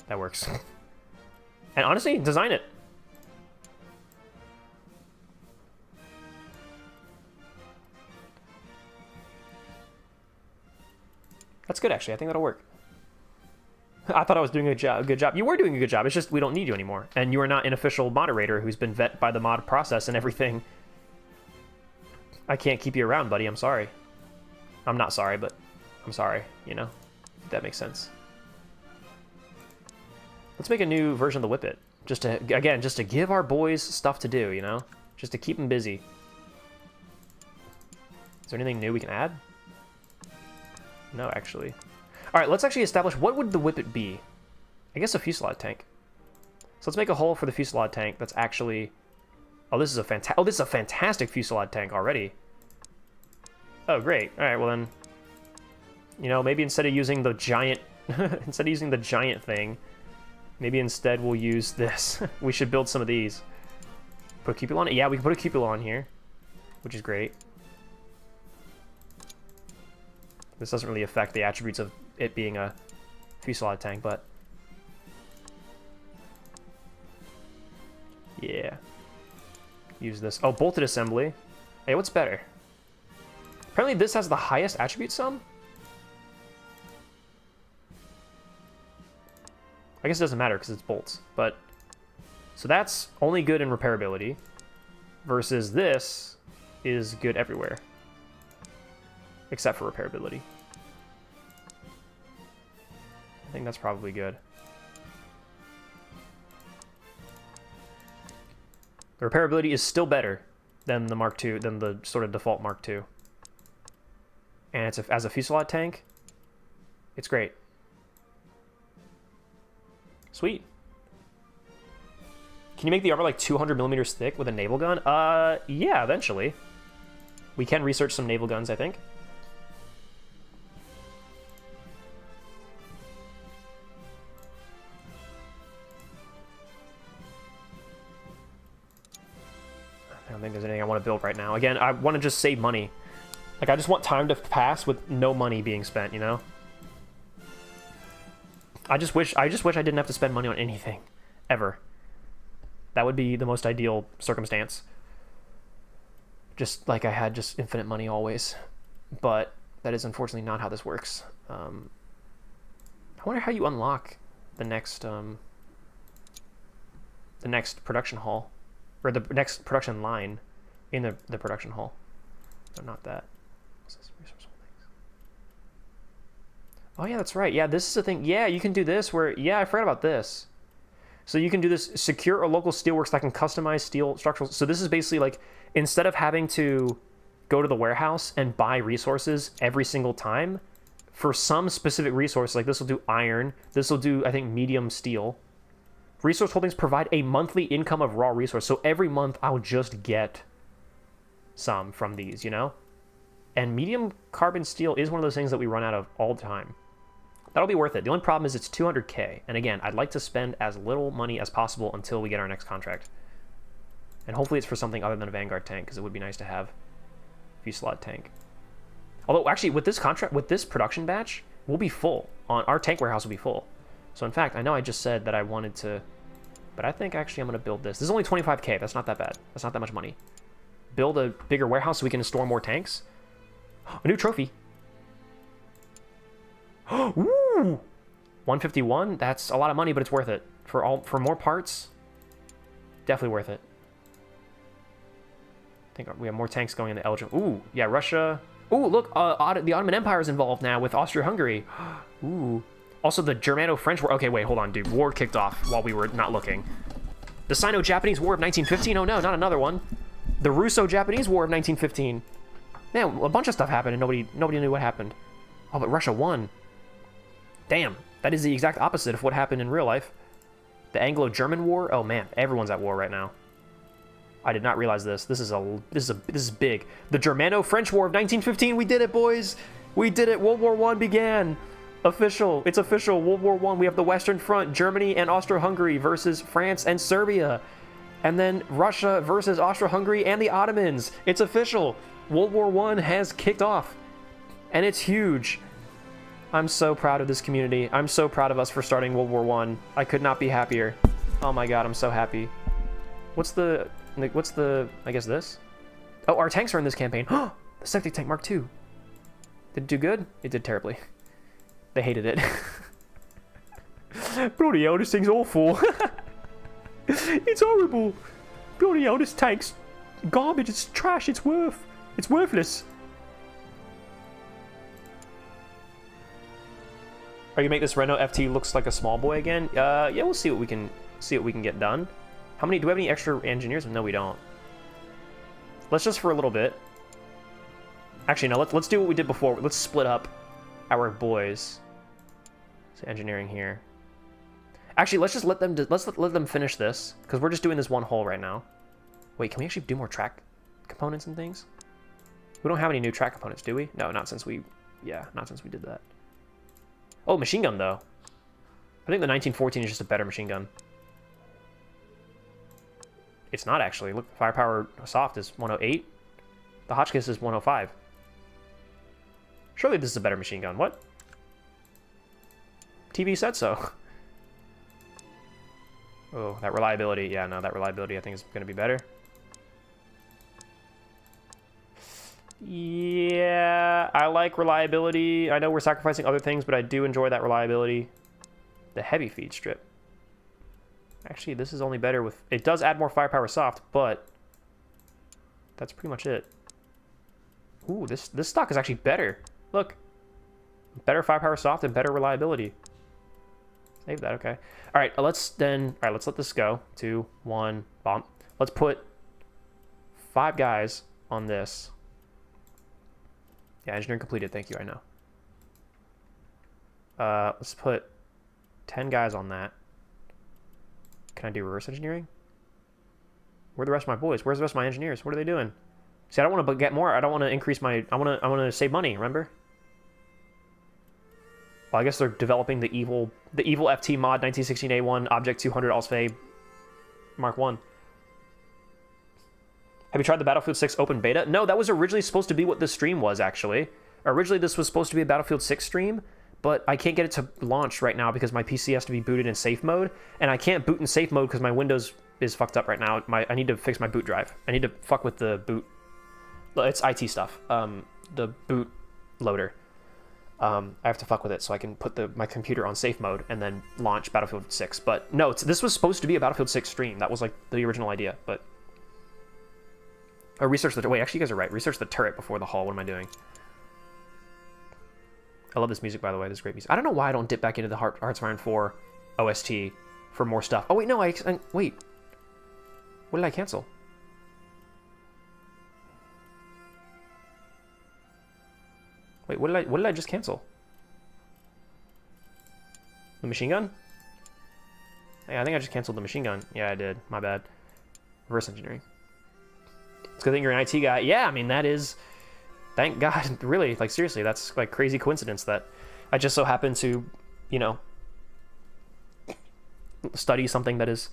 That works. And honestly, design it. That's good, actually. I think that'll work. I thought I was doing a good job. You were doing a good job. It's just we don't need you anymore. And you are not an official moderator who's been vet by the mod process and everything. I can't keep you around, buddy. I'm sorry. I'm not sorry, but I'm sorry, you know? If that makes sense. Let's make a new version of the Whippet. Just to give our boys stuff to do, you know? Just to keep them busy. Is there anything new we can add? No, actually. All right, let's actually establish what would the Whippet be. I guess a Fusillade tank. So let's make a hole for the Fusillade tank that's actually... Oh, this is a fantastic Fusillade tank already. Oh, great. All right, well then... You know, maybe instead of using the giant... instead of using the giant thing, maybe instead we'll use this. We should build some of these. Put a cupola on it? Yeah, we can put a cupola on here, which is great. This doesn't really affect the attributes of it being a Fusillade tank, but... Yeah. Use this. Oh, bolted assembly. Hey, what's better? Apparently this has the highest attribute sum? I guess it doesn't matter because it's bolts, but... So that's only good in repairability, versus this is good everywhere. Except for repairability. I think that's probably good. The repairability is still better than the Mark II, than the sort of default Mark II. And it's as a fusillade tank, it's great. Sweet. Can you make the armor like 200 millimeters thick with a naval gun? Yeah, eventually. We can research some naval guns, I think. I don't think there's anything I want to build right now. Again, I want to just save money. Like, I just want time to pass with no money being spent, you know? I just wish I didn't have to spend money on anything. Ever. That would be the most ideal circumstance. Just like I had just infinite money always. But that is unfortunately not how this works. I wonder how you unlock the next production hall. Or the next production line in the production hall. No, not that. What's this? Resource holdings. Oh yeah, that's right. Yeah, this is the thing. Yeah, you can do this where, yeah, I forgot about this. So you can do this, secure a local steelworks that can customize steel structural. So this is basically like, instead of having to go to the warehouse and buy resources every single time, for some specific resource, like this will do iron, this will do, I think, medium steel. Resource holdings provide a monthly income of raw resource. So every month I'll just get some from these, you know? And medium carbon steel is one of those things that we run out of all the time. That'll be worth it. The only problem is it's 200k. And again, I'd like to spend as little money as possible until we get our next contract. And hopefully it's for something other than a Vanguard tank, because it would be nice to have a fusillade tank. Although actually with this contract, with this production batch, we'll be full. Our tank warehouse will be full. So in fact, I know I just said that I wanted to, but I think actually I'm going to build this. This is only 25k. That's not that bad. That's not that much money. Build a bigger warehouse so we can store more tanks. A new trophy. Ooh! 151? That's a lot of money, but it's worth it. For more parts, definitely worth it. I think we have more tanks going into Belgium. Ooh, yeah, Russia. Ooh, look, the Ottoman Empire is involved now with Austria-Hungary. Ooh. Also, the Germano-French War. Okay, wait, hold on, dude. War kicked off while we were not looking. The Sino-Japanese War of 1915? Oh no, not another one. The Russo-Japanese War of 1915. Man, a bunch of stuff happened and nobody knew what happened. Oh, but Russia won. Damn, that is the exact opposite of what happened in real life. The Anglo-German War? Oh man, everyone's at war right now. I did not realize this. This is big. The Germano-French War of 1915. We did it, boys. We did it. World War I began. Official. It's official. World War I. We have the Western Front, Germany and Austro-Hungary versus France and Serbia. And then Russia versus Austro-Hungary and the Ottomans. It's official. World War I has kicked off. And it's huge. I'm so proud of this community. I'm so proud of us for starting World War I. I could not be happier. Oh my god, I'm so happy. What's the, I guess this? Oh, our tanks are in this campaign. The septic tank Mark II. Did it do good? It did terribly. They hated it. Bloody hell, this thing's awful. It's horrible. Bloody hell, this tank's garbage. It's trash. It's worthless. Are you gonna make this Renault FT looks like a small boy again? Yeah, we'll see what we can get done. How many? Do we have any extra engineers? No, we don't. Let's just for a little bit. Actually, no. Let's do what we did before. Let's split up our boys. So engineering here. Actually, let's just let them finish this because we're just doing this one hole right now. Wait, can we actually do more track components and things? We don't have any new track components, do we? No, not since we did that. Oh, machine gun though. I think the 1914 is just a better machine gun. It's not actually. Look, firepower soft is 108. The Hotchkiss is 105. Surely this is a better machine gun. What? TV said so. Oh, that reliability. Yeah, no, that reliability I think is going to be better. Yeah, I like reliability. I know we're sacrificing other things, but I do enjoy that reliability. The heavy feed strip. Actually, this is only better with... It does add more firepower soft, but that's pretty much it. Ooh, this stock is actually better. Look. Better firepower soft and better reliability. Save that, okay. Alright, let's let this go. 2, 1, bomb. Let's put 5 guys on this. Yeah, engineering completed. Thank you, I know. Let's put 10 guys on that. Can I do reverse engineering? Where are the rest of my boys? Where's the rest of my engineers? What are they doing? See, I don't want to get more. I don't want to increase my... I want to save money, remember? Well, I guess they're developing the evil FT mod 1916A1 Object 200 Osfe Mark 1. Have you tried the Battlefield 6 open beta? No, that was originally supposed to be what this stream was, actually. Originally, this was supposed to be a Battlefield 6 stream, but I can't get it to launch right now because my PC has to be booted in safe mode, and I can't boot in safe mode because my Windows is fucked up right now. I need to fix my boot drive. I need to fuck with the boot. It's IT stuff. The boot loader. I have to fuck with it so I can put my computer on safe mode and then launch Battlefield 6. But no, this was supposed to be a Battlefield 6 stream. That was like the original idea, but... Oh, research the... Wait, actually you guys are right. Research the turret before the hull. What am I doing? I love this music, by the way. This is great music. I don't know why I don't dip back into the Hearts of Iron 4 OST for more stuff. Oh, wait, no, wait. What did I cancel? Wait, what did I just cancel? The machine gun? Yeah, I think I just canceled the machine gun. Yeah, I did. My bad. Reverse engineering. It's a good thing you're an IT guy. Yeah, I mean, that is... Thank God. Really, like, seriously, that's, like, crazy coincidence that I just so happen to, you know, study something that is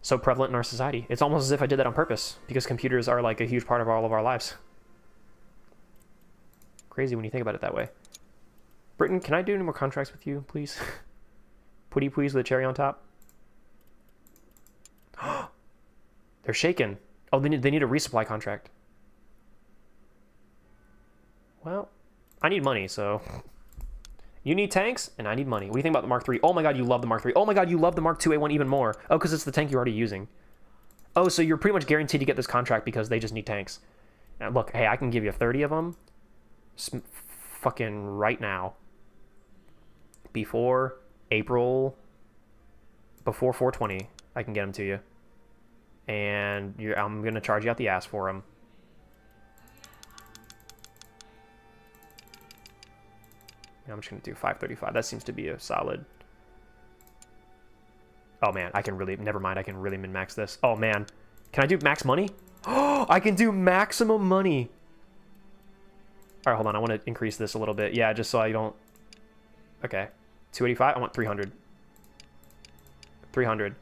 so prevalent in our society. It's almost as if I did that on purpose, because computers are, like, a huge part of all of our lives. Crazy when you think about it that way. Britain, can I do any more contracts with you, please? Putty please with a cherry on top. They're shaken. Oh, they need a resupply contract. Well, I need money, so... You need tanks, and I need money. What do you think about the Mark III? Oh my god, you love the Mark III. Oh my god, you love the Mark II-A1 even more. Oh, because it's the tank you're already using. Oh, so you're pretty much guaranteed to get this contract because they just need tanks. Now, look, hey, I can give you 30 of them. Fucking right now. Before April... Before 420, I can get them to you. And I'm going to charge you out the ass for them. I'm just going to do 535. That seems to be a solid... Oh, man. I can really... Never mind. I can really min-max this. Oh, man. Can I do max money? Oh, I can do maximum money. All right, hold on. I want to increase this a little bit. Yeah, just so I don't... Okay. 285. I want 300. 300.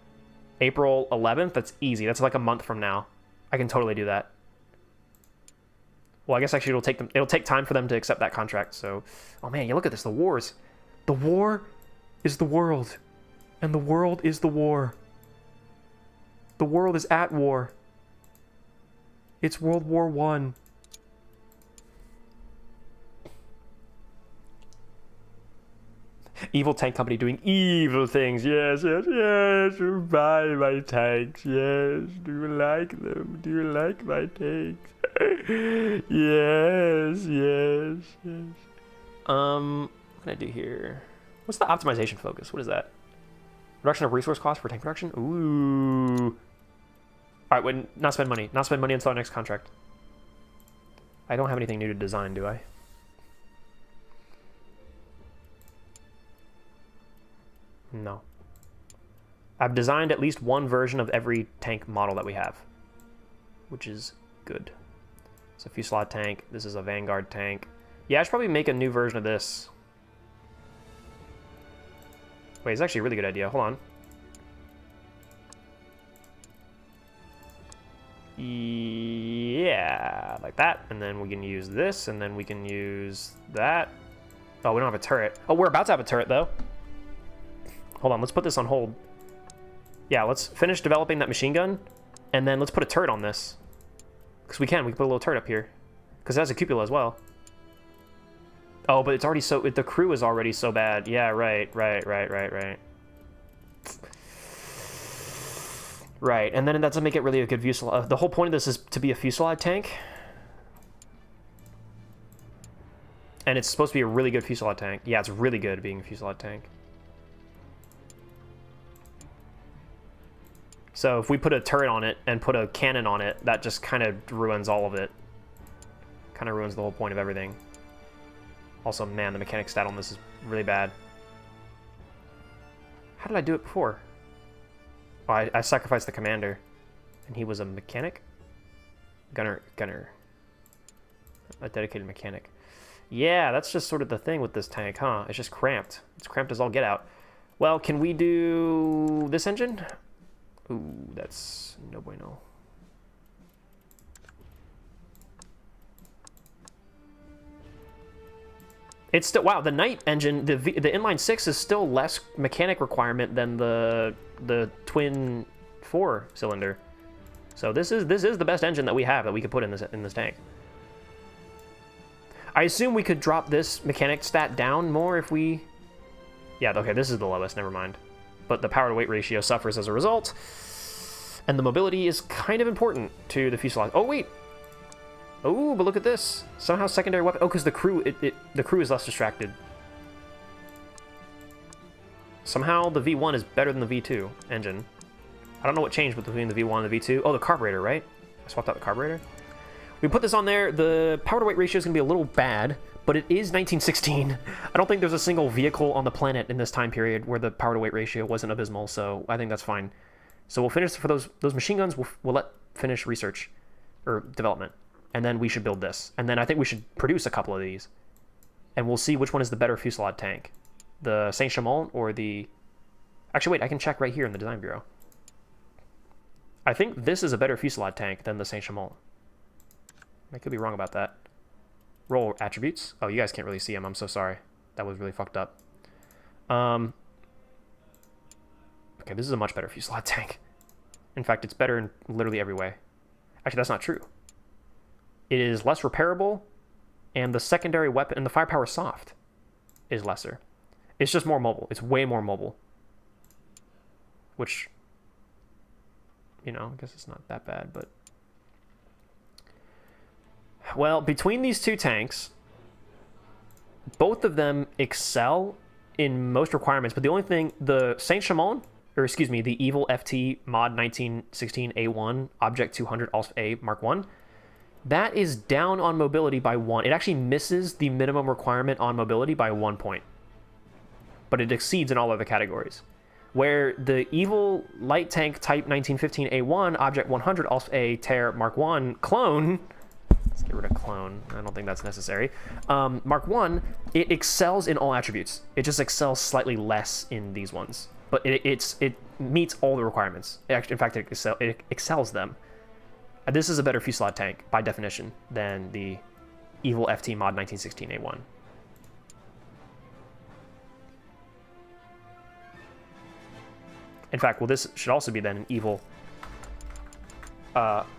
April 11th? That's easy. That's like a month from now. I can totally do that. Well, I guess actually it'll take time for them to accept that contract, so... Oh man, you look at this, the wars. The war is the world. And the world is the war. The world is at war. It's World War I. Evil tank company doing evil things. Yes, yes, yes. Buy my tanks. Yes. Do you like them? Do you like my tanks? Yes, yes, yes. What can I do here? What's the optimization focus? What is that? Reduction of resource cost for tank production? Ooh. Alright, wait, not spend money. Not spend money until our next contract. I don't have anything new to design, do I? No. I've designed at least one version of every tank model that we have, which is good. It's a Fusillade tank. This is a Vanguard tank. Yeah, I should probably make a new version of this. Wait, it's actually a really good idea. Hold on. Yeah, like that. And then we can use this, and then we can use that. Oh, we don't have a turret. Oh, we're about to have a turret, though. Hold on, let's put this on hold. Yeah, let's finish developing that machine gun, and then let's put a turret on this. Because we can put a little turret up here. Because it has a cupola as well. Oh, but it's already so... The crew is already so bad. Yeah, right. Right, and then that doesn't make it really a good Fusillade. The whole point of this is to be a Fusillade tank. And it's supposed to be a really good Fusillade tank. Yeah, it's really good being a Fusillade tank. So if we put a turret on it and put a cannon on it, that just kind of ruins all of it. Kind of ruins the whole point of everything. Also, man, the mechanic stat on this is really bad. How did I do it before? Oh, I sacrificed the commander. And he was a mechanic? Gunner. A dedicated mechanic. Yeah, that's just sort of the thing with this tank, huh? It's just cramped. It's cramped as all get out. Well, can we do this engine? Ooh, that's no bueno. It's still, wow, the Knight engine, the inline 6 is still less mechanic requirement than the twin 4-cylinder. So this is the best engine that we have that we could put in this tank. I assume we could drop this mechanic stat down more if we... Yeah, okay, this is the lowest, never mind. But the power to weight ratio suffers as a result. And the mobility is kind of important to the fuselage. Oh, wait! Oh, but look at this. Somehow secondary weapon... Oh, because the crew, the crew is less distracted. Somehow the V1 is better than the V2 engine. I don't know what changed between the V1 and the V2. Oh, the carburetor, right? I swapped out the carburetor. We put this on there. The power to weight ratio is going to be a little bad, but it is 1916. I don't think there's a single vehicle on the planet in this time period where the power to weight ratio wasn't abysmal, so I think that's fine. So we'll finish for those machine guns. We'll let finish research or development, and then we should build this. And then I think we should produce a couple of these, and we'll see which one is the better fusillade tank, the Saint-Chamond or the... Actually, wait, I can check right here in the design bureau. I think this is a better fusillade tank than the Saint-Chamond. I could be wrong about that. Roll attributes. Oh, you guys can't really see them. I'm so sorry. That was really fucked up. Okay, this is a much better fusillade tank. In fact, it's better in literally every way. Actually, that's not true. It is less repairable, and the secondary weapon and the firepower soft is lesser. It's just more mobile. It's way more mobile. Which, you know, I guess it's not that bad, but... Well, between these two tanks, both of them excel in most requirements, but the only thing, the Saint-Chamond, or excuse me, the Evil FT Mod 1916 A1 Object 200 ALSP A Mark 1, that is down on mobility by 1. It actually misses the minimum requirement on mobility by 1 point, but it exceeds in all other categories. Where the Evil Light Tank Type 1915 A1 Object 100 ALSP A Tear Mark 1 clone... Let's get rid of clone. I don't think that's necessary. Mark 1, it excels in all attributes. It just excels slightly less in these ones. But it meets all the requirements. In fact, it excels them. This is a better fusillade tank, by definition, than the Evil FT Mod 1916 A1. In fact, well, this should also be then an Evil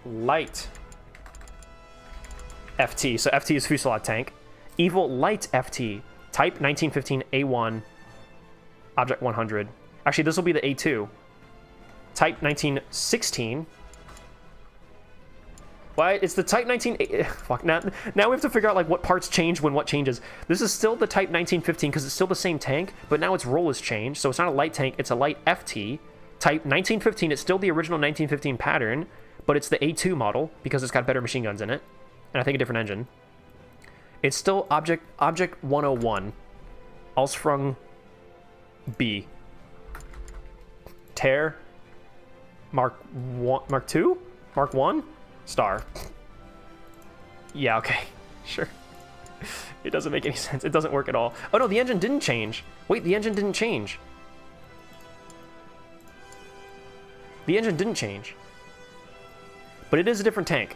Light FT. So FT is fusillade tank. Evil Light FT, Type 1915 A1, Object 100. Actually, this will be the A2. Type 1916. Why? It's the Type 19... Fuck, now we have to figure out like what parts change when what changes. This is still the Type 1915 because it's still the same tank, but now its role has changed. So it's not a light tank, it's a light FT. Type 1915, it's still the original 1915 pattern, but it's the A2 model because it's got better machine guns in it. And I think a different engine. It's still Object 101. Allsprung B. Tear. Mark 2? Mark 1? Star. Yeah, okay. Sure. It doesn't make any sense. It doesn't work at all. Oh no, the engine didn't change. Wait, the engine didn't change. The engine didn't change. But it is a different tank.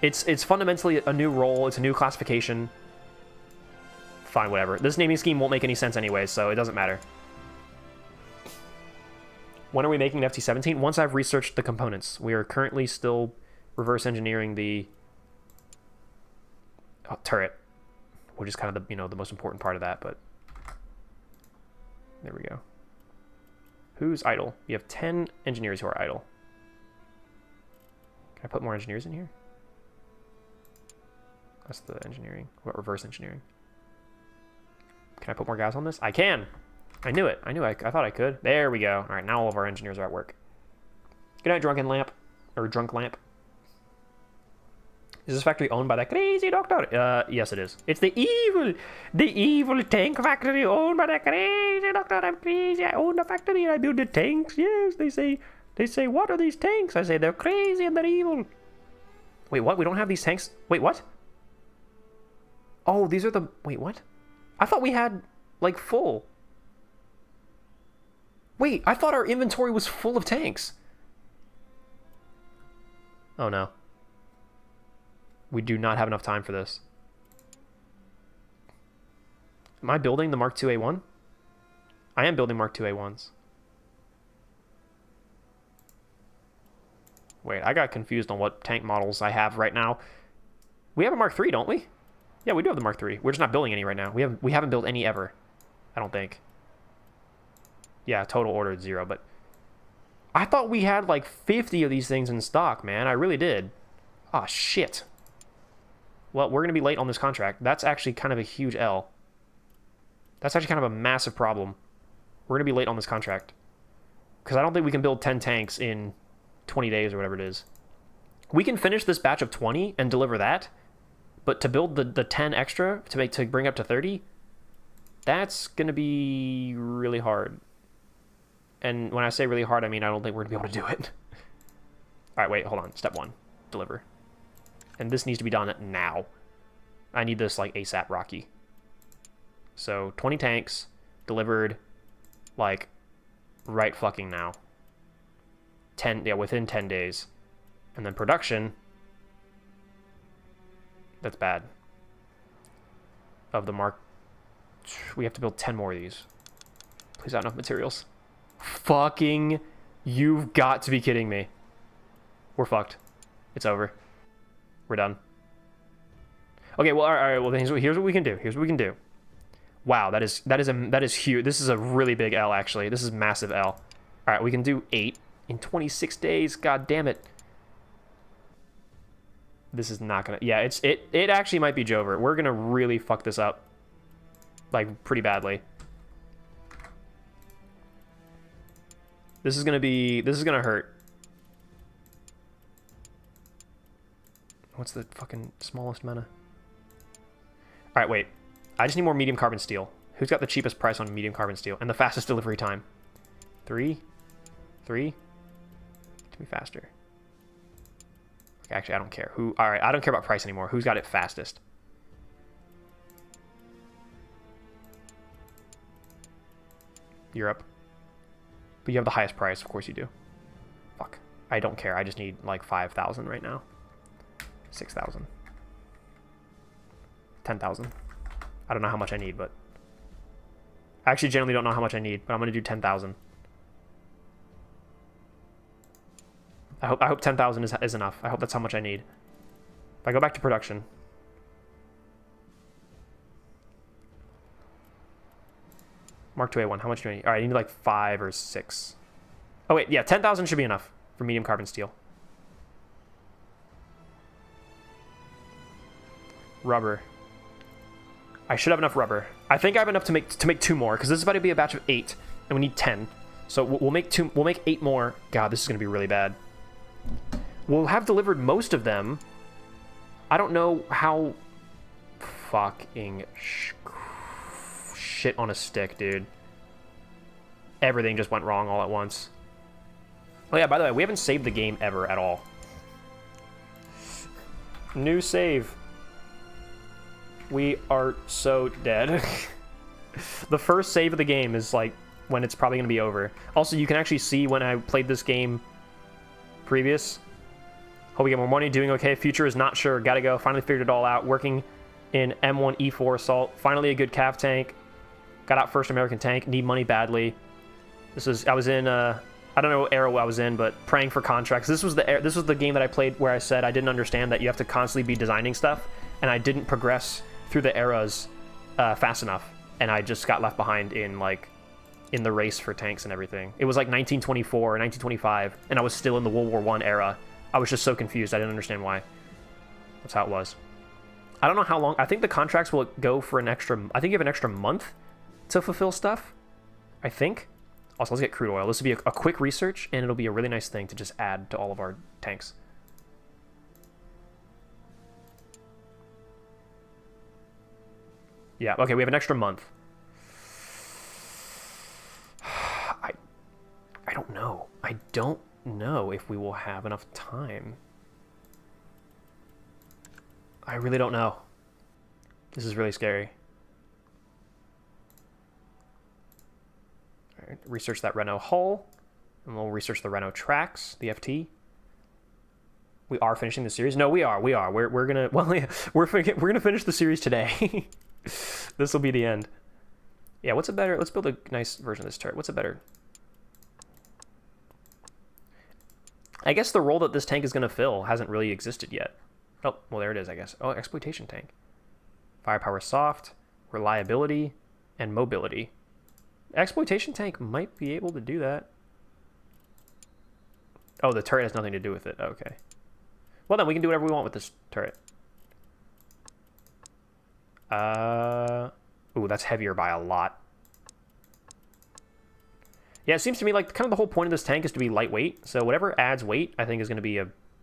It's fundamentally a new role. It's a new classification. Fine, whatever. This naming scheme won't make any sense anyway, so it doesn't matter. When are we making an FT-17? Once I've researched the components. We are currently still reverse engineering the turret, which is kind of the the most important part of that. But there we go. Who's idle? You have 10 engineers who are idle. Can I put more engineers in here? That's the engineering. What reverse engineering? Can I put more guys on this? I can! I knew it. I thought I could. There we go. Alright, now all of our engineers are at work. Good night, drunken lamp. Or drunk lamp. Is this factory owned by that crazy doctor? Yes, it is. It's the evil tank factory owned by that crazy doctor. I'm crazy. I own the factory and I build the tanks. Yes, they say, what are these tanks? I say, they're crazy and they're evil. Wait, what? We don't have these tanks? Wait, what? Oh, these are the... Wait, what? I thought we had, like, full. Wait, I thought our inventory was full of tanks. Oh, no. We do not have enough time for this. Am I building the Mark II A1? I am building Mark II A1s. Wait, I got confused on what tank models I have right now. We have a Mark III, don't we? Yeah, we do have the Mark III. We're just not building any right now. We haven't built any ever. I don't think. Yeah, total ordered 0, but... I thought we had like 50 of these things in stock, man. I really did. Ah, shit. Well, we're going to be late on this contract. That's actually kind of a huge L. That's actually kind of a massive problem. We're going to be late on this contract. Because I don't think we can build 10 tanks in 20 days or whatever it is. We can finish this batch of 20 and deliver that. But to build the 10 extra to bring up to 30, that's going to be really hard. And when I say really hard, I mean I don't think we're going to be able to do it. All right, wait, hold on. Step 1, deliver. And this needs to be done now. I need this like ASAP Rocky. So 20 tanks delivered like right fucking now. Within 10 days. And then production, that's bad. Of the Mark, we have to build 10 more of these. Please not enough materials. Fucking, you've got to be kidding me. We're fucked. It's over. We're done. Okay, well, all right. Well, then here's what we can do. Here's what we can do. Wow, that is huge. This is a really big L, actually. This is massive L. All right, we can do 8 in 26 days. God damn it. This is not gonna. Yeah, it actually might be Jover. We're gonna really fuck this up, like pretty badly. This is gonna hurt. What's the fucking smallest mana? All right, wait. I just need more medium carbon steel. Who's got the cheapest price on medium carbon steel and the fastest delivery time? 3? To be faster. Okay, actually, I don't care. All right, I don't care about price anymore. Who's got it fastest? Europe. But you have the highest price, of course you do. Fuck. I don't care. I just need like 5,000 right now. 6,000. 10,000. I don't know how much I need, but... I actually generally don't know how much I need, but I'm going to do 10,000. I hope 10,000 is enough. I hope that's how much I need. If I go back to production... Mark II A1, how much do I need? All right, I need like 5 or 6. Oh, wait, yeah, 10,000 should be enough for medium carbon steel. Rubber. I should have enough rubber. I think I have enough to make 2 more, because this is about to be a batch of 8, and we need 10. So we'll make 2. We'll make 8 more. God, this is going to be really bad. We'll have delivered most of them. I don't know how... Fucking... Shit on a stick, dude. Everything just went wrong all at once. Oh yeah, by the way, we haven't saved the game ever at all. New save. We are so dead. The first save of the game is like when it's probably going to be over. Also, you can actually see when I played this game previous. Hope we get more money, doing okay. Future is not sure, gotta go. Finally figured it all out. Working in M1E4 Assault. Finally a good cav tank. Got out first American tank. Need money badly. I was in, I don't know what era I was in, but praying for contracts. This was the game that I played where I said I didn't understand that you have to constantly be designing stuff, and I didn't progress through the eras fast enough, and I just got left behind in the race for tanks and everything. It was like 1924 or 1925, and I was still in the World War I era. I was just so confused. I didn't understand why. That's how it was. I don't know how long. I think the contracts will go for an extra... I think you have an extra month to fulfill stuff. I think. Also, let's get crude oil. This will be a quick research, and it'll be a really nice thing to just add to all of our tanks. Yeah, okay, we have an extra month. I don't know. I don't know if we will have enough time. I really don't know. This is really scary. All right, research that Renault hull, and we'll research the Renault tracks, the FT. We are finishing the series. No, we are. We're gonna. Well, yeah, we're gonna finish the series today. This will be the end. Yeah. What's a better? Let's build a nice version of this turret. What's a better? I guess the role that this tank is gonna fill hasn't really existed yet. Oh, well, there it is, I guess. Oh, exploitation tank. Firepower soft, reliability, and mobility. Exploitation tank might be able to do that. Oh, the turret has nothing to do with it. Okay. Well, then we can do whatever we want with this turret. Ooh, that's heavier by a lot. Yeah, it seems to me like kind of the whole point of this tank is to be lightweight. So whatever adds weight, I think is going to be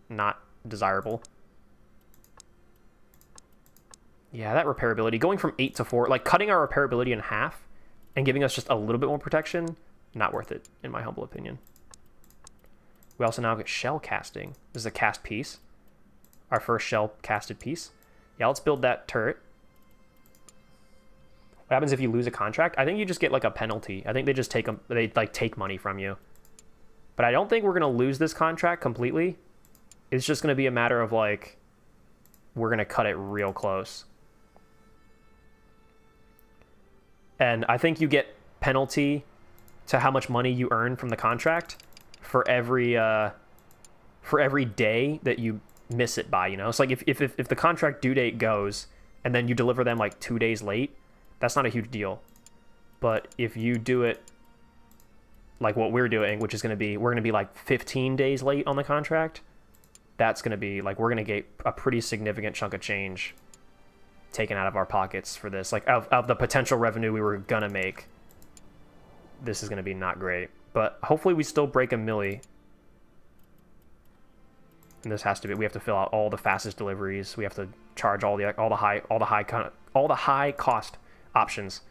not desirable. Yeah, that repairability. Going from 8 to 4, like cutting our repairability in half and giving us just a little bit more protection, not worth it, in my humble opinion. We also now get shell casting. This is a cast piece. Our first shell casted piece. Yeah, let's build that turret. What happens if you lose a contract? I think you just get like a penalty. I think they just take money from you. But I don't think we're gonna lose this contract completely. It's just gonna be a matter of like, we're gonna cut it real close. And I think you get penalty to how much money you earn from the contract for every day that you miss it by, you know? It's like if the contract due date goes and then you deliver them like 2 days late, that's not a huge deal. But if you do it like what we're doing, which is going to be, we're going to be like 15 days late on the contract, that's going to be like, we're going to get a pretty significant chunk of change taken out of our pockets for this. Like of the potential revenue we were going to make, this is going to be not great. But hopefully we still break a milli. And this has to be, we have to fill out all the fastest deliveries. We have to charge all the high cost options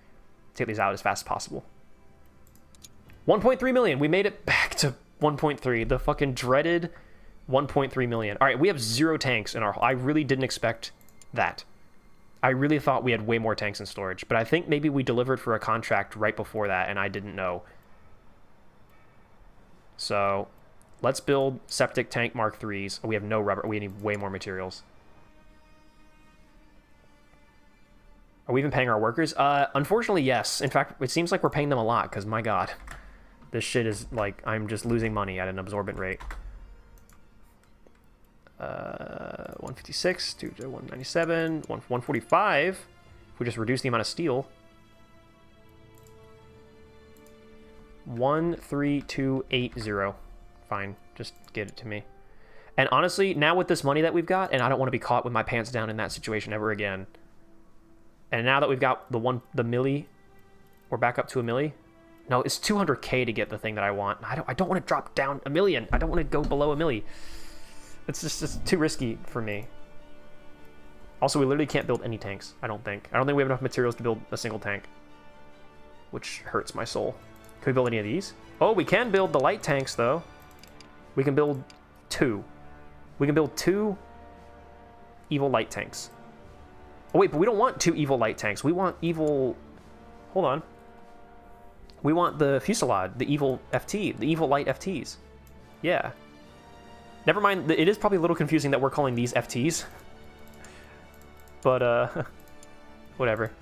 to get these out as fast as possible. 1.3 million. We made it back to 1.3. The fucking dreaded 1.3 million. All right, we have 0 tanks in our... I really didn't expect that. I really thought we had way more tanks in storage, but I think maybe we delivered for a contract right before that and I didn't know. So let's build septic tank Mark 3s. We have no rubber. We need way more materials. Are we even paying our workers? Unfortunately, yes. In fact, it seems like we're paying them a lot because, my God, this shit is like, I'm just losing money at an absorbent rate. 156 to 197, 145. If we just reduce the amount of steel. 13280. Fine, just get it to me. And honestly, now with this money that we've got, and I don't want to be caught with my pants down in that situation ever again. And now that we've got the milli, we're back up to a milli. No, it's 200k to get the thing that I want. I don't want to drop down a million. I don't want to go below a milli. It's just too risky for me. Also, we literally can't build any tanks, I don't think. I don't think we have enough materials to build a single tank, which hurts my soul. Can we build any of these? Oh, we can build the light tanks, though. We can build 2. We can build 2 evil light tanks. Oh, wait, but we don't want 2 evil light tanks. We want evil... Hold on. We want the fusillade, the evil FT, the evil light FTs. Yeah. Never mind, it is probably a little confusing that we're calling these FTs. But, whatever.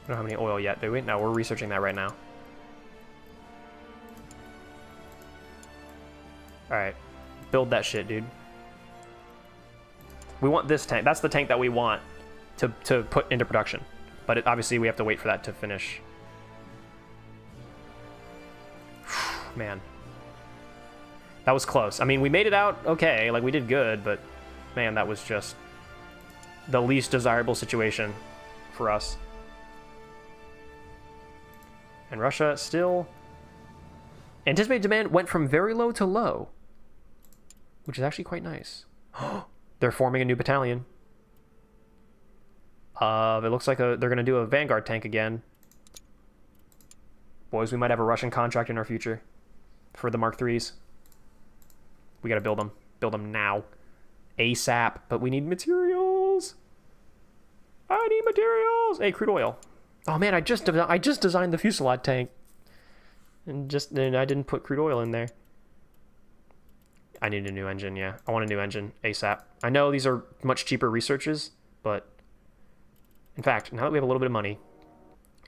We don't have any oil yet, do we? No, we're researching that right now. Alright. Build that shit, dude. We want this tank. That's the tank that we want to put into production. But obviously we have to wait for that to finish. Man. That was close. I mean, we made it out okay. Like, we did good, but... Man, that was just the least desirable situation for us. And Russia still... Anticipated demand went from very low to low, which is actually quite nice. They're forming a new battalion. It looks like they're going to do a Vanguard tank again. Boys, we might have a Russian contract in our future for the Mark IIIs. We got to build them. Build them now. ASAP. But we need materials. I need materials. Hey, crude oil. Oh man, I just designed the fuselage tank. And I didn't put crude oil in there. I need a new engine, yeah. I want a new engine ASAP. I know these are much cheaper researches, but in fact, now that we have a little bit of money,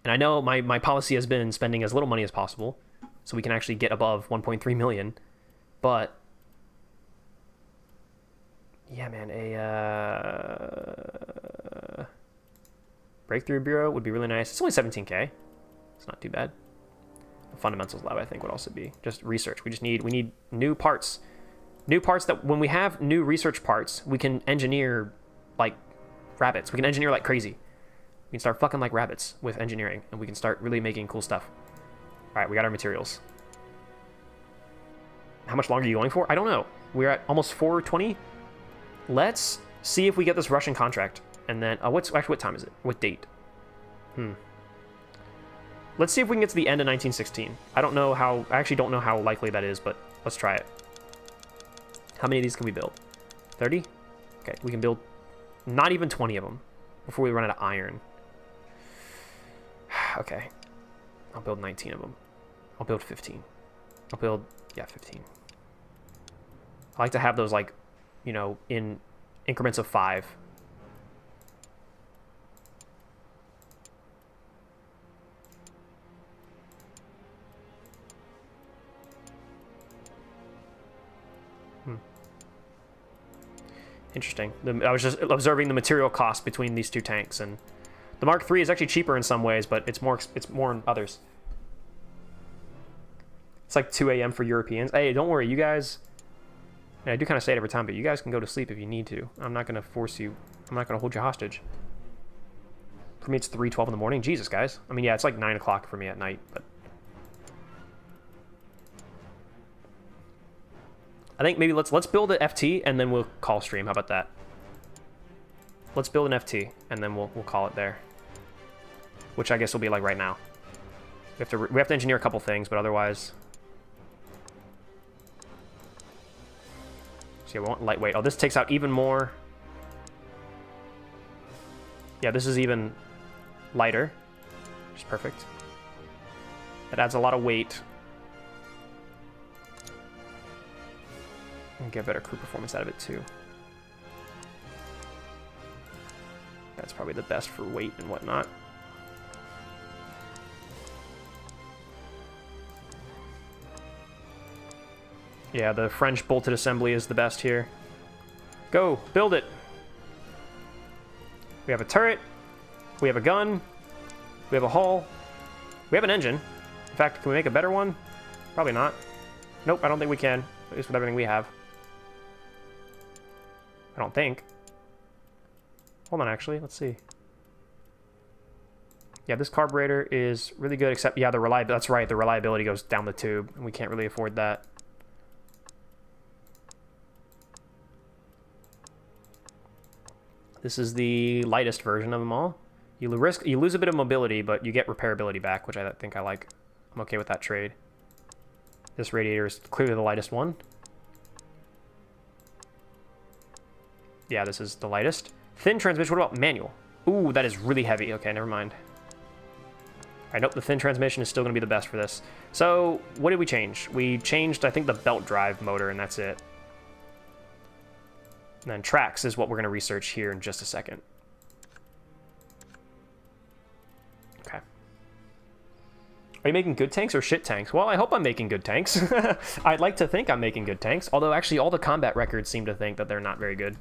and I know my policy has been spending as little money as possible, so we can actually get above 1.3 million, but yeah, man, a breakthrough bureau would be really nice. It's only 17K. It's not too bad. The fundamentals lab, I think, would also be just research. We need new parts. New parts that when we have new research parts, we can engineer like rabbits. We can engineer like crazy. We can start fucking like rabbits with engineering, and we can start really making cool stuff. All right, we got our materials. How much longer are you going for? I don't know. We're at almost 420. Let's see if we get this Russian contract. And then, what time is it? What date? Let's see if we can get to the end of 1916. I actually don't know how likely that is, but let's try it. How many of these can we build? 30? Okay, we can build not even 20 of them before we run out of iron. Okay. I'll build 19 of them. I'll build 15. I'll build, 15. I like to have those, like, you know, in increments of 5. Interesting. I was just observing the material cost between these two tanks, and the Mark III is actually cheaper in some ways, but it's more in others. It's like 2 a.m. for Europeans. Hey, don't worry, you guys. And I do kind of say it every time, but you guys can go to sleep if you need to. I'm not going to force you. I'm not going to hold you hostage. For me, it's 3:12 in the morning. Jesus, guys. I mean, yeah, it's like 9 o'clock for me at night, but I think maybe let's build an FT and then we'll call stream. How about that? Let's build an FT and then we'll call it there. Which I guess will be like right now. We have to engineer a couple things, but otherwise. So yeah, we want lightweight. Oh, this takes out even more. Yeah, this is even lighter, which is perfect. It adds a lot of weight. And get better crew performance out of it too. That's probably the best for weight and whatnot. Yeah, the French bolted assembly is the best here. Go, build it. We have a turret. We have a gun. We have a hull. We have an engine. In fact, can we make a better one? Probably not. Nope, I don't think we can. At least with everything we have. I don't think. Hold on, actually. Let's see. Yeah, this carburetor is really good, except, yeah, the reliability. That's right, the reliability goes down the tube, and we can't really afford that. This is the lightest version of them all. You lose a bit of mobility, but you get repairability back, which I think I like. I'm okay with that trade. This radiator is clearly the lightest one. Yeah, this is the lightest. Thin transmission, what about manual? Ooh, that is really heavy. Okay, never mind. All right, nope, the thin transmission is still going to be the best for this. So, what did we change? We changed, I think, the belt drive motor, and that's it. And then tracks is what we're going to research here in just a second. Okay. Are you making good tanks or shit tanks? Well, I hope I'm making good tanks. I'd like to think I'm making good tanks, although actually all the combat records seem to think that they're not very good.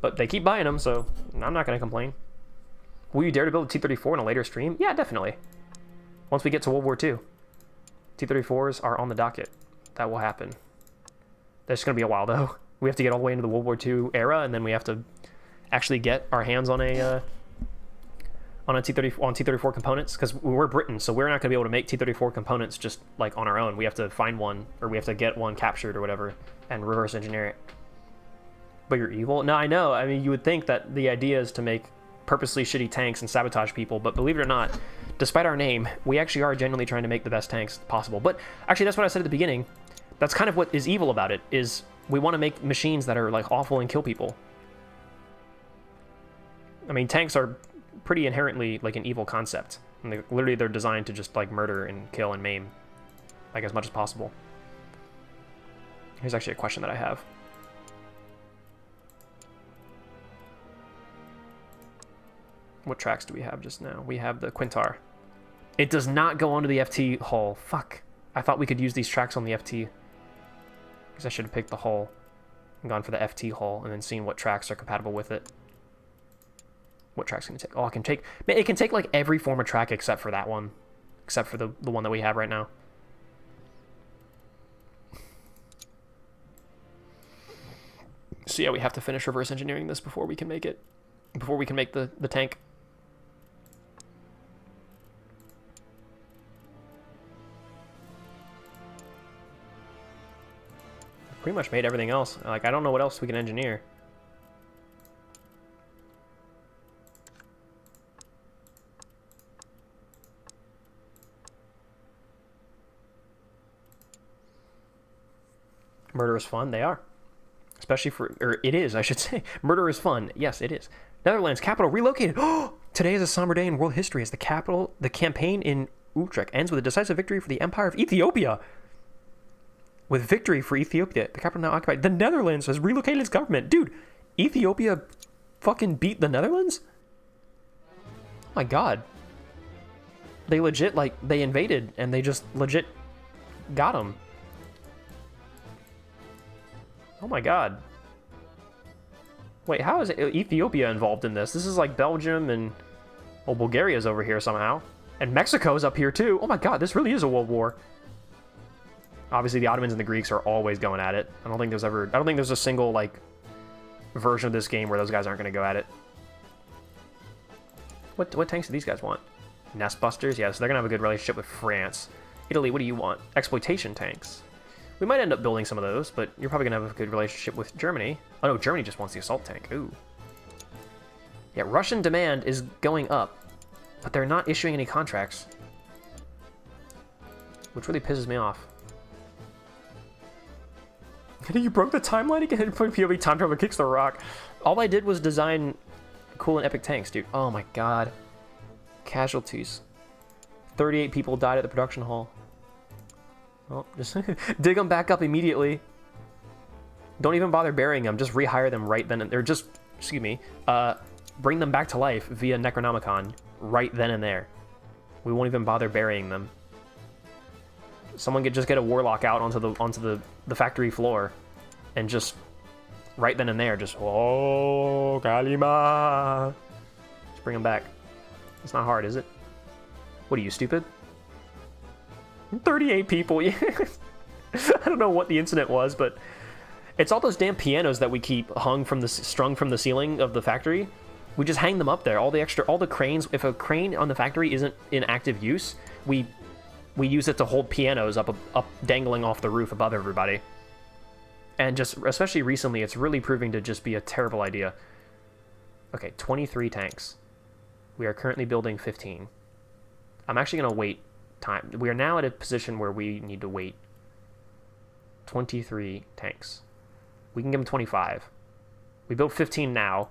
But they keep buying them, so I'm not going to complain. Will you dare to build a T-34 in a later stream? Yeah, definitely. Once we get to World War II. T-34s are on the docket. That will happen. That's going to be a while, though. We have to get all the way into the World War II era, and then we have to actually get our hands on a T-34 components, because we're Britain, so we're not going to be able to make T-34 components just like on our own. We have to find one, or we have to get one captured or whatever and reverse engineer it. But you're evil? No, I know. I mean, you would think that the idea is to make purposely shitty tanks and sabotage people, but believe it or not, despite our name, we actually are genuinely trying to make the best tanks possible. But actually, that's what I said at the beginning. That's kind of what is evil about it, is we want to make machines that are like awful and kill people. I mean, tanks are pretty inherently like an evil concept. And they're designed to just like murder and kill and maim like as much as possible. Here's actually a question that I have. What tracks do we have just now? We have the Quintar. It does not go onto the FT hull. Fuck. I thought we could use these tracks on the FT. Because I should have picked the hull and gone for the FT hull and then seen what tracks are compatible with it. What tracks can it take? Oh, it can take... Man, it can take like every form of track except for that one. Except for the one that we have right now. So yeah, we have to finish reverse engineering this before we can make it. Before we can make the tank. Pretty much made everything else. Like, I don't know what else we can engineer. Murder is fun. They are. Especially for... Or it is, I should say. Murder is fun. Yes, it is. Netherlands capital relocated. Oh, today is a somber day in world history as the campaign in Utrecht ends with a decisive victory for the Empire of Ethiopia. With victory for Ethiopia, the capital now occupied. The Netherlands has relocated its government. Dude, Ethiopia fucking beat the Netherlands? Oh my god. They legit, like, they invaded and they just legit got them. Oh my god. Wait, how is Ethiopia involved in this? This is like Belgium and... Well, Bulgaria's over here somehow. And Mexico's up here too. Oh my god, this really is a world war. Obviously, the Ottomans and the Greeks are always going at it. I don't think there's a single, like, version of this game where those guys aren't going to go at it. What tanks do these guys want? Nest busters? Yeah, so they're going to have a good relationship with France. Italy, what do you want? Exploitation tanks. We might end up building some of those, but you're probably going to have a good relationship with Germany. Oh no, Germany just wants the assault tank. Ooh. Yeah, Russian demand is going up, but they're not issuing any contracts. Which really pisses me off. You broke the timeline again? POV time traveler kicks the rock. All I did was design cool and epic tanks, dude. Oh my god. Casualties. 38 people died at the production hall. Well, just dig them back up immediately. Don't even bother burying them. Just rehire them right then. Or just, excuse me, bring them back to life via Necronomicon right then and there. We won't even bother burying them. Someone could just get a warlock out onto the factory floor, and just right then and there, just oh Kalima, just bring them back. It's not hard, is it? What are you, stupid? 38 people. Yeah. I don't know what the incident was, but it's all those damn pianos that we keep strung from the ceiling of the factory. We just hang them up there. All the cranes. If a crane on the factory isn't in active use, we use it to hold pianos up dangling off the roof above everybody. And just, especially recently, it's really proving to just be a terrible idea. Okay, 23 tanks. We are currently building 15. I'm actually going to wait time. We are now at a position where we need to wait 23 tanks. We can give them 25. We built 15 now.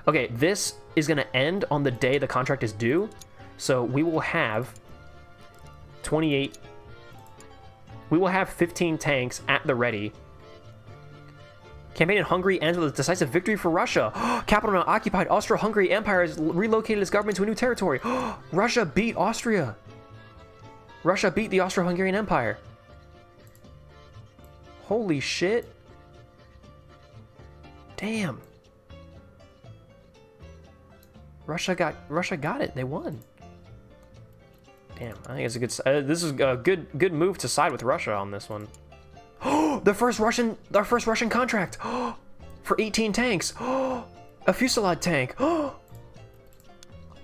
Okay, this is going to end on the day the contract is due. So we will have 28. We will have 15 tanks at the ready. Campaign in Hungary ends with a decisive victory for Russia. Capital now occupied. Austro-Hungary Empire has relocated its government to a new territory. Russia beat Austria. Russia beat the Austro-Hungarian Empire. Holy shit. Damn. Russia got it. They won. Damn, I think it's a good. This is a good move to side with Russia on this one. Oh, our first Russian contract. for 18 tanks. A Fusillade tank. Oh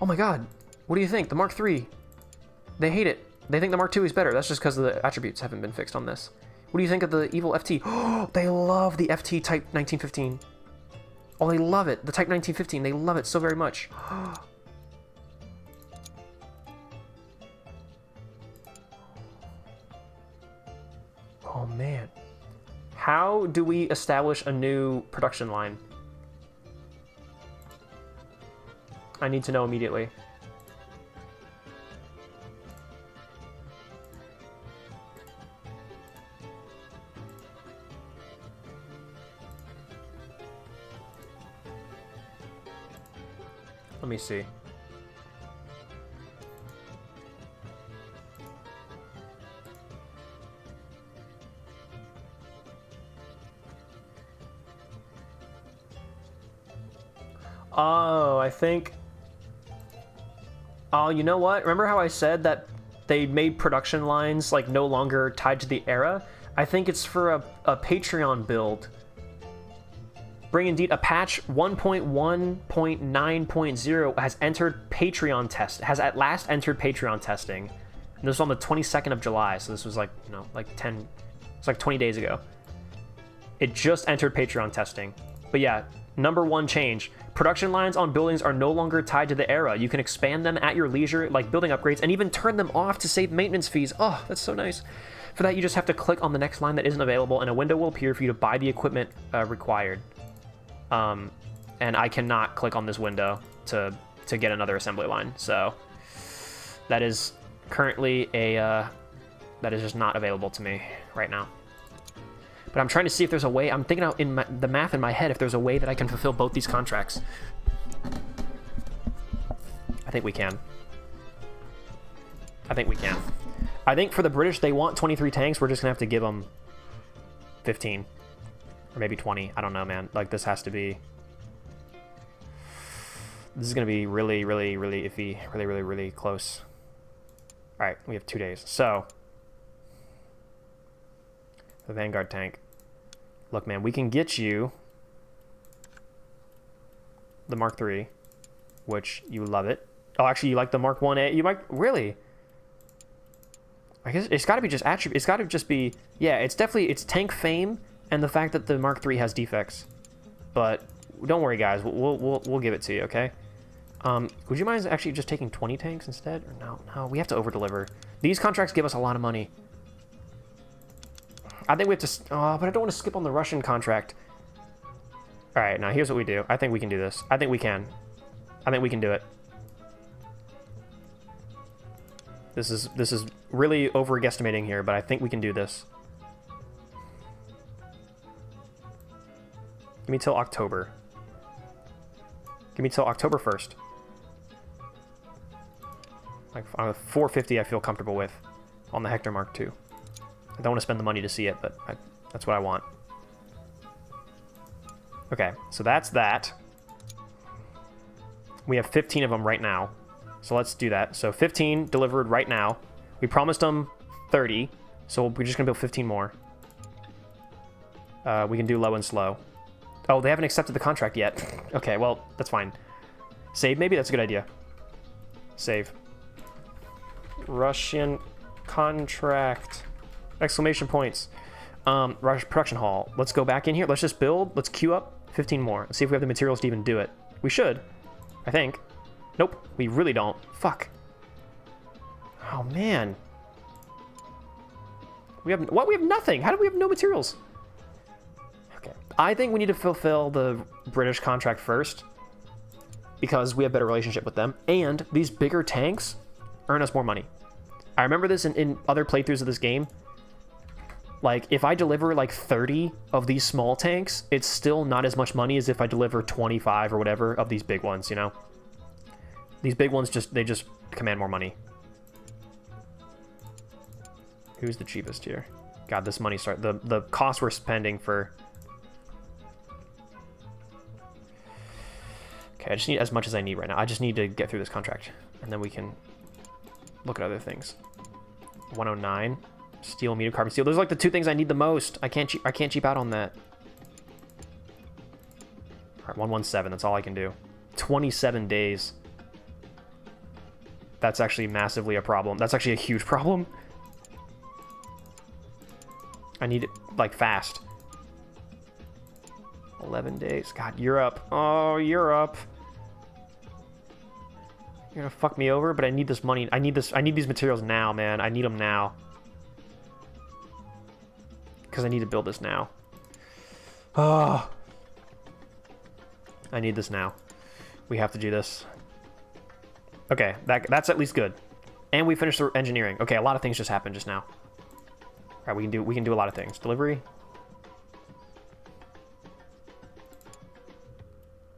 my god. What do you think? The Mark III. They hate it. They think the Mark II is better. That's just because the attributes haven't been fixed on this. What do you think of the evil FT? Oh, they love the FT Type 1915. Oh, they love it. The Type 1915. They love it so very much. Oh, man. How do we establish a new production line? I need to know immediately. Let me see. Oh, I think... Oh, you know what? Remember how I said that they made production lines like no longer tied to the era? I think it's for a Patreon build. Bring indeed a patch 1.1.9.0 has entered Patreon test, has at last entered Patreon testing. And this was on the 22nd of July, so this was like, you know, like 10, it's like 20 days ago. It just entered Patreon testing. But yeah, number one change. Production lines on buildings are no longer tied to the era. You can expand them at your leisure, like building upgrades, and even turn them off to save maintenance fees. Oh, that's so nice. For that, you just have to click on the next line that isn't available, and a window will appear for you to buy the equipment required. And I cannot click on this window to get another assembly line. So that is currently that is just not available to me right now. But I'm trying to see if there's a way. I'm thinking out in the math in my head if there's a way that I can fulfill both these contracts. I think we can. I think we can. I think for the British, they want 23 tanks. We're just going to have to give them 15. Or maybe 20. I don't know, man. Like, this has to be... This is going to be really, really, really iffy. Really, really, really close. All right, we have 2 days. So, the Vanguard tank. Look, man, we can get you the Mark III, which you love it. Oh, actually, you like the Mark 1A? You might... Really? I guess it's got to be just attribute. It's got to just be... Yeah, it's definitely... It's tank fame and the fact that the Mark III has defects. But don't worry, guys. We'll give it to you, okay? Would you mind actually just taking 20 tanks instead? Or no, we have to over-deliver. These contracts give us a lot of money. I think we have to... Oh, but I don't want to skip on the Russian contract. All right, now here's what we do. I think we can do this. I think we can. I think we can do it. This is really over-guesstimating here, but I think we can do this. Give me till October. Give me till October 1st. Like 450 I feel comfortable with on the Hector Mark II. I don't want to spend the money to see it, but that's what I want. Okay, so that's that. We have 15 of them right now. So let's do that. So 15 delivered right now. We promised them 30, so we're just going to build 15 more. We can do low and slow. Oh, they haven't accepted the contract yet. Okay, well, that's fine. Save, maybe? That's a good idea. Save. Russian contract. Exclamation points. Rush production hall. Let's go back in here. Let's just build. Let's queue up 15 more. Let's see if we have the materials to even do it. We should. I think. Nope. We really don't. Fuck. Oh, man. We have... What? We have nothing. How do we have no materials? Okay. I think we need to fulfill the British contract first because we have better relationship with them. And these bigger tanks earn us more money. I remember this in other playthroughs of this game. Like, if I deliver, like, 30 of these small tanks, it's still not as much money as if I deliver 25 or whatever of these big ones, you know? These big ones, they just command more money. Who's the cheapest here? God, this money the cost we're spending for... Okay, I just need as much as I need right now. I just need to get through this contract, and then we can look at other things. 109. Steel, medium carbon steel. Those are like the two things I need the most. I can't cheap out on that. right, 117. That's all I can do. 27 days. That's actually massively a problem. That's actually a huge problem. I need it, like, fast. 11 days. God, Europe. Oh, Europe. You're gonna fuck me over, but I need this money. I need these materials now, man. I need them now. Because I need to build this now. Oh. I need this now. We have to do this. Okay, that's at least good. And we finished the engineering. Okay, a lot of things just happened just now. All right, we can do a lot of things. Delivery.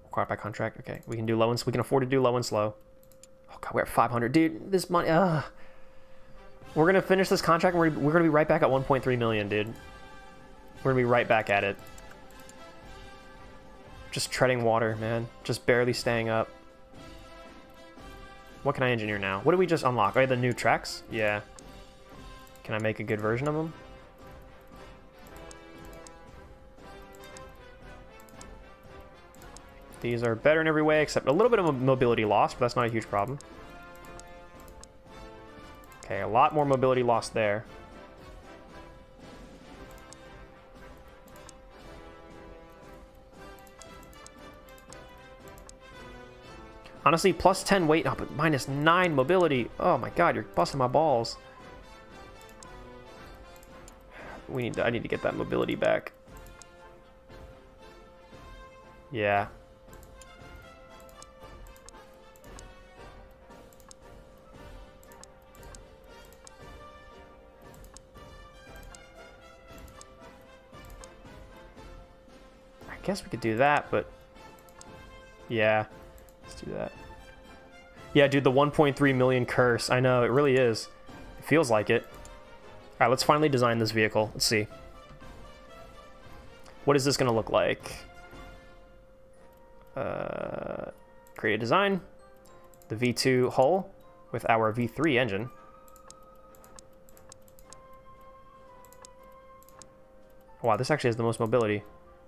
Required by contract. Okay, we can do low and we can afford to do low and slow. Oh god, we're at 500, dude. This money. We're gonna finish this contract. And we're gonna be right back at 1.3 million, dude. We're gonna be right back at it. Just treading water, man. Just barely staying up. What can I engineer now? What did we just unlock? Oh, yeah, the new tracks? Yeah. Can I make a good version of them? These are better in every way except a little bit of mobility loss, but that's not a huge problem. Okay, a lot more mobility loss there. Honestly, plus 10 weight, oh, but minus 9 mobility. Oh my god, you're busting my balls. I need to get that mobility back. Yeah. I guess we could do that, but yeah. Let's do that. Yeah, dude, the 1.3 million curse. I know, it really is. It feels like it. All right, let's finally design this vehicle. Let's see. What is this going to look like? Create a design. The V2 hull with our V3 engine. Wow, this actually has the most mobility.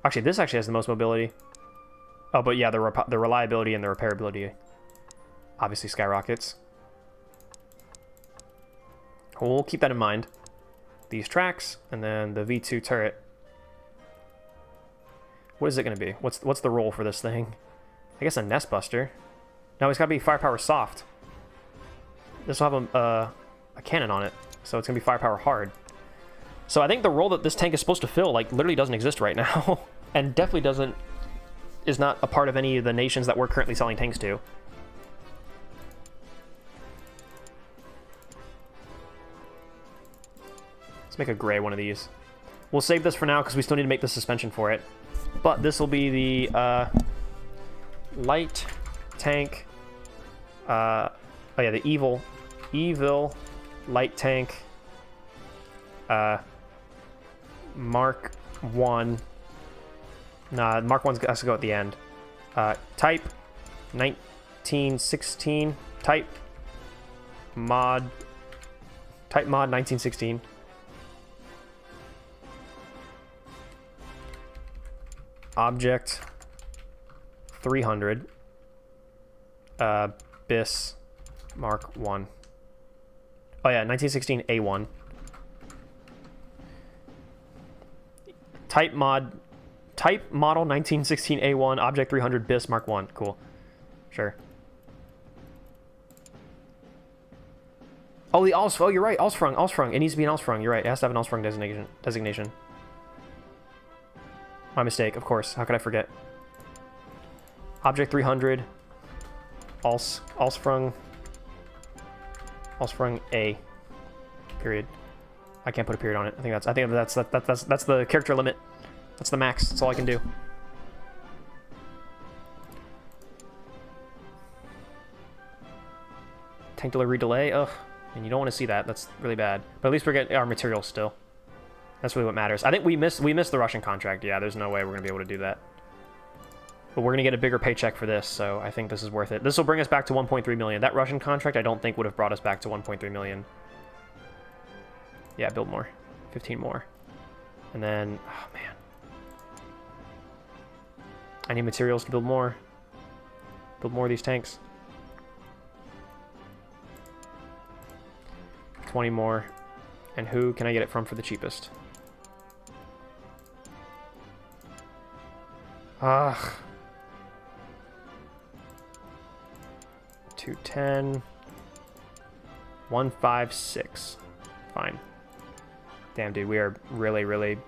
Actually, this actually has the most mobility. Oh, but yeah, the reliability and the repairability obviously skyrockets. We'll keep that in mind. These tracks, and then the V2 turret. What is it going to be? What's the role for this thing? I guess a nest buster. No, it's got to be firepower soft. This will have a cannon on it, so it's going to be firepower hard. So I think the role that this tank is supposed to fill, like, literally doesn't exist right now. And definitely is not a part of any of the nations that we're currently selling tanks to. Let's make a gray one of these. We'll save this for now because we still need to make the suspension for it. But this will be the light tank. Oh yeah, the evil light tank. Mark 1. Nah, Mark 1 has to go at the end. Type 1916. Type mod 1916. Object 300. BIS Mark 1. Oh yeah, 1916 A1. Type model 1916 A1, object 300, BIS Mark 1. Cool. Sure. Oh, the oh, you're right. Allsprung. It needs to be an Allsprung. You're right. It has to have an Allsprung designation. My mistake, of course. How could I forget? Object 300. Allsprung A. Period. I can't put a period on it. I think that's the character limit. That's the max. That's all I can do. Tank delivery delay. Ugh. And you don't want to see that. That's really bad. But at least we're getting our materials still. That's really what matters. I think we missed the Russian contract. Yeah, there's no way we're going to be able to do that. But we're going to get a bigger paycheck for this, so I think this is worth it. This will bring us back to 1.3 million. That Russian contract I don't think would have brought us back to 1.3 million. Yeah, build more. 15 more. And then, oh man. I need materials to build more. Build more of these tanks. 20 more. And who can I get it from for the cheapest? Ugh. 210. 156. Fine. Damn, dude, we are really, really...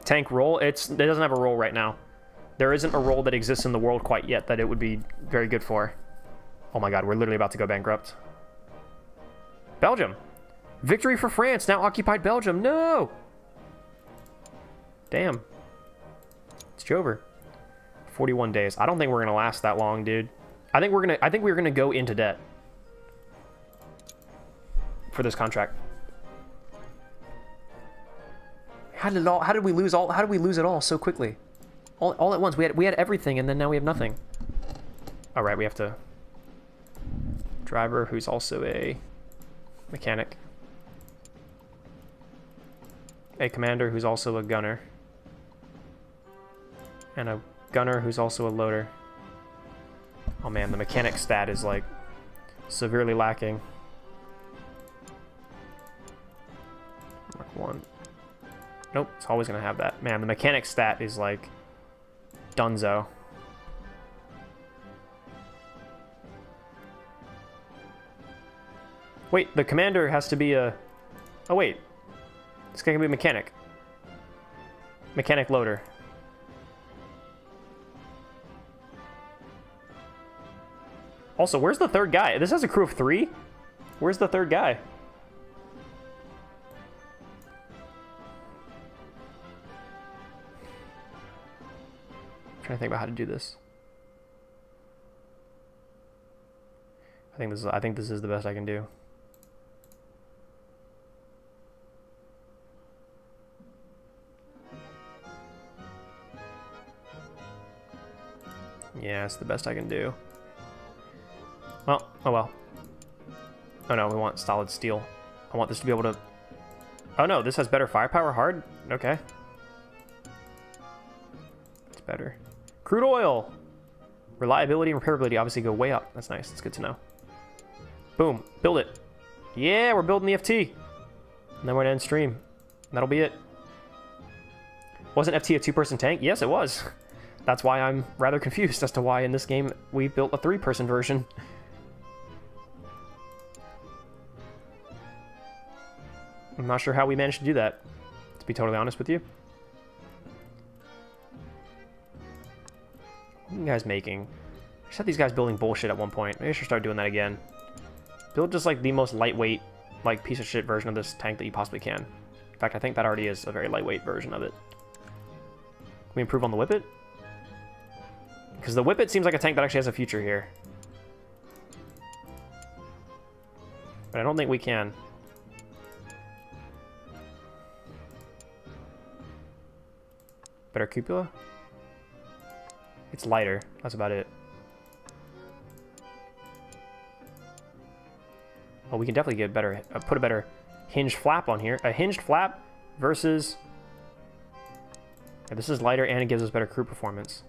Tank roll? It doesn't have a roll right now. There isn't a roll that exists in the world quite yet that it would be very good for. Oh my god, we're literally about to go bankrupt. Belgium! Victory for France! Now occupied Belgium! No! Damn. It's over. 41 days. I don't think we're gonna last that long, dude. I think we're gonna go into debt for this contract. How did we lose it all so quickly? All at once. We had everything, and then now we have nothing. All right, we have to... Driver, who's also a mechanic. A commander, who's also a gunner. And a gunner, who's also a loader. Oh man, the mechanic stat is, like, severely lacking. Mark 1. Nope, it's always gonna have that. Man, the mechanic stat is, like... Dunzo. Wait, the commander has to be a... Oh, wait. This guy can be a mechanic. Mechanic loader. Also, where's the third guy? This has a crew of 3? Where's the third guy? Trying to think about how to do this. I think this is the best I can do. Yeah, it's the best I can do. Well, oh well. Oh no, we want solid steel. I want this to be able to... Oh no, this has better firepower, hard? Okay. It's better. Crude oil! Reliability and repairability obviously go way up. That's nice. That's good to know. Boom. Build it. Yeah, we're building the FT. And then we're gonna end stream. And that'll be it. Wasn't FT a 2-person tank? Yes, it was. That's why I'm rather confused as to why in this game we built a 3-person version. I'm not sure how we managed to do that, to be totally honest with you. What are you guys making? I just had these guys building bullshit at one point. Maybe I should start doing that again. Build just like the most lightweight, like piece of shit version of this tank that you possibly can. In fact, I think that already is a very lightweight version of it. Can we improve on the Whippet? Because the Whippet seems like a tank that actually has a future here. But I don't think we can. Better cupola? It's lighter. That's about it. Well, we can definitely get better. Put a better hinged flap on here. A hinged flap versus... Yeah, this is lighter and it gives us better crew performance.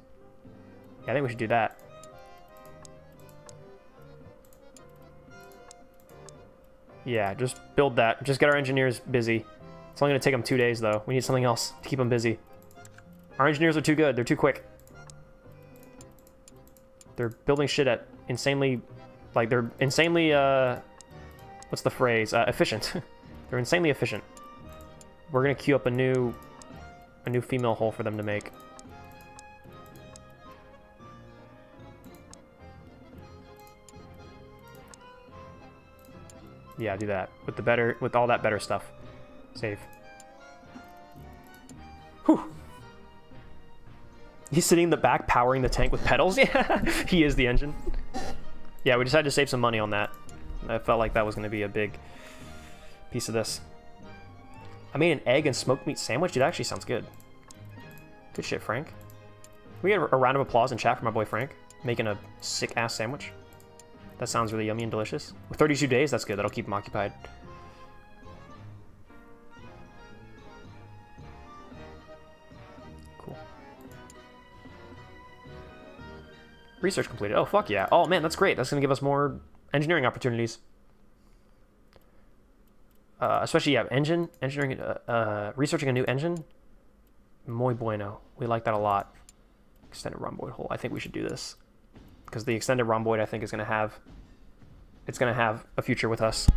Yeah, I think we should do that. Yeah, just build that. Just get our engineers busy. It's only going to take them 2 days, though. We need something else to keep them busy. Our engineers are too good. They're too quick. They're building shit at insanely... Like, they're insanely, what's the phrase? Efficient. They're insanely efficient. We're going to queue up a new female hull for them to make. Yeah, do that. With all that better stuff. Save. Whew. He's sitting in the back powering the tank with pedals? Yeah, he is the engine. Yeah, we decided to save some money on that. I felt like that was going to be a big piece of this. I made an egg and smoked meat sandwich. Dude, that actually sounds good. Good shit, Frank. Can we get a round of applause in chat for my boy Frank making a sick-ass sandwich? That sounds really yummy and delicious. With 32 days, that's good. That'll keep him occupied. Cool. Research completed. Oh, fuck yeah. Oh, man, that's great. That's going to give us more engineering opportunities. Especially, yeah, engineering, researching a new engine. Muy bueno. We like that a lot. Extended rhomboid hole. I think we should do this. Because the extended rhomboid, I think, is going to have... It's going to have a future with us.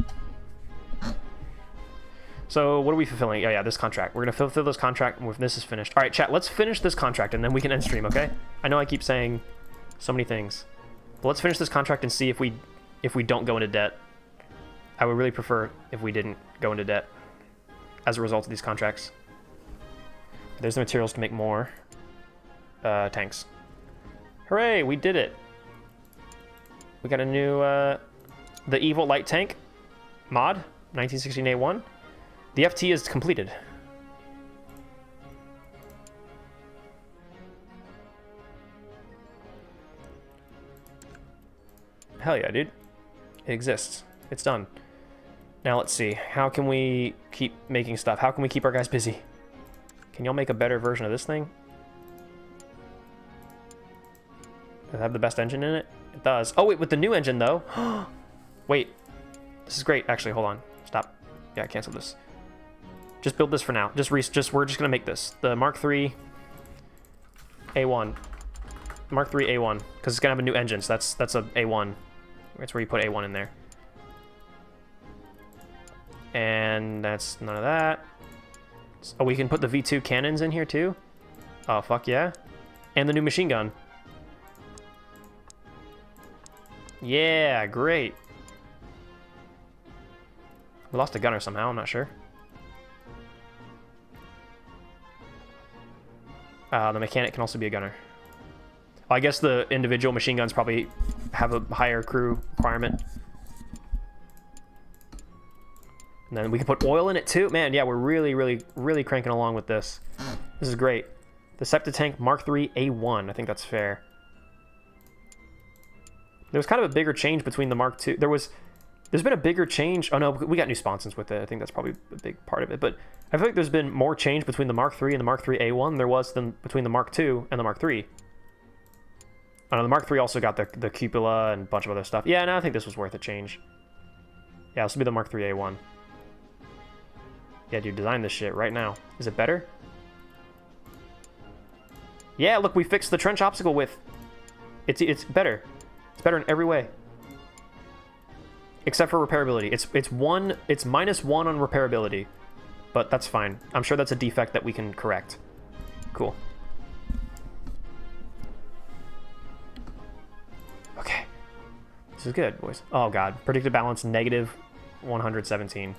So, what are we fulfilling? Oh, yeah, this contract. We're going to fulfill this contract when this is finished. All right, chat, let's finish this contract, and then we can end stream, okay? I know I keep saying so many things. But let's finish this contract and see if we don't go into debt. I would really prefer if we didn't go into debt as a result of these contracts. There's the materials to make more tanks. Hooray, we did it. We got a new, the Evil Light Tank mod, 1916A1. The FT is completed. Hell yeah, dude. It exists. It's done. Now let's see. How can we keep making stuff? How can we keep our guys busy? Can y'all make a better version of this thing? Does it have the best engine in it? It does. Oh, wait, with the new engine, though. Wait. This is great. Actually, hold on. Stop. Yeah, cancel this. Just build this for now. We're just going to make this. The Mark III A1. Mark III A1. Because it's going to have a new engine, so that's a A1. That's where you put A1 in there. And that's none of that. Oh, we can put the V2 cannons in here too? Oh, fuck yeah. And the new machine gun. Yeah, great. We lost a gunner somehow, I'm not sure. The mechanic can also be a gunner. I guess the individual machine guns probably have a higher crew requirement. And then we can put oil in it too. Man, yeah, we're really cranking along with this. This is great. The Septic Tank Mark III A1. I think that's fair. There was kind of a bigger change between the Mark II. There's been a bigger change. Oh no, we got new sponsons with it. I think that's probably a big part of it. But I feel like there's been more change between the Mark III and the Mark III A1 than there was between the Mark II and the Mark III. I know the Mark III also got the cupola and a bunch of other stuff. Yeah, no, I think this was worth a change. Yeah, this will be the Mark III A1. Yeah, dude, design this shit right now. Is it better? Yeah, look, we fixed the trench obstacle width. It's better. It's better in every way. Except for repairability. It's -1 on repairability. But that's fine. I'm sure that's a defect that we can correct. Cool. Okay. This is good, boys. Oh god. Predicted balance -117.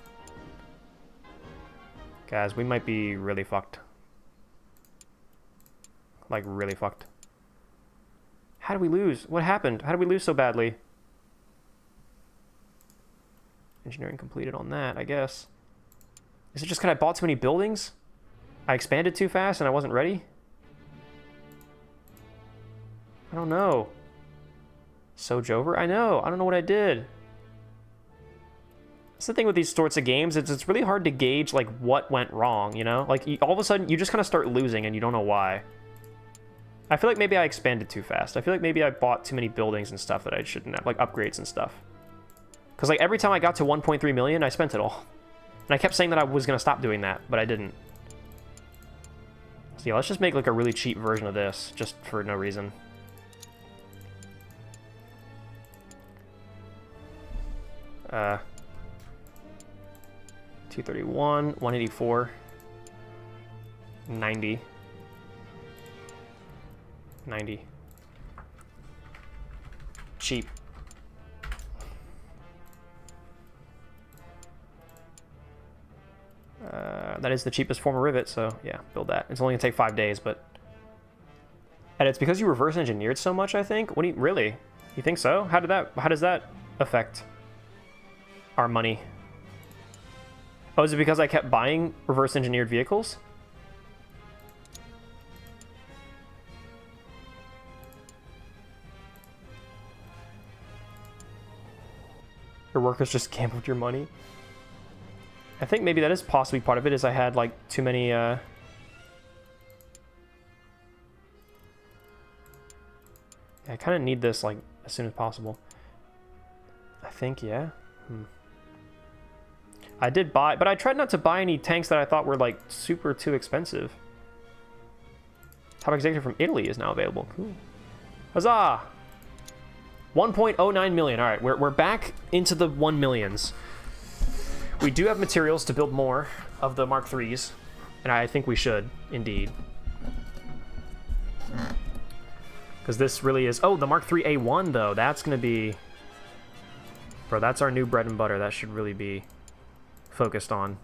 Guys, we might be really fucked. Like, really fucked. How did we lose? What happened? How did we lose so badly? Engineering completed on that, I guess. Is it just because I bought too many buildings? I expanded too fast and I wasn't ready? I don't know. Sojover? I know. I don't know what I did. That's the thing with these sorts of games. It's really hard to gauge, like, what went wrong, you know? Like, all of a sudden, you just kind of start losing and you don't know why. I feel like maybe I expanded too fast. I feel like maybe I bought too many buildings and stuff that I shouldn't have, like upgrades and stuff. Because, like, every time I got to 1.3 million, I spent it all. And I kept saying that I was going to stop doing that, but I didn't. So, yeah, let's just make, like, a really cheap version of this, just for no reason. Uh... 231, 184, 90, 90. Cheap. That is the cheapest form of rivet, so yeah, build that. It's only gonna take 5 days, but... And it's because you reverse engineered so much, I think? What do you... Really? You think so? How does that affect our money? Oh, is it because I kept buying reverse engineered vehicles? Your workers just gambled your money? I think maybe that is possibly part of it, is I had, like, too many, Yeah, I kind of need this like as soon as possible. I think, yeah. I did buy, but I tried not to buy any tanks that I thought were like super too expensive. Top executive from Italy is now available. Cool. Huzzah! 1.09 million. All right, we're back into the 1 millions. We do have materials to build more of the Mark IIIs, and I think we should, indeed. Because this really is... Oh, the Mark III A1, though. That's going to be... Bro, that's our new bread and butter. That should really be focused on.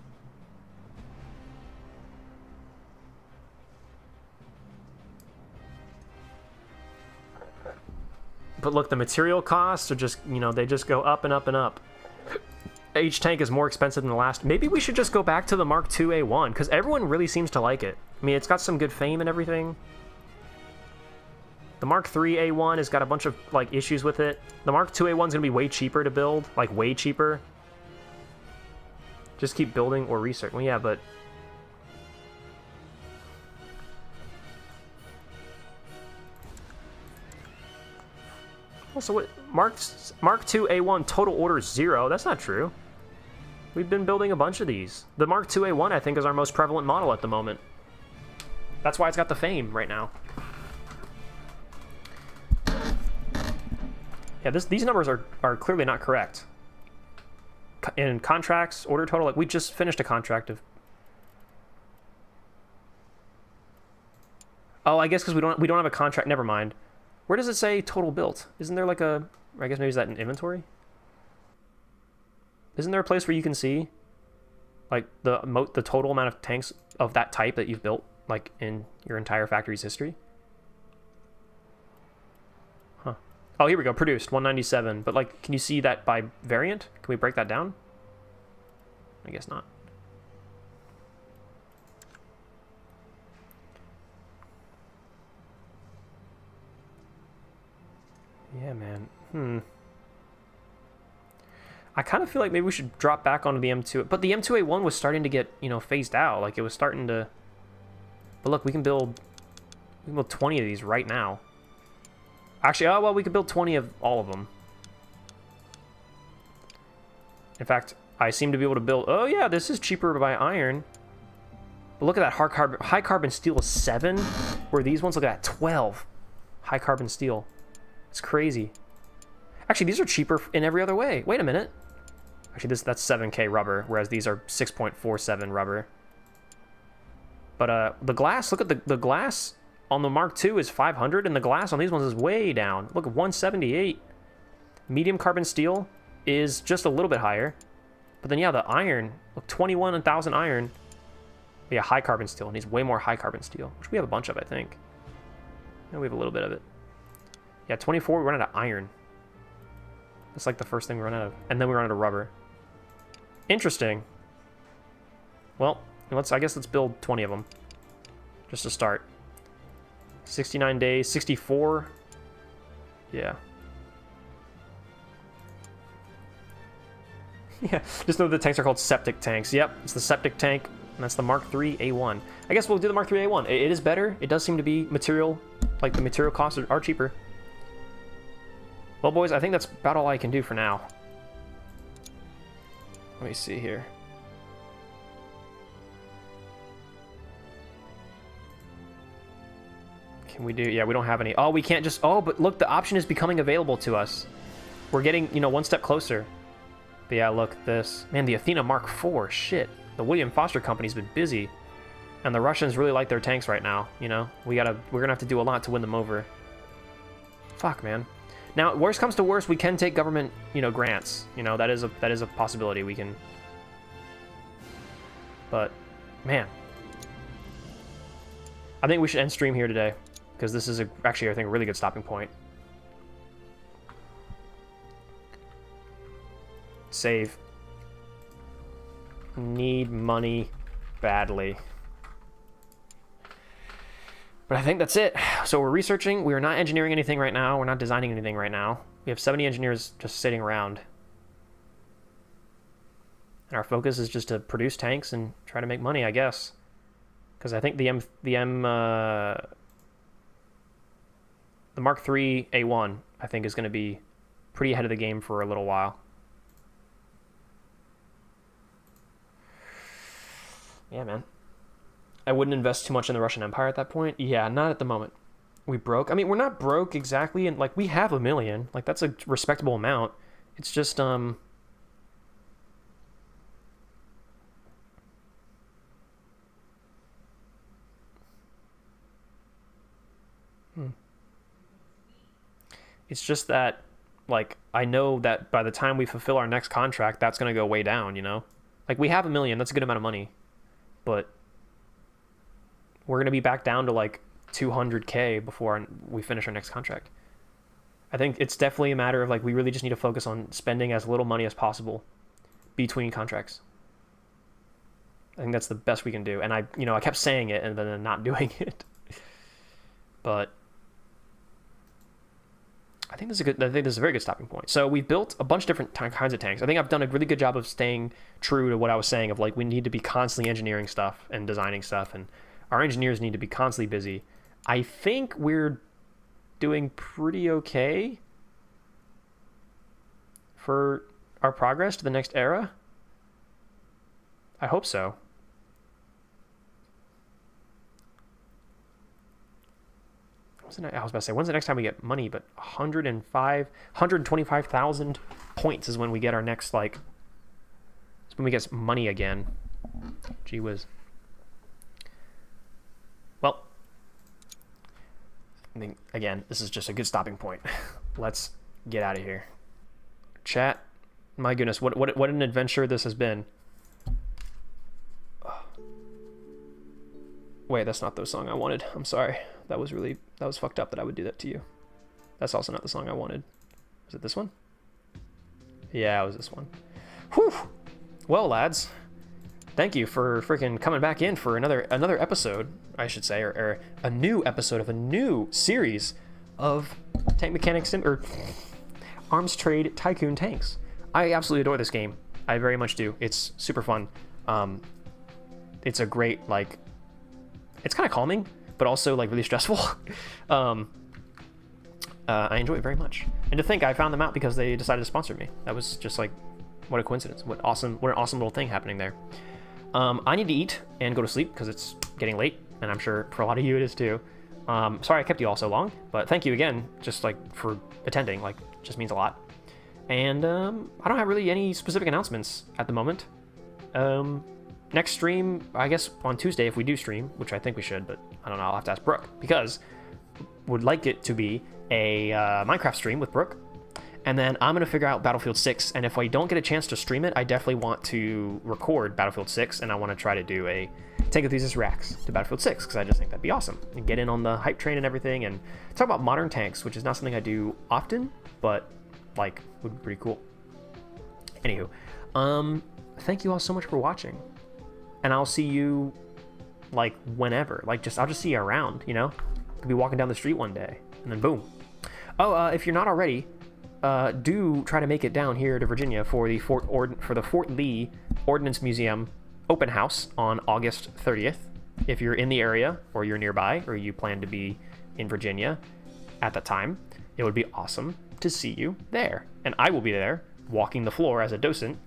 But look, the material costs are just, you know, they just go up and up and up. Each tank is more expensive than the last. Maybe we should just go back to the Mark II A1, because everyone really seems to like it. I mean, it's got some good fame and everything. The Mark III A1 has got a bunch of, like, issues with it. The Mark II A1 is going to be way cheaper to build. Like, way cheaper. Just keep building or research. Well, yeah, but... Also, what... Mark II A1 total order 0. That's not true. We've been building a bunch of these. The Mark II A1, I think, is our most prevalent model at the moment. That's why it's got the fame right now. Yeah, these numbers are clearly not correct. In contracts, order total, like we just finished a contract of... Oh, I guess because we don't have a contract, never mind. Where does it say total built? Isn't there like a... I guess maybe is that in inventory? Isn't there a place where you can see like the total amount of tanks of that type that you've built like in your entire factory's history? Huh. Oh, here we go. Produced 197. But like, can you see that by variant? Can we break that down? I guess not. Yeah, man. I kind of feel like maybe we should drop back onto the M2. But the M2A1 was starting to get, you know, phased out. Like, it was starting to... But look, we can build 20 of these right now. Actually, oh, well, we could build 20 of all of them. In fact, I seem to be able to build... Oh, yeah, this is cheaper by iron. But look at that. High carbon steel is 7, where these ones, look at that, 12. High carbon steel. It's crazy. Actually, these are cheaper in every other way. Wait a minute. Actually, that's 7K rubber, whereas these are 6.47 rubber. But the glass, look at the glass on the Mark II is 500, and the glass on these ones is way down. Look at 178. Medium carbon steel is just a little bit higher. But then, yeah, the iron, look, 21,000 iron. But yeah, high carbon steel, and he's way more high carbon steel, which we have a bunch of, I think. Yeah, we have a little bit of it. Yeah, 24, we run out of iron. That's like the first thing we run out of. And then we run out of rubber. Interesting. Well, I guess let's build 20 of them. Just to start. 69 days, 64. Yeah. Yeah, just know the tanks are called septic tanks. Yep, it's the septic tank, and that's the Mark III A1. I guess we'll do the Mark III A1. It is better. It does seem to be material, like the material costs are cheaper. Well, boys, I think that's about all I can do for now. Let me see here. Can we do... Yeah, we don't have any. Oh, we can't just... Oh, but look, the option is becoming available to us. We're getting, you know, one step closer. But yeah, look, this... Man, the Athena Mark IV, shit. The William Foster Company's been busy. And the Russians really like their tanks right now, you know? We're gonna have to do a lot to win them over. Fuck, man. Now, worst comes to worst, we can take government, you know, grants. You know, that is a possibility. We can... But, man. I think we should end stream here today. Because this is actually, I think, a really good stopping point. Save. Need money badly. But I think that's it. So we're researching. We are not engineering anything right now. We're not designing anything right now. We have 70 engineers just sitting around. And our focus is just to produce tanks and try to make money, I guess. Because I think the The Mark III A1, I think, is going to be pretty ahead of the game for a little while. Yeah, man. I wouldn't invest too much in the Russian Empire at that point. Yeah, not at the moment. We broke. I mean, we're not broke exactly, and like we have $1 million. Like that's a respectable amount. It's just It's just that, like, I know that by the time we fulfill our next contract, that's going to go way down, you know? Like, we have $1 million. That's a good amount of money. But we're going to be back down to, like, 200K before we finish our next contract. I think it's definitely a matter of, like, we really just need to focus on spending as little money as possible between contracts. I think that's the best we can do. And I kept saying it and then not doing it. But I think this is a very good stopping point. So we've built a bunch of different kinds of tanks. I think I've done a really good job of staying true to what I was saying of like we need to be constantly engineering stuff and designing stuff, and our engineers need to be constantly busy. I think we're doing pretty okay for our progress to the next era. I hope so. I was about to say, when's the next time we get money? But 125,000 points is when we get our next, like, it's when we get money again. Gee whiz. Well, I think, again, this is just a good stopping point. Let's get out of here. Chat, my goodness, what an adventure this has been. Wait, that's not the song I wanted. I'm sorry. That was fucked up that I would do that to you. That's also not the song I wanted. Was it this one? Yeah, it was this one. Whew! Well, lads, thank you for freaking coming back in for another episode, I should say, or a new episode of a new series of Tank Mechanics or Arms Trade Tycoon tanks. I absolutely adore this game. I very much do. It's super fun. It's a great, like, it's kind of calming, but also like really stressful. I enjoy it very much. And to think I found them out because they decided to sponsor me. That was just like, what a coincidence. What an awesome little thing happening there. I need to eat and go to sleep because it's getting late, and I'm sure for a lot of you it is too. Sorry I kept you all so long, but thank you again, just like for attending. Like, just means a lot. And I don't have really any specific announcements at the moment. Next stream, I guess on Tuesday if we do stream, which I think we should, but I don't know, I'll have to ask Brooke, because would like it to be a Minecraft stream with Brooke, and then I'm going to figure out Battlefield 6, and if I don't get a chance to stream it, I definitely want to record Battlefield 6, and I want to try to do a Tank Enthusiast Reacts to Battlefield 6, because I just think that'd be awesome, and get in on the hype train and everything, and talk about modern tanks, which is not something I do often, but, like, would be pretty cool. Anywho, thank you all so much for watching. And I'll see you, like, whenever. Like, I'll just see you around, you know? Could be walking down the street one day, and then boom. Oh, if you're not already, do try to make it down here to Virginia for the Fort Lee Ordnance Museum open house on August 30th. If you're in the area, or you're nearby, or you plan to be in Virginia at that time, it would be awesome to see you there. And I will be there, walking the floor as a docent,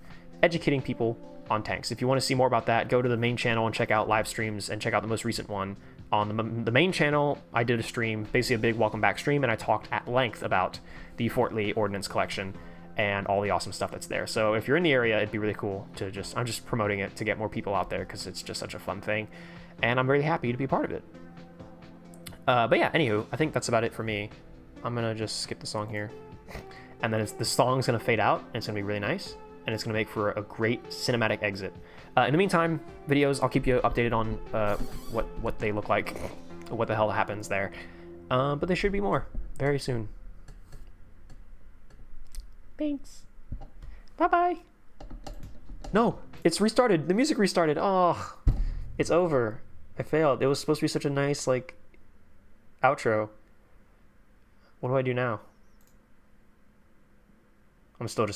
educating people on tanks. If you want to see more about that, go to the main channel and check out live streams and check out the most recent one. On the main channel, I did a stream, basically a big welcome back stream, and I talked at length about the Fort Lee Ordnance Collection and all the awesome stuff that's there. So if you're in the area, it'd be really cool to I'm just promoting it to get more people out there because it's just such a fun thing, and I'm really happy to be part of it. But yeah, anywho, I think that's about it for me. I'm gonna just skip the song here, and then the song's gonna fade out, and it's gonna be really nice. And it's going to make for a great cinematic exit. In the meantime, videos, I'll keep you updated on what they look like, what the hell happens there. But there should be more very soon. Thanks. Bye-bye. No, it's restarted. The music restarted. Oh, it's over. I failed. It was supposed to be such a nice, like, outro. What do I do now? I'm still just